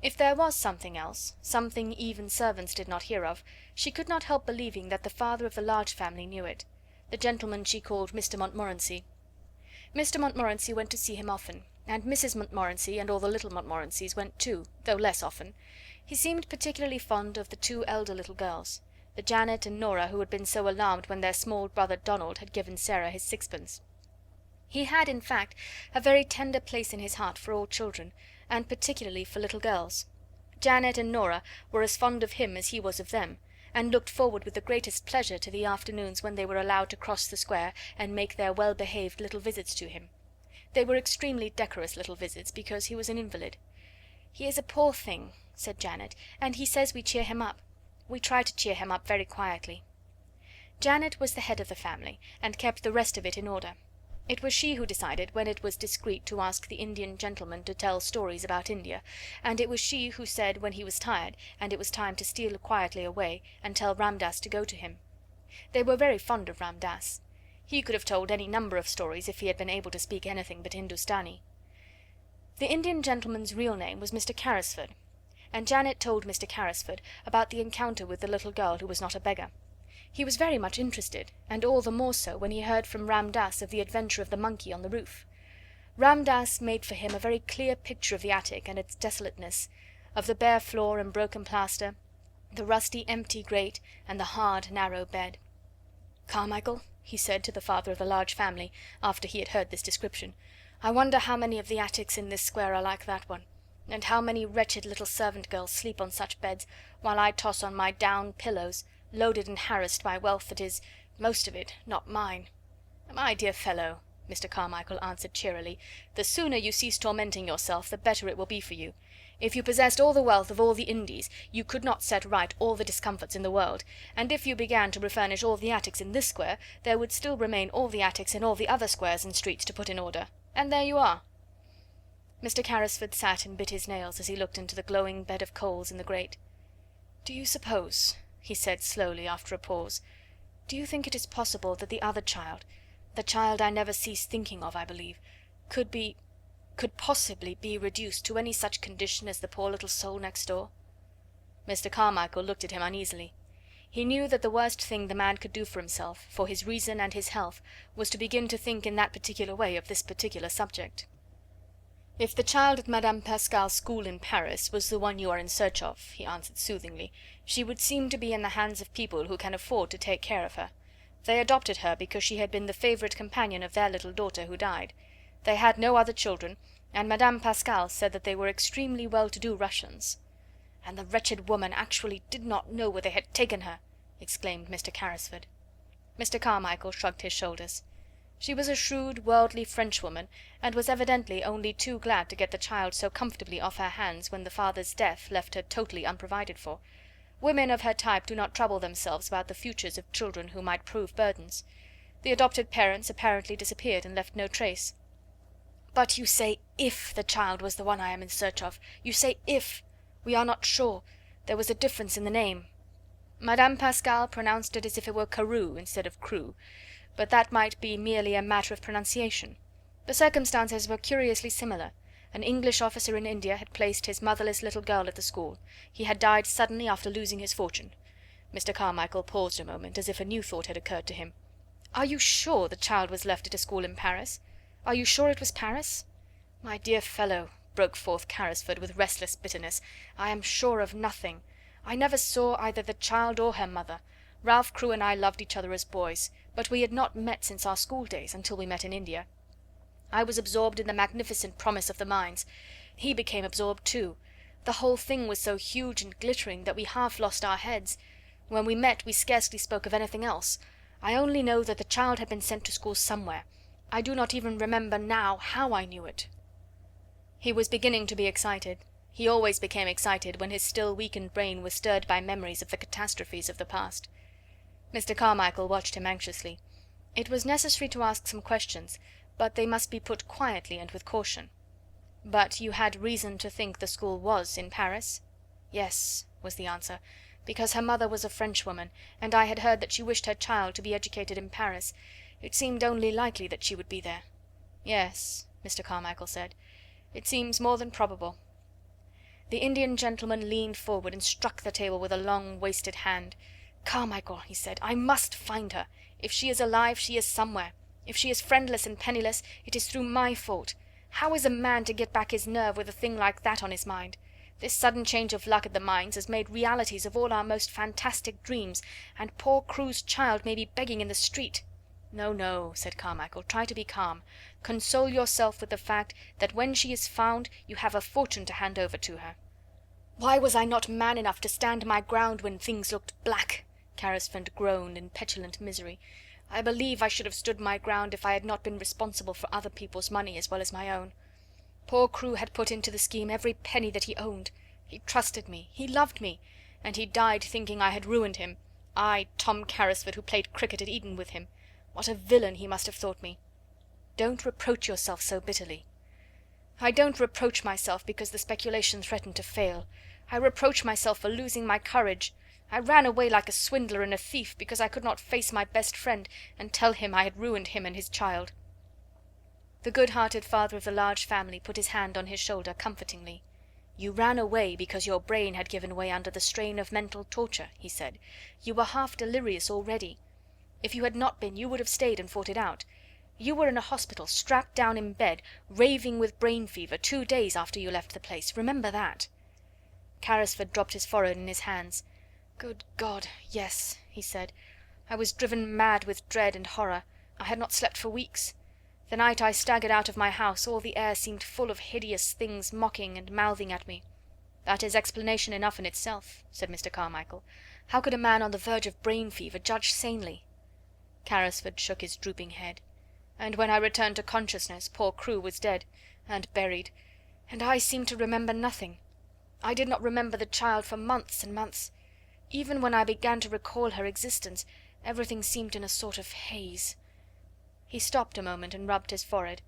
If there was something else, something even servants did not hear of, she could not help believing that the father of the Large family knew it, the gentleman she called Mr. Montmorency. Mr. Montmorency went to see him often, and Mrs. Montmorency and all the little Montmorencys went too, though less often. He seemed particularly fond of the two elder little girls, the Janet and Nora who had been so alarmed when their small brother Donald had given Sarah his sixpence. He had, in fact, a very tender place in his heart for all children, and particularly for little girls. Janet and Nora were as fond of him as he was of them, and looked forward with the greatest pleasure to the afternoons when they were allowed to cross the square and make their well-behaved little visits to him. They were extremely decorous little visits, because he was an invalid. "He is a poor thing," said Janet, "and he says we cheer him up. We try to cheer him up very quietly." Janet was the head of the family, and kept the rest of it in order. It was she who decided when it was discreet to ask the Indian gentleman to tell stories about India, and it was she who said when he was tired, and it was time to steal quietly away, and tell Ramdass to go to him. They were very fond of Ramdass. He could have told any number of stories if he had been able to speak anything but Hindustani. The Indian gentleman's real name was Mr. Carrisford, and Janet told Mr. Carrisford about the encounter with the little girl who was not a beggar. He was very much interested, and all the more so when he heard from Ramdass of the adventure of the monkey on the roof. Ramdass made for him a very clear picture of the attic and its desolateness, of the bare floor and broken plaster, the rusty empty grate, and the hard narrow bed. "Carmichael," he said to the father of the Large family, after he had heard this description, "I wonder how many of the attics in this square are like that one, and how many wretched little servant girls sleep on such beds, while I toss on my down pillows, loaded and harassed by wealth that is, most of it, not mine." "My dear fellow," Mr. Carmichael answered cheerily, "the sooner you cease tormenting yourself the better it will be for you. If you possessed all the wealth of all the Indies, you could not set right all the discomforts in the world, and if you began to refurnish all the attics in this square, there would still remain all the attics in all the other squares and streets to put in order, and there you are." Mr. Carrisford sat and bit his nails as he looked into the glowing bed of coals in the grate. "Do you suppose," he said slowly, after a pause, "do you think it is possible that the other child, the child I never cease thinking of, I believe, could possibly be reduced to any such condition as the poor little soul next door?" Mr. Carmichael looked at him uneasily. He knew that the worst thing the man could do for himself, for his reason and his health, was to begin to think in that particular way of this particular subject. "If the child at Madame Pascal's school in Paris was the one you are in search of," he answered soothingly, "she would seem to be in the hands of people who can afford to take care of her. They adopted her because she had been the favourite companion of their little daughter who died. They had no other children, and Madame Pascal said that they were extremely well-to-do Russians." "And the wretched woman actually did not know where they had taken her!" exclaimed Mr. Carrisford. Mr. Carmichael shrugged his shoulders. She was a shrewd, worldly Frenchwoman, and was evidently only too glad to get the child so comfortably off her hands when the father's death left her totally unprovided for. Women of her type do not trouble themselves about the futures of children who might prove burdens. The adopted parents apparently disappeared and left no trace. "But you say 'if' the child was the one I am in search of. You say 'if.' We are not sure. There was a difference in the name. Madame Pascal pronounced it as if it were Carew instead of Crewe, but that might be merely a matter of pronunciation. The circumstances were curiously similar. An English officer in India had placed his motherless little girl at the school. He had died suddenly after losing his fortune." Mr. Carmichael paused a moment, as if a new thought had occurred to him. "Are you sure the child was left at a school in Paris? Are you sure it was Paris?" "My dear fellow," broke forth Carrisford with restless bitterness, "I am sure of nothing. I never saw either the child or her mother. Ralph Crewe and I loved each other as boys, but we had not met since our school days, until we met in India. I was absorbed in the magnificent promise of the mines. He became absorbed too. The whole thing was so huge and glittering that we half lost our heads. When we met we scarcely spoke of anything else. I only know that the child had been sent to school somewhere. I do not even remember now how I knew it." He was beginning to be excited. He always became excited when his still weakened brain was stirred by memories of the catastrophes of the past. Mr. Carmichael watched him anxiously. It was necessary to ask some questions, but they must be put quietly and with caution. "But you had reason to think the school was in Paris?" "Yes," was the answer, "because her mother was a Frenchwoman, and I had heard that she wished her child to be educated in Paris. It seemed only likely that she would be there." "Yes," Mr. Carmichael said, "it seems more than probable." The Indian gentleman leaned forward and struck the table with a long wasted hand. "Carmichael," he said, "I must find her. If she is alive, she is somewhere. If she is friendless and penniless, it is through my fault. How is a man to get back his nerve with a thing like that on his mind? This sudden change of luck at the mines has made realities of all our most fantastic dreams, and poor Crewe's child may be begging in the street." "No, no," said Carmichael, "try to be calm. Console yourself with the fact that when she is found you have a fortune to hand over to her." "Why was I not man enough to stand my ground when things looked black?" Carrisford groaned in petulant misery. "I believe I should have stood my ground if I had not been responsible for other people's money as well as my own. Poor Crewe had put into the scheme every penny that he owned. He trusted me, he loved me, and he died thinking I had ruined him. I, Tom Carrisford, who played cricket at Eton with him. What a villain he must have thought me." "Don't reproach yourself so bitterly." "I don't reproach myself because the speculation threatened to fail. I reproach myself for losing my courage. I ran away like a swindler and a thief because I could not face my best friend and tell him I had ruined him and his child." The good-hearted father of the large family put his hand on his shoulder comfortingly. "You ran away because your brain had given way under the strain of mental torture," he said. "You were half delirious already. If you had not been, you would have stayed and fought it out. You were in a hospital, strapped down in bed, raving with brain fever, 2 days after you left the place. Remember that." Carrisford dropped his forehead in his hands. "Good God, yes," he said. "I was driven mad with dread and horror. I had not slept for weeks. The night I staggered out of my house all the air seemed full of hideous things mocking and mouthing at me." "That is explanation enough in itself," said Mr. Carmichael. "How could a man on the verge of brain fever judge sanely?" Carrisford shook his drooping head. "And when I returned to consciousness poor Crewe was dead and buried, and I seemed to remember nothing. I did not remember the child for months and months. Even when I began to recall her existence, everything seemed in a sort of haze." He stopped a moment and rubbed his forehead.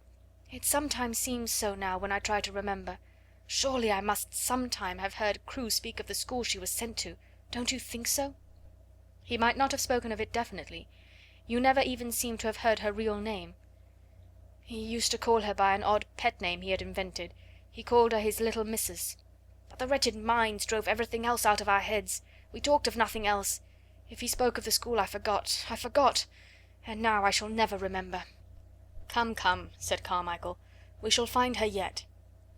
"It sometimes seems so now when I try to remember. Surely I must sometime have heard Crewe speak of the school she was sent to. Don't you think so?" "He might not have spoken of it definitely. You never even seem to have heard her real name." "He used to call her by an odd pet name he had invented. He called her his little missus. But the wretched mines drove everything else out of our heads. We talked of nothing else. If he spoke of the school I forgot, and now I shall never remember." "Come, come," said Carmichael, "we shall find her yet.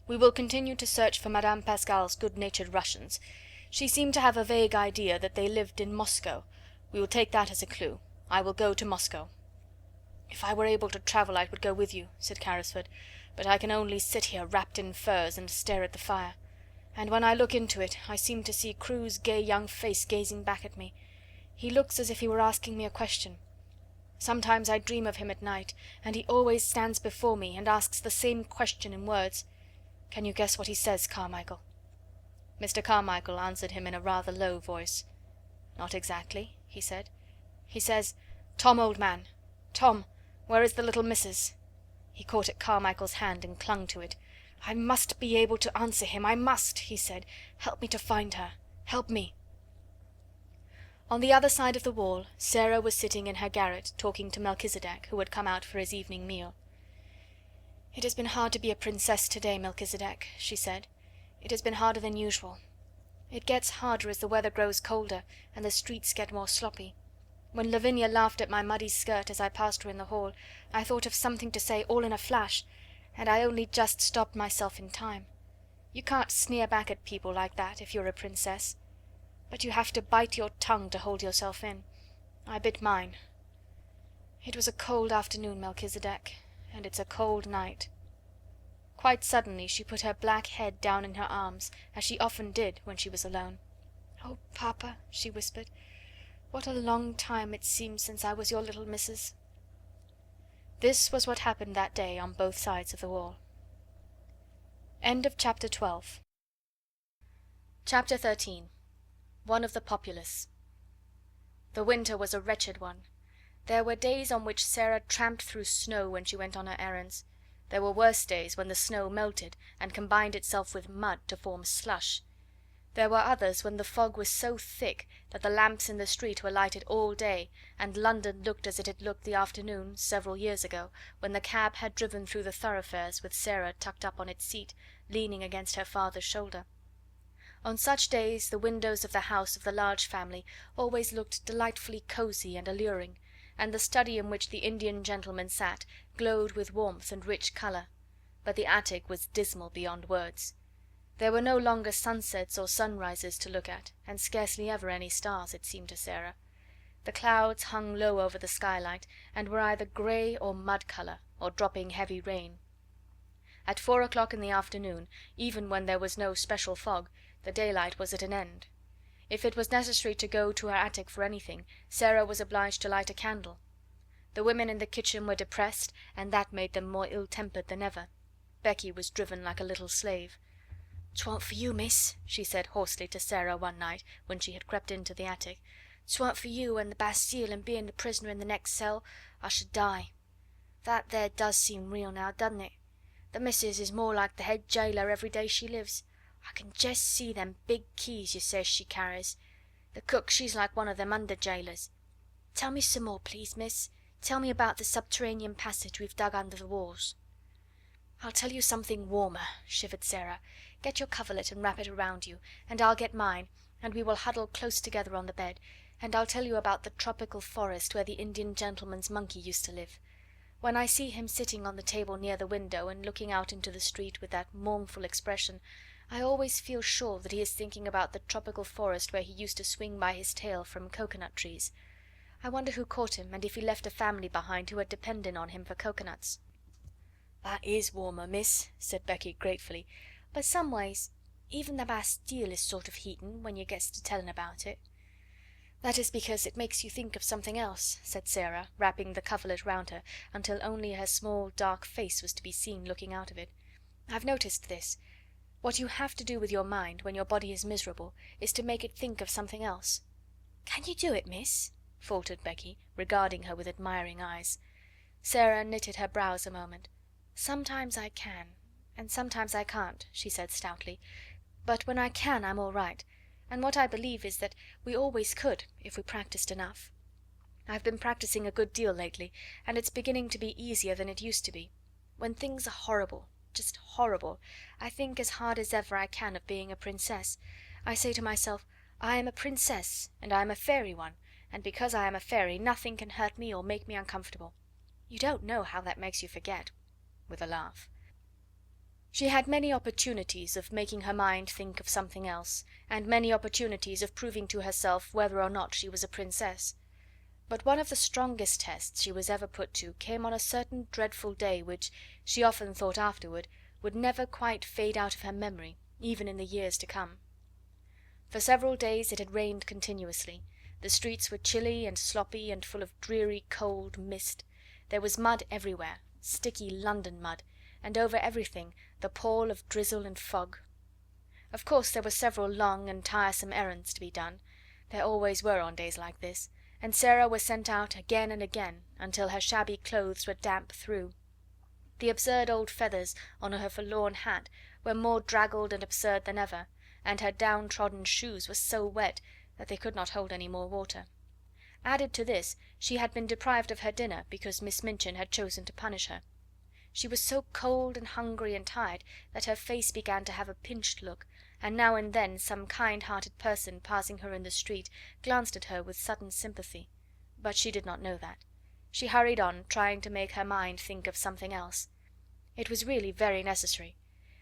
We will continue to search for Madame Pascal's good-natured Russians. She seemed to have a vague idea that they lived in Moscow. We will take that as a clue. I will go to Moscow." "If I were able to travel I would go with you," said Carrisford, "but I can only sit here wrapped in furs and stare at the fire. And when I look into it I seem to see Crewe's gay young face gazing back at me. He looks as if he were asking me a question. Sometimes I dream of him at night, and he always stands before me and asks the same question in words. Can you guess what he says, Carmichael?" Mr. Carmichael answered him in a rather low voice. "Not exactly," he said. "He says, 'Tom, old man, Tom, where is the little missus?'" He caught at Carmichael's hand and clung to it. "I must be able to answer him, I must," he said. "Help me to find her. Help me." On the other side of the wall Sarah was sitting in her garret talking to Melchisedec, who had come out for his evening meal. "It has been hard to be a princess to-day, Melchisedec," she said. "It has been harder than usual. It gets harder as the weather grows colder and the streets get more sloppy. When Lavinia laughed at my muddy skirt as I passed her in the hall, I thought of something to say all in a flash, and I only just stopped myself in time. You can't sneer back at people like that if you're a princess. But you have to bite your tongue to hold yourself in. I bit mine. It was a cold afternoon, Melchisedec, and it's a cold night." Quite suddenly she put her black head down in her arms, as she often did when she was alone. "Oh, papa," she whispered, "what a long time it seems since I was your little missus." This was what happened that day on both sides of the wall. End of chapter 12. Chapter 13. One of the Populace. The winter was a wretched one. There were days on which Sarah tramped through snow when she went on her errands. There were worse days when the snow melted and combined itself with mud to form slush. There were others when the fog was so thick that the lamps in the street were lighted all day, and London looked as it had looked the afternoon, several years ago, when the cab had driven through the thoroughfares with Sarah tucked up on its seat, leaning against her father's shoulder. On such days the windows of the house of the Large family always looked delightfully cosy and alluring, and the study in which the Indian gentleman sat glowed with warmth and rich colour. But the attic was dismal beyond words. There were no longer sunsets or sunrises to look at, and scarcely ever any stars, it seemed to Sarah. The clouds hung low over the skylight, and were either grey or mud colour, or dropping heavy rain. At 4 o'clock in the afternoon, even when there was no special fog, the daylight was at an end. If it was necessary to go to her attic for anything, Sarah was obliged to light a candle. The women in the kitchen were depressed, and that made them more ill-tempered than ever. Becky was driven like a little slave. "'Twa'n't for you, miss," she said hoarsely to Sarah one night when she had crept into the attic. "'Twa'n't for you and the Bastille and being the prisoner in the next cell. I should die. That there does seem real now, doesn't it? The missus is more like the head jailer every day she lives. I can jest see them big keys you says she carries. The cook, she's like one of them under jailers. Tell me some more, please, miss. Tell me about the subterranean passage we've dug under the walls." "I'll tell you something warmer," shivered Sarah. "Get your coverlet and wrap it around you, and I'll get mine, and we will huddle close together on the bed, and I'll tell you about the tropical forest where the Indian gentleman's monkey used to live. When I see him sitting on the table near the window and looking out into the street with that mournful expression, I always feel sure that he is thinking about the tropical forest where he used to swing by his tail from coconut trees. I wonder who caught him, and if he left a family behind who had depended on him for coconuts." "That is warmer, miss," said Becky gratefully, "but some ways even the Bastille is sort of heatin' when you gets to tellin' about it." "That is because it makes you think of something else," said Sarah, wrapping the coverlet round her until only her small dark face was to be seen looking out of it. "I've noticed this. What you have to do with your mind when your body is miserable is to make it think of something else." "Can you do it, miss?" faltered Becky, regarding her with admiring eyes. Sarah knitted her brows a moment. "Sometimes I can, and sometimes I can't," she said stoutly. "But when I can I'm all right, and what I believe is that we always could if we practised enough. I've been practising a good deal lately, and it's beginning to be easier than it used to be. When things are horrible, just horrible, I think as hard as ever I can of being a princess. I say to myself, I am a princess, and I am a fairy one, and because I am a fairy nothing can hurt me or make me uncomfortable. You don't know how that makes you forget," with a laugh. She had many opportunities of making her mind think of something else, and many opportunities of proving to herself whether or not she was a princess. But one of the strongest tests she was ever put to came on a certain dreadful day which, she often thought afterward, would never quite fade out of her memory, even in the years to come. For several days it had rained continuously. The streets were chilly and sloppy and full of dreary cold mist. There was mud everywhere, sticky London mud, and over everything the pall of drizzle and fog. Of course there were several long and tiresome errands to be done. There always were on days like this, and Sarah was sent out again and again, until her shabby clothes were damp through. The absurd old feathers on her forlorn hat were more draggled and absurd than ever, and her down-trodden shoes were so wet that they could not hold any more water. Added to this, she had been deprived of her dinner because Miss Minchin had chosen to punish her. She was so cold and hungry and tired that her face began to have a pinched look, and now and then some kind-hearted person passing her in the street glanced at her with sudden sympathy. But she did not know that. She hurried on, trying to make her mind think of something else. It was really very necessary.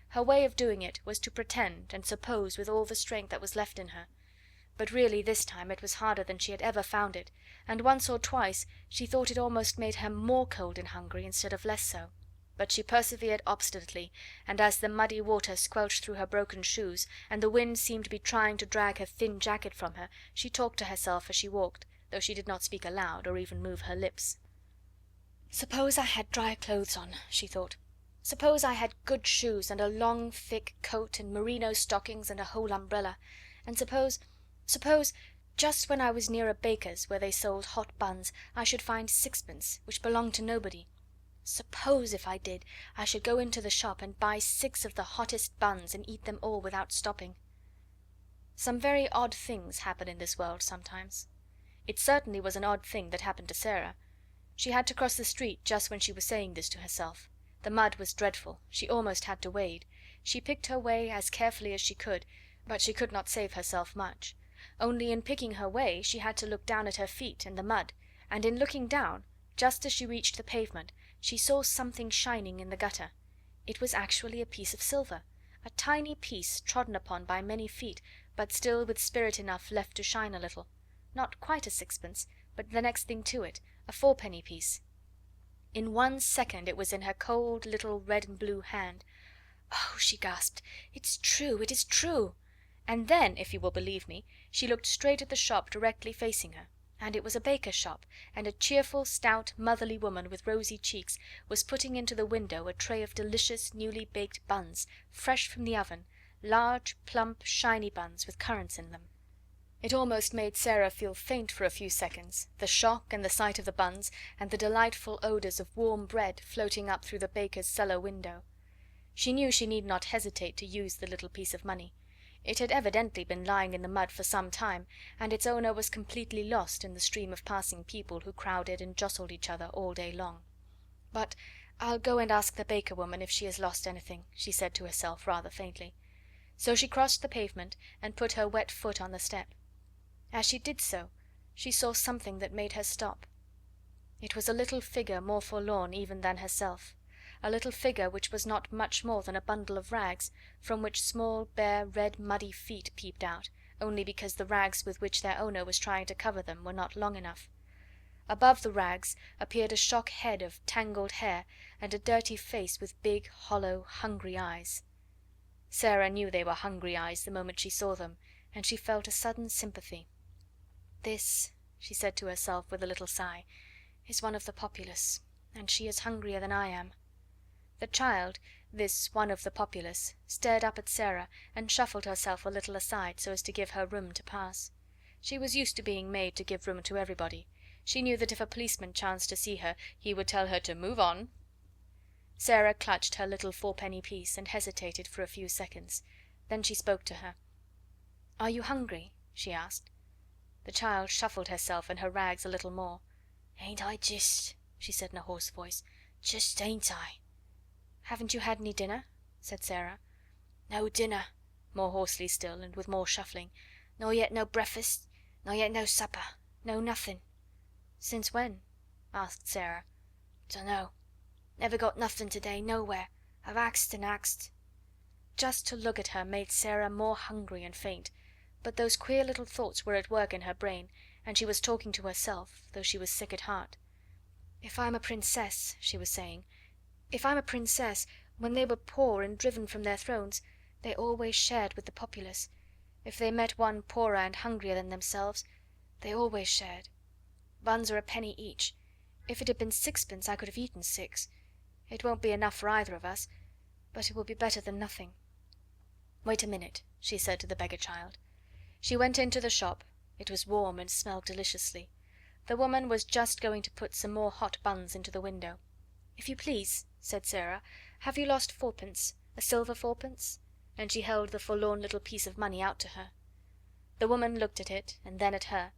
Her way of doing it was to pretend and suppose with all the strength that was left in her. But really this time it was harder than she had ever found it, and once or twice she thought it almost made her more cold and hungry instead of less so. But she persevered obstinately, and as the muddy water squelched through her broken shoes, and the wind seemed to be trying to drag her thin jacket from her, she talked to herself as she walked, though she did not speak aloud or even move her lips. "Suppose I had dry clothes on," she thought. "Suppose I had good shoes, and a long thick coat, and merino stockings, and a whole umbrella, and suppose, just when I was near a baker's where they sold hot buns, I should find sixpence, which belonged to nobody. Suppose, if I did, I should go into the shop and buy 6 of the hottest buns and eat them all without stopping." Some very odd things happen in this world sometimes. It certainly was an odd thing that happened to Sarah. She had to cross the street just when she was saying this to herself. The mud was dreadful, she almost had to wade. She picked her way as carefully as she could, but she could not save herself much. Only in picking her way she had to look down at her feet in the mud, and in looking down, just as she reached the pavement, she saw something shining in the gutter. It was actually a piece of silver, a tiny piece trodden upon by many feet, but still with spirit enough left to shine a little. Not quite a sixpence, but the next thing to it, a 4-penny piece. In 1 second it was in her cold little red and blue hand. "Oh!" she gasped, "it's true, it is true!" And then, if you will believe me, she looked straight at the shop directly facing her, and it was a baker's shop, and a cheerful, stout, motherly woman with rosy cheeks was putting into the window a tray of delicious, newly baked buns, fresh from the oven, large, plump, shiny buns with currants in them. It almost made Sarah feel faint for a few seconds, the shock and the sight of the buns, and the delightful odours of warm bread floating up through the baker's cellar window. She knew she need not hesitate to use the little piece of money. It had evidently been lying in the mud for some time, and its owner was completely lost in the stream of passing people who crowded and jostled each other all day long. "But I'll go and ask the baker woman if she has lost anything," she said to herself rather faintly. So she crossed the pavement and put her wet foot on the step. As she did so, she saw something that made her stop. It was a little figure more forlorn even than herself, a little figure which was not much more than a bundle of rags, from which small, bare, red, muddy feet peeped out, only because the rags with which their owner was trying to cover them were not long enough. Above the rags appeared a shock head of tangled hair, and a dirty face with big, hollow, hungry eyes. Sarah knew they were hungry eyes the moment she saw them, and she felt a sudden sympathy. "This," she said to herself with a little sigh, "is one of the populace, and she is hungrier than I am." The child, this one of the populace, stared up at Sarah and shuffled herself a little aside so as to give her room to pass. She was used to being made to give room to everybody. She knew that if a policeman chanced to see her he would tell her to move on. Sarah clutched her little 4-penny piece and hesitated for a few seconds. Then she spoke to her. "Are you hungry?" she asked. The child shuffled herself and her rags a little more. "Ain't I just?" she said in a hoarse voice. "Just ain't I?" "Haven't you had any dinner?" said Sarah. "No dinner," more hoarsely still, and with more shuffling. "Nor yet no breakfast, nor yet no supper, no nothing." "Since when?" asked Sarah. "Dunno. Never got nothing today, nowhere. I've axed and axed." Just to look at her made Sarah more hungry and faint, but those queer little thoughts were at work in her brain, and she was talking to herself, though she was sick at heart. "If I'm a princess," she was saying, "if I'm a princess, when they were poor and driven from their thrones, they always shared with the populace. If they met one poorer and hungrier than themselves, They always shared. Buns are a penny each. If it had been sixpence I could have eaten 6. It won't be enough for either of us, but it will be better than nothing." "Wait a minute," she said to the beggar child. She went into the shop. It was warm and smelled deliciously. The woman was just going to put some more hot buns into the window. "If you please," said Sarah, "have you lost 4pence, a silver 4pence?" And she held the forlorn little piece of money out to her. The woman looked at it, and then at her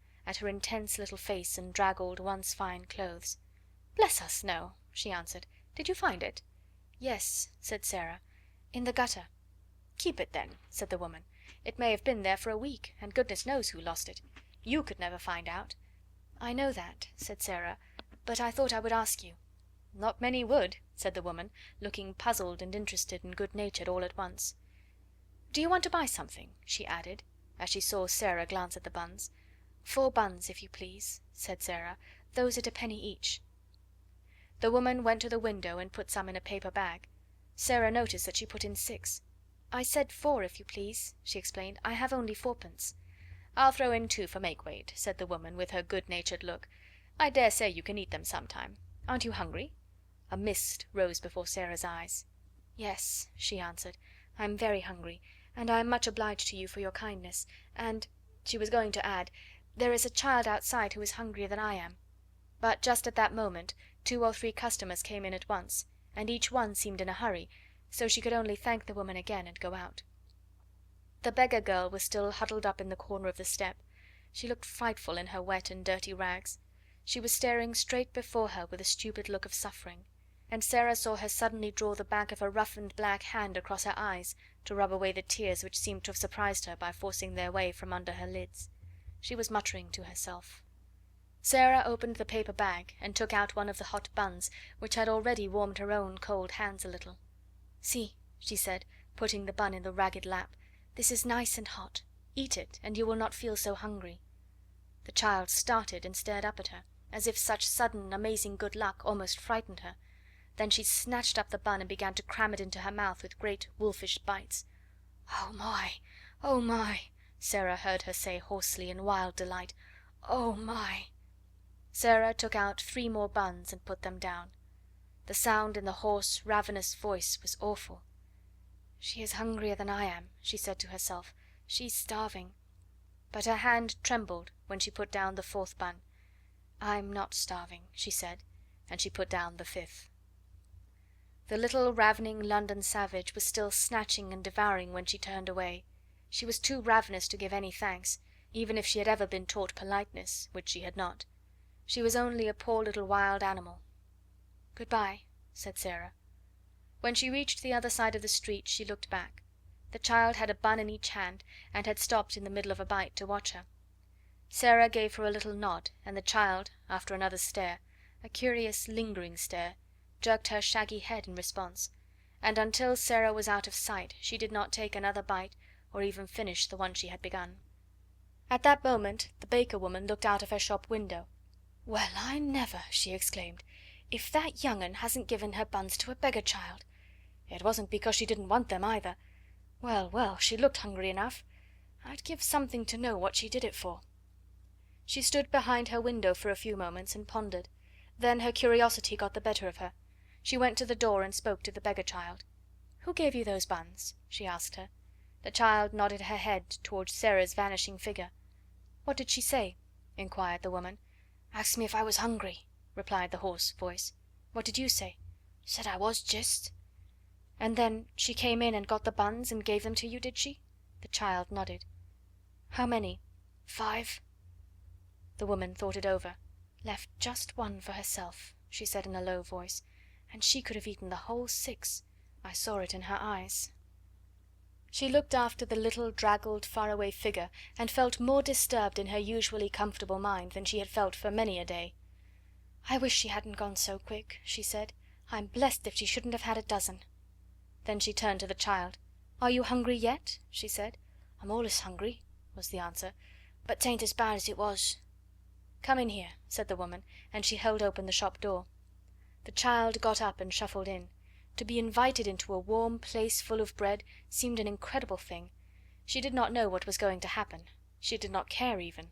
intense little face and draggled, once fine clothes. "Bless us, no," she answered. "Did you find it?" "Yes," said Sarah, "in the gutter." "Keep it, then," said the woman. "It may have been there for a week, and goodness knows who lost it. You could never find out." "I know that," said Sarah, "but I thought I would ask you." "Not many would," said the woman, looking puzzled and interested and good natured all at once. "Do you want to buy something?" she added, as she saw Sarah glance at the buns. "4 buns, if you please," said Sarah. "Those at a penny each." The woman went to the window and put some in a paper bag. Sarah noticed that she put in 6. "I said 4, if you please," she explained. "I have only 4pence." "I'll throw in 2 for make weight," said the woman, with her good-natured look. "I dare say you can eat them sometime. Aren't you hungry?" A mist rose before Sarah's eyes. "Yes," she answered, "I'm very hungry, and I am much obliged to you for your kindness, and," she was going to add, "there is a child outside who is hungrier than I am." But just at that moment 2 or 3 customers came in at once, and each one seemed in a hurry, so she could only thank the woman again and go out. The beggar girl was still huddled up in the corner of the step. She looked frightful in her wet and dirty rags. She was staring straight before her with a stupid look of suffering, and Sarah saw her suddenly draw the back of a roughened black hand across her eyes to rub away the tears which seemed to have surprised her by forcing their way from under her lids. She was muttering to herself. Sarah opened the paper bag and took out one of the hot buns, which had already warmed her own cold hands a little. "See," she said, putting the bun in the ragged lap, "this is nice and hot. Eat it, and you will not feel so hungry." The child started and stared up at her, as if such sudden, amazing good luck almost frightened her. Then she snatched up the bun and began to cram it into her mouth with great wolfish bites. "Oh my! Oh my!" Sarah heard her say hoarsely in wild delight. "Oh my!" Sarah took out 3 more buns and put them down. The sound in the hoarse, ravenous voice was awful. "She is hungrier than I am," she said to herself. "She's starving." But her hand trembled when she put down the 4th bun. "I'm not starving," she said, and she put down the 5th. The little ravening London savage was still snatching and devouring when she turned away. She was too ravenous to give any thanks, even if she had ever been taught politeness, which she had not. She was only a poor little wild animal. "Good-bye," said Sarah. When she reached the other side of the street she looked back. The child had a bun in each hand, and had stopped in the middle of a bite to watch her. Sarah gave her a little nod, and the child, after another stare, a curious lingering stare, jerked her shaggy head in response, and until Sarah was out of sight she did not take another bite or even finish the one she had begun. At that moment the baker woman looked out of her shop window. "Well, I never!" she exclaimed. "If that young 'un hasn't given her buns to a beggar child! It wasn't because she didn't want them either. Well, well, she looked hungry enough. I'd give something to know what she did it for." She stood behind her window for a few moments and pondered. Then her curiosity got the better of her. She went to the door and spoke to the beggar child. "Who gave you those buns?" she asked her. The child nodded her head towards Sarah's vanishing figure. "What did she say?" inquired the woman. "Asked me if I was hungry," replied the hoarse voice. "What did you say?" "Said I was, just." "And then she came in and got the buns and gave them to you, did she?" The child nodded. "How many?" "5." The woman thought it over. "Left just 1 for herself," she said in a low voice, "and she could have eaten the whole 6. I saw it in her eyes." She looked after the little draggled, faraway figure, and felt more disturbed in her usually comfortable mind than she had felt for many a day. "I wish she hadn't gone so quick," she said. "I'm blessed if she shouldn't have had a dozen." Then she turned to the child. "Are you hungry yet?" she said. "I'm allus hungry," was the answer, "but 'tain't as bad as it was." "Come in here," said the woman, and she held open the shop door. The child got up and shuffled in. To be invited into a warm place full of bread seemed an incredible thing. She did not know what was going to happen. She did not care even.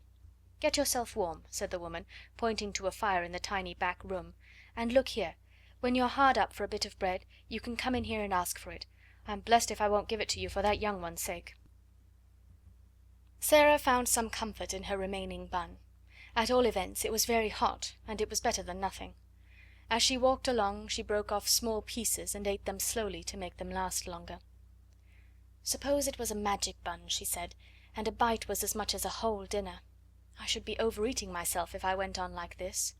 "Get yourself warm," said the woman, pointing to a fire in the tiny back room. "And look here, when you're hard up for a bit of bread, you can come in here and ask for it. I'm blessed if I won't give it to you for that young one's sake." Sarah found some comfort in her remaining bun. At all events, it was very hot, and it was better than nothing. As she walked along, she broke off small pieces and ate them slowly to make them last longer. "Suppose it was a magic bun," she said, "and a bite was as much as a whole dinner. I should be overeating myself if I went on like this."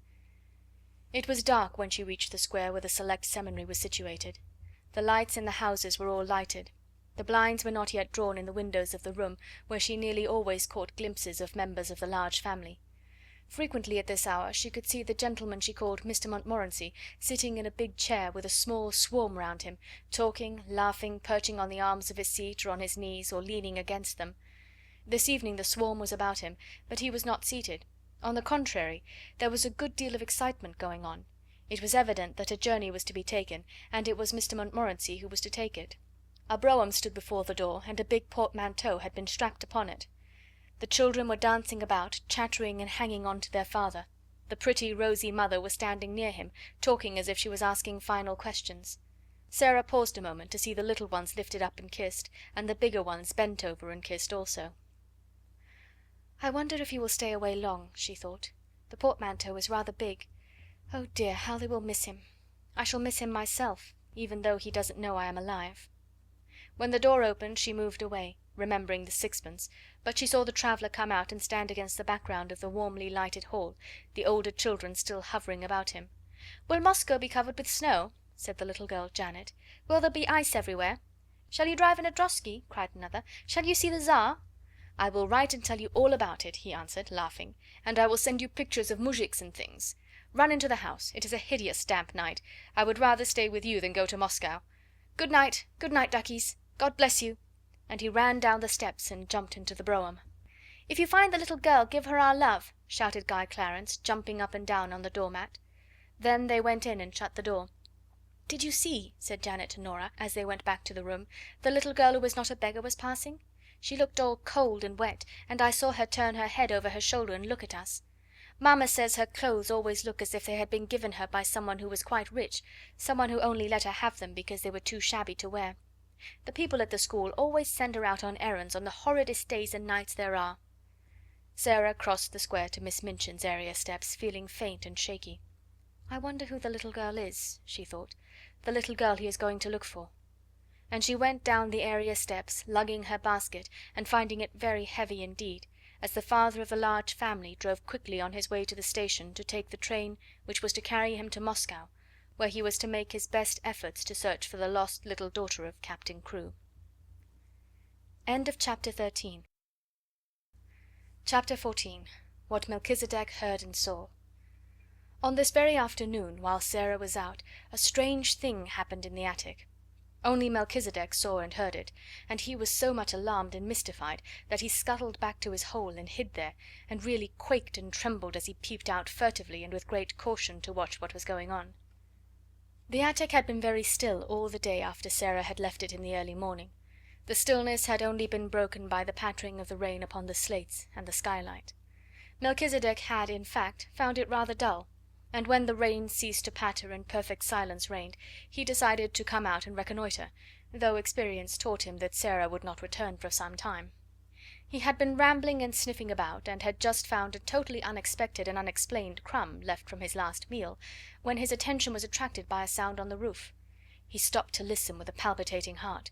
It was dark when she reached the square where the select seminary was situated. The lights in the houses were all lighted. The blinds were not yet drawn in the windows of the room where she nearly always caught glimpses of members of the large family. Frequently at this hour she could see the gentleman she called Mr. Montmorency sitting in a big chair with a small swarm round him, talking, laughing, perching on the arms of his seat or on his knees, or leaning against them. This evening the swarm was about him, but he was not seated. On the contrary, there was a good deal of excitement going on. It was evident that a journey was to be taken, and it was Mr. Montmorency who was to take it. A brougham stood before the door, and a big portmanteau had been strapped upon it. The children were dancing about, chattering and hanging on to their father. The pretty, rosy mother was standing near him, talking as if she was asking final questions. Sarah paused a moment to see the little ones lifted up and kissed, and the bigger ones bent over and kissed also. "I wonder if he will stay away long," she thought. "The portmanteau is rather big. Oh dear, how they will miss him! I shall miss him myself, even though he doesn't know I am alive." When the door opened she moved away, remembering the sixpence, but she saw the traveller come out and stand against the background of the warmly lighted hall, the older children still hovering about him. "Will Moscow be covered with snow?" said the little girl Janet. "Will there be ice everywhere?" "Shall you drive in a drosky?" cried another. "Shall you see the Tsar?" "I will write and tell you all about it," he answered, laughing, "and I will send you pictures of moujiks and things. Run into the house. It is a hideous damp night. I would rather stay with you than go to Moscow. Good night, duckies. God bless you." And he ran down the steps and jumped into the brougham. "If you find the little girl, give her our love," shouted Guy Clarence, jumping up and down on the door mat. Then they went in and shut the door. "Did you see," said Janet to Nora, as they went back to the room, "the little girl who was not a beggar was passing? She looked all cold and wet, and I saw her turn her head over her shoulder and look at us. Mamma says her clothes always look as if they had been given her by someone who was quite rich, someone who only let her have them because they were too shabby to wear. The people at the school always send her out on errands on the horridest days and nights there are." Sarah crossed the square to Miss Minchin's area steps, feeling faint and shaky. "I wonder who the little girl is," she thought, "the little girl he is going to look for." And she went down the area steps, lugging her basket, and finding it very heavy indeed, as the father of the large family drove quickly on his way to the station to take the train which was to carry him to Moscow, where he was to make his best efforts to search for the lost little daughter of Captain Crewe. End of chapter 13. Chapter 14. What Melchizedek heard and saw. On this very afternoon, while Sarah was out, a strange thing happened in the attic. Only Melchizedek saw and heard it, and he was so much alarmed and mystified that he scuttled back to his hole and hid there, and really quaked and trembled as he peeped out furtively and with great caution to watch what was going on. The attic had been very still all the day after Sarah had left it in the early morning. The stillness had only been broken by the pattering of the rain upon the slates and the skylight. Melchizedek had, in fact, found it rather dull, and when the rain ceased to patter and perfect silence reigned, he decided to come out and reconnoitre, though experience taught him that Sarah would not return for some time. He had been rambling and sniffing about, and had just found a totally unexpected and unexplained crumb left from his last meal, when his attention was attracted by a sound on the roof. He stopped to listen with a palpitating heart.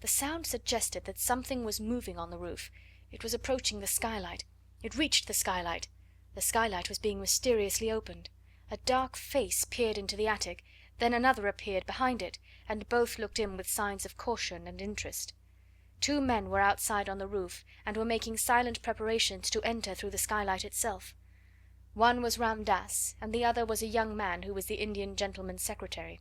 The sound suggested that something was moving on the roof. It was approaching the skylight. It reached the skylight. The skylight was being mysteriously opened. A dark face peered into the attic, then another appeared behind it, and both looked in with signs of caution and interest. Two men were outside on the roof, and were making silent preparations to enter through the skylight itself. One was Ram Das, and the other was a young man who was the Indian gentleman's secretary.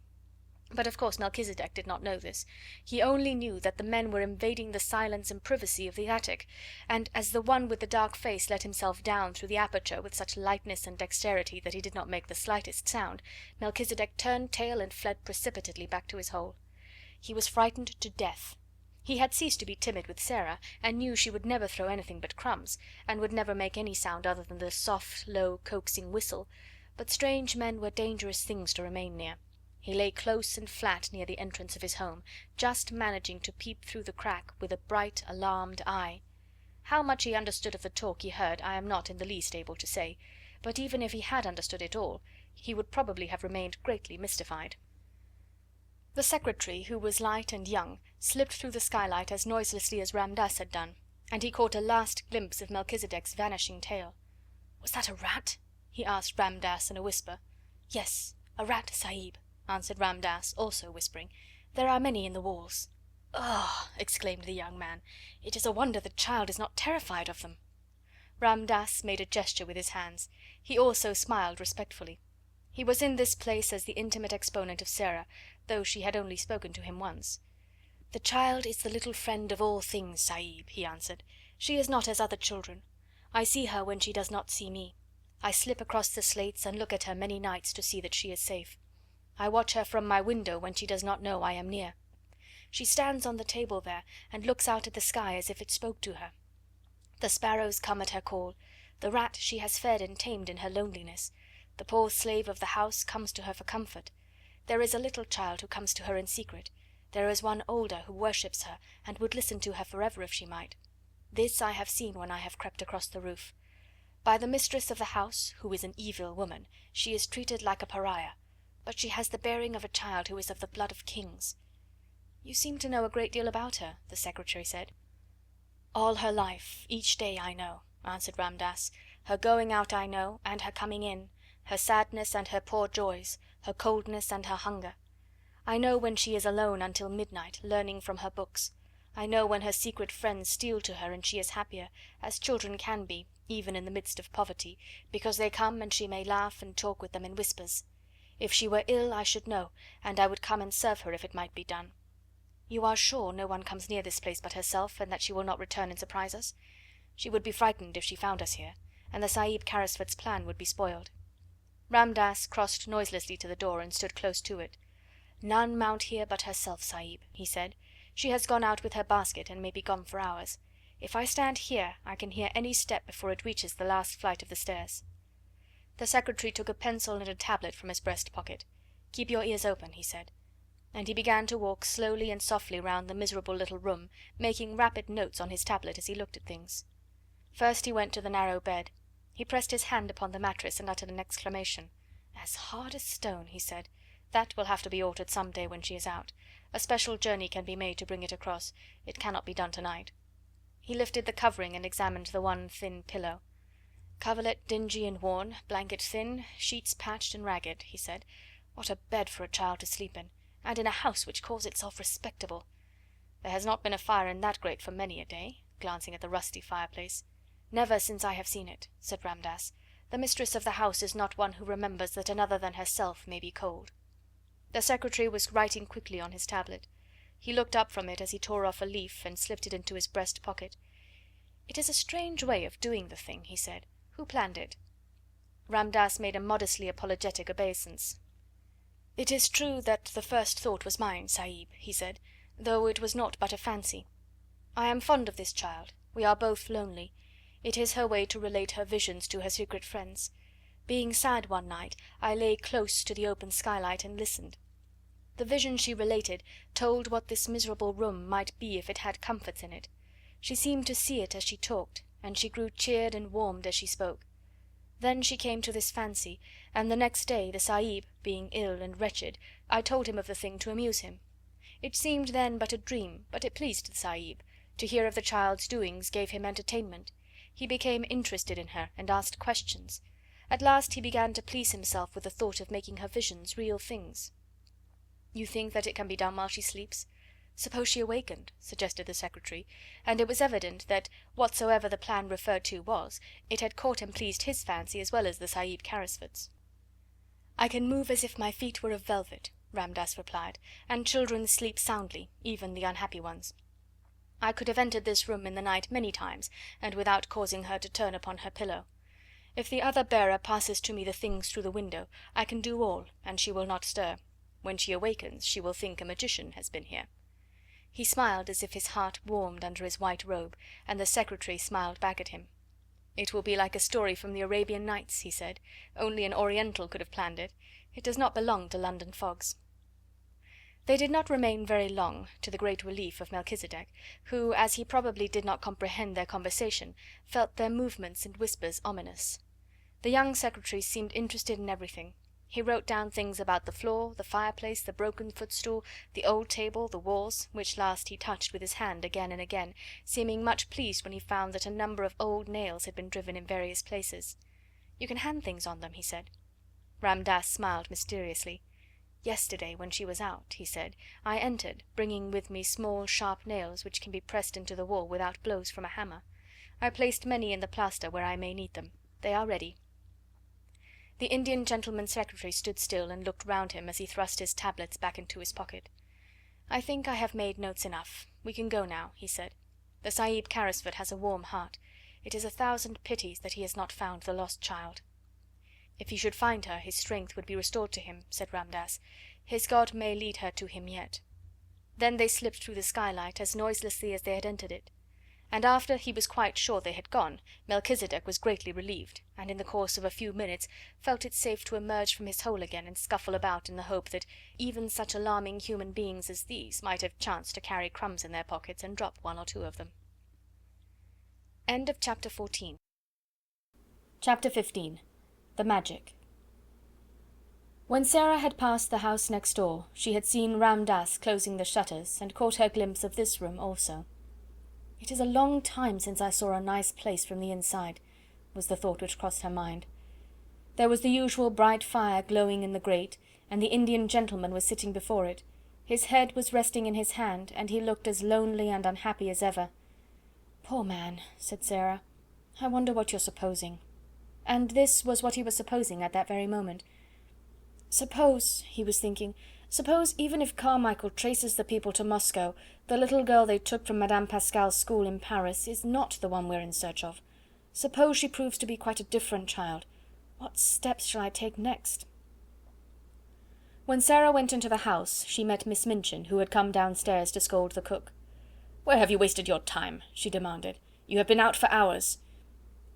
But of course Melchizedek did not know this. He only knew that the men were invading the silence and privacy of the attic, and as the one with the dark face let himself down through the aperture with such lightness and dexterity that he did not make the slightest sound, Melchizedek turned tail and fled precipitately back to his hole. He was frightened to death. He had ceased to be timid with Sarah, and knew she would never throw anything but crumbs, and would never make any sound other than the soft, low, coaxing whistle, but strange men were dangerous things to remain near. He lay close and flat near the entrance of his home, just managing to peep through the crack with a bright, alarmed eye. How much he understood of the talk he heard I am not in the least able to say, but even if he had understood it all, he would probably have remained greatly mystified. The secretary, who was light and young, slipped through the skylight as noiselessly as Ramdass had done, and he caught a last glimpse of Melchisedec's vanishing tail. "Was that a rat?" he asked Ramdass in a whisper. "Yes, a rat, Sahib," answered Ramdass, also whispering. "There are many in the walls." "Ugh!" exclaimed the young man. "It is a wonder the child is not terrified of them." Ramdass made a gesture with his hands. He also smiled respectfully. He was in this place as the intimate exponent of Sarah, though she had only spoken to him once. "The child is the little friend of all things, Sahib," he answered. "She is not as other children. I see her when she does not see me. I slip across the slates and look at her many nights to see that she is safe. I watch her from my window when she does not know I am near. She stands on the table there and looks out at the sky as if it spoke to her. The sparrows come at her call, the rat she has fed and tamed in her loneliness, the poor slave of the house comes to her for comfort. There is a little child who comes to her in secret, there is one older who worships her and would listen to her forever if she might. This I have seen when I have crept across the roof. By the mistress of the house, who is an evil woman, she is treated like a pariah, but she has the bearing of a child who is of the blood of kings." "You seem to know a great deal about her," the secretary said. "All her life, each day I know," answered Ramdass. "Her going out I know, and her coming in, her sadness and her poor joys, her coldness and her hunger. I know when she is alone until midnight, learning from her books. I know when her secret friends steal to her and she is happier, as children can be, even in the midst of poverty, because they come and she may laugh and talk with them in whispers. If she were ill I should know, and I would come and serve her if it might be done. You are sure no one comes near this place but herself, and that she will not return and surprise us? She would be frightened if she found us here, and the Sahib Carrisford's plan would be spoiled." Ramdass crossed noiselessly to the door and stood close to it. "None mount here but herself, Sahib," he said. "She has gone out with her basket and may be gone for hours. If I stand here I can hear any step before it reaches the last flight of the stairs." The secretary took a pencil and a tablet from his breast pocket. "Keep your ears open," he said. And he began to walk slowly and softly round the miserable little room, making rapid notes on his tablet as he looked at things. First he went to the narrow bed. He pressed his hand upon the mattress and uttered an exclamation. "As hard as stone," he said. "That will have to be altered some day when she is out. A special journey can be made to bring it across. It cannot be done tonight." He lifted the covering and examined the one thin pillow. "Coverlet dingy and worn, blanket thin, sheets patched and ragged," he said. "What a bed for a child to sleep in, and in a house which calls itself respectable. There has not been a fire in that grate for many a day," glancing at the rusty fireplace. "Never since I have seen it," said Ramdass. "The mistress of the house is not one who remembers that another than herself may be cold." The secretary was writing quickly on his tablet. He looked up from it as he tore off a leaf and slipped it into his breast pocket. "It is a strange way of doing the thing," he said. "Who planned it?" Ramdass made a modestly apologetic obeisance. "It is true that the first thought was mine, Sahib," he said, "though it was naught but a fancy. I am fond of this child. We are both lonely. It is her way to relate her visions to her secret friends. Being sad one night, I lay close to the open skylight and listened. The vision she related told what this miserable room might be if it had comforts in it. She seemed to see it as she talked, and she grew cheered and warmed as she spoke. Then she came to this fancy, and the next day, the Sahib being ill and wretched, I told him of the thing to amuse him. It seemed then but a dream, but it pleased the Sahib. To hear of the child's doings gave him entertainment. He became interested in her and asked questions. At last he began to please himself with the thought of making her visions real things." "You think that it can be done while she sleeps? Suppose she awakened?" suggested the secretary, and it was evident that, whatsoever the plan referred to was, it had caught and pleased his fancy as well as the Sahib Carrisford's. "I can move as if my feet were of velvet," Ramdass replied, "and children sleep soundly, even the unhappy ones. I could have entered this room in the night many times, and without causing her to turn upon her pillow. If the other bearer passes to me the things through the window, I can do all, and she will not stir. When she awakens, she will think a magician has been here." He smiled as if his heart warmed under his white robe, and the secretary smiled back at him. "It will be like a story from the Arabian Nights," he said. "Only an Oriental could have planned it. It does not belong to London fogs." They did not remain very long, to the great relief of Melchisedec, who, as he probably did not comprehend their conversation, felt their movements and whispers ominous. The young secretary seemed interested in everything. He wrote down things about the floor, the fireplace, the broken footstool, the old table, the walls, which last he touched with his hand again and again, seeming much pleased when he found that a number of old nails had been driven in various places. "You can hand things on them," he said. Ram Dass smiled mysteriously. "Yesterday, when she was out," he said, "I entered, bringing with me small sharp nails which can be pressed into the wall without blows from a hammer. I placed many in the plaster where I may need them. They are ready." The Indian gentleman's secretary stood still and looked round him as he thrust his tablets back into his pocket. "I think I have made notes enough. We can go now," he said. "The Sahib Carrisford has a warm heart. It is 1,000 pities that he has not found the lost child." "If he should find her, his strength would be restored to him," said Ram Dass. "His God may lead her to him yet." Then they slipped through the skylight as noiselessly as they had entered it. And after he was quite sure they had gone, Melchisedec was greatly relieved, and in the course of a few minutes felt it safe to emerge from his hole again and scuffle about in the hope that even such alarming human beings as these might have chanced to carry crumbs in their pockets and drop one or two of them. End of chapter 14. Chapter 15. The Magic. When Sarah had passed the house next door, she had seen Ram Dass closing the shutters, and caught her glimpse of this room also. "It is a long time since I saw a nice place from the inside," was the thought which crossed her mind. There was the usual bright fire glowing in the grate, and the Indian gentleman was sitting before it. His head was resting in his hand, and he looked as lonely and unhappy as ever. "Poor man," said Sarah. "I wonder what you're supposing." And this was what he was supposing at that very moment. "Suppose," he was thinking, "suppose even if Carmichael traces the people to Moscow, the little girl they took from Madame Pascal's school in Paris is not the one we're in search of. Suppose she proves to be quite a different child. What steps shall I take next?" When Sarah went into the house, she met Miss Minchin, who had come downstairs to scold the cook. "Where have you wasted your time?" she demanded. "You have been out for hours."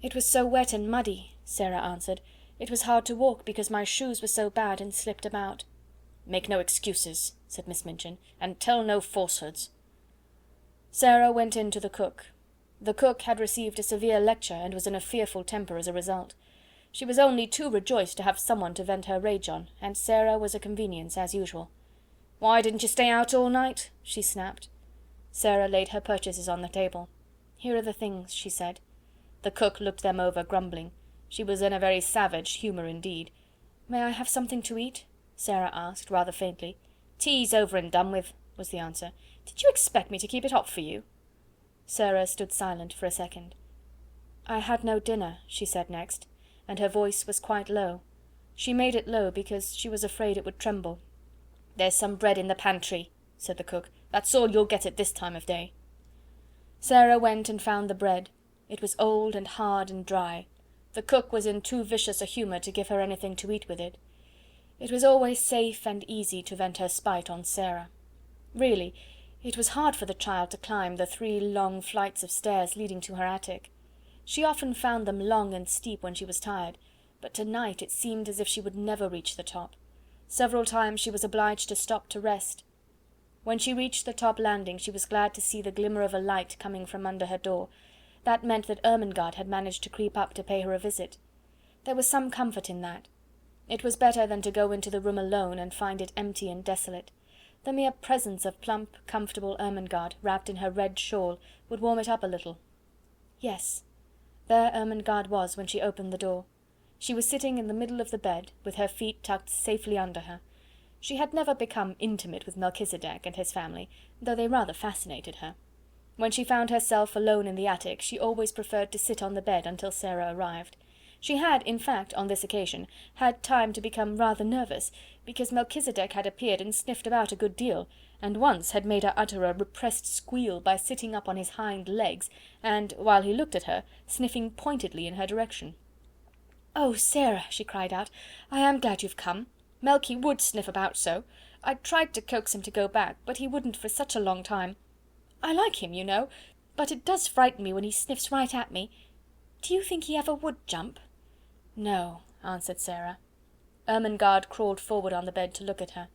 "It was so wet and muddy," Sarah answered. "It was hard to walk because my shoes were so bad and slipped about." "Make no excuses," said Miss Minchin, "and tell no falsehoods." Sarah went in to the cook. The cook had received a severe lecture and was in a fearful temper as a result. She was only too rejoiced to have someone to vent her rage on, and Sarah was a convenience as usual. "Why didn't you stay out all night?" she snapped. Sarah laid her purchases on the table. "Here are the things," she said. The cook looked them over, grumbling. She was in a very savage humour indeed. "May I have something to eat?" Sarah asked, rather faintly. "Tea's over and done with," was the answer. "Did you expect me to keep it hot for you?" Sarah stood silent for a second. "I had no dinner," she said next, and her voice was quite low. She made it low because she was afraid it would tremble. "There's some bread in the pantry," said the cook. "That's all you'll get at this time of day." Sarah went and found the bread. It was old and hard and dry. The cook was in too vicious a humour to give her anything to eat with it. It was always safe and easy to vent her spite on Sarah. Really, it was hard for the child to climb the 3 long flights of stairs leading to her attic. She often found them long and steep when she was tired, but tonight it seemed as if she would never reach the top. Several times she was obliged to stop to rest. When she reached the top landing she was glad to see the glimmer of a light coming from under her door. That meant that Ermengarde had managed to creep up to pay her a visit. There was some comfort in that. It was better than to go into the room alone and find it empty and desolate. The mere presence of plump, comfortable Ermengarde, wrapped in her red shawl, would warm it up a little. Yes, there Ermengarde was when she opened the door. She was sitting in the middle of the bed, with her feet tucked safely under her. She had never become intimate with Melchisedec and his family, though they rather fascinated her. When she found herself alone in the attic, she always preferred to sit on the bed until Sarah arrived. She had, in fact, on this occasion, had time to become rather nervous, because Melchisedec had appeared and sniffed about a good deal, and once had made her utter a repressed squeal by sitting up on his hind legs, and, while he looked at her, sniffing pointedly in her direction. "Oh, Sarah," she cried out, "I am glad you've come. Melky would sniff about so. I tried to coax him to go back, but he wouldn't for such a long time. I like him, you know, but it does frighten me when he sniffs right at me. Do you think he ever would jump?" "No," answered Sarah. Ermengarde crawled forward on the bed to look at her.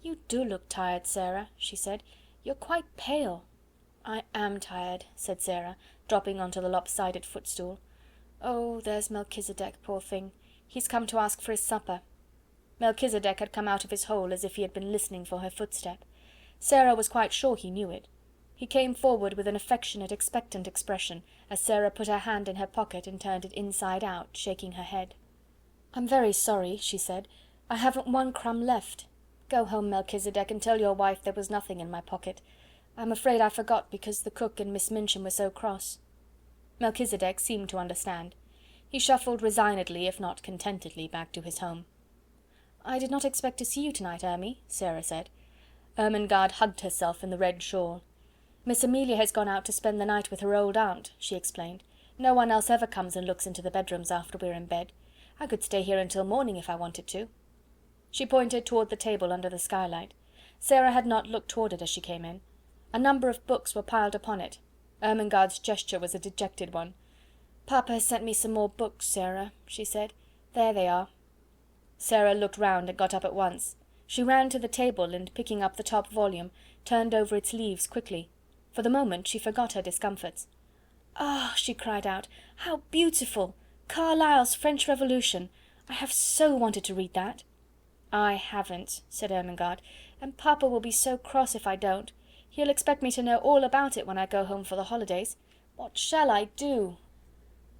"You do look tired, Sarah," she said. "You're quite pale." "I am tired," said Sarah, dropping onto the lopsided footstool. "Oh, there's Melchisedec, poor thing. He's come to ask for his supper." Melchisedec had come out of his hole as if he had been listening for her footstep. Sarah was quite sure he knew it. He came forward with an affectionate, expectant expression, as Sarah put her hand in her pocket and turned it inside out, shaking her head. "I'm very sorry," she said. "I haven't one crumb left. Go home, Melchisedec, and tell your wife there was nothing in my pocket. I'm afraid I forgot because the cook and Miss Minchin were so cross." Melchisedec seemed to understand. He shuffled resignedly, if not contentedly, back to his home. "I did not expect to see you tonight, Ermie," Sarah said. Ermengarde hugged herself in the red shawl. "Miss Amelia has gone out to spend the night with her old aunt," she explained. "No one else ever comes and looks into the bedrooms after we're in bed. I could stay here until morning if I wanted to." She pointed toward the table under the skylight. Sarah had not looked toward it as she came in. A number of books were piled upon it. Ermengarde's gesture was a dejected one. "Papa has sent me some more books, Sarah," she said. "There they are." Sarah looked round and got up at once. She ran to the table and, picking up the top volume, turned over its leaves quickly. For the moment she forgot her discomforts. "Ah!" she cried out, "how beautiful! Carlyle's French Revolution. I have so wanted to read that." "I haven't," said Ermengarde, "and papa will be so cross if I don't. He'll expect me to know all about it when I go home for the holidays. What shall I do?"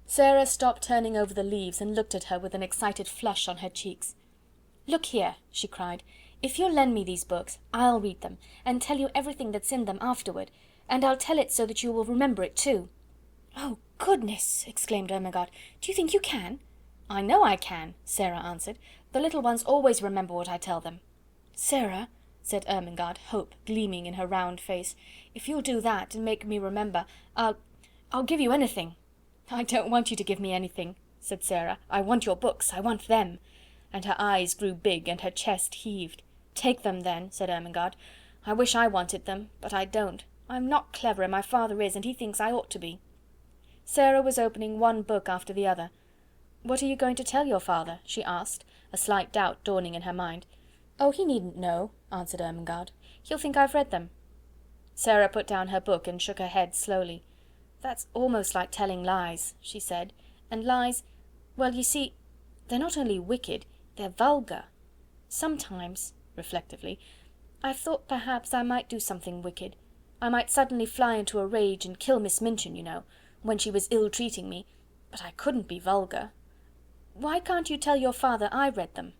Sarah stopped turning over the leaves and looked at her with an excited flush on her cheeks. "Look here," she cried, "if you'll lend me these books, I'll read them, and tell you everything that's in them afterward, and I'll tell it so that you will remember it too." "Oh, goodness!" exclaimed Ermengarde. "Do you think you can?" "I know I can," Sarah answered. "The little ones always remember what I tell them." "Sarah," said Ermengarde, hope gleaming in her round face, "if you'll do that, and make me remember, I'll give you anything." "I don't want you to give me anything," said Sarah. "I want your books. I want them." And her eyes grew big and her chest heaved. "Take them, then," said Ermengarde. "I wish I wanted them, but I don't. I'm not clever, and my father is, and he thinks I ought to be." Sarah was opening one book after the other. "What are you going to tell your father?" she asked, a slight doubt dawning in her mind. "Oh, he needn't know," answered Ermengarde. "He'll think I've read them." Sarah put down her book and shook her head slowly. "That's almost like telling lies," she said. "And lies, well, you see, they're not only wicked, they're vulgar. Sometimes," reflectively, "I've thought perhaps I might do something wicked. I might suddenly fly into a rage and kill Miss Minchin, you know, when she was ill-treating me, but I couldn't be vulgar. Why can't you tell your father I read them?"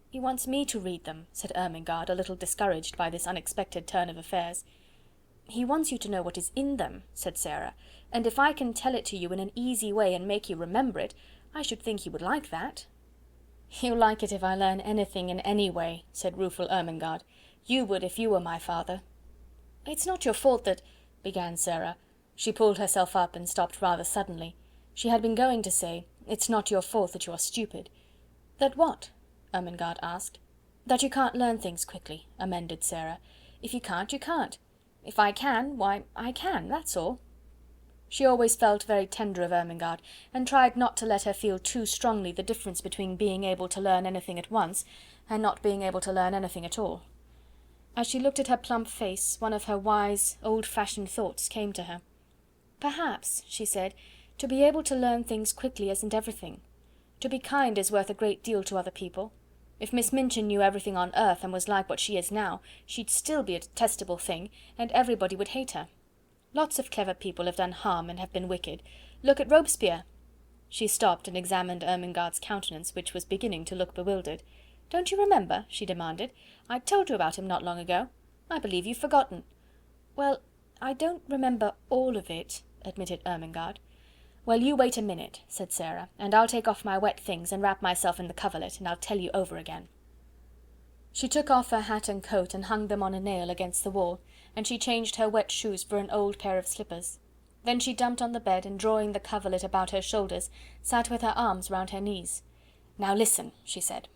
"He wants me to read them," said Ermengarde, a little discouraged by this unexpected turn of affairs. "He wants you to know what is in them," said Sarah, "and if I can tell it to you in an easy way and make you remember it, I should think he would like that." "He'll like it if I learn anything in any way," said rueful Ermengarde. "You would if you were my father." "It's not your fault that—" began Sarah. She pulled herself up and stopped rather suddenly. She had been going to say, "It's not your fault that you are stupid." "That what?" Ermengarde asked. "That you can't learn things quickly," amended Sarah. "If you can't, you can't. If I can, why, I can, that's all." She always felt very tender of Ermengarde, and tried not to let her feel too strongly the difference between being able to learn anything at once, and not being able to learn anything at all. As she looked at her plump face, one of her wise, old-fashioned thoughts came to her. "Perhaps," she said, "to be able to learn things quickly isn't everything. To be kind is worth a great deal to other people. If Miss Minchin knew everything on earth and was like what she is now, she'd still be a detestable thing, and everybody would hate her. Lots of clever people have done harm and have been wicked. Look at Robespierre." She stopped and examined Ermengarde's countenance, which was beginning to look bewildered. "Don't you remember?" she demanded. "I told you about him not long ago. I believe you've forgotten." "Well, I don't remember all of it," admitted Ermengarde. "Well, you wait a minute," said Sarah, "and I'll take off my wet things and wrap myself in the coverlet, and I'll tell you over again." She took off her hat and coat and hung them on a nail against the wall, and she changed her wet shoes for an old pair of slippers. Then she jumped on the bed, and drawing the coverlet about her shoulders, sat with her arms round her knees. "Now listen," she said.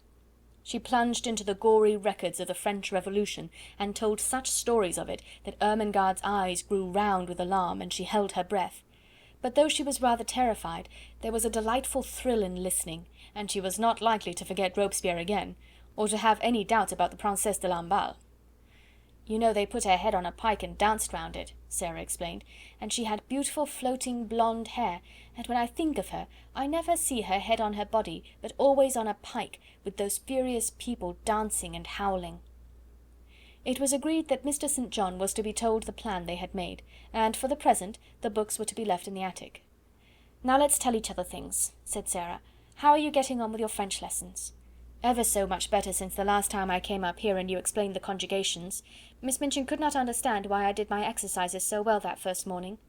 She plunged into the gory records of the French Revolution, and told such stories of it that Ermengarde's eyes grew round with alarm, and she held her breath. But though she was rather terrified, there was a delightful thrill in listening, and she was not likely to forget Robespierre again, or to have any doubts about the Princesse de Lamballe. "You know they put her head on a pike and danced round it," Sarah explained, "and she had beautiful floating blonde hair, and when I think of her, I never see her head on her body, but always on a pike, with those furious people dancing and howling." It was agreed that Mr. St. John was to be told the plan they had made, and for the present the books were to be left in the attic. "Now let's tell each other things," said Sarah. "How are you getting on with your French lessons?" "Ever so much better since the last time I came up here and you explained the conjugations. Miss Minchin could not understand why I did my exercises so well that first morning."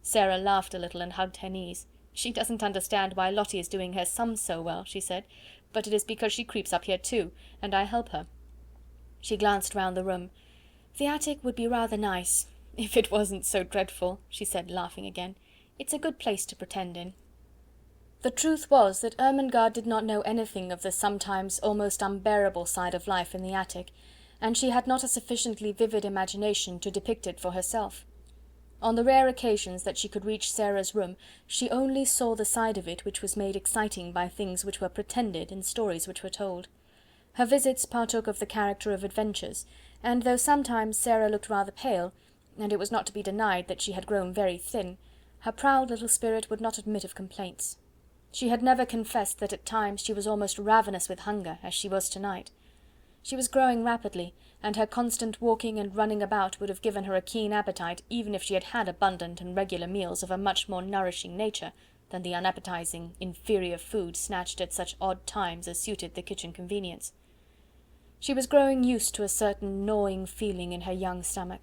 Sarah laughed a little and hugged her knees. "She doesn't understand why Lottie is doing her sums so well," she said, "but it is because she creeps up here too, and I help her." She glanced round the room. "The attic would be rather nice, if it wasn't so dreadful," she said, laughing again. "It's a good place to pretend in." The truth was that Ermengarde did not know anything of the sometimes almost unbearable side of life in the attic, and she had not a sufficiently vivid imagination to depict it for herself. On the rare occasions that she could reach Sarah's room, she only saw the side of it which was made exciting by things which were pretended in stories which were told. Her visits partook of the character of adventures, and though sometimes Sarah looked rather pale, and it was not to be denied that she had grown very thin, her proud little spirit would not admit of complaints. She had never confessed that at times she was almost ravenous with hunger, as she was tonight. She was growing rapidly, and her constant walking and running about would have given her a keen appetite, even if she had had abundant and regular meals of a much more nourishing nature than the unappetizing, inferior food snatched at such odd times as suited the kitchen convenience. She was growing used to a certain gnawing feeling in her young stomach.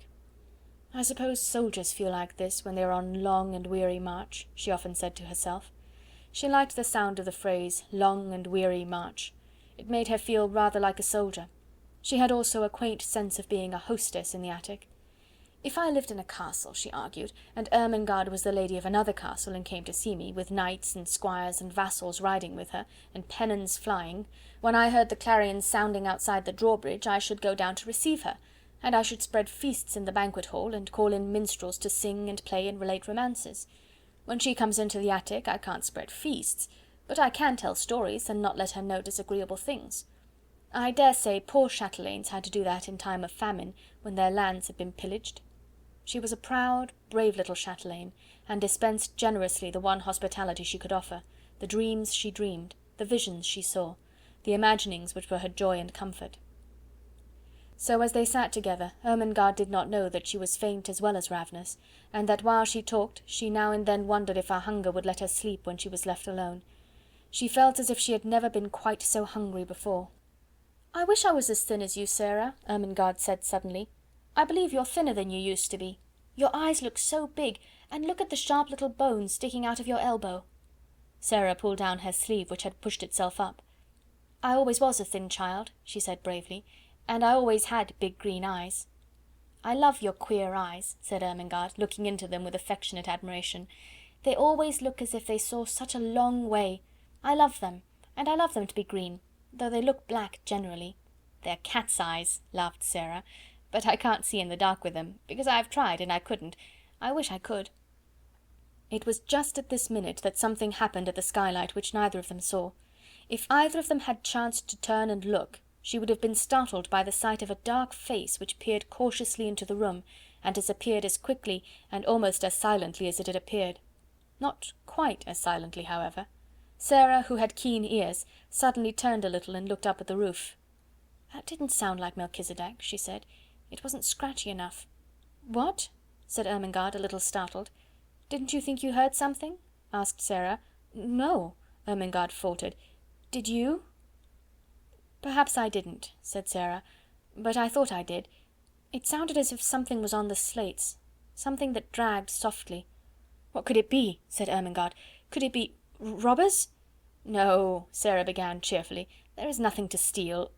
"I suppose soldiers feel like this when they are on long and weary march," she often said to herself. She liked the sound of the phrase, long and weary march. It made her feel rather like a soldier. She had also a quaint sense of being a hostess in the attic. "If I lived in a castle," she argued, "and Ermengarde was the lady of another castle and came to see me, with knights and squires and vassals riding with her, and pennons flying, when I heard the clarions sounding outside the drawbridge, I should go down to receive her, and I should spread feasts in the banquet hall, and call in minstrels to sing and play and relate romances. When she comes into the attic I can't spread feasts, but I can tell stories and not let her know disagreeable things. I dare say poor chatelaines had to do that in time of famine, when their lands had been pillaged." She was a proud, brave little chatelaine, and dispensed generously the one hospitality she could offer, the dreams she dreamed, the visions she saw, the imaginings which were her joy and comfort. So as they sat together, Ermengarde did not know that she was faint as well as ravenous, and that while she talked she now and then wondered if her hunger would let her sleep when she was left alone. She felt as if she had never been quite so hungry before. "I wish I was as thin as you, Sarah," Ermengarde said suddenly. "I believe you're thinner than you used to be. Your eyes look so big, and look at the sharp little bones sticking out of your elbow." Sarah pulled down her sleeve, which had pushed itself up. "I always was a thin child," she said bravely, "and I always had big green eyes." "I love your queer eyes," said Ermengarde, looking into them with affectionate admiration. "They always look as if they saw such a long way. I love them, and I love them to be green, though they look black generally." "They're cat's eyes," laughed Sarah, "but I can't see in the dark with them, because I have tried and I couldn't. I wish I could." It was just at this minute that something happened at the skylight which neither of them saw. If either of them had chanced to turn and look, she would have been startled by the sight of a dark face which peered cautiously into the room, and disappeared as quickly and almost as silently as it had appeared. Not quite as silently, however. Sarah, who had keen ears, suddenly turned a little and looked up at the roof. "That didn't sound like Melchisedec," she said. "It wasn't scratchy enough." "What?" said Ermengarde, a little startled. "Didn't you think you heard something?" asked Sarah. "No," Ermengarde faltered. "Did you?" "Perhaps I didn't," said Sarah, "but I thought I did. It sounded as if something was on the slates, something that dragged softly." "What could it be?" said Ermengarde. "Could it be robbers?" "No," Sarah began cheerfully, "there is nothing to steal."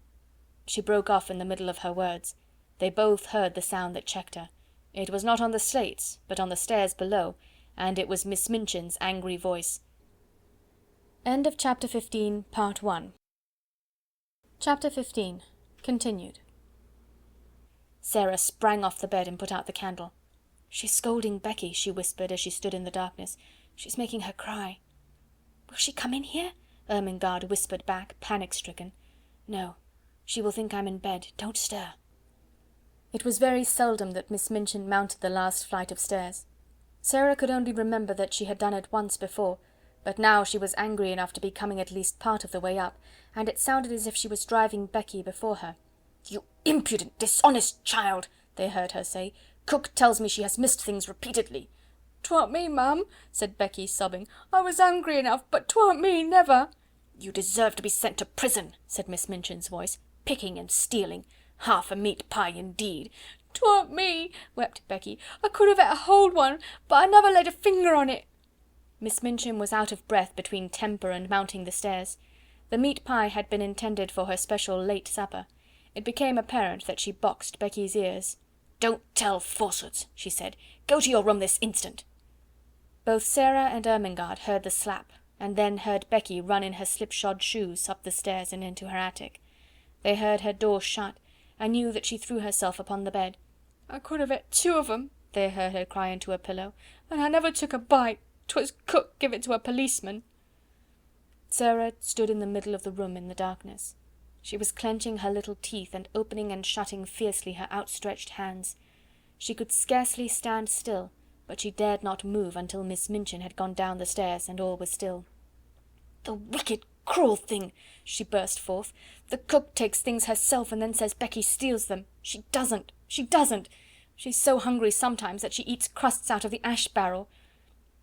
She broke off in the middle of her words. They both heard the sound that checked her. It was not on the slates, but on the stairs below, and it was Miss Minchin's angry voice. End of chapter 15, part 1. Chapter 15. Continued. Sarah sprang off the bed and put out the candle. "She's scolding Becky," she whispered as she stood in the darkness. "She's making her cry." "Will she come in here?" Ermengarde whispered back, panic-stricken. "No. She will think I'm in bed. Don't stir." It was very seldom that Miss Minchin mounted the last flight of stairs. Sarah could only remember that she had done it once before, but now she was angry enough to be coming at least part of the way up, and it sounded as if she was driving Becky before her. "You impudent, dishonest child!" they heard her say. "Cook tells me she has missed things repeatedly." "'Twarn't me, ma'am," said Becky, sobbing. "I was hungry enough, but 'twarn't me, never." "You deserve to be sent to prison," said Miss Minchin's voice. "Picking and stealing. Half a meat pie, indeed." "'Twarn't me," wept Becky. "I could have ate a whole one, but I never laid a finger on it." Miss Minchin was out of breath between temper and mounting the stairs. The meat pie had been intended for her special late supper. It became apparent that she boxed Becky's ears. "Don't tell falsehoods," she said. "Go to your room this instant." Both Sarah and Ermengarde heard the slap, and then heard Becky run in her slipshod shoes up the stairs and into her attic. They heard her door shut, and knew that she threw herself upon the bed. "I could have ate 2 of 'em," they heard her cry into a pillow, "and I never took a bite. 'Twas cook give it to a policeman." Sarah stood in the middle of the room in the darkness. She was clenching her little teeth and opening and shutting fiercely her outstretched hands. She could scarcely stand still, but she dared not move until Miss Minchin had gone down the stairs and all was still. "The wicked, cruel thing!" she burst forth. "The cook takes things herself and then says Becky steals them. She doesn't. She doesn't. She's so hungry sometimes that she eats crusts out of the ash barrel."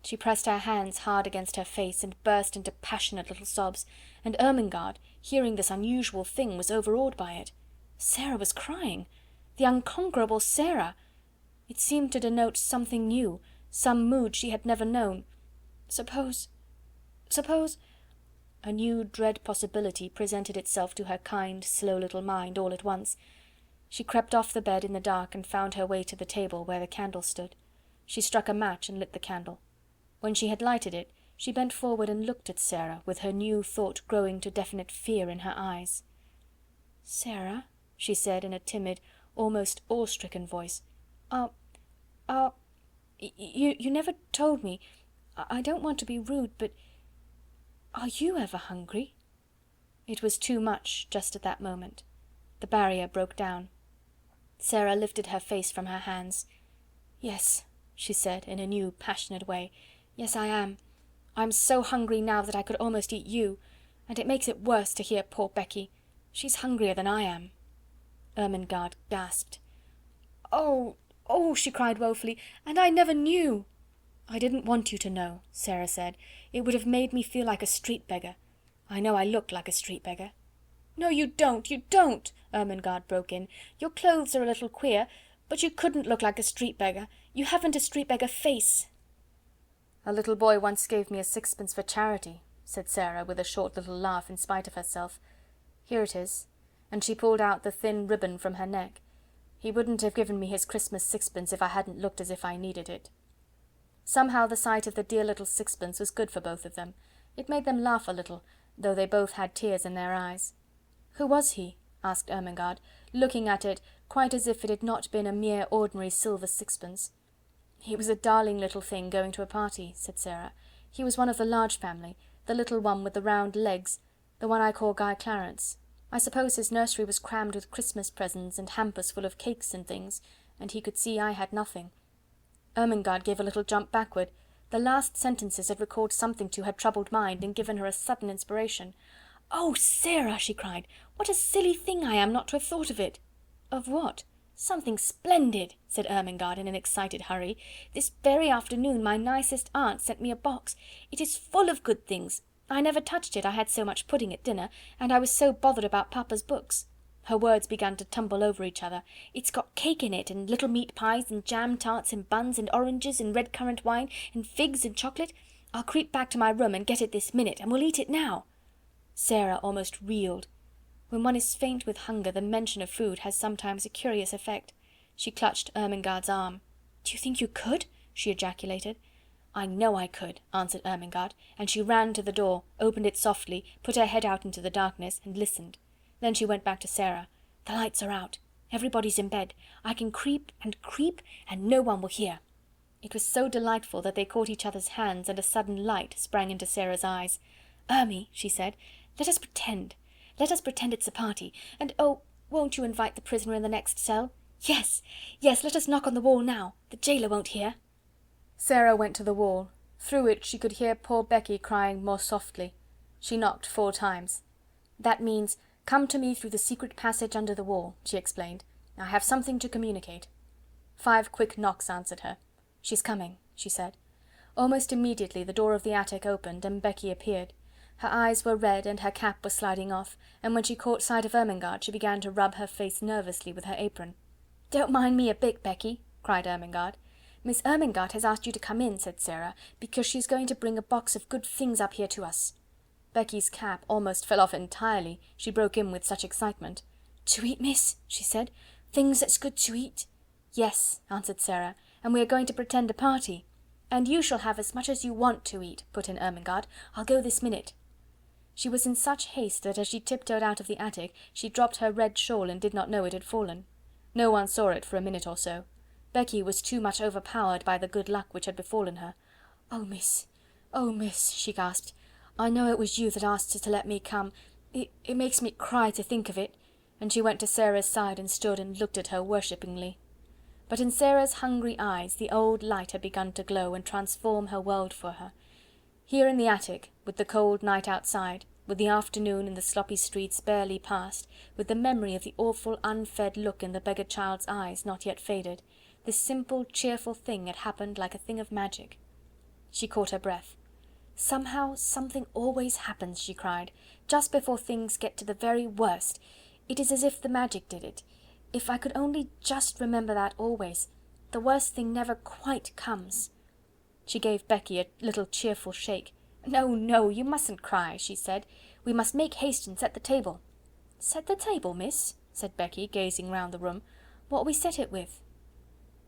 She pressed her hands hard against her face and burst into passionate little sobs, and Ermengarde, hearing this unusual thing, was overawed by it. Sarah was crying! The unconquerable Sarah! It seemed to denote something new, some mood she had never known. Suppose... A new dread possibility presented itself to her kind, slow little mind all at once. She crept off the bed in the dark and found her way to the table where the candle stood. She struck a match and lit the candle. When she had lighted it, she bent forward and looked at Sarah, with her new thought growing to definite fear in her eyes. "Sarah," she said in a timid, almost awe-stricken voice, you never told me. I don't want to be rude, but are you ever hungry?" It was too much just at that moment. The barrier broke down. Sarah lifted her face from her hands. "Yes," she said in a new passionate way. "Yes, I am. I'm so hungry now that I could almost eat you, and it makes it worse to hear poor Becky. She's hungrier than I am." Ermengarde gasped. "Oh, oh!" she cried woefully, "and I never knew." "I didn't want you to know," Sarah said. "It would have made me feel like a street beggar. I know I look like a street beggar." "No, you don't, you don't!" Ermengarde broke in. "Your clothes are a little queer, but you couldn't look like a street beggar. You haven't a street beggar face." "A little boy once gave me a 6pence for charity," said Sarah, with a short little laugh in spite of herself. "Here it is," and she pulled out the thin ribbon from her neck. "He wouldn't have given me his Christmas 6pence if I hadn't looked as if I needed it." Somehow the sight of the dear little 6pence was good for both of them. It made them laugh a little, though they both had tears in their eyes. "Who was he?" asked Ermengarde, looking at it quite as if it had not been a mere ordinary silver 6pence. "He was a darling little thing going to a party," said Sarah. "He was one of the large family, the little one with the round legs, the one I call Guy Clarence. I suppose his nursery was crammed with Christmas presents and hampers full of cakes and things, and he could see I had nothing." Ermengarde gave a little jump backward. The last sentences had recalled something to her troubled mind and given her a sudden inspiration. "Oh, Sarah!" she cried, "what a silly thing I am not to have thought of it!" "Of what?" "Something splendid," said Ermengarde in an excited hurry. "This very afternoon my nicest aunt sent me a box. It is full of good things. I never touched it, I had so much pudding at dinner, and I was so bothered about Papa's books." Her words began to tumble over each other. "It's got cake in it, and little meat pies, and jam tarts, and buns, and oranges, and red currant wine, and figs, and chocolate. I'll creep back to my room and get it this minute, and we'll eat it now." Sarah almost reeled. When one is faint with hunger, the mention of food has sometimes a curious effect. She clutched Ermengarde's arm. "Do you think you could?" she ejaculated. "I know I could," answered Ermengarde, and she ran to the door, opened it softly, put her head out into the darkness, and listened. Then she went back to Sarah. "The lights are out. Everybody's in bed. I can creep, and no one will hear." It was so delightful that they caught each other's hands, and a sudden light sprang into Sarah's eyes. "Ermy," she said, "let us pretend. Let us pretend it's a party. And oh, won't you invite the prisoner in the next cell? Yes, yes, let us knock on the wall now. The jailer won't hear." Sarah went to the wall. Through it she could hear poor Becky crying more softly. She knocked 4 times. "That means, 'Come to me through the secret passage under the wall,'" she explained. "I have something to communicate." 5 quick knocks answered her. "She's coming," she said. Almost immediately the door of the attic opened, and Becky appeared. Her eyes were red, and her cap was sliding off, and when she caught sight of Ermengarde she began to rub her face nervously with her apron. "Don't mind me a bit, Becky," cried Ermengarde. "Miss Ermengarde has asked you to come in," said Sarah, "because she's going to bring a box of good things up here to us." Becky's cap almost fell off entirely, she broke in with such excitement. "To eat, miss?" she said. "Things that's good to eat?" "Yes," answered Sarah, "and we are going to pretend a party." "And you shall have as much as you want to eat," put in Ermengarde. "I'll go this minute." She was in such haste that as she tiptoed out of the attic she dropped her red shawl and did not know it had fallen. No one saw it for a minute or so. Becky was too much overpowered by the good luck which had befallen her. "Oh, miss," she gasped. "I know it was you that asked her to let me come. It makes me cry to think of it," and she went to Sarah's side and stood and looked at her worshippingly. But in Sarah's hungry eyes the old light had begun to glow and transform her world for her. Here in the attic, with the cold night outside, with the afternoon in the sloppy streets barely past, with the memory of the awful unfed look in the beggar child's eyes not yet faded, this simple, cheerful thing had happened like a thing of magic. She caught her breath. "Somehow, something always happens," she cried, "just before things get to the very worst. It is as if the magic did it. If I could only just remember that always, the worst thing never quite comes." She gave Becky a little cheerful shake. "No, no, you mustn't cry," she said. "We must make haste and set the table." "Set the table, miss?" said Becky, gazing round the room. "What'll we set it with?"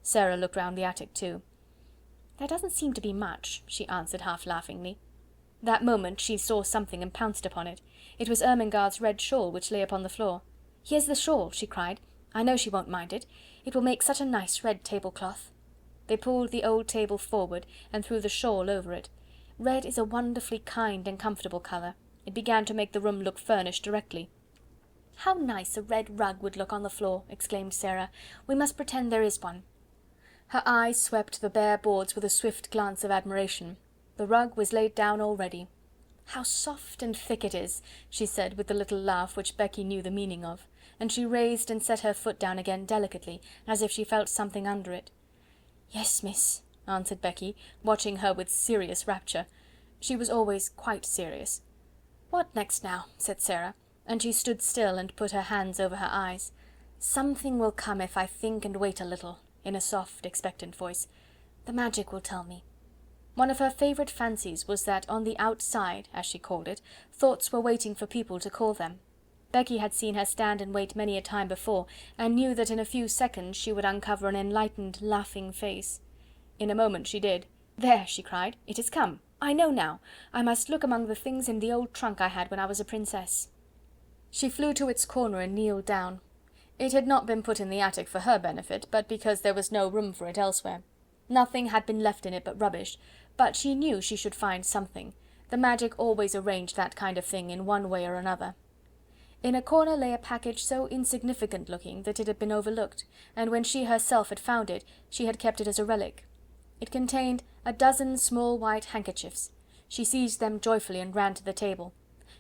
Sarah looked round the attic too. "There doesn't seem to be much," she answered half laughingly. That moment she saw something and pounced upon it. It was Ermengarde's red shawl which lay upon the floor. "Here's the shawl," she cried. "I know she won't mind it. It will make such a nice red tablecloth." They pulled the old table forward and threw the shawl over it. Red is a wonderfully kind and comfortable colour. It began to make the room look furnished directly. "How nice a red rug would look on the floor!" exclaimed Sarah. "We must pretend there is one." Her eyes swept the bare boards with a swift glance of admiration. The rug was laid down already. "How soft and thick it is!" she said with the little laugh which Becky knew the meaning of, and she raised and set her foot down again delicately, as if she felt something under it. "Yes, miss," answered Becky, watching her with serious rapture. She was always quite serious. "What next now?" said Sarah, and she stood still and put her hands over her eyes. "Something will come if I think and wait a little," in a soft, expectant voice. "The magic will tell me." One of her favourite fancies was that on the outside, as she called it, thoughts were waiting for people to call them. Becky had seen her stand and wait many a time before, and knew that in a few seconds she would uncover an enlightened, laughing face. In a moment she did. "There!" she cried, "it has come! I know now! I must look among the things in the old trunk I had when I was a princess." She flew to its corner and kneeled down. It had not been put in the attic for her benefit, but because there was no room for it elsewhere. Nothing had been left in it but rubbish, but she knew she should find something. The magic always arranged that kind of thing in one way or another. In a corner lay a package so insignificant looking that it had been overlooked, and when she herself had found it, she had kept it as a relic. It contained a dozen small white handkerchiefs. She seized them joyfully and ran to the table.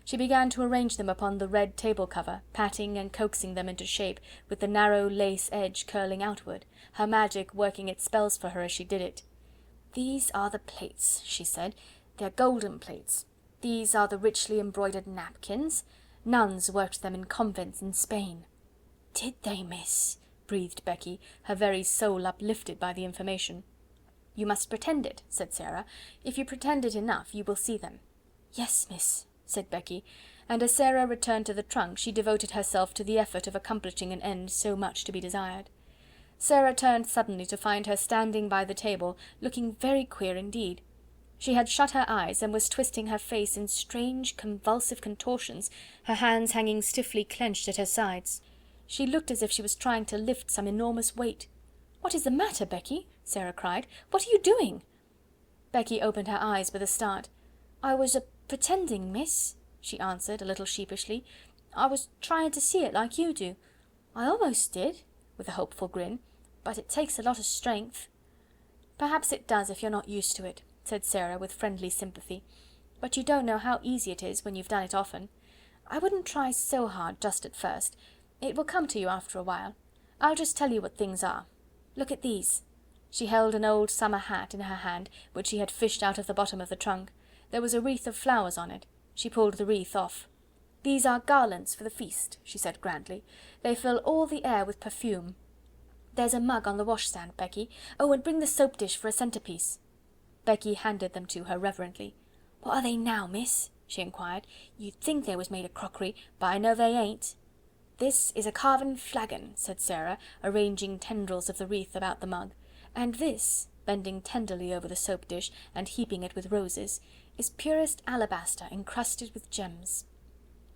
She began to arrange them upon the red table cover, patting and coaxing them into shape, with the narrow lace edge curling outward, her magic working its spells for her as she did it. "These are the plates," she said. "They're golden plates. These are the richly embroidered napkins. Nuns worked them in convents in Spain." "Did they, miss?" breathed Becky, her very soul uplifted by the information. "You must pretend it," said Sarah. "If you pretend it enough, you will see them." "Yes, miss," said Becky, and as Sarah returned to the trunk she devoted herself to the effort of accomplishing an end so much to be desired. Sarah turned suddenly to find her standing by the table, looking very queer indeed. She had shut her eyes, and was twisting her face in strange convulsive contortions, her hands hanging stiffly clenched at her sides. She looked as if she was trying to lift some enormous weight. "What is the matter, Becky?" Sarah cried. "What are you doing?" Becky opened her eyes with a start. "I was pretending, miss," she answered, a little sheepishly. "I was trying to see it like you do. I almost did," with a hopeful grin, "but it takes a lot of strength." "Perhaps it does if you're not used to it," said Sarah with friendly sympathy. "But you don't know how easy it is when you've done it often. I wouldn't try so hard just at first. It will come to you after a while. I'll just tell you what things are. Look at these." She held an old summer hat in her hand, which she had fished out of the bottom of the trunk. There was a wreath of flowers on it. She pulled the wreath off. "These are garlands for the feast," she said grandly. "They fill all the air with perfume. There's a mug on the washstand, Becky. Oh, and bring the soap dish for a centrepiece." Becky handed them to her reverently. "What are they now, miss?" she inquired. "You'd think they was made of crockery, but I know they ain't." "This is a carven flagon," said Sarah, arranging tendrils of the wreath about the mug. "And this," bending tenderly over the soap dish, and heaping it with roses, "is purest alabaster encrusted with gems."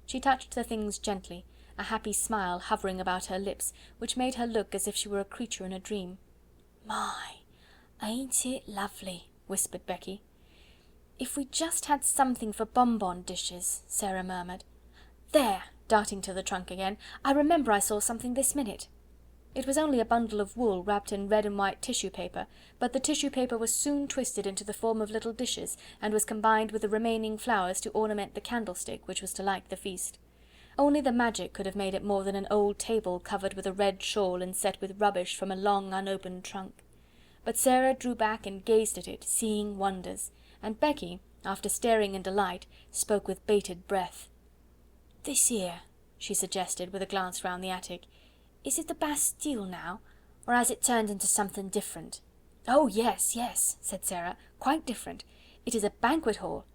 She touched the things gently, a happy smile hovering about her lips, which made her look as if she were a creature in a dream. "My, ain't it lovely?" whispered Becky. "If we just had something for bonbon dishes," Sarah murmured. "There!" darting to the trunk again. "I remember I saw something this minute." It was only a bundle of wool wrapped in red and white tissue paper, but the tissue paper was soon twisted into the form of little dishes, and was combined with the remaining flowers to ornament the candlestick which was to light the feast. Only the magic could have made it more than an old table covered with a red shawl and set with rubbish from a long unopened trunk. But Sarah drew back and gazed at it, seeing wonders, and Becky, after staring in delight, spoke with bated breath. "This here," she suggested, with a glance round the attic, "is it the Bastille now, or has it turned into something different?" "Oh, yes, yes," said Sarah, "quite different. It is a banquet hall."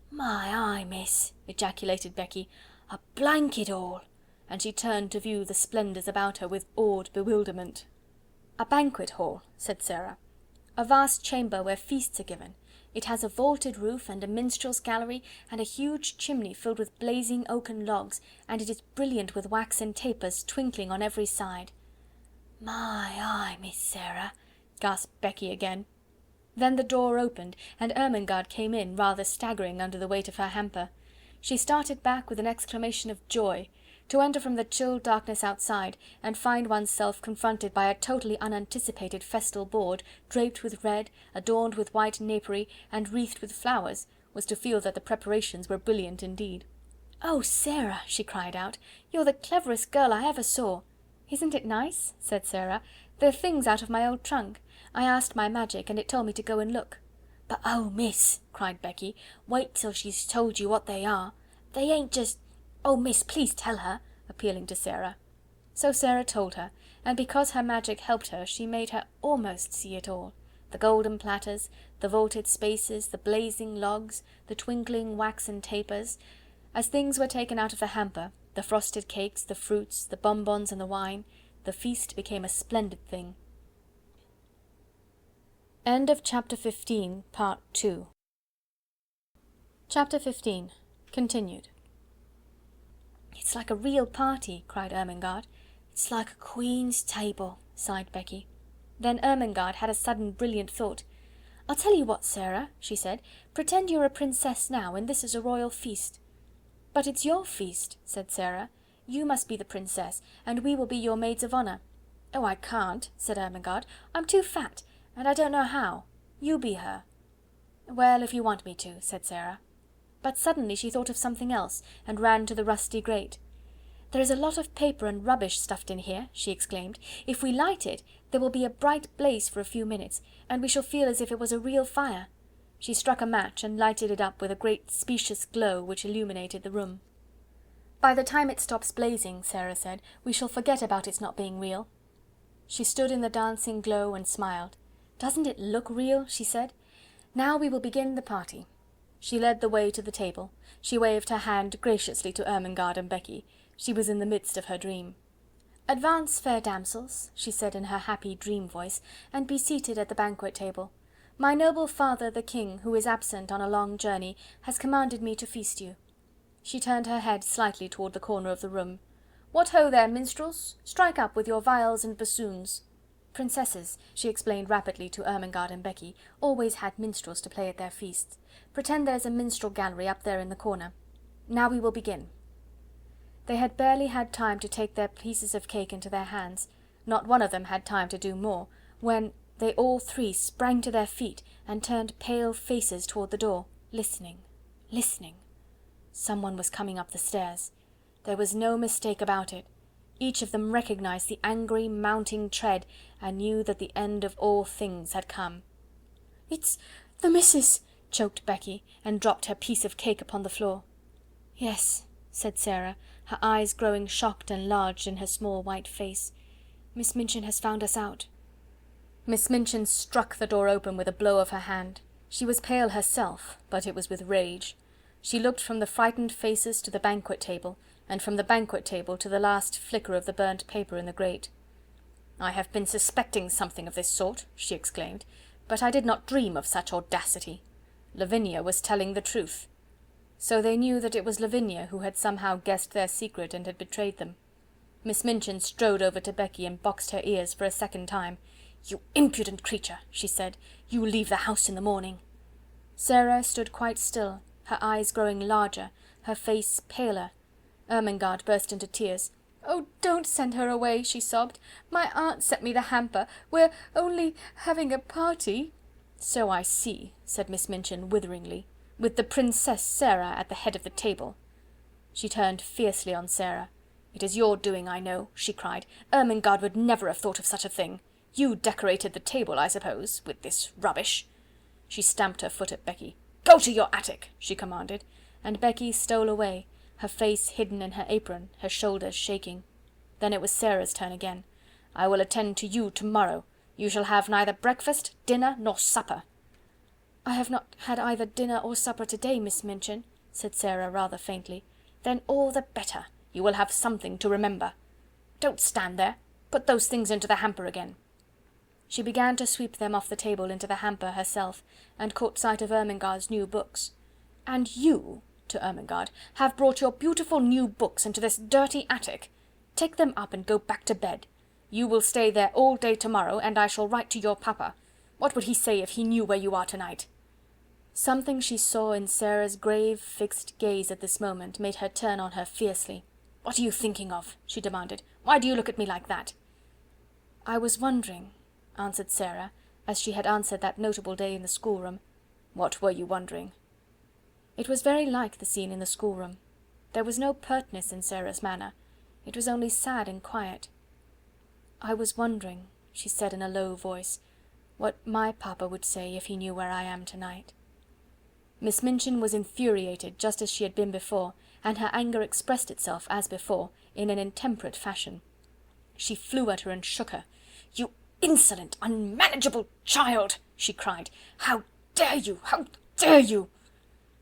"My eye, miss," ejaculated Becky, "a blanket hall!" and she turned to view the splendours about her with awed bewilderment. "A banquet hall," said Sarah. "A vast chamber where feasts are given. It has a vaulted roof, and a minstrel's gallery, and a huge chimney filled with blazing oaken logs, and it is brilliant with waxen tapers twinkling on every side." "My eye, Miss Sarah," gasped Becky again. Then the door opened, and Ermengarde came in, rather staggering under the weight of her hamper. She started back with an exclamation of joy. To enter from the chill darkness outside, and find oneself confronted by a totally unanticipated festal board, draped with red, adorned with white napery, and wreathed with flowers, was to feel that the preparations were brilliant indeed. "Oh, Sarah!" she cried out, "you're the cleverest girl I ever saw." "Isn't it nice?" said Sarah. "They're things out of my old trunk. I asked my magic, and it told me to go and look." "But oh, miss," cried Becky, "wait till she's told you what they are. They ain't just... Oh, miss, please tell her," appealing to Sarah. So Sarah told her, and because her magic helped her, she made her almost see it all: the golden platters, the vaulted spaces, the blazing logs, the twinkling waxen tapers. As things were taken out of the hamper, the frosted cakes, the fruits, the bonbons and the wine, the feast became a splendid thing. End of chapter 15, part 2. Chapter 15. Continued. "It's like a real party," cried Ermengarde. "It's like a queen's table," sighed Becky. Then Ermengarde had a sudden brilliant thought. "I'll tell you what, Sarah," she said, "pretend you're a princess now, and this is a royal feast." "But it's your feast," said Sarah. "You must be the princess, and we will be your maids of honour." "Oh, I can't," said Ermengarde. "I'm too fat, and I don't know how. You be her." "Well, if you want me to," said Sarah. But suddenly she thought of something else, and ran to the rusty grate. "There is a lot of paper and rubbish stuffed in here," she exclaimed. "If we light it, there will be a bright blaze for a few minutes, and we shall feel as if it was a real fire." She struck a match and lighted it up with a great specious glow which illuminated the room. "By the time it stops blazing," Sarah said, "we shall forget about its not being real." She stood in the dancing glow and smiled. "Doesn't it look real?" she said. "Now we will begin the party." She led the way to the table. She waved her hand graciously to Ermengarde and Becky. She was in the midst of her dream. "Advance, fair damsels," she said in her happy dream voice, "and be seated at the banquet table. My noble father the king, who is absent on a long journey, has commanded me to feast you." She turned her head slightly toward the corner of the room. "What ho there, minstrels! Strike up with your viols and bassoons." Princesses, she explained rapidly to Ermengarde and Becky, always had minstrels to play at their feasts. "Pretend there's a minstrel gallery up there in the corner. Now we will begin." They had barely had time to take their pieces of cake into their hands, not one of them had time to do more, when they all three sprang to their feet and turned pale faces toward the door, listening, listening. Someone was coming up the stairs. There was no mistake about it. Each of them recognized the angry, mounting tread, and knew that the end of all things had come. "It's the missus," choked Becky, and dropped her piece of cake upon the floor. "Yes," said Sarah, her eyes growing shocked and large in her small white face. "Miss Minchin has found us out." Miss Minchin struck the door open with a blow of her hand. She was pale herself, but it was with rage. She looked from the frightened faces to the banquet table, and from the banquet table to the last flicker of the burnt paper in the grate. "I have been suspecting something of this sort," she exclaimed, "but I did not dream of such audacity. Lavinia was telling the truth." So they knew that it was Lavinia who had somehow guessed their secret and had betrayed them. Miss Minchin strode over to Becky and boxed her ears for a second time. "You impudent creature," she said, "you leave the house in the morning." Sarah stood quite still, her eyes growing larger, her face paler. Ermengarde burst into tears. "Oh, don't send her away," she sobbed. "My aunt sent me the hamper. We're only having a party." "So I see," said Miss Minchin witheringly, "with the Princess Sarah at the head of the table." She turned fiercely on Sarah. "It is your doing, I know," she cried. "Ermengarde would never have thought of such a thing. You decorated the table, I suppose, with this rubbish." She stamped her foot at Becky. "Go to your attic," she commanded, and Becky stole away, her face hidden in her apron, her shoulders shaking. Then it was Sarah's turn again. "I will attend to you tomorrow. You shall have neither breakfast, dinner, nor supper." "I have not had either dinner or supper today, Miss Minchin," said Sarah rather faintly. "Then all the better. You will have something to remember. Don't stand there. Put those things into the hamper again." She began to sweep them off the table into the hamper herself, and caught sight of Ermengarde's new books. "And you," to Ermengarde, "have brought your beautiful new books into this dirty attic. Take them up and go back to bed. You will stay there all day tomorrow, and I shall write to your papa. What would he say if he knew where you are tonight?" Something she saw in Sarah's grave, fixed gaze at this moment made her turn on her fiercely. "What are you thinking of?" she demanded. "Why do you look at me like that?" "I was wondering," answered Sarah, as she had answered that notable day in the schoolroom. "What were you wondering?" It was very like the scene in the schoolroom. There was no pertness in Sarah's manner. It was only sad and quiet. "I was wondering," she said in a low voice, "what my papa would say if he knew where I am tonight." Miss Minchin was infuriated, just as she had been before, and her anger expressed itself, as before, in an intemperate fashion. She flew at her and shook her. "You insolent, unmanageable child!" she cried. "How dare you? How dare you?"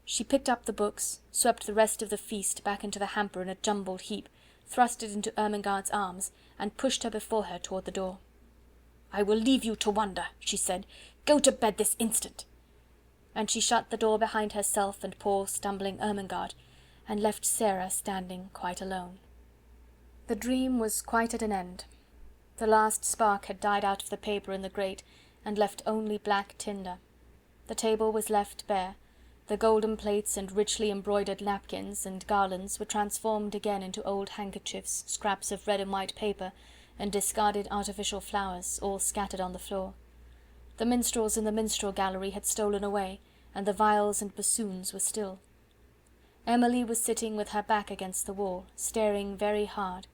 She picked up the books, swept the rest of the feast back into the hamper in a jumbled heap, thrust it into Ermengarde's arms, and pushed her before her toward the door. "I will leave you to wonder," she said. "Go to bed this instant." And she shut the door behind herself and poor stumbling Ermengarde, and left Sarah standing quite alone. The dream was quite at an end. The last spark had died out of the paper in the grate, and left only black tinder. The table was left bare. The golden plates and richly embroidered napkins and garlands were transformed again into old handkerchiefs, scraps of red and white paper, and discarded artificial flowers, all scattered on the floor. The minstrels in the minstrel gallery had stolen away, and the viols and bassoons were still. Emily was sitting with her back against the wall, staring very hard.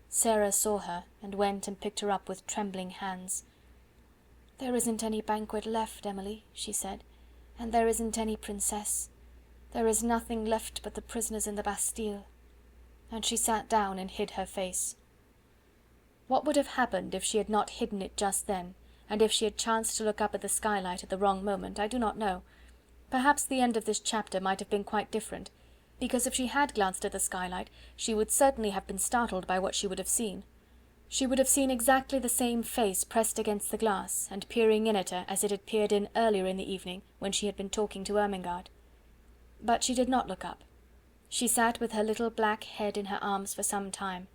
Sarah saw her, and went and picked her up with trembling hands. "There isn't any banquet left, Emily," she said, "and there isn't any princess. There is nothing left but the prisoners in the Bastille." And she sat down and hid her face. What would have happened if she had not hidden it just then, and if she had chanced to look up at the skylight at the wrong moment, I do not know. Perhaps the end of this chapter might have been quite different, because if she had glanced at the skylight, she would certainly have been startled by what she would have seen. She would have seen exactly the same face pressed against the glass, and peering in at her as it had peered in earlier in the evening when she had been talking to Ermengarde. But she did not look up. She sat with her little black head in her arms for some time.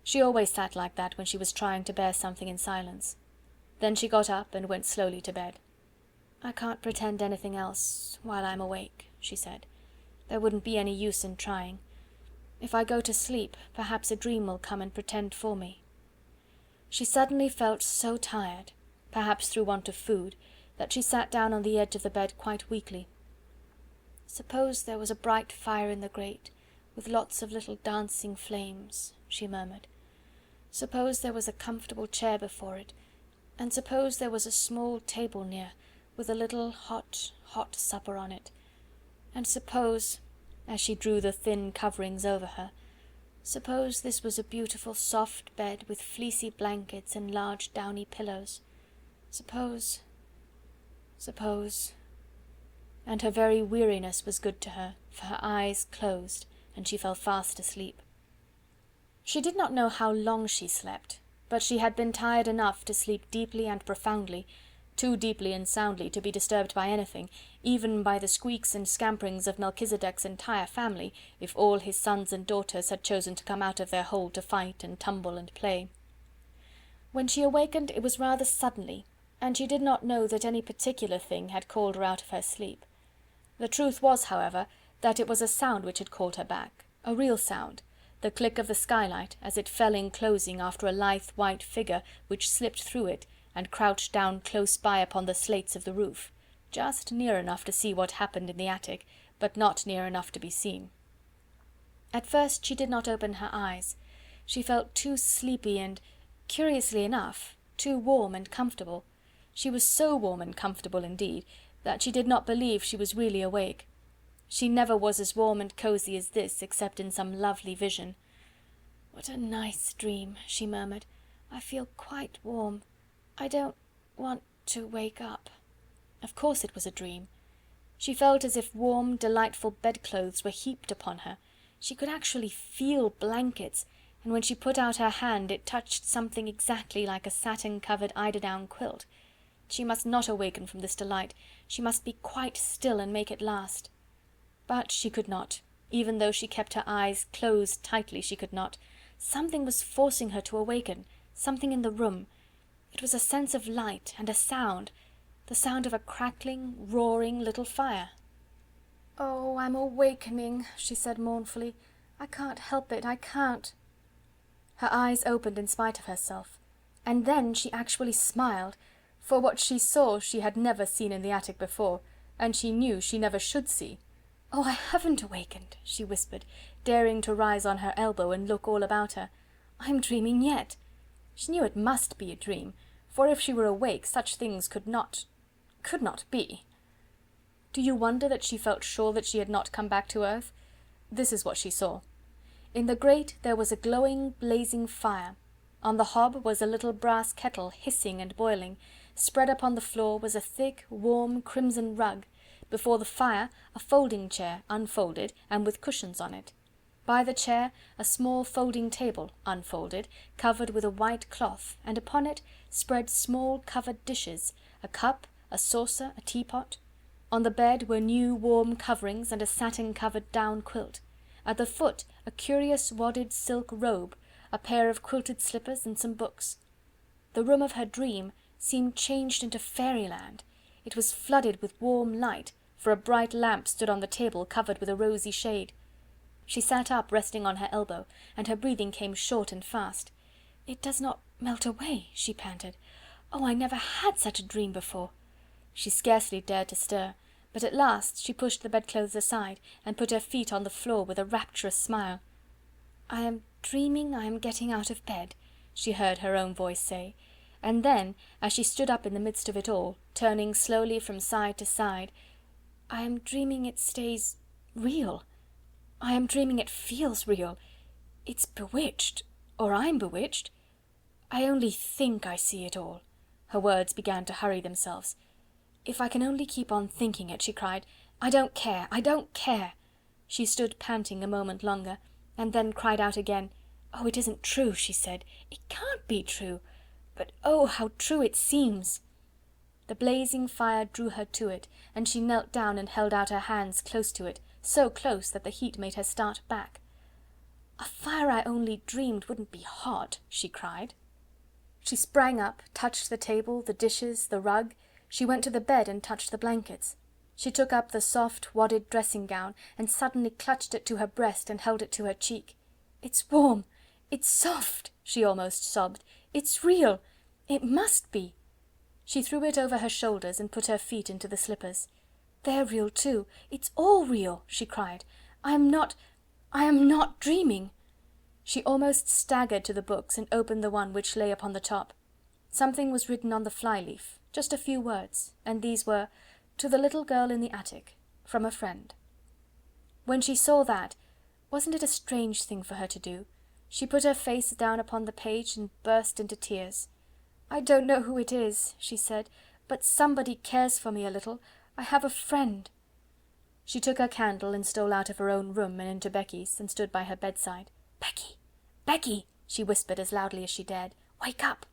She always sat like that when she was trying to bear something in silence. Then she got up and went slowly to bed. "I can't pretend anything else while I'm awake," she said. "There wouldn't be any use in trying. If I go to sleep, perhaps a dream will come and pretend for me." She suddenly felt so tired, perhaps through want of food, that she sat down on the edge of the bed quite weakly. "Suppose there was a bright fire in the grate, with lots of little dancing flames," she murmured. "Suppose there was a comfortable chair before it, and suppose there was a small table near, with a little hot, hot supper on it. And suppose," as she drew the thin coverings over her, "suppose this was a beautiful soft bed with fleecy blankets and large downy pillows. Suppose... And her very weariness was good to her, for her eyes closed, and she fell fast asleep. She did not know how long she slept, but she had been tired enough to sleep deeply and profoundly, too deeply and soundly to be disturbed by anything, even by the squeaks and scamperings of Melchisedec's entire family, if all his sons and daughters had chosen to come out of their hole to fight and tumble and play. When she awakened it was rather suddenly, and she did not know that any particular thing had called her out of her sleep. The truth was, however, that it was a sound which had called her back, a real sound, the click of the skylight as it fell in closing after a lithe white figure which slipped through it and crouched down close by upon the slates of the roof, just near enough to see what happened in the attic, but not near enough to be seen. At first she did not open her eyes. She felt too sleepy and, curiously enough, too warm and comfortable. She was so warm and comfortable indeed, that she did not believe she was really awake. She never was as warm and cosy as this, except in some lovely vision. "What a nice dream," she murmured. "I feel quite warm. I don't want to wake up." Of course it was a dream. She felt as if warm, delightful bedclothes were heaped upon her. She could actually feel blankets, and when she put out her hand it touched something exactly like a satin-covered eiderdown quilt. She must not awaken from this delight. She must be quite still and make it last. But she could not. Even though she kept her eyes closed tightly, she could not. Something was forcing her to awaken, something in the room. It was a sense of light and a sound, the sound of a crackling, roaring little fire. "Oh, I'm awakening," she said mournfully. "I can't help it, I can't." Her eyes opened in spite of herself, and then she actually smiled, for what she saw she had never seen in the attic before, and she knew she never should see. "Oh, I haven't awakened," she whispered, daring to rise on her elbow and look all about her. "I'm dreaming yet." She knew it must be a dream, for if she were awake such things could not be. Do you wonder that she felt sure that she had not come back to earth? This is what she saw. In the grate there was a glowing, blazing fire. On the hob was a little brass kettle hissing and boiling. Spread upon the floor was a thick, warm, crimson rug. Before the fire, a folding chair, unfolded, and with cushions on it. By the chair, a small folding table, unfolded, covered with a white cloth, and upon it spread small covered dishes, a cup, a saucer, a teapot. On the bed were new warm coverings and a satin-covered down quilt. At the foot, a curious wadded silk robe, a pair of quilted slippers, and some books. The room of her dream seemed changed into fairyland. It was flooded with warm light, for a bright lamp stood on the table covered with a rosy shade. She sat up, resting on her elbow, and her breathing came short and fast. "It does not melt away," she panted. "Oh, I never had such a dream before." She scarcely dared to stir, but at last she pushed the bedclothes aside, and put her feet on the floor with a rapturous smile. "I am dreaming I am getting out of bed," she heard her own voice say, and then, as she stood up in the midst of it all, turning slowly from side to side, "I am dreaming it stays real. I am dreaming it feels real. It's bewitched, or I'm bewitched. I only think I see it all." Her words began to hurry themselves. "If I can only keep on thinking it," she cried. "I don't care, I don't care." She stood panting a moment longer, and then cried out again, "Oh, it isn't true," she said. "It can't be true. But oh, how true it seems!" The blazing fire drew her to it, and she knelt down and held out her hands close to it, so close that the heat made her start back. "A fire I only dreamed wouldn't be hot," she cried. She sprang up, touched the table, the dishes, the rug. She went to the bed and touched the blankets. She took up the soft, wadded dressing gown, and suddenly clutched it to her breast and held it to her cheek. "It's warm! It's soft!" she almost sobbed. "It's real! It must be!" She threw it over her shoulders and put her feet into the slippers. "They're real too! It's all real!" she cried. I am not dreaming!" She almost staggered to the books and opened the one which lay upon the top. Something was written on the fly-leaf, just a few words, and these were: "To the little girl in the attic, from a friend." When she saw that, wasn't it a strange thing for her to do? She put her face down upon the page and burst into tears. "I don't know who it is," she said, "but somebody cares for me a little. I have a friend." She took her candle and stole out of her own room and into Becky's, and stood by her bedside. "Becky! Becky!" she whispered as loudly as she dared. "Wake up!"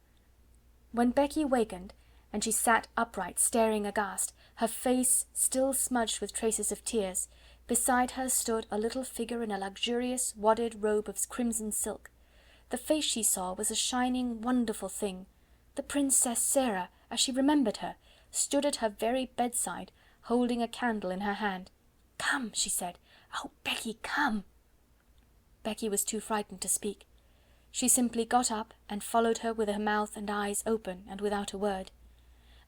When Becky wakened, and she sat upright, staring aghast, her face still smudged with traces of tears, beside her stood a little figure in a luxurious wadded robe of crimson silk. The face she saw was a shining, wonderful thing. The Princess Sarah, as she remembered her, stood at her very bedside, holding a candle in her hand. "Come," she said. "Oh, Becky, come!" Becky was too frightened to speak. She simply got up and followed her with her mouth and eyes open and without a word.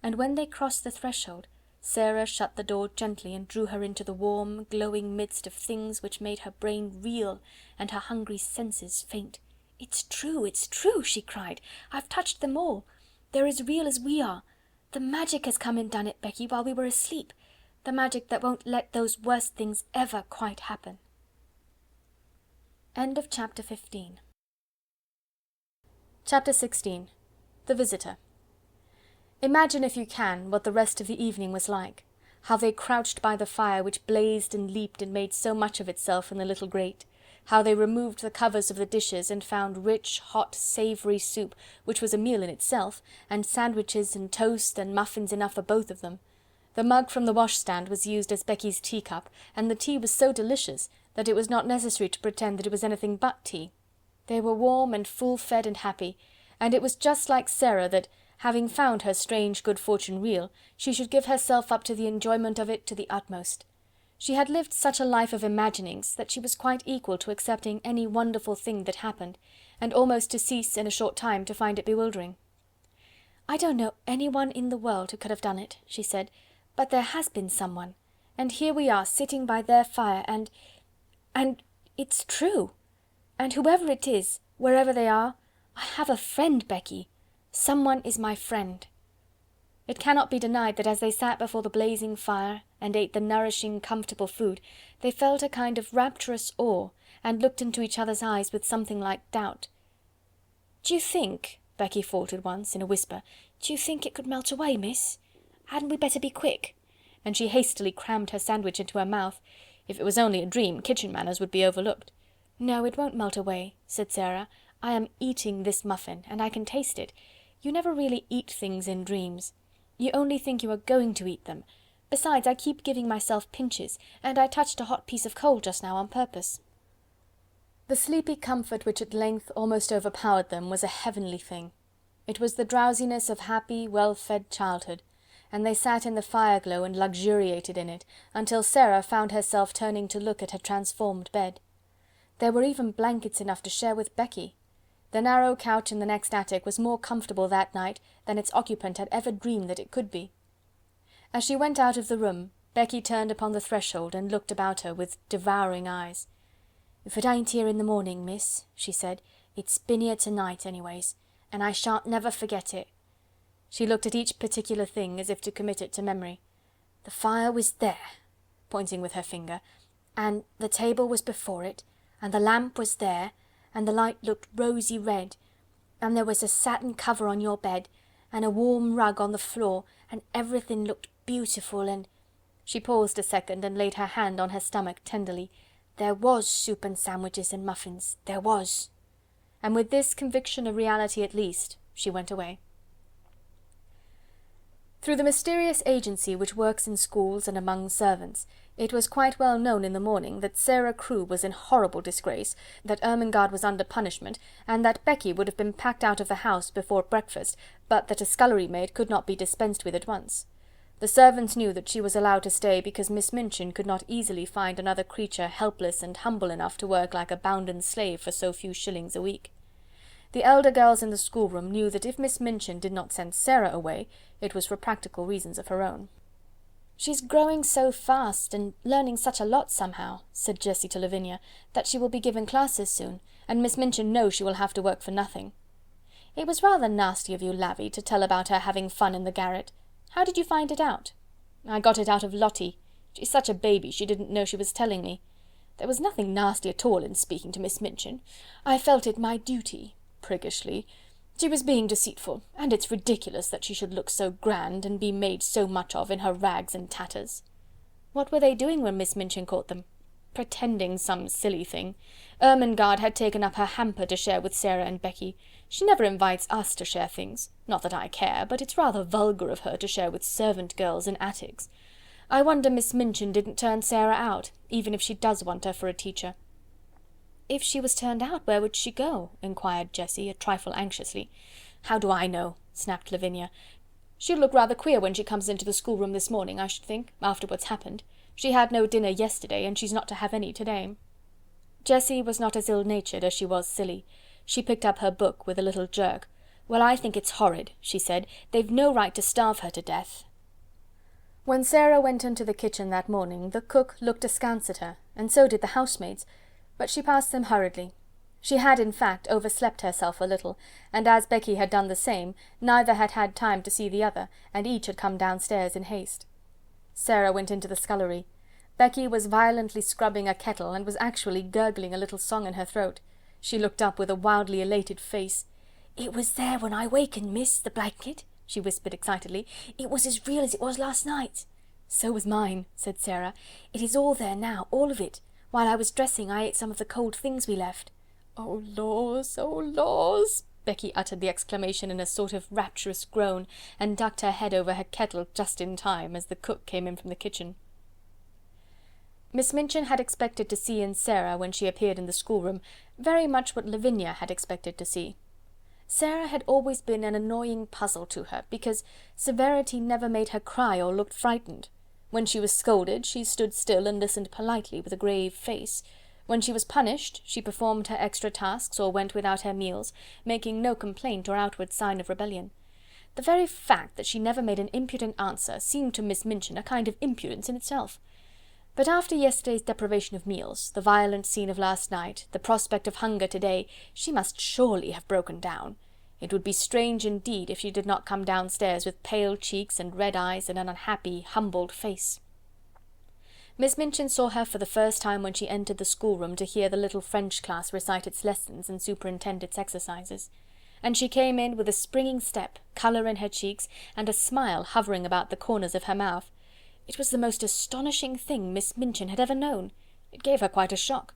And when they crossed the threshold, Sarah shut the door gently and drew her into the warm, glowing midst of things which made her brain reel and her hungry senses faint. It's true," she cried. "I've touched them all. They're as real as we are. The magic has come and done it, Becky, while we were asleep. The magic that won't let those worst things ever quite happen." End of chapter 15. Chapter 16. The Visitor. Imagine, if you can, what the rest of the evening was like. How they crouched by the fire which blazed and leaped and made so much of itself in the little grate. How they removed the covers of the dishes and found rich, hot, savoury soup, which was a meal in itself, and sandwiches and toast and muffins enough for both of them. The mug from the washstand was used as Becky's teacup, and the tea was so delicious that it was not necessary to pretend that it was anything but tea. They were warm and full-fed and happy, and it was just like Sarah that, having found her strange good fortune real, she should give herself up to the enjoyment of it to the utmost. She had lived such a life of imaginings that she was quite equal to accepting any wonderful thing that happened, and almost to cease in a short time to find it bewildering. "I don't know anyone in the world who could have done it," she said, "but there has been someone, and here we are sitting by their fire, and it's true. And whoever it is, wherever they are, I have a friend, Becky. Someone is my friend." It cannot be denied that as they sat before the blazing fire and ate the nourishing, comfortable food, they felt a kind of rapturous awe, and looked into each other's eyes with something like doubt. "Do you think," Becky faltered once, in a whisper, "do you think it could melt away, miss? Hadn't we better be quick?" And she hastily crammed her sandwich into her mouth. If it was only a dream, kitchen manners would be overlooked. "No, it won't melt away," said Sarah. "I am eating this muffin, and I can taste it. You never really eat things in dreams. You only think you are going to eat them. Besides, I keep giving myself pinches, and I touched a hot piece of coal just now on purpose." The sleepy comfort which at length almost overpowered them was a heavenly thing. It was the drowsiness of happy, well-fed childhood, and they sat in the fire-glow and luxuriated in it, until Sarah found herself turning to look at her transformed bed. There were even blankets enough to share with Becky. The narrow couch in the next attic was more comfortable that night than its occupant had ever dreamed that it could be. As she went out of the room, Becky turned upon the threshold and looked about her with devouring eyes. "If it ain't here in the morning, miss," she said, "it's been here tonight, anyways, and I shan't never forget it." She looked at each particular thing as if to commit it to memory. "The fire was there," pointing with her finger, "and the table was before it, and the lamp was there, and the light looked rosy red, and there was a satin cover on your bed, and a warm rug on the floor, and everything looked beautiful, and—" She paused a second and laid her hand on her stomach tenderly. "There was soup and sandwiches and muffins, there was." and with this conviction of reality at least, she went away. Through the mysterious agency which works in schools and among servants, it was quite well known in the morning that Sarah Crewe was in horrible disgrace, that Ermengarde was under punishment, and that Becky would have been packed out of the house before breakfast, but that a scullery maid could not be dispensed with at once. The servants knew that she was allowed to stay because Miss Minchin could not easily find another creature helpless and humble enough to work like a bounden slave for so few shillings a week. The elder girls in the schoolroom knew that if Miss Minchin did not send Sarah away, it was for practical reasons of her own. "She's growing so fast, and learning such a lot somehow," said Jessie to Lavinia, "that she will be given classes soon, and Miss Minchin knows she will have to work for nothing. It was rather nasty of you, Lavvy, to tell about her having fun in the garret. How did you find it out?" "I got it out of Lottie. She's such a baby, she didn't know she was telling me. There was nothing nasty at all in speaking to Miss Minchin. I felt it my duty," priggishly. "She was being deceitful, and it's ridiculous that she should look so grand, and be made so much of in her rags and tatters." "What were they doing when Miss Minchin caught them?" "Pretending some silly thing. Ermengarde had taken up her hamper to share with Sarah and Becky. She never invites us to share things. Not that I care, but it's rather vulgar of her to share with servant girls in attics. I wonder Miss Minchin didn't turn Sarah out, even if she does want her for a teacher." "If she was turned out, where would she go?" inquired Jessie, a trifle anxiously. "How do I know?" snapped Lavinia. "She'll look rather queer when she comes into the schoolroom this morning, I should think, after what's happened. She had no dinner yesterday, and she's not to have any to-day." Jessie was not as ill-natured as she was silly. She picked up her book with a little jerk. "Well, I think it's horrid," she said. "They've no right to starve her to death." When Sarah went into the kitchen that morning, the cook looked askance at her, and so did the housemaids, but she passed them hurriedly. She had, in fact, overslept herself a little, and as Becky had done the same, neither had had time to see the other, and each had come downstairs in haste. Sarah went into the scullery. Becky was violently scrubbing a kettle, and was actually gurgling a little song in her throat. She looked up with a wildly elated face. "It was there when I wakened, miss, the blanket," she whispered excitedly. "It was as real as it was last night." "So was mine," said Sarah. "It is all there now, all of it. While I was dressing, I ate some of the cold things we left." "Oh laws, oh laws!" Becky uttered the exclamation in a sort of rapturous groan, and ducked her head over her kettle just in time, as the cook came in from the kitchen. Miss Minchin had expected to see in Sarah, when she appeared in the schoolroom, very much what Lavinia had expected to see. Sarah had always been an annoying puzzle to her, because severity never made her cry or looked frightened. When she was scolded, she stood still and listened politely, with a grave face. When she was punished, she performed her extra tasks, or went without her meals, making no complaint or outward sign of rebellion. The very fact that she never made an impudent answer seemed to Miss Minchin a kind of impudence in itself. But after yesterday's deprivation of meals, the violent scene of last night, the prospect of hunger to-day, she must surely have broken down. It would be strange indeed if she did not come downstairs with pale cheeks and red eyes and an unhappy, humbled face. Miss Minchin saw her for the first time when she entered the schoolroom to hear the little French class recite its lessons and superintend its exercises. And she came in with a springing step, colour in her cheeks, and a smile hovering about the corners of her mouth. It was the most astonishing thing Miss Minchin had ever known. It gave her quite a shock.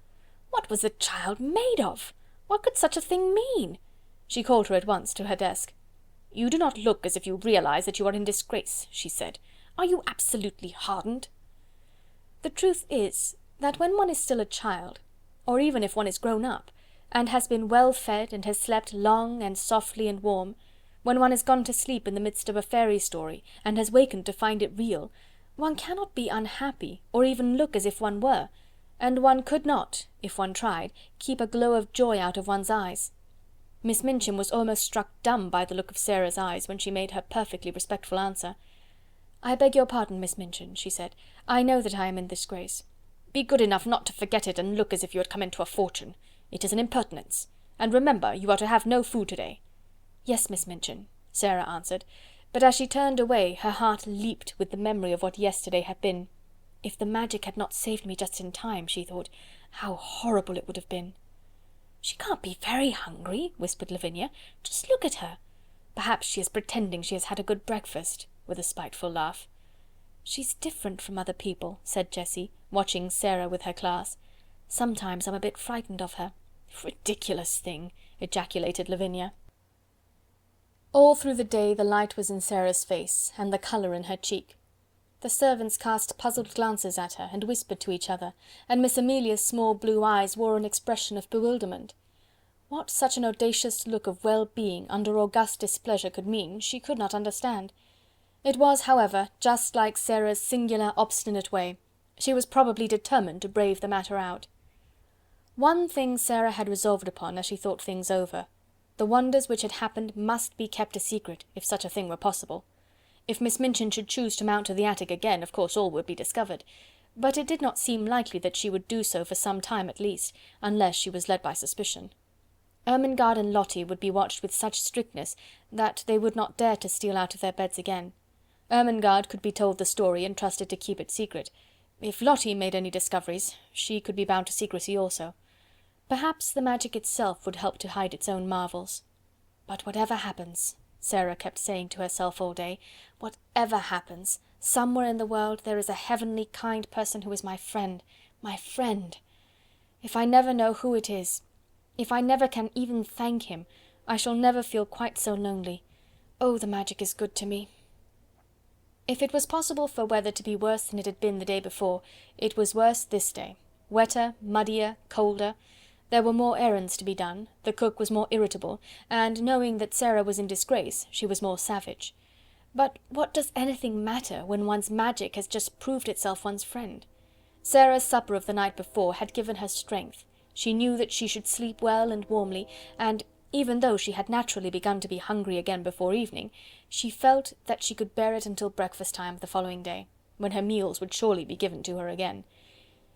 What was the child made of? What could such a thing mean? She called her at once to her desk. "You do not look as if you realize that you are in disgrace," she said. "Are you absolutely hardened?" The truth is, that when one is still a child, or even if one is grown up, and has been well fed and has slept long and softly and warm, when one has gone to sleep in the midst of a fairy story, and has wakened to find it real, one cannot be unhappy, or even look as if one were, and one could not, if one tried, keep a glow of joy out of one's eyes. Miss Minchin was almost struck dumb by the look of Sarah's eyes when she made her perfectly respectful answer. "I beg your pardon, Miss Minchin," she said. "I know that I am in disgrace." "Be good enough not to forget it, and look as if you had come into a fortune. It is an impertinence. And remember, you are to have no food to-day." "Yes, Miss Minchin," Sarah answered, but as she turned away, her heart leaped with the memory of what yesterday had been. If the magic had not saved me just in time, she thought, how horrible it would have been. "She can't be very hungry," whispered Lavinia. "Just look at her. Perhaps she is pretending she has had a good breakfast," with a spiteful laugh. "She's different from other people," said Jessie, watching Sarah with her class. "Sometimes I'm a bit frightened of her." "Ridiculous thing!" ejaculated Lavinia. All through the day the light was in Sarah's face, and the colour in her cheek. The servants cast puzzled glances at her, and whispered to each other, and Miss Amelia's small blue eyes wore an expression of bewilderment. What such an audacious look of well-being under august displeasure could mean, she could not understand. It was, however, just like Sarah's singular, obstinate way. She was probably determined to brave the matter out. One thing Sarah had resolved upon as she thought things over. The wonders which had happened must be kept a secret, if such a thing were possible. If Miss Minchin should choose to mount to the attic again, of course all would be discovered, but it did not seem likely that she would do so for some time at least, unless she was led by suspicion. Ermengarde and Lottie would be watched with such strictness that they would not dare to steal out of their beds again. Ermengarde could be told the story and trusted to keep it secret. If Lottie made any discoveries, she could be bound to secrecy also. Perhaps the magic itself would help to hide its own marvels. But whatever happens, Sarah kept saying to herself all day, whatever happens, somewhere in the world there is a heavenly kind person who is my friend, my friend. If I never know who it is, if I never can even thank him, I shall never feel quite so lonely. Oh, the magic is good to me. If it was possible for weather to be worse than it had been the day before, it was worse this day. Wetter, muddier, colder. There were more errands to be done, the cook was more irritable, and knowing that Sarah was in disgrace, she was more savage. But what does anything matter when one's magic has just proved itself one's friend? Sarah's supper of the night before had given her strength. She knew that she should sleep well and warmly, and even though she had naturally begun to be hungry again before evening, she felt that she could bear it until breakfast time the following day, when her meals would surely be given to her again.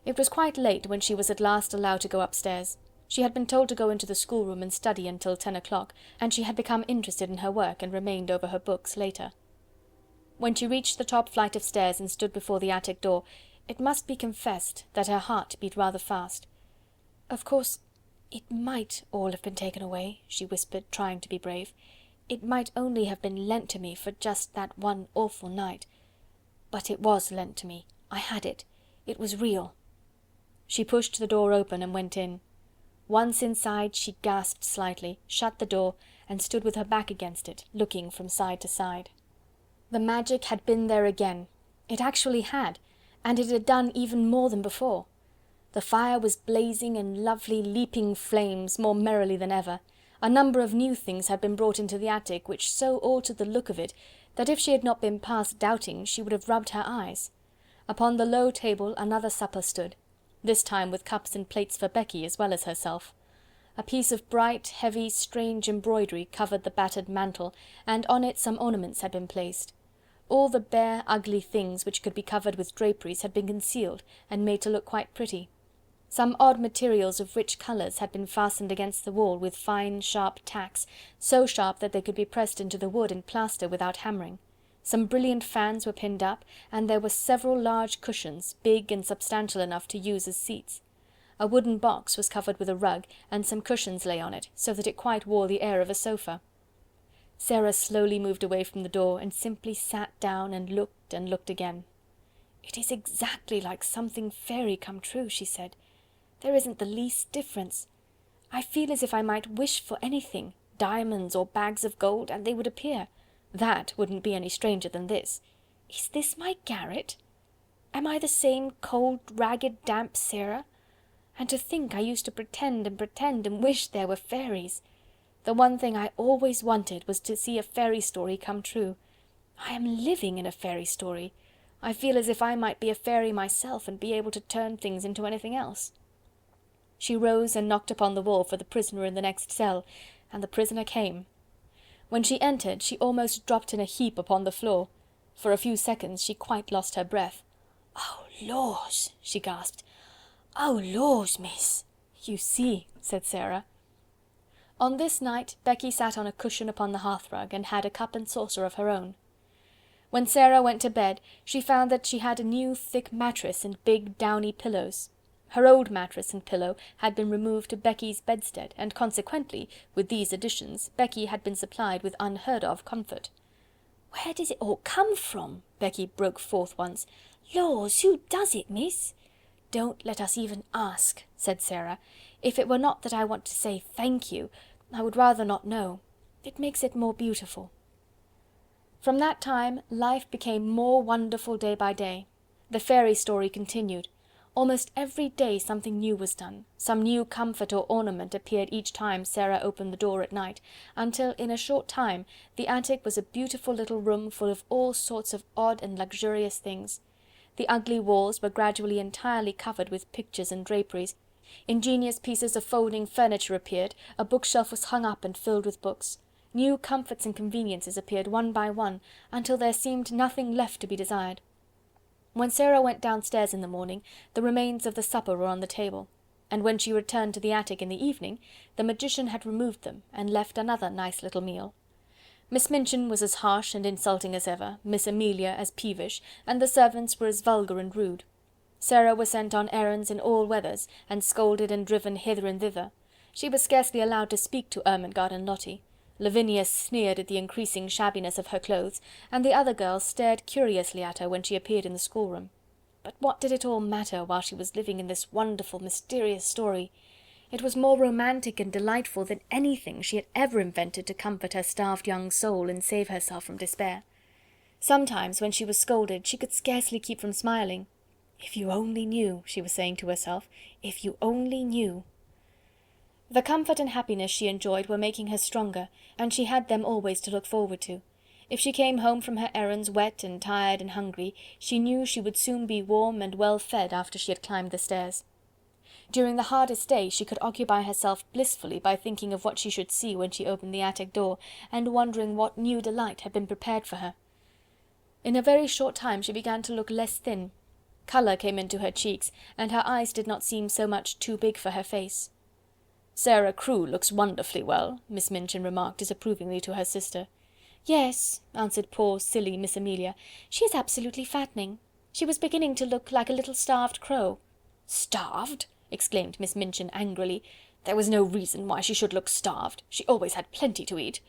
It was quite late when she was at last allowed to go upstairs. She had been told to go into the schoolroom and study until 10 o'clock, and she had become interested in her work and remained over her books later. When she reached the top flight of stairs and stood before the attic door, it must be confessed that her heart beat rather fast. "Of course, it might all have been taken away," she whispered, trying to be brave. "It might only have been lent to me for just that one awful night. But it was lent to me. I had it. It was real." She pushed the door open and went in. Once inside, she gasped slightly, shut the door, and stood with her back against it, looking from side to side. The magic had been there again. It actually had, and it had done even more than before. The fire was blazing in lovely leaping flames more merrily than ever. A number of new things had been brought into the attic, which so altered the look of it, that if she had not been past doubting, she would have rubbed her eyes. Upon the low table another supper stood, this time with cups and plates for Becky as well as herself. A piece of bright, heavy, strange embroidery covered the battered mantel, and on it some ornaments had been placed. All the bare, ugly things which could be covered with draperies had been concealed, and made to look quite pretty. Some odd materials of rich colours had been fastened against the wall with fine, sharp tacks, so sharp that they could be pressed into the wood and plaster without hammering. Some brilliant fans were pinned up, and there were several large cushions, big and substantial enough to use as seats. A wooden box was covered with a rug, and some cushions lay on it, so that it quite wore the air of a sofa. Sarah slowly moved away from the door, and simply sat down and looked again. "It is exactly like something fairy come true," she said. "There isn't the least difference. I feel as if I might wish for anything, diamonds or bags of gold, and they would appear. That wouldn't be any stranger than this. Is this my garret? Am I the same cold, ragged, damp Sarah? And to think I used to pretend and wish there were fairies. The one thing I always wanted was to see a fairy story come true. I am living in a fairy story. I feel as if I might be a fairy myself, and be able to turn things into anything else." She rose and knocked upon the wall for the prisoner in the next cell, and the prisoner came. When she entered, she almost dropped in a heap upon the floor. For a few seconds she quite lost her breath. "Oh, laws!" she gasped. "Oh, laws, miss!" "You see," said Sarah. On this night Becky sat on a cushion upon the hearthrug, and had a cup and saucer of her own. When Sarah went to bed, she found that she had a new thick mattress and big downy pillows. Her old mattress and pillow had been removed to Becky's bedstead, and consequently, with these additions, Becky had been supplied with unheard of comfort. "Where does it all come from?" Becky broke forth once. "Laws, who does it, miss?" "Don't let us even ask," said Sarah. "If it were not that I want to say thank you, I would rather not know. It makes it more beautiful." From that time life became more wonderful day by day. The fairy story continued. Almost every day something new was done, some new comfort or ornament appeared each time Sarah opened the door at night, until in a short time the attic was a beautiful little room full of all sorts of odd and luxurious things. The ugly walls were gradually entirely covered with pictures and draperies. Ingenious pieces of folding furniture appeared, a bookshelf was hung up and filled with books. New comforts and conveniences appeared one by one, until there seemed nothing left to be desired. When Sarah went downstairs in the morning, the remains of the supper were on the table, and when she returned to the attic in the evening, the magician had removed them, and left another nice little meal. Miss Minchin was as harsh and insulting as ever, Miss Amelia as peevish, and the servants were as vulgar and rude. Sarah was sent on errands in all weathers, and scolded and driven hither and thither. She was scarcely allowed to speak to Ermengarde and Lottie. Lavinia sneered at the increasing shabbiness of her clothes, and the other girls stared curiously at her when she appeared in the schoolroom. But what did it all matter while she was living in this wonderful, mysterious story? It was more romantic and delightful than anything she had ever invented to comfort her starved young soul and save herself from despair. Sometimes, when she was scolded, she could scarcely keep from smiling. "If you only knew," she was saying to herself, "if you only knew." The comfort and happiness she enjoyed were making her stronger, and she had them always to look forward to. If she came home from her errands wet and tired and hungry, she knew she would soon be warm and well fed after she had climbed the stairs. During the hardest day she could occupy herself blissfully by thinking of what she should see when she opened the attic door, and wondering what new delight had been prepared for her. In a very short time she began to look less thin. Colour came into her cheeks, and her eyes did not seem so much too big for her face. "Sarah Crewe looks wonderfully well," Miss Minchin remarked disapprovingly to her sister. "Yes," answered poor silly Miss Amelia, "she is absolutely fattening. She was beginning to look like a little starved crow." "Starved!" exclaimed Miss Minchin angrily. "There was no reason why she should look starved. She always had plenty to eat."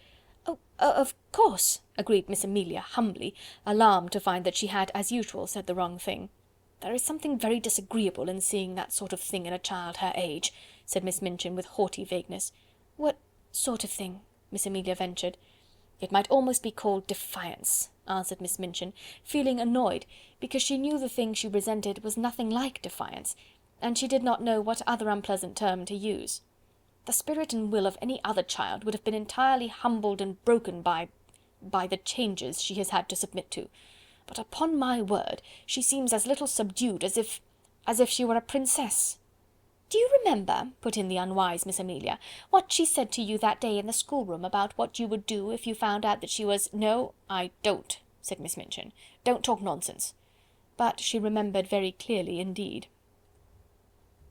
"Oh, of course," agreed Miss Amelia humbly, alarmed to find that she had, as usual, said the wrong thing. "There is something very disagreeable in seeing that sort of thing in a child her age," said Miss Minchin with haughty vagueness. "What sort of thing?" Miss Amelia ventured. "It might almost be called defiance," answered Miss Minchin, feeling annoyed, because she knew the thing she resented was nothing like defiance, and she did not know what other unpleasant term to use. "The spirit and will of any other child would have been entirely humbled and broken by the changes she has had to submit to. But upon my word, she seems as little subdued as if she were a princess." "Do you remember," put in the unwise Miss Amelia, "what she said to you that day in the schoolroom about what you would do if you found out that she was—" "No, I don't," said Miss Minchin. "Don't talk nonsense." But she remembered very clearly indeed.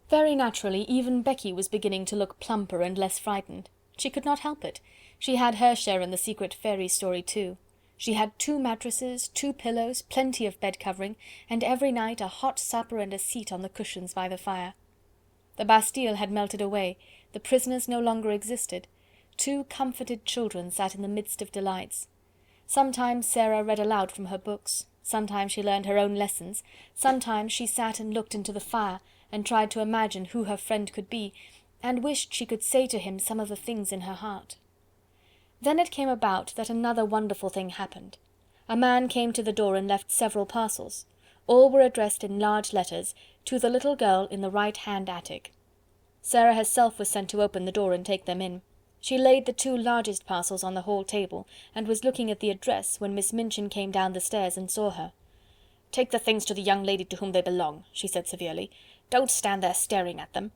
Very naturally, even Becky was beginning to look plumper and less frightened. She could not help it. She had her share in the secret fairy story too. She had 2 mattresses, 2 pillows, plenty of bed covering, and every night a hot supper and a seat on the cushions by the fire. The Bastille had melted away, the prisoners no longer existed. 2 comforted children sat in the midst of delights. Sometimes Sarah read aloud from her books, sometimes she learned her own lessons, sometimes she sat and looked into the fire, and tried to imagine who her friend could be, and wished she could say to him some of the things in her heart. Then it came about that another wonderful thing happened. A man came to the door and left several parcels. All were addressed in large letters, "To the little girl in the right-hand attic." Sarah herself was sent to open the door and take them in. She laid the 2 largest parcels on the hall table, and was looking at the address when Miss Minchin came down the stairs and saw her. "Take the things to the young lady to whom they belong," she said severely. "Don't stand there staring at them."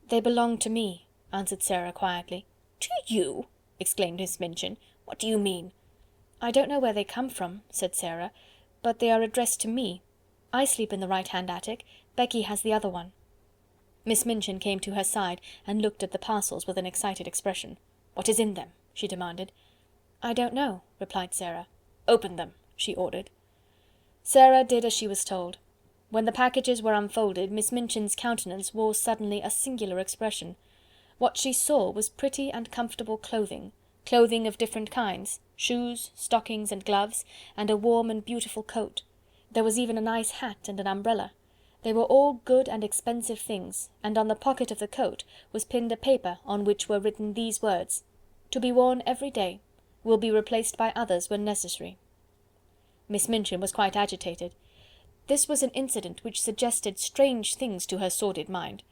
"They belong to me," answered Sarah quietly. "To you?" exclaimed Miss Minchin. "What do you mean?" "I don't know where they come from," said Sarah, "but they are addressed to me. I sleep in the right-hand attic, Becky has the other one." Miss Minchin came to her side and looked at the parcels with an excited expression. "What is in them?" she demanded. "I don't know," replied Sarah. "Open them," she ordered. Sarah did as she was told. When the packages were unfolded, Miss Minchin's countenance wore suddenly a singular expression. What she saw was pretty and comfortable clothing, clothing of different kinds, shoes, stockings and gloves, and a warm and beautiful coat. There was even a nice hat and an umbrella. They were all good and expensive things, and on the pocket of the coat was pinned a paper on which were written these words: to be worn every day, will be replaced by others when necessary." Miss Minchin was quite agitated. This was an incident which suggested strange things to her sordid mind.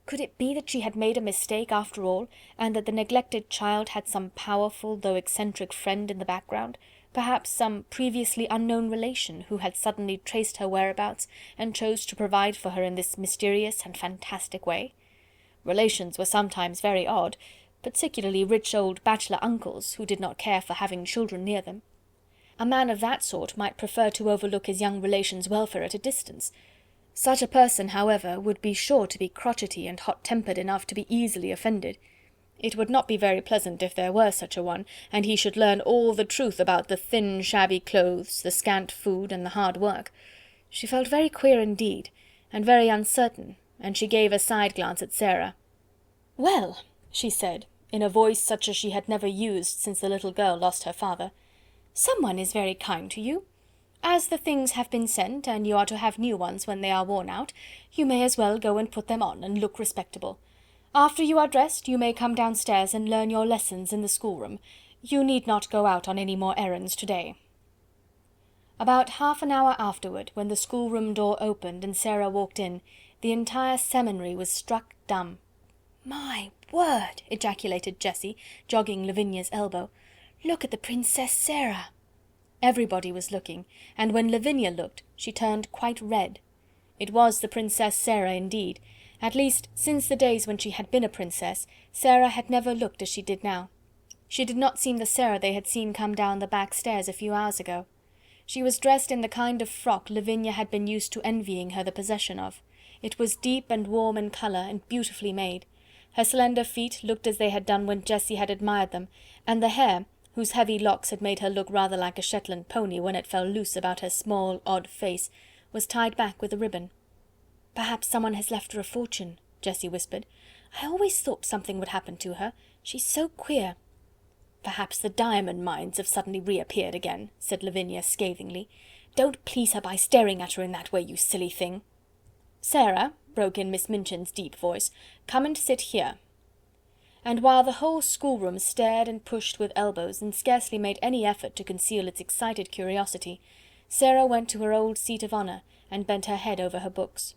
Could it be that she had made a mistake after all, and that the neglected child had some powerful though eccentric friend in the background, perhaps some previously unknown relation, who had suddenly traced her whereabouts, and chose to provide for her in this mysterious and fantastic way? Relations were sometimes very odd, particularly rich old bachelor uncles, who did not care for having children near them. A man of that sort might prefer to overlook his young relations' welfare at a distance. Such a person, however, would be sure to be crotchety and hot-tempered enough to be easily offended. It would not be very pleasant if there were such a one, and he should learn all the truth about the thin shabby clothes, the scant food, and the hard work. She felt very queer indeed, and very uncertain, and she gave a side glance at Sarah. "Well," she said, in a voice such as she had never used since the little girl lost her father, "some one is very kind to you. As the things have been sent, and you are to have new ones when they are worn out, you may as well go and put them on, and look respectable. After you are dressed, you may come downstairs and learn your lessons in the schoolroom. You need not go out on any more errands to-day." About half an hour afterward, when the schoolroom door opened and Sarah walked in, the entire seminary was struck dumb. "My word!" ejaculated Jessie, jogging Lavinia's elbow. "Look at the Princess Sarah!" Everybody was looking, and when Lavinia looked, she turned quite red. It was the Princess Sarah indeed. At least, since the days when she had been a princess, Sarah had never looked as she did now. She did not seem the Sarah they had seen come down the back stairs a few hours ago. She was dressed in the kind of frock Lavinia had been used to envying her the possession of. It was deep and warm in colour, and beautifully made. Her slender feet looked as they had done when Jessie had admired them, and the hair, whose heavy locks had made her look rather like a Shetland pony when it fell loose about her small, odd face, was tied back with a ribbon. "Perhaps someone has left her a fortune," Jessie whispered. "I always thought something would happen to her. She's so queer." "Perhaps the diamond mines have suddenly reappeared again," said Lavinia scathingly. "Don't please her by staring at her in that way, you silly thing." "Sarah," broke in Miss Minchin's deep voice, "come and sit here." And while the whole schoolroom stared and pushed with elbows, and scarcely made any effort to conceal its excited curiosity, Sarah went to her old seat of honour, and bent her head over her books.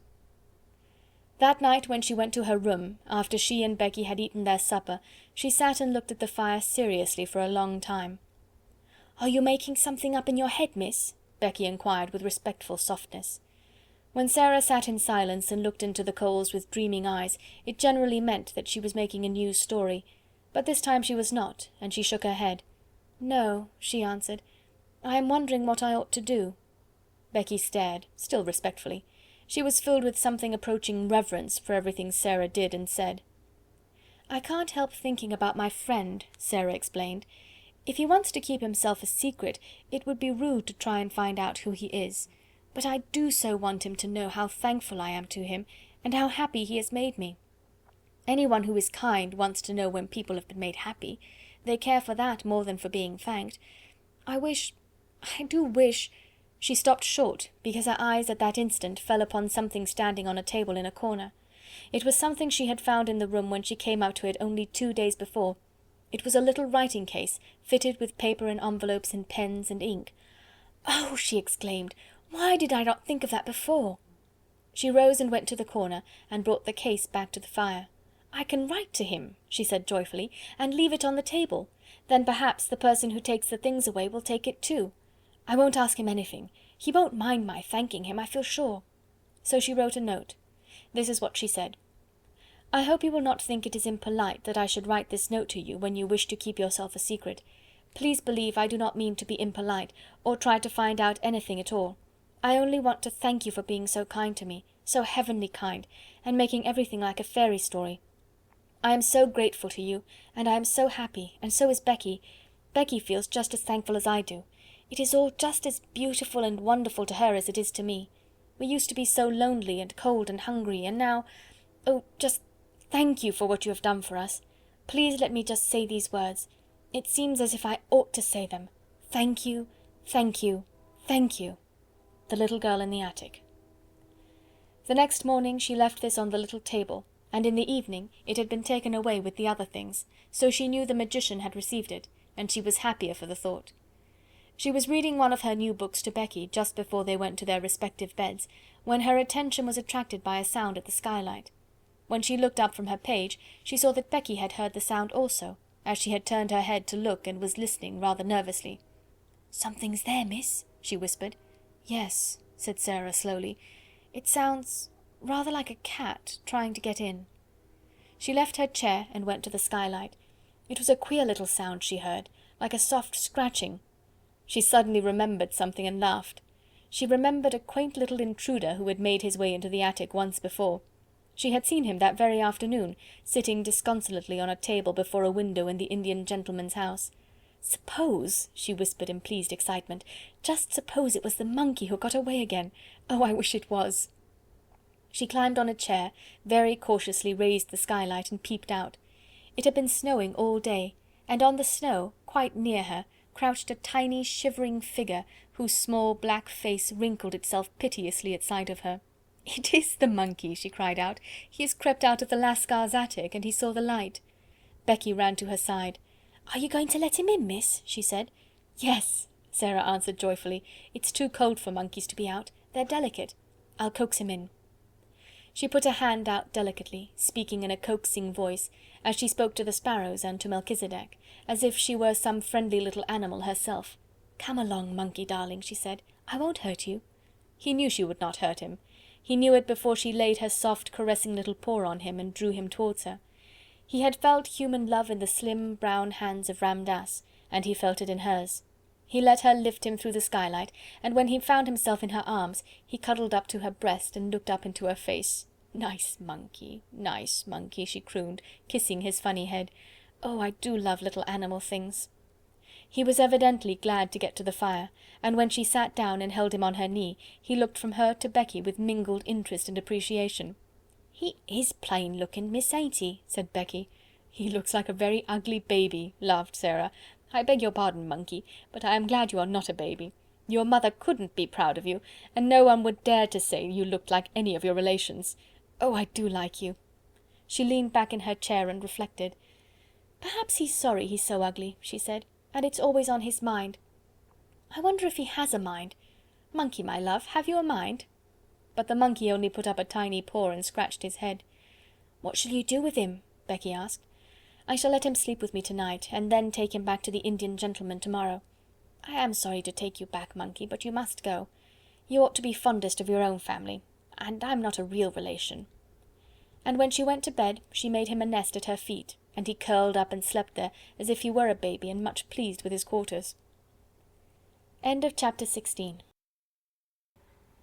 That night, when she went to her room, after she and Becky had eaten their supper, she sat and looked at the fire seriously for a long time. "Are you making something up in your head, miss?" Becky inquired with respectful softness. When Sarah sat in silence and looked into the coals with dreaming eyes, it generally meant that she was making a new story, but this time she was not, and she shook her head. "No," she answered, "I am wondering what I ought to do." Becky stared, still respectfully. She was filled with something approaching reverence for everything Sarah did and said. "I can't help thinking about my friend," Sarah explained. "If he wants to keep himself a secret, it would be rude to try and find out who he is. But I do so want him to know how thankful I am to him, and how happy he has made me. Anyone who is kind wants to know when people have been made happy. They care for that more than for being thanked. I do wish—" She stopped short, because her eyes at that instant fell upon something standing on a table in a corner. It was something she had found in the room when she came up to it only 2 days before. It was a little writing case, fitted with paper and envelopes and pens and ink. "Oh!" she exclaimed, "why did I not think of that before?" She rose and went to the corner, and brought the case back to the fire. "I can write to him," she said joyfully, "and leave it on the table. Then perhaps the person who takes the things away will take it too. I won't ask him anything. He won't mind my thanking him, I feel sure." So she wrote a note. This is what she said: "I hope you will not think it is impolite that I should write this note to you when you wish to keep yourself a secret. Please believe I do not mean to be impolite, or try to find out anything at all. I only want to thank you for being so kind to me, so heavenly kind, and making everything like a fairy story. I am so grateful to you, and I am so happy, and so is Becky. Becky feels just as thankful as I do. It is all just as beautiful and wonderful to her as it is to me. We used to be so lonely and cold and hungry, and now... Oh, just thank you for what you have done for us. Please let me just say these words. It seems as if I ought to say them. Thank you, thank you, thank you." The little girl in the attic. The next morning she left this on the little table, and in the evening it had been taken away with the other things, so she knew the magician had received it, and she was happier for the thought. She was reading one of her new books to Becky just before they went to their respective beds, when her attention was attracted by a sound at the skylight. When she looked up from her page, she saw that Becky had heard the sound also, as she had turned her head to look and was listening rather nervously. "Something's there, miss," she whispered. "Yes," said Sarah slowly. "It sounds rather like a cat trying to get in." She left her chair and went to the skylight. It was a queer little sound she heard, like a soft scratching. She suddenly remembered something and laughed. She remembered a quaint little intruder who had made his way into the attic once before. She had seen him that very afternoon, sitting disconsolately on a table before a window in the Indian gentleman's house. "Suppose," she whispered in pleased excitement, "just suppose it was the monkey who got away again. Oh, I wish it was." She climbed on a chair, very cautiously raised the skylight and peeped out. It had been snowing all day, and on the snow, quite near her, crouched a tiny shivering figure, whose small black face wrinkled itself piteously at sight of her. "It is the monkey," she cried out. "He has crept out of the Lascars' attic, and he saw the light." Becky ran to her side. "Are you going to let him in, miss?" she said. "Yes," Sarah answered joyfully. "It's too cold for monkeys to be out. They're delicate. I'll coax him in." She put a hand out delicately, speaking in a coaxing voice, as she spoke to the sparrows and to Melchisedec, as if she were some friendly little animal herself. "Come along, monkey darling," she said. "I won't hurt you." He knew she would not hurt him. He knew it before she laid her soft caressing little paw on him and drew him towards her. He had felt human love in the slim brown hands of Ram Dass, and he felt it in hers. He let her lift him through the skylight, and when he found himself in her arms, he cuddled up to her breast and looked up into her face. Nice monkey, she crooned, kissing his funny head. "Oh, I do love little animal things." He was evidently glad to get to the fire, and when she sat down and held him on her knee, he looked from her to Becky with mingled interest and appreciation. "He is plain looking, miss, ain't he?" said Becky. "He looks like a very ugly baby," laughed Sarah. "I beg your pardon, monkey, but I am glad you are not a baby. Your mother couldn't be proud of you, and no one would dare to say you looked like any of your relations. Oh, I do like you." She leaned back in her chair and reflected. "Perhaps he's sorry he's so ugly," she said, "and it's always on his mind. I wonder if he has a mind. Monkey, my love, have you a mind?" But the monkey only put up a tiny paw and scratched his head. "What shall you do with him?" Becky asked. "I shall let him sleep with me tonight, and then take him back to the Indian gentleman tomorrow. I am sorry to take you back, monkey, but you must go. You ought to be fondest of your own family, and I'm not a real relation." And when she went to bed, she made him a nest at her feet, and he curled up and slept there as if he were a baby and much pleased with his quarters. End of chapter 16.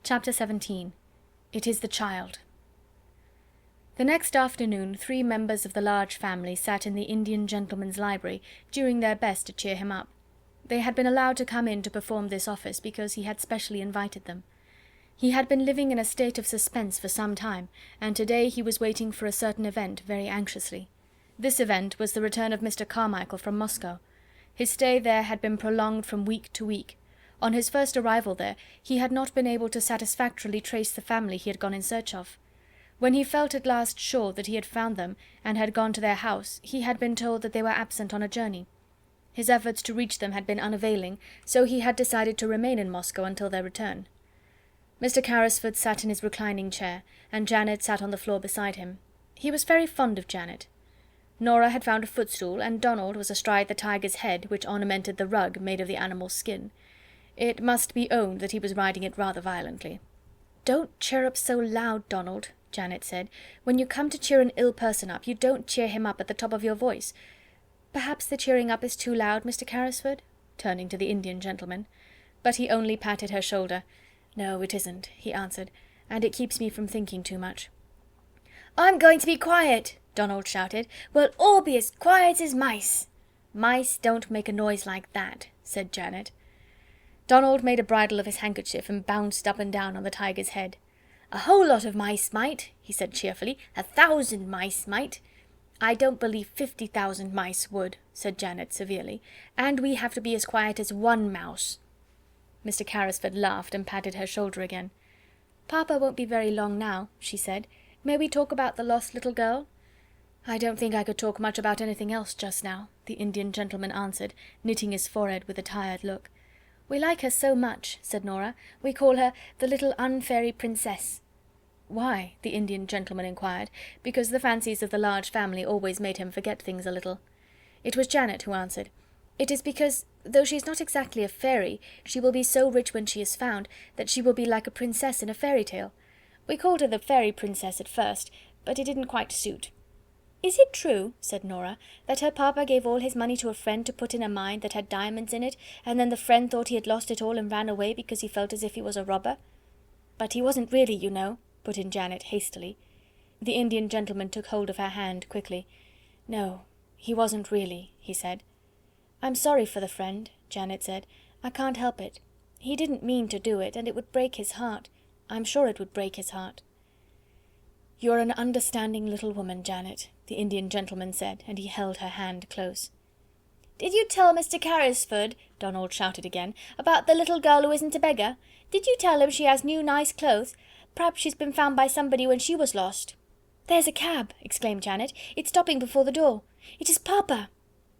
Chapter 17. It is the child. The next afternoon 3 members of the large family sat in the Indian gentleman's library, doing their best to cheer him up. They had been allowed to come in to perform this office because he had specially invited them. He had been living in a state of suspense for some time, and today he was waiting for a certain event very anxiously. This event was the return of Mr. Carmichael from Moscow. His stay there had been prolonged from week to week. On his first arrival there, he had not been able to satisfactorily trace the family he had gone in search of. When he felt at last sure that he had found them, and had gone to their house, he had been told that they were absent on a journey. His efforts to reach them had been unavailing, so he had decided to remain in Moscow until their return. Mr. Carrisford sat in his reclining chair, and Janet sat on the floor beside him. He was very fond of Janet. Nora had found a footstool, and Donald was astride the tiger's head, which ornamented the rug made of the animal's skin. It must be owned that he was riding it rather violently. "Don't chirrup so loud, Donald," Janet said. "When you come to cheer an ill person up, you don't cheer him up at the top of your voice. Perhaps the cheering up is too loud, Mr. Carrisford?" turning to the Indian gentleman. But he only patted her shoulder. "No, it isn't," he answered, "and it keeps me from thinking too much." "I'm going to be quiet," Donald shouted. "We'll all be as quiet as mice." "Mice don't make a noise like that," said Janet. Donald made a bridle of his handkerchief and bounced up and down on the tiger's head. "A whole lot of mice might," he said cheerfully. "1,000 mice might." "I don't believe 50,000 mice would," said Janet severely. "And we have to be as quiet as 1 mouse." Mr. Carrisford laughed and patted her shoulder again. "Papa won't be very long now," she said. May we talk about the lost little girl?" "I don't think I could talk much about anything else just now," the Indian gentleman answered, knitting his forehead with a tired look. "We like her so much," said Nora. "We call her the little unfairy princess." "Why?" the Indian gentleman inquired, because the fancies of the large family always made him forget things a little. It was Janet who answered. "It is because, though she is not exactly a fairy, she will be so rich when she is found, that she will be like a princess in a fairy tale. We called her the fairy princess at first, but it didn't quite suit." "Is it true," said Nora, "that her papa gave all his money to a friend to put in a mine that had diamonds in it, and then the friend thought he had lost it all and ran away because he felt as if he was a robber?" "But he wasn't really, you know," put in Janet hastily. The Indian gentleman took hold of her hand quickly. "No, he wasn't really," he said. "I'm sorry for the friend," Janet said. "I can't help it. He didn't mean to do it, and it would break his heart. I'm sure it would break his heart." "You're an understanding little woman, Janet," the Indian gentleman said, and he held her hand close. "Did you tell Mr. Carrisford," Donald shouted again, "about the little girl who isn't a beggar? Did you tell him she has new nice clothes? Perhaps she's been found by somebody when she was lost." "There's a cab," exclaimed Janet. "It's stopping before the door. It is Papa."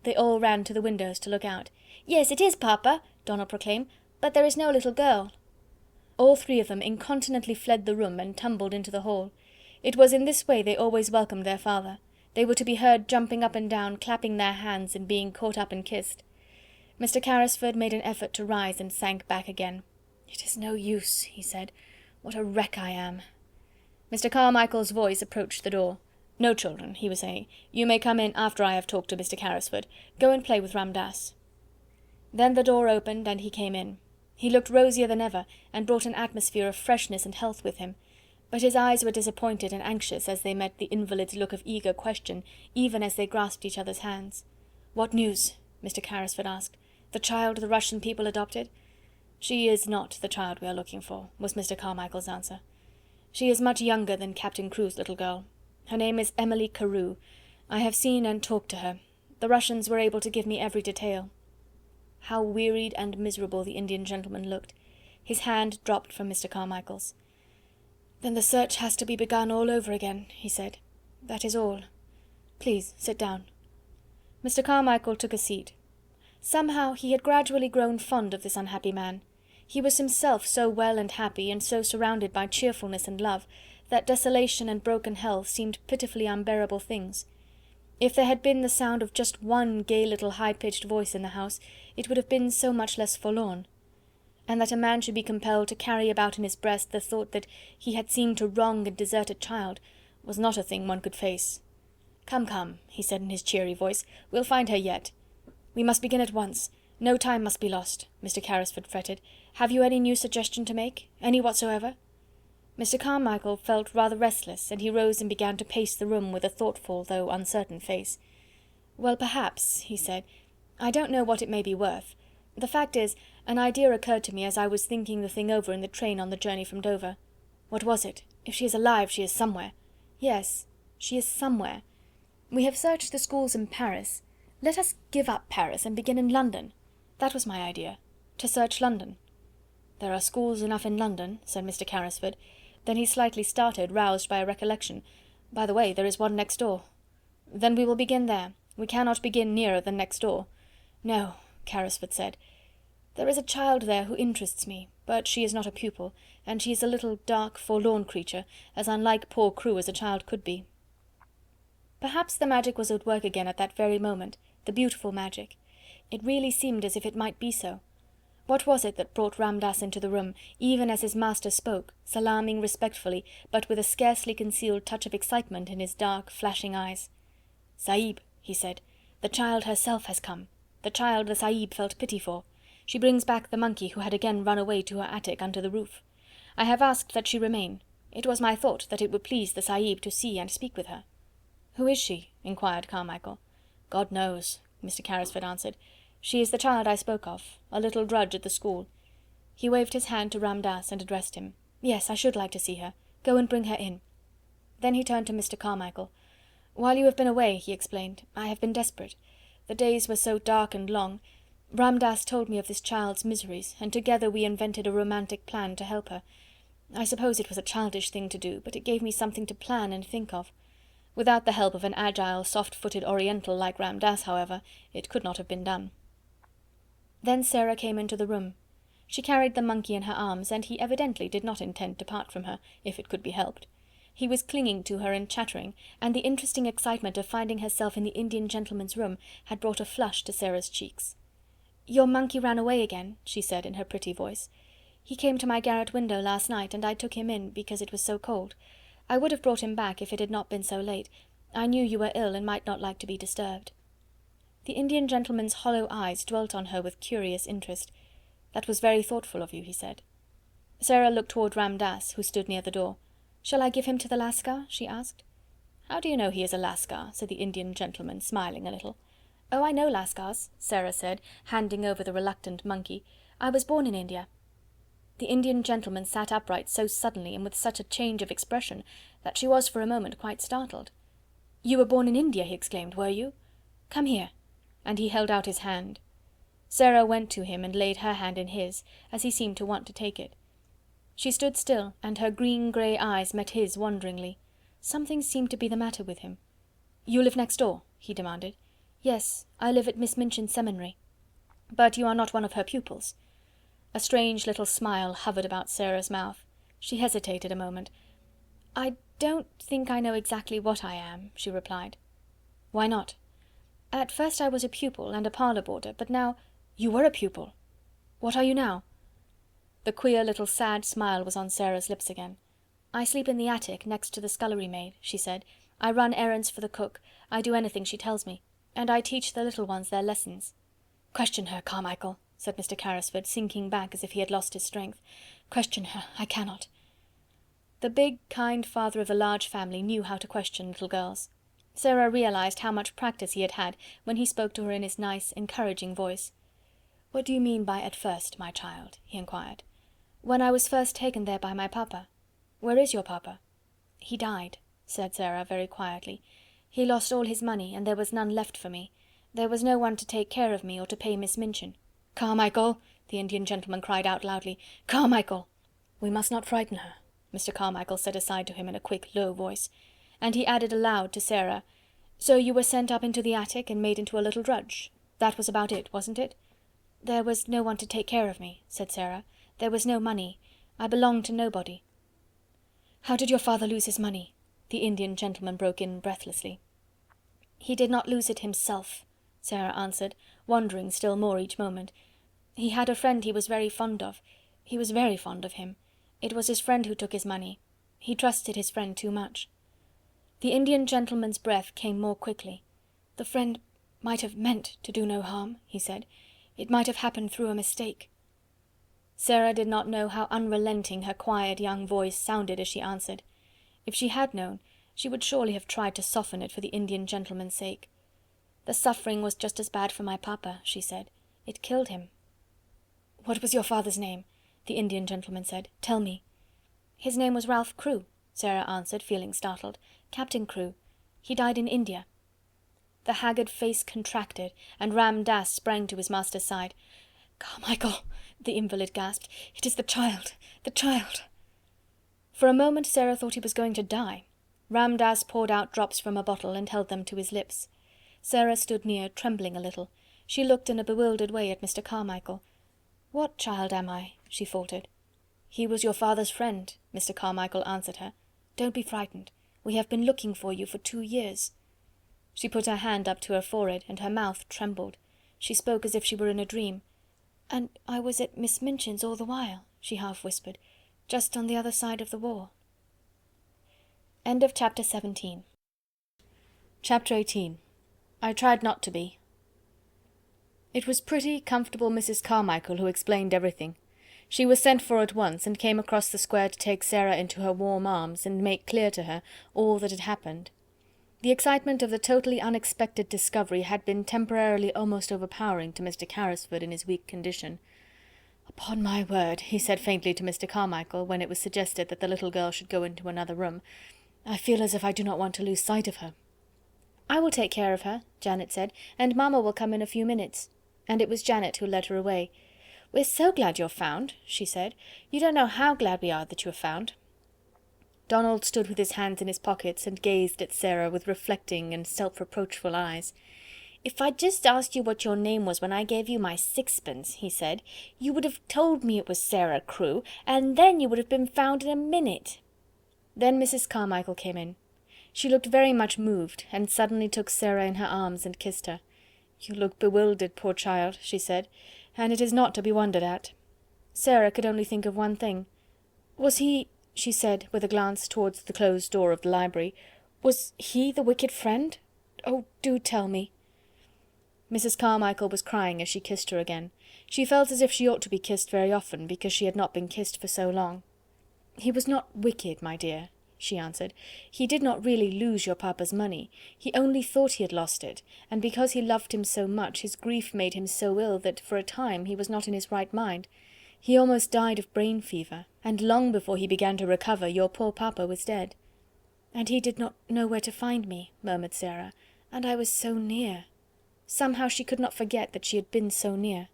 They all ran to the windows to look out. "Yes, it is Papa," Donald proclaimed, "but there is no little girl." All three of them incontinently fled the room and tumbled into the hall. It was in this way they always welcomed their father. They were to be heard jumping up and down, clapping their hands, and being caught up and kissed. Mr. Carrisford made an effort to rise and sank back again. "It is no use," he said. "What a wreck I am." Mr. Carmichael's voice approached the door. "No, children," he was saying, "you may come in after I have talked to Mr. Carrisford. Go and play with Ram Dass." Then the door opened and he came in. He looked rosier than ever, and brought an atmosphere of freshness and health with him. But his eyes were disappointed and anxious as they met the invalid's look of eager question, even as they grasped each other's hands. "What news?" Mr. Carrisford asked. "The child the Russian people adopted?" "She is not the child we are looking for," was Mr. Carmichael's answer. "She is much younger than Captain Crewe's little girl. Her name is Emily Carew. I have seen and talked to her. The Russians were able to give me every detail." How wearied and miserable the Indian gentleman looked. His hand dropped from Mr. Carmichael's. "Then the search has to be begun all over again," he said. "That is all. Please sit down." Mr. Carmichael took a seat. Somehow he had gradually grown fond of this unhappy man. He was himself so well and happy, and so surrounded by cheerfulness and love, that desolation and broken health seemed pitifully unbearable things. If there had been the sound of just one gay little high-pitched voice in the house, it would have been so much less forlorn. And that a man should be compelled to carry about in his breast the thought that he had seemed to wrong and desert a child, was not a thing one could face. "Come, come," he said in his cheery voice, "we'll find her yet." "We must begin at once. No time must be lost," Mr. Carrisford fretted. "Have you any new suggestion to make? Any whatsoever?" Mr. Carmichael felt rather restless, and he rose and began to pace the room with a thoughtful though uncertain face. "Well, perhaps," he said, "I don't know what it may be worth. The fact is, an idea occurred to me as I was thinking the thing over in the train on the journey from Dover." "What was it? If she is alive, she is somewhere." "Yes, she is somewhere. We have searched the schools in Paris. Let us give up Paris and begin in London. That was my idea, to search London." "There are schools enough in London," said Mr. Carrisford. Then he slightly started, roused by a recollection. "By the way, there is one next door." "Then we will begin there. We cannot begin nearer than next door." "No," Carrisford said. "There is a child there who interests me, but she is not a pupil, and she is a little dark, forlorn creature, as unlike poor Crewe as a child could be." Perhaps the magic was at work again at that very moment, the beautiful magic. It really seemed as if it might be so. What was it that brought Ram Dass into the room, even as his master spoke, salaaming respectfully, but with a scarcely concealed touch of excitement in his dark, flashing eyes? "Sahib," he said, "the child herself has come, the child the Sahib felt pity for. She brings back the monkey who had again run away to her attic under the roof. I have asked that she remain. It was my thought that it would please the Sahib to see and speak with her." "Who is she?" inquired Carmichael. "God knows," Mr. Carrisford answered. "She is the child I spoke of, a little drudge at the school." He waved his hand to Ram Dass and addressed him. "Yes, I should like to see her. Go and bring her in." Then he turned to Mr. Carmichael. "While you have been away," he explained, "I have been desperate. The days were so dark and long. Ram Dass told me of this child's miseries, and together we invented a romantic plan to help her. I suppose it was a childish thing to do, but it gave me something to plan and think of. Without the help of an agile, soft-footed Oriental like Ramdass, however, it could not have been done. Then Sarah came into the room. She carried the monkey in her arms, and he evidently did not intend to part from her, if it could be helped. He was clinging to her and chattering, and the interesting excitement of finding herself in the Indian gentleman's room had brought a flush to Sarah's cheeks. "Your monkey ran away again," she said in her pretty voice. "He came to my garret window last night, and I took him in, because it was so cold. I would have brought him back if it had not been so late. I knew you were ill, and might not like to be disturbed." The Indian gentleman's hollow eyes dwelt on her with curious interest. "That was very thoughtful of you," he said. Sarah looked toward Ramdass, who stood near the door. "Shall I give him to the Lascar?" she asked. "How do you know he is a Lascar?" said the Indian gentleman, smiling a little. "Oh, I know Lascars," Sarah said, handing over the reluctant monkey. "I was born in India." The Indian gentleman sat upright so suddenly and with such a change of expression that she was for a moment quite startled. "You were born in India!" he exclaimed, "were you? Come here," and he held out his hand. Sarah went to him and laid her hand in his, as he seemed to want to take it. She stood still, and her green-grey eyes met his wonderingly. Something seemed to be the matter with him. "You live next door?" he demanded. "Yes, I live at Miss Minchin's Seminary." "But you are not one of her pupils?" A strange little smile hovered about Sarah's mouth. She hesitated a moment. "I don't think I know exactly what I am," she replied. "Why not?" "At first I was a pupil and a parlour boarder, but now—" "You were a pupil! What are you now?" The queer little sad smile was on Sarah's lips again. "I sleep in the attic, next to the scullery maid," she said. "I run errands for the cook, I do anything she tells me, and I teach the little ones their lessons." "Question her, Carmichael," said Mr. Carrisford, sinking back as if he had lost his strength. "Question her, I cannot." The big, kind father of the large family knew how to question little girls. Sarah realized how much practice he had had when he spoke to her in his nice, encouraging voice. "What do you mean by at first, my child?" he inquired. "When I was first taken there by my papa." "Where is your papa?" "He died," said Sarah very quietly. "He lost all his money, and there was none left for me. There was no one to take care of me or to pay Miss Minchin." "Carmichael!" the Indian gentleman cried out loudly. "Carmichael!" "We must not frighten her," Mr. Carmichael said aside to him in a quick, low voice. And he added aloud to Sarah, "So you were sent up into the attic and made into a little drudge. That was about it, wasn't it?" "There was no one to take care of me," said Sarah. "There was no money. I belonged to nobody." "How did your father lose his money?" the Indian gentleman broke in breathlessly. "He did not lose it himself," Sarah answered, wondering still more each moment. "He had a friend he was very fond of. He was very fond of him. It was his friend who took his money. He trusted his friend too much." The Indian gentleman's breath came more quickly. "The friend might have meant to do no harm," he said. "It might have happened through a mistake." Sarah did not know how unrelenting her quiet young voice sounded as she answered. If she had known, she would surely have tried to soften it for the Indian gentleman's sake. "The suffering was just as bad for my papa," she said. "It killed him." "What was your father's name?" the Indian gentleman said. "Tell me." "His name was Ralph Crewe," Sarah answered, feeling startled. "Captain Crewe. He died in India." The haggard face contracted, and Ramdass sprang to his master's side. "Carmichael," the invalid gasped, "it is the child, the child!" For a moment Sarah thought he was going to die. Ramdass poured out drops from a bottle and held them to his lips. Sarah stood near, trembling a little. She looked in a bewildered way at Mr. Carmichael. "What child am I?" she faltered. "He was your father's friend," Mr. Carmichael answered her. "Don't be frightened. We have been looking for you for 2 years." She put her hand up to her forehead, and her mouth trembled. She spoke as if she were in a dream. "And I was at Miss Minchin's all the while," she half whispered, "just on the other side of the wall." End of chapter 17. Chapter 18. I tried not to be. It was pretty, comfortable Mrs. Carmichael who explained everything. She was sent for at once, and came across the square to take Sarah into her warm arms, and make clear to her all that had happened. The excitement of the totally unexpected discovery had been temporarily almost overpowering to Mr. Carrisford in his weak condition. "Upon my word," he said faintly to Mr. Carmichael, when it was suggested that the little girl should go into another room, "I feel as if I do not want to lose sight of her." "I will take care of her," Janet said, "and Mamma will come in a few minutes." And it was Janet who led her away. "We're so glad you're found," she said. "You don't know how glad we are that you are found." Donald stood with his hands in his pockets and gazed at Sarah with reflecting and self-reproachful eyes. "If I'd just asked you what your name was when I gave you my sixpence," he said, "you would have told me it was Sarah Crewe, and then you would have been found in a minute." Then Mrs. Carmichael came in. She looked very much moved, and suddenly took Sarah in her arms and kissed her. "You look bewildered, poor child," she said, "and it is not to be wondered at." Sarah could only think of one thing. "Was he," she said, with a glance towards the closed door of the library, "was he the wicked friend? Oh, do tell me." Mrs. Carmichael was crying as she kissed her again. She felt as if she ought to be kissed very often, because she had not been kissed for so long. "He was not wicked, my dear," she answered. "He did not really lose your papa's money. He only thought he had lost it, and because he loved him so much, his grief made him so ill that for a time he was not in his right mind. He almost died of brain fever, and long before he began to recover your poor papa was dead." "And he did not know where to find me," murmured Sarah, "and I was so near." Somehow she could not forget that she had been so near.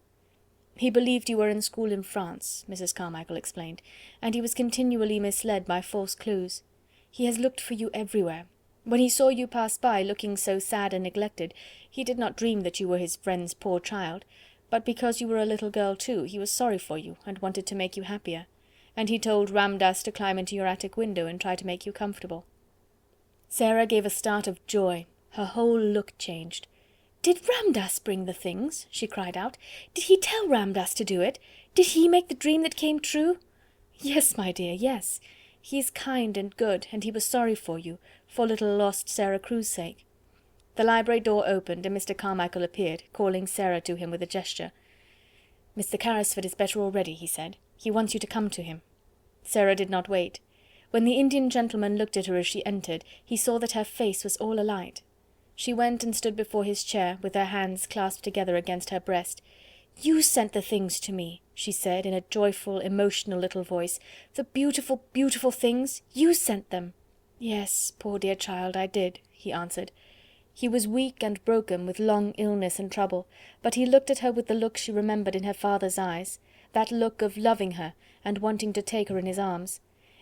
"He believed you were in school in France," Mrs. Carmichael explained, "and he was continually misled by false clues. He has looked for you everywhere. When he saw you pass by, looking so sad and neglected, he did not dream that you were his friend's poor child, but because you were a little girl too, he was sorry for you, and wanted to make you happier, and he told Ramdass to climb into your attic window and try to make you comfortable." Sarah gave a start of joy. Her whole look changed. "Did Ramdass bring the things?" she cried out. "Did he tell Ramdass to do it? Did he make the dream that came true?" "Yes, my dear, yes. He is kind and good, and he was sorry for you, for little lost Sarah Crewe's sake." The library door opened, and Mr. Carmichael appeared, calling Sarah to him with a gesture. "Mr. Carrisford is better already," he said. "He wants you to come to him." Sarah did not wait. When the Indian gentleman looked at her as she entered, he saw that her face was all alight. She went and stood before his chair, with her hands clasped together against her breast. "You sent the things to me," she said, in a joyful, emotional little voice. "The beautiful, beautiful things! You sent them!" "Yes, poor dear child, I did," he answered. He was weak and broken with long illness and trouble, but he looked at her with the look she remembered in her father's eyes, that look of loving her and wanting to take her in his arms.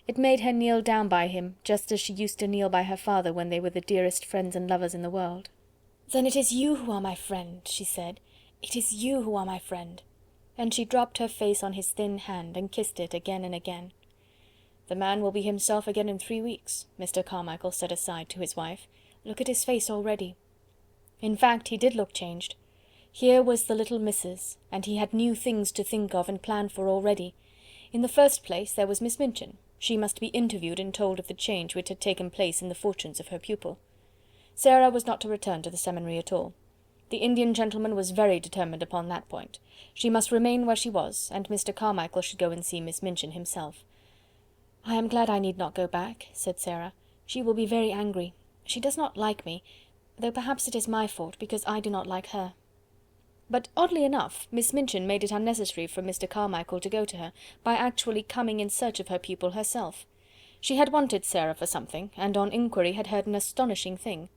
It made her kneel down by him, just as she used to kneel by her father when they were the dearest friends and lovers in the world. "Then it is you who are my friend," she said. "It is you who are my friend." And she dropped her face on his thin hand, and kissed it again and again. "The man will be himself again in 3 weeks," Mr. Carmichael said aside to his wife. "Look at his face already." In fact, he did look changed. Here was the little missus, and he had new things to think of and plan for already. In the first place there was Miss Minchin. She must be interviewed and told of the change which had taken place in the fortunes of her pupil. Sarah was not to return to the seminary at all. The Indian gentleman was very determined upon that point. She must remain where she was, and Mr. Carmichael should go and see Miss Minchin himself. "I am glad I need not go back," said Sarah. "She will be very angry. She does not like me, though perhaps it is my fault, because I do not like her." But oddly enough, Miss Minchin made it unnecessary for Mr. Carmichael to go to her, by actually coming in search of her pupil herself. She had wanted Sarah for something, and on inquiry had heard an astonishing thing.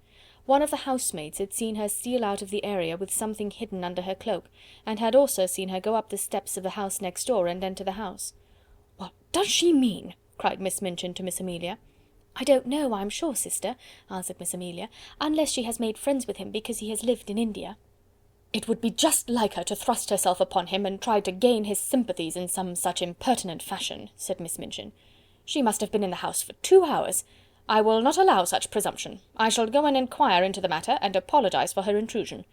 One of the housemaids had seen her steal out of the area with something hidden under her cloak, and had also seen her go up the steps of the house next door and enter the house. "What does she mean?" cried Miss Minchin to Miss Amelia. "I don't know, I'm sure, sister," answered Miss Amelia, "unless she has made friends with him because he has lived in India." "It would be just like her to thrust herself upon him and try to gain his sympathies in some such impertinent fashion," said Miss Minchin. "She must have been in the house for 2 hours. I will not allow such presumption. I shall go and inquire into the matter, and apologize for her intrusion."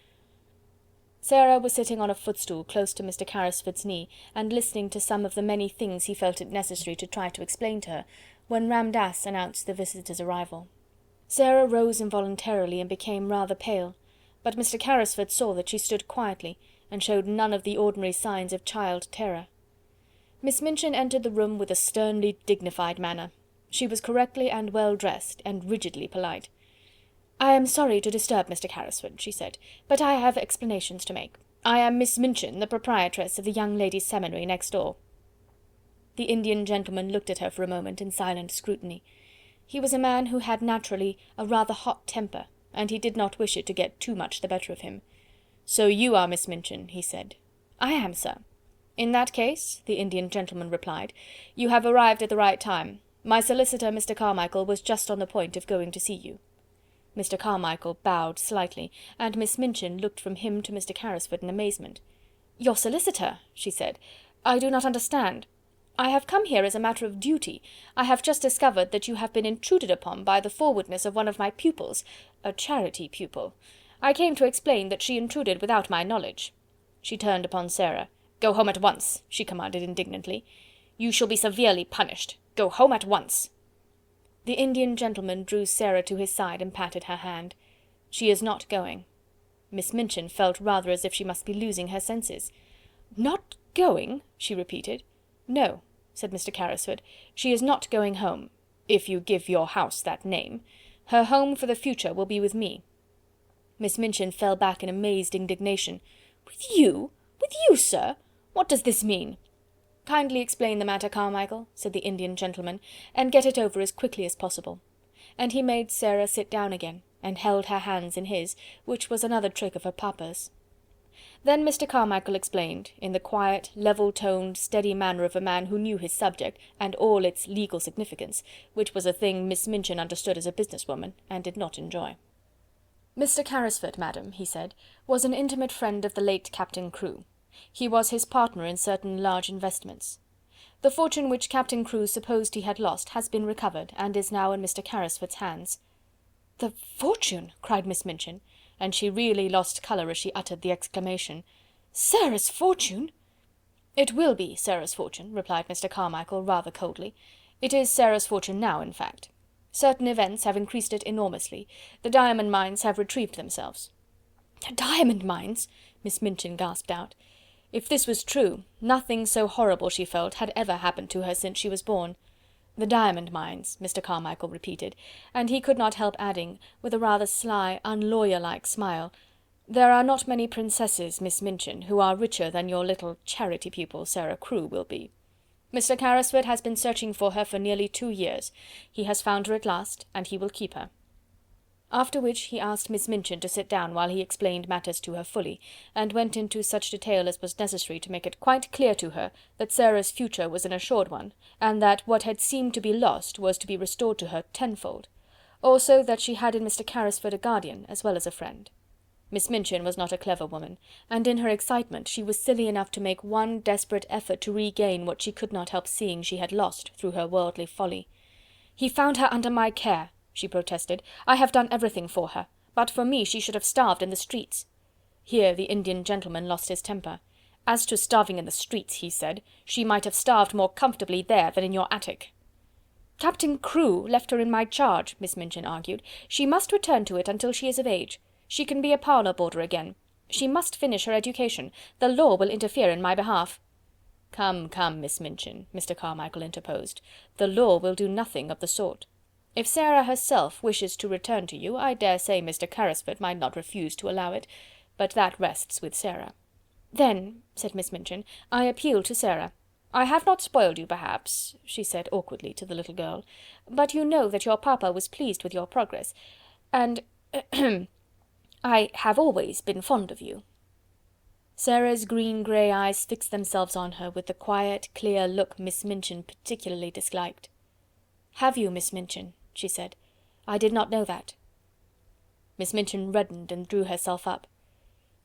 Sarah was sitting on a footstool close to Mr. Carrisford's knee, and listening to some of the many things he felt it necessary to try to explain to her, when Ramdass announced the visitor's arrival. Sarah rose involuntarily and became rather pale, but Mr. Carrisford saw that she stood quietly, and showed none of the ordinary signs of child terror. Miss Minchin entered the room with a sternly dignified manner. She was correctly and well dressed, and rigidly polite. "I am sorry to disturb Mr. Carrisford," she said, "but I have explanations to make. I am Miss Minchin, the proprietress of the young ladies' seminary next door." The Indian gentleman looked at her for a moment in silent scrutiny. He was a man who had naturally a rather hot temper, and he did not wish it to get too much the better of him. "So you are Miss Minchin," he said. "I am, sir." "In that case," the Indian gentleman replied, "you have arrived at the right time. My solicitor, Mr. Carmichael, was just on the point of going to see you." Mr. Carmichael bowed slightly, and Miss Minchin looked from him to Mr. Carrisford in amazement. "Your solicitor?" she said. "I do not understand. I have come here as a matter of duty. I have just discovered that you have been intruded upon by the forwardness of one of my pupils, a charity pupil. I came to explain that she intruded without my knowledge." She turned upon Sarah. "Go home at once," she commanded indignantly. "You shall be severely punished. Go home at once." The Indian gentleman drew Sarah to his side and patted her hand. "She is not going." Miss Minchin felt rather as if she must be losing her senses. "Not going?" she repeated. "No," said Mr. Carrisford, "she is not going home, if you give your house that name. Her home for the future will be with me." Miss Minchin fell back in amazed indignation. "With you? With you, sir? What does this mean?" "Kindly explain the matter, Carmichael," said the Indian gentleman, "and get it over as quickly as possible." And he made Sarah sit down again, and held her hands in his, which was another trick of her papa's. Then Mr. Carmichael explained, in the quiet, level-toned, steady manner of a man who knew his subject, and all its legal significance, which was a thing Miss Minchin understood as a business woman, and did not enjoy. "Mr. Carrisford, madam," he said, "was an intimate friend of the late Captain Crewe. He was his partner in certain large investments. The fortune which Captain Crewe supposed he had lost has been recovered, and is now in Mr. Carrisford's hands." "The fortune!" cried Miss Minchin, and she really lost colour as she uttered the exclamation. "Sarah's fortune!" "It will be Sarah's fortune," replied Mr. Carmichael, rather coldly. "It is Sarah's fortune now, in fact. Certain events have increased it enormously. The diamond mines have retrieved themselves." "The diamond mines!" Miss Minchin gasped out. If this was true, nothing so horrible, she felt, had ever happened to her since she was born. "The diamond mines," Mr. Carmichael repeated, and he could not help adding, with a rather sly, unlawyer-like smile, "There are not many princesses, Miss Minchin, who are richer than your little charity pupil, Sarah Crewe, will be. Mr. Carrisford has been searching for her for nearly 2 years. He has found her at last, and he will keep her." After which he asked Miss Minchin to sit down while he explained matters to her fully, and went into such detail as was necessary to make it quite clear to her that Sarah's future was an assured one, and that what had seemed to be lost was to be restored to her tenfold. Also that she had in Mr. Carrisford a guardian as well as a friend. Miss Minchin was not a clever woman, and in her excitement she was silly enough to make one desperate effort to regain what she could not help seeing she had lost through her worldly folly. "He found her under my care," she protested. "I have done everything for her. But for me she should have starved in the streets." Here the Indian gentleman lost his temper. "As to starving in the streets," he said, "she might have starved more comfortably there than in your attic." "Captain Crewe left her in my charge," Miss Minchin argued. "She must return to it until she is of age. She can be a parlour boarder again. She must finish her education. The law will interfere in my behalf." "Come, come, Miss Minchin," Mr. Carmichael interposed. "The law will do nothing of the sort. If Sarah herself wishes to return to you, I dare say Mr. Carrisford might not refuse to allow it, but that rests with Sarah." "Then," said Miss Minchin, "I appeal to Sarah. I have not spoiled you, perhaps," she said awkwardly to the little girl, "but you know that your papa was pleased with your progress, and I have always been fond of you." Sarah's green-grey eyes fixed themselves on her with the quiet, clear look Miss Minchin particularly disliked. "Have you, Miss Minchin?" she said. "I did not know that." Miss Minchin reddened and drew herself up.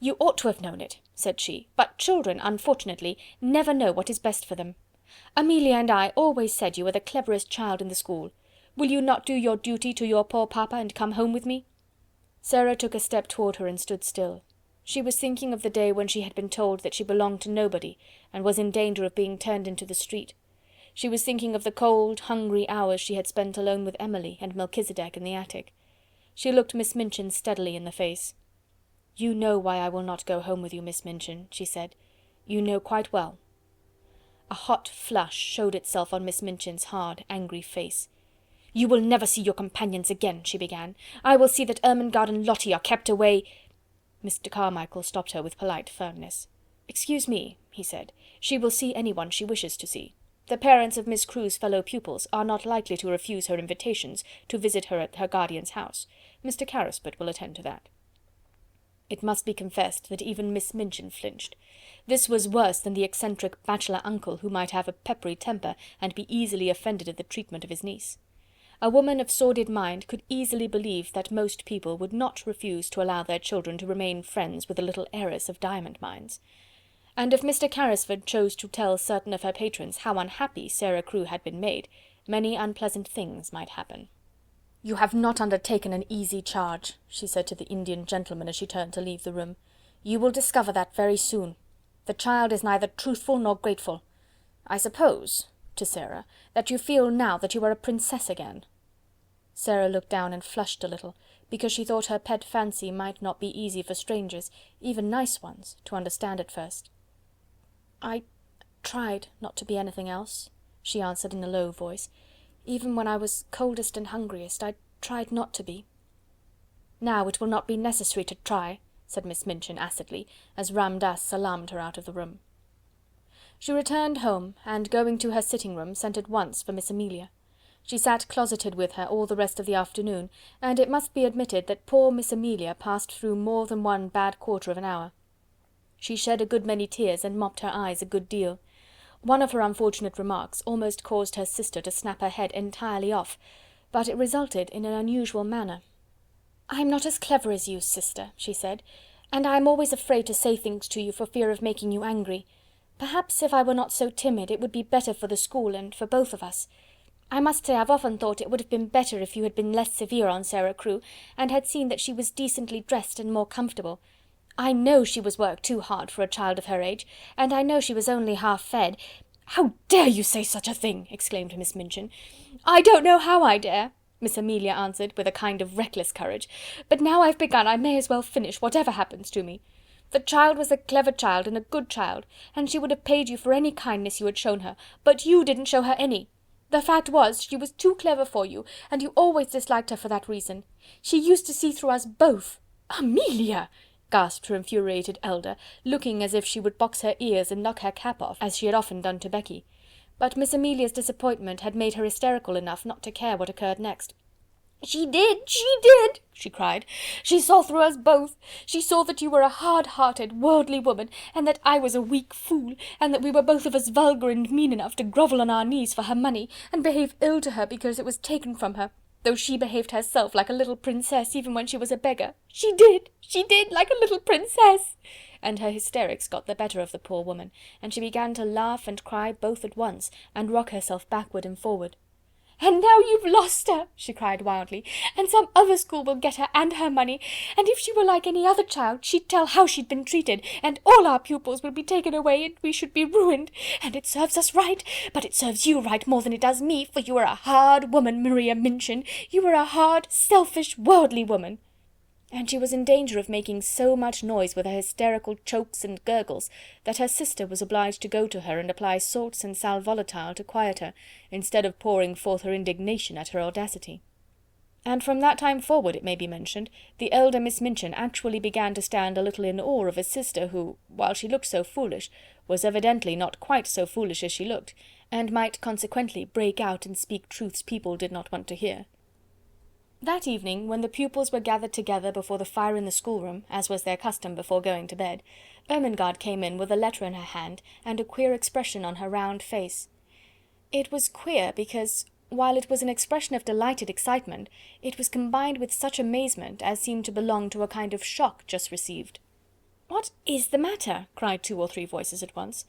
"You ought to have known it," said she, "but children, unfortunately, never know what is best for them. Amelia and I always said you were the cleverest child in the school. Will you not do your duty to your poor papa and come home with me?" Sarah took a step toward her and stood still. She was thinking of the day when she had been told that she belonged to nobody, and was in danger of being turned into the street. She was thinking of the cold, hungry hours she had spent alone with Emily and Melchisedec in the attic. She looked Miss Minchin steadily in the face. "You know why I will not go home with you, Miss Minchin," she said. "You know quite well." A hot flush showed itself on Miss Minchin's hard, angry face. "You will never see your companions again," she began. "I will see that Ermengarde and Lottie are kept away—" Mr. Carmichael stopped her with polite firmness. "Excuse me," he said. "She will see anyone she wishes to see. The parents of Miss Crewe's fellow pupils are not likely to refuse her invitations to visit her at her guardian's house. Mr. Carrisford will attend to that." It must be confessed that even Miss Minchin flinched. This was worse than the eccentric bachelor uncle who might have a peppery temper and be easily offended at the treatment of his niece. A woman of sordid mind could easily believe that most people would not refuse to allow their children to remain friends with a little heiress of diamond mines. And if Mr. Carrisford chose to tell certain of her patrons how unhappy Sarah Crewe had been made, many unpleasant things might happen. "You have not undertaken an easy charge," she said to the Indian gentleman as she turned to leave the room. "You will discover that very soon. The child is neither truthful nor grateful. I suppose," to Sarah, "that you feel now that you are a princess again." Sarah looked down and flushed a little, because she thought her pet fancy might not be easy for strangers, even nice ones, to understand at first. "I tried not to be anything else," she answered in a low voice. "Even when I was coldest and hungriest, I tried not to be." "Now it will not be necessary to try," said Miss Minchin acidly, as Ram Das salaamed her out of the room. She returned home, and going to her sitting-room, sent at once for Miss Amelia. She sat closeted with her all the rest of the afternoon, and it must be admitted that poor Miss Amelia passed through more than one bad quarter of an hour. She shed a good many tears and mopped her eyes a good deal. One of her unfortunate remarks almost caused her sister to snap her head entirely off, but it resulted in an unusual manner. "I am not as clever as you, sister," she said, "and I am always afraid to say things to you for fear of making you angry. Perhaps if I were not so timid, it would be better for the school and for both of us. I must say I've often thought it would have been better if you had been less severe on Sarah Crewe, and had seen that she was decently dressed and more comfortable. I know she was worked too hard for a child of her age, and I know she was only half fed—" "How dare you say such a thing!" exclaimed Miss Minchin. "I don't know how I dare," Miss Amelia answered with a kind of reckless courage, "but now I've begun I may as well finish, whatever happens to me. The child was a clever child and a good child, and she would have paid you for any kindness you had shown her, but you didn't show her any. The fact was, she was too clever for you, and you always disliked her for that reason. She used to see through us both." "Amelia!" gasped her infuriated elder, looking as if she would box her ears and knock her cap off, as she had often done to Becky. But Miss Amelia's disappointment had made her hysterical enough not to care what occurred next. "She did, she cried. "She saw through us both. She saw that you were a hard-hearted, worldly woman, and that I was a weak fool, and that we were both of us vulgar and mean enough to grovel on our knees for her money, and behave ill to her because it was taken from her, though she behaved herself like a little princess even when she was a beggar. She did, like a little princess!" And her hysterics got the better of the poor woman, and she began to laugh and cry both at once, and rock herself backward and forward. "And now you've lost her," she cried wildly, "and some other school will get her and her money, and if she were like any other child, she'd tell how she'd been treated, and all our pupils would be taken away, and we should be ruined, and it serves us right, but it serves you right more than it does me, for you are a hard woman, Maria Minchin, you are a hard, selfish, worldly woman." And she was in danger of making so much noise with her hysterical chokes and gurgles, that her sister was obliged to go to her and apply salts and sal volatile to quiet her, instead of pouring forth her indignation at her audacity. And from that time forward, it may be mentioned, the elder Miss Minchin actually began to stand a little in awe of a sister who, while she looked so foolish, was evidently not quite so foolish as she looked, and might consequently break out and speak truths people did not want to hear. That evening, when the pupils were gathered together before the fire in the schoolroom, as was their custom before going to bed, Ermengarde came in with a letter in her hand, and a queer expression on her round face. It was queer because, while it was an expression of delighted excitement, it was combined with such amazement as seemed to belong to a kind of shock just received. "What is the matter?" cried 2 or 3 voices at once.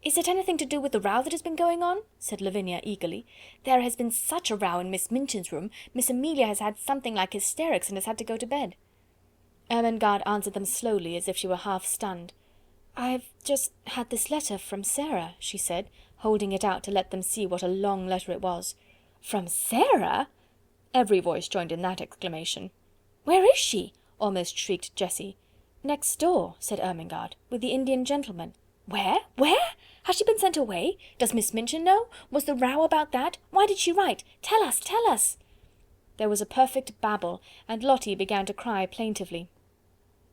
"Is it anything to do with the row that has been going on?" said Lavinia eagerly. "There has been such a row in Miss Minchin's room. Miss Amelia has had something like hysterics and has had to go to bed." Ermengarde answered them slowly, as if she were half stunned. "I've just had this letter from Sarah," she said, holding it out to let them see what a long letter it was. "From Sarah?" Every voice joined in that exclamation. "Where is she?" almost shrieked Jessie. "Next door," said Ermengarde, "with the Indian gentleman." "Where? Where? Has she been sent away? Does Miss Minchin know? Was the row about that? Why did she write? Tell us, tell us!" There was a perfect babel, and Lottie began to cry plaintively.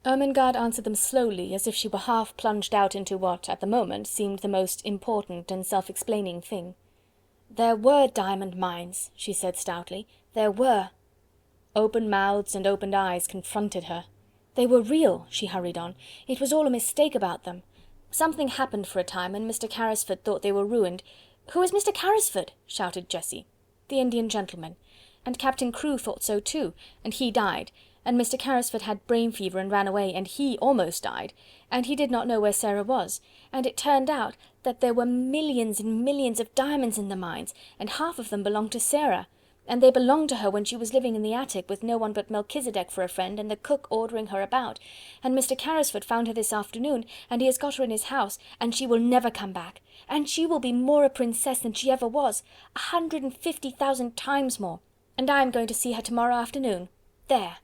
Ermengarde answered them slowly, as if she were half plunged out into what, at the moment, seemed the most important and self-explaining thing. "There were diamond mines," she said stoutly. "There were." Open mouths and opened eyes confronted her. "They were real," she hurried on. "It was all a mistake about them. Something happened for a time, and Mr. Carrisford thought they were ruined." "Who is Mr. Carrisford?" shouted Jessie. "The Indian gentleman. And Captain Crewe thought so too, and he died, and Mr. Carrisford had brain fever and ran away, and he almost died, and he did not know where Sarah was, and it turned out that there were millions and millions of diamonds in the mines, and half of them belonged to Sarah, and they belonged to her when she was living in the attic with no one but Melchizedek for a friend, and the cook ordering her about, and Mr. Carrisford found her this afternoon, and he has got her in his house, and she will never come back, and she will be more a princess than she ever was, 150,000 times more, and I am going to see her tomorrow afternoon. There!"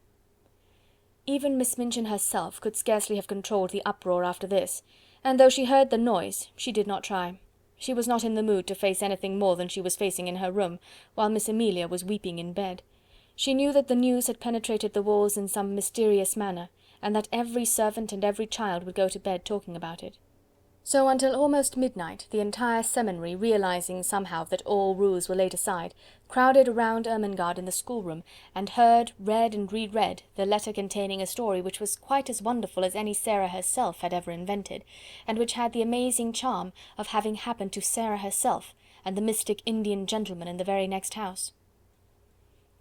Even Miss Minchin herself could scarcely have controlled the uproar after this, and though she heard the noise, she did not try. She was not in the mood to face anything more than she was facing in her room, while Miss Amelia was weeping in bed. She knew that the news had penetrated the walls in some mysterious manner, and that every servant and every child would go to bed talking about it. So until almost midnight the entire seminary, realizing somehow that all rules were laid aside, crowded around Ermengarde in the schoolroom, and heard, read and re-read the letter containing a story which was quite as wonderful as any Sarah herself had ever invented, and which had the amazing charm of having happened to Sarah herself and the mystic Indian gentleman in the very next house.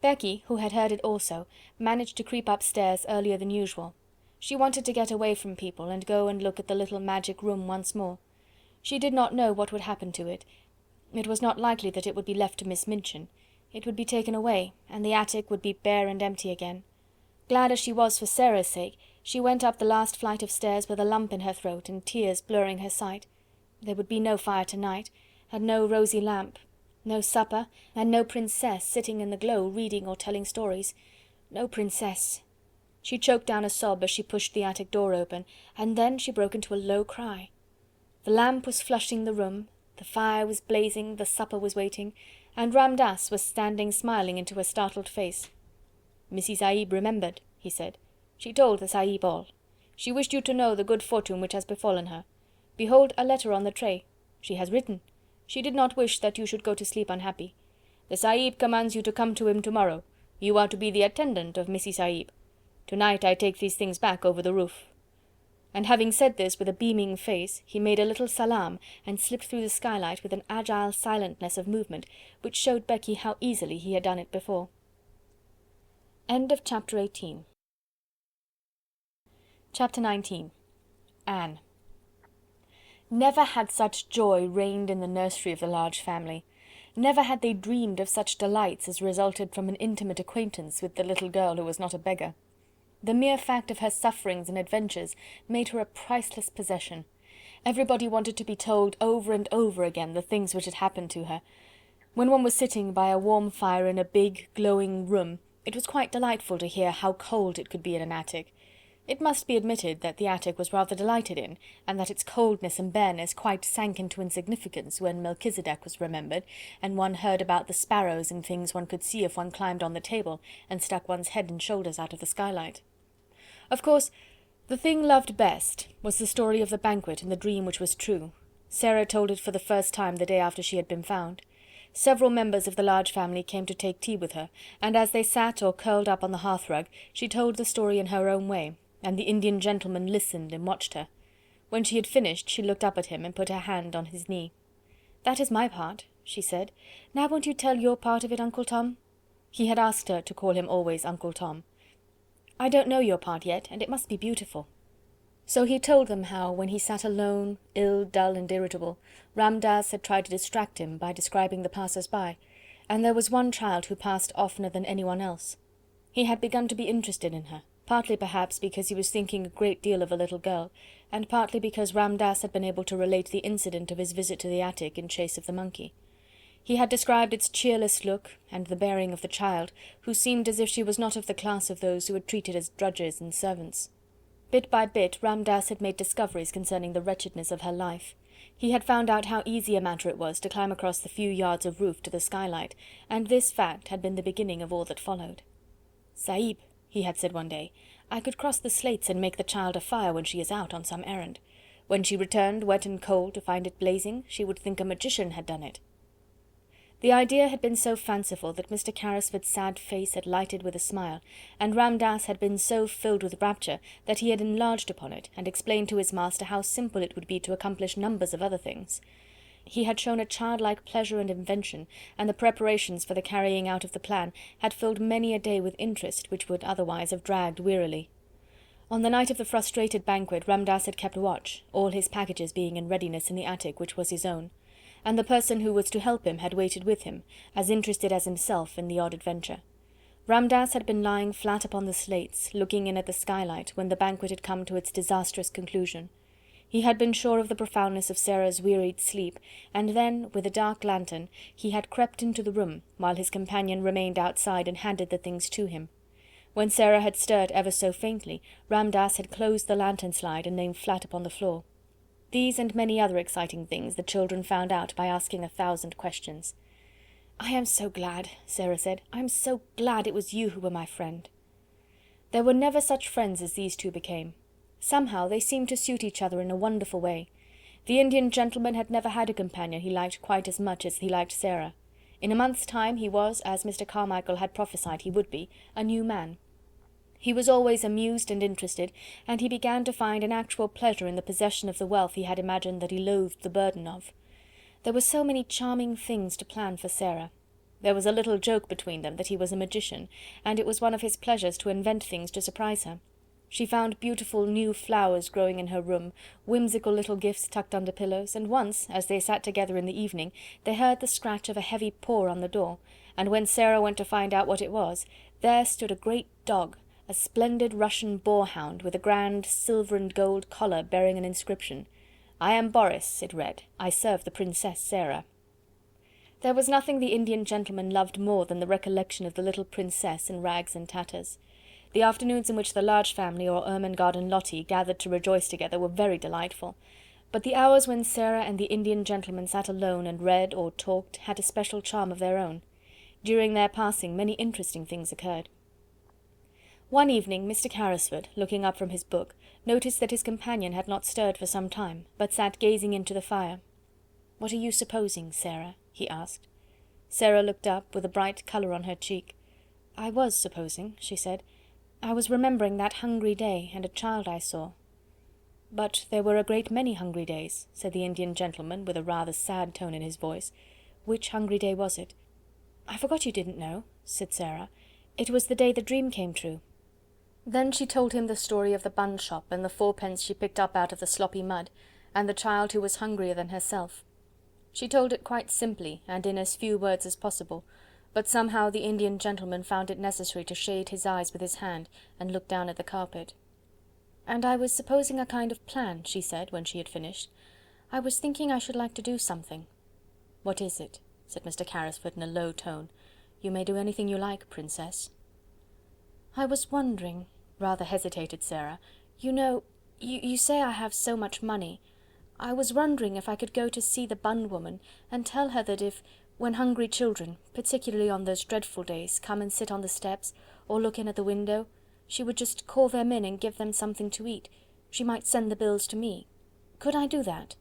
Becky, who had heard it also, managed to creep upstairs earlier than usual. She wanted to get away from people and go and look at the little magic room once more. She did not know what would happen to it. It was not likely that it would be left to Miss Minchin. It would be taken away, and the attic would be bare and empty again. Glad as she was for Sarah's sake, she went up the last flight of stairs with a lump in her throat and tears blurring her sight. There would be no fire tonight, and no rosy lamp, no supper, and no princess sitting in the glow reading or telling stories. No princess. She choked down a sob as she pushed the attic door open, and then she broke into a low cry. The lamp was flushing the room, the fire was blazing, the supper was waiting, and Ram Dass was standing smiling into her startled face. "Missy Sahib remembered," he said. "She told the Sahib all. She wished you to know the good fortune which has befallen her. Behold a letter on the tray. She has written. She did not wish that you should go to sleep unhappy. The Sahib commands you to come to him tomorrow. You are to be the attendant of Missy Sahib. Tonight I take these things back over the roof." And having said this with a beaming face, he made a little salaam and slipped through the skylight with an agile silentness of movement which showed Becky how easily he had done it before. End of chapter 18. Chapter 19. Anne. Never had such joy reigned in the nursery of the large family. Never had they dreamed of such delights as resulted from an intimate acquaintance with the little girl who was not a beggar. The mere fact of her sufferings and adventures made her a priceless possession. Everybody wanted to be told over and over again the things which had happened to her. When one was sitting by a warm fire in a big, glowing room, it was quite delightful to hear how cold it could be in an attic. It must be admitted that the attic was rather delighted in, and that its coldness and bareness quite sank into insignificance when Melchizedek was remembered, and one heard about the sparrows and things one could see if one climbed on the table and stuck one's head and shoulders out of the skylight. Of course, the thing loved best was the story of the banquet and the dream which was true. Sarah told it for the first time the day after she had been found. Several members of the large family came to take tea with her, and as they sat or curled up on the hearthrug, she told the story in her own way, and the Indian gentleman listened and watched her. When she had finished, she looked up at him and put her hand on his knee. "That is my part," she said. "Now won't you tell your part of it, Uncle Tom?" He had asked her to call him always Uncle Tom. "I don't know your part yet, and it must be beautiful." So he told them how, when he sat alone, ill, dull and irritable, Ram Dass had tried to distract him by describing the passers-by, and there was one child who passed oftener than anyone else. He had begun to be interested in her, partly perhaps because he was thinking a great deal of a little girl, and partly because Ram Dass had been able to relate the incident of his visit to the attic in chase of the monkey. He had described its cheerless look, and the bearing of the child, who seemed as if she was not of the class of those who were treated as drudges and servants. Bit by bit Ram Dass had made discoveries concerning the wretchedness of her life. He had found out how easy a matter it was to climb across the few yards of roof to the skylight, and this fact had been the beginning of all that followed. "Sahib," he had said one day, "I could cross the slates and make the child a fire when she is out on some errand. When she returned, wet and cold, to find it blazing, she would think a magician had done it." The idea had been so fanciful that Mr. Carrisford's sad face had lighted with a smile, and Ramdass had been so filled with rapture that he had enlarged upon it, and explained to his master how simple it would be to accomplish numbers of other things. He had shown a childlike pleasure and invention, and the preparations for the carrying out of the plan had filled many a day with interest which would otherwise have dragged wearily. On the night of the frustrated banquet Ramdass had kept watch, all his packages being in readiness in the attic which was his own, and the person who was to help him had waited with him, as interested as himself in the odd adventure. Ramdass had been lying flat upon the slates, looking in at the skylight, when the banquet had come to its disastrous conclusion. He had been sure of the profoundness of Sarah's wearied sleep, and then, with a dark lantern, he had crept into the room, while his companion remained outside and handed the things to him. When Sarah had stirred ever so faintly, Ramdass had closed the lantern slide and lain flat upon the floor. These and many other exciting things the children found out by asking 1,000 questions. "I am so glad," Sarah said. "I am so glad it was you who were my friend." There were never such friends as these two became. Somehow they seemed to suit each other in a wonderful way. The Indian gentleman had never had a companion he liked quite as much as he liked Sarah. In a month's time he was, as Mr. Carmichael had prophesied he would be, a new man. He was always amused and interested, and he began to find an actual pleasure in the possession of the wealth he had imagined that he loathed the burden of. There were so many charming things to plan for Sarah. There was a little joke between them that he was a magician, and it was one of his pleasures to invent things to surprise her. She found beautiful new flowers growing in her room, whimsical little gifts tucked under pillows, and once, as they sat together in the evening, they heard the scratch of a heavy paw on the door, and when Sarah went to find out what it was, there stood a great dog, a splendid Russian boarhound, with a grand silver and gold collar bearing an inscription. "I am Boris," it read. "I serve the Princess Sarah." There was nothing the Indian gentleman loved more than the recollection of the little princess in rags and tatters. The afternoons in which the Large family or Ermengarde and Lottie gathered to rejoice together were very delightful, but the hours when Sarah and the Indian gentleman sat alone and read or talked had a special charm of their own. During their passing many interesting things occurred. One evening Mr. Carrisford, looking up from his book, noticed that his companion had not stirred for some time, but sat gazing into the fire. "What are you supposing, Sarah?" he asked. Sarah looked up, with a bright colour on her cheek. "I was supposing," she said. "I was remembering that hungry day, and a child I saw." "But there were a great many hungry days," said the Indian gentleman, with a rather sad tone in his voice. "Which hungry day was it?" "I forgot you didn't know," said Sarah. "It was the day the dream came true." Then she told him the story of the bun shop, and the 4 pence she picked up out of the sloppy mud, and the child who was hungrier than herself. She told it quite simply, and in as few words as possible, but somehow the Indian gentleman found it necessary to shade his eyes with his hand, and look down at the carpet. "And I was supposing a kind of plan," she said, when she had finished. "I was thinking I should like to do something." "What is it?" said Mr. Carrisford in a low tone. "You may do anything you like, Princess." "I was wondering," rather hesitated Sarah. "You know, you say I have so much money. I was wondering if I could go to see the bun woman, and tell her that if, when hungry children, particularly on those dreadful days, come and sit on the steps, or look in at the window, she would just call them in and give them something to eat. She might send the bills to me. Could I do that?"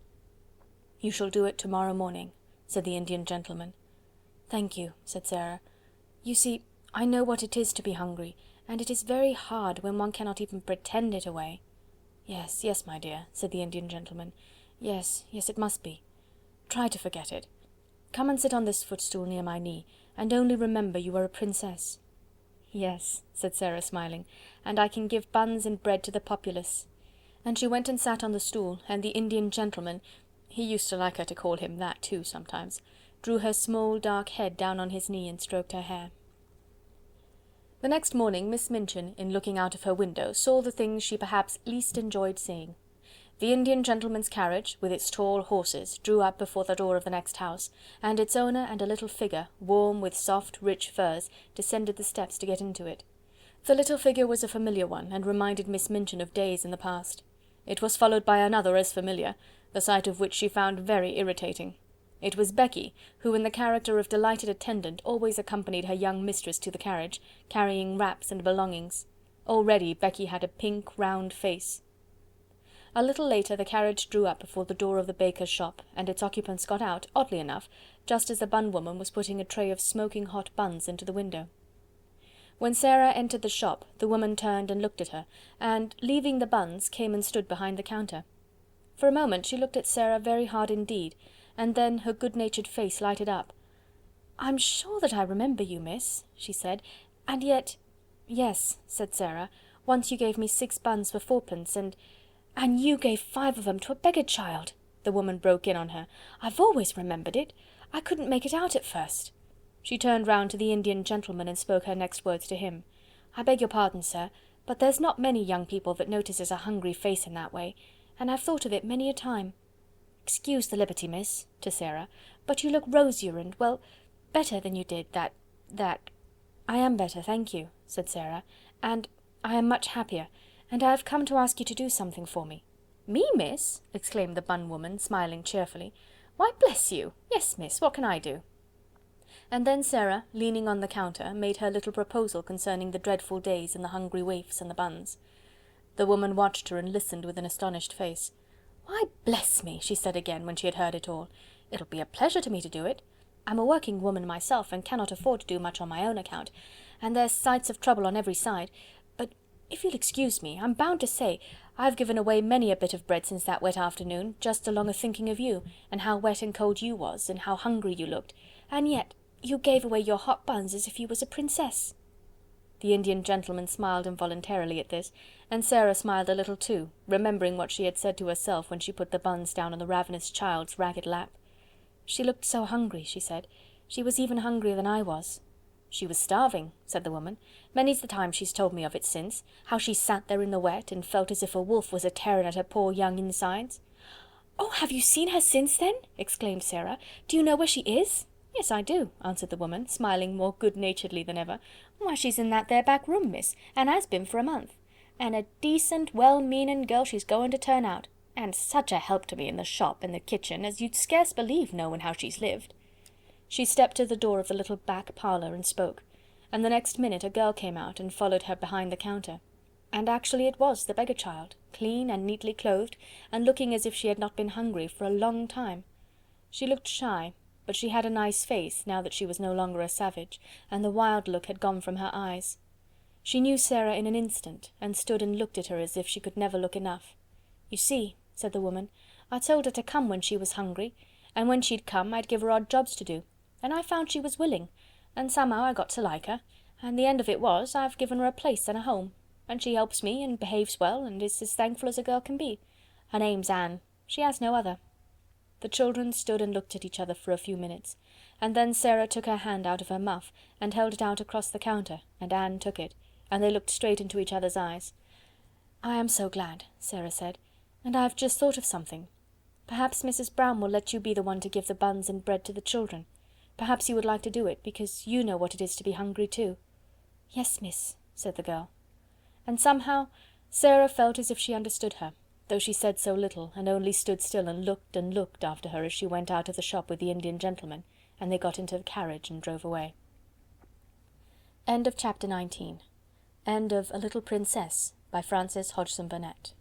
"You shall do it tomorrow morning," said the Indian gentleman. "Thank you," said Sarah. "You see, I know what it is to be hungry, and it is very hard when one cannot even pretend it away." "Yes, yes, my dear," said the Indian gentleman. "Yes, yes, it must be. Try to forget it. Come and sit on this footstool near my knee, and only remember you are a princess." "Yes," said Sarah, smiling, "and I can give buns and bread to the populace." And she went and sat on the stool, and the Indian gentleman, he used to like her to call him that too sometimes, drew her small dark head down on his knee and stroked her hair. The next morning Miss Minchin, in looking out of her window, saw the things she perhaps least enjoyed seeing. The Indian gentleman's carriage, with its tall horses, drew up before the door of the next house, and its owner and a little figure, warm with soft, rich furs, descended the steps to get into it. The little figure was a familiar one, and reminded Miss Minchin of days in the past. It was followed by another as familiar, the sight of which she found very irritating. It was Becky, who in the character of delighted attendant always accompanied her young mistress to the carriage, carrying wraps and belongings. Already Becky had a pink, round face. A little later the carriage drew up before the door of the baker's shop, and its occupants got out, oddly enough, just as the bun woman was putting a tray of smoking hot buns into the window. When Sarah entered the shop, the woman turned and looked at her, and, leaving the buns, came and stood behind the counter. For a moment she looked at Sarah very hard indeed, and then her good-natured face lighted up. "I'm sure that I remember you, miss," she said, "and yet—" "Yes," said Sarah, "once you gave me 6 buns for 4pence, and you gave 5 of them to a beggar child," the woman broke in on her. "I've always remembered it. I couldn't make it out at first." She turned round to the Indian gentleman and spoke her next words to him. "I beg your pardon, sir, but there's not many young people that notices a hungry face in that way, and I've thought of it many a time. Excuse the liberty, miss," to Sarah, "but you look rosier and, well, better than you did that... "I am better, thank you," said Sarah, "and I am much happier, and I have come to ask you to do something for me." "Me, miss?" exclaimed the bun woman, smiling cheerfully. "Why, bless you! Yes, miss, what can I do?" And then Sarah, leaning on the counter, made her little proposal concerning the dreadful days and the hungry waifs and the buns. The woman watched her and listened with an astonished face. "Why, bless me!" she said again, when she had heard it all. "It'll be a pleasure to me to do it. I'm a working woman myself, and cannot afford to do much on my own account, and there's sights of trouble on every side, but if you'll excuse me, I'm bound to say I've given away many a bit of bread since that wet afternoon, just along a thinking of you, and how wet and cold you was, and how hungry you looked, and yet you gave away your hot buns as if you was a princess." The Indian gentleman smiled involuntarily at this, and Sarah smiled a little too, remembering what she had said to herself when she put the buns down on the ravenous child's ragged lap. "She looked so hungry," she said. "She was even hungrier than I was." "She was starving," said the woman. "Many's the time she's told me of it since, how she sat there in the wet, and felt as if a wolf was a-tearing at her poor young insides." "Oh, have you seen her since then?" exclaimed Sarah. "Do you know where she is?" "Yes, I do," answered the woman, smiling more good-naturedly than ever. "Why, she's in that there back room, miss, and has been for a month. And a decent, well-meaning girl she's going to turn out, and such a help to me in the shop and the kitchen, as you'd scarce believe, knowing how she's lived." She stepped to the door of the little back parlour and spoke, and the next minute a girl came out and followed her behind the counter. And actually it was the beggar child, clean and neatly clothed, and looking as if she had not been hungry for a long time. She looked shy, but she had a nice face, now that she was no longer a savage, and the wild look had gone from her eyes. She knew Sarah in an instant, and stood and looked at her as if she could never look enough. "You see," said the woman, "I told her to come when she was hungry, and when she'd come I'd give her odd jobs to do, and I found she was willing, and somehow I got to like her, and the end of it was I've given her a place and a home, and she helps me and behaves well, and is as thankful as a girl can be. Her name's Anne. She has no other." The children stood and looked at each other for a few minutes, and then Sarah took her hand out of her muff and held it out across the counter, and Anne took it, and they looked straight into each other's eyes. "I am so glad," Sarah said, "and I've just thought of something. Perhaps Mrs. Brown will let you be the one to give the buns and bread to the children. Perhaps you would like to do it, because you know what it is to be hungry too." "Yes, miss," said the girl. And somehow Sarah felt as if she understood her, though she said so little, and only stood still and looked after her as she went out of the shop with the Indian gentleman, and they got into the carriage and drove away. End of chapter 19. End of A Little Princess by Frances Hodgson Burnett.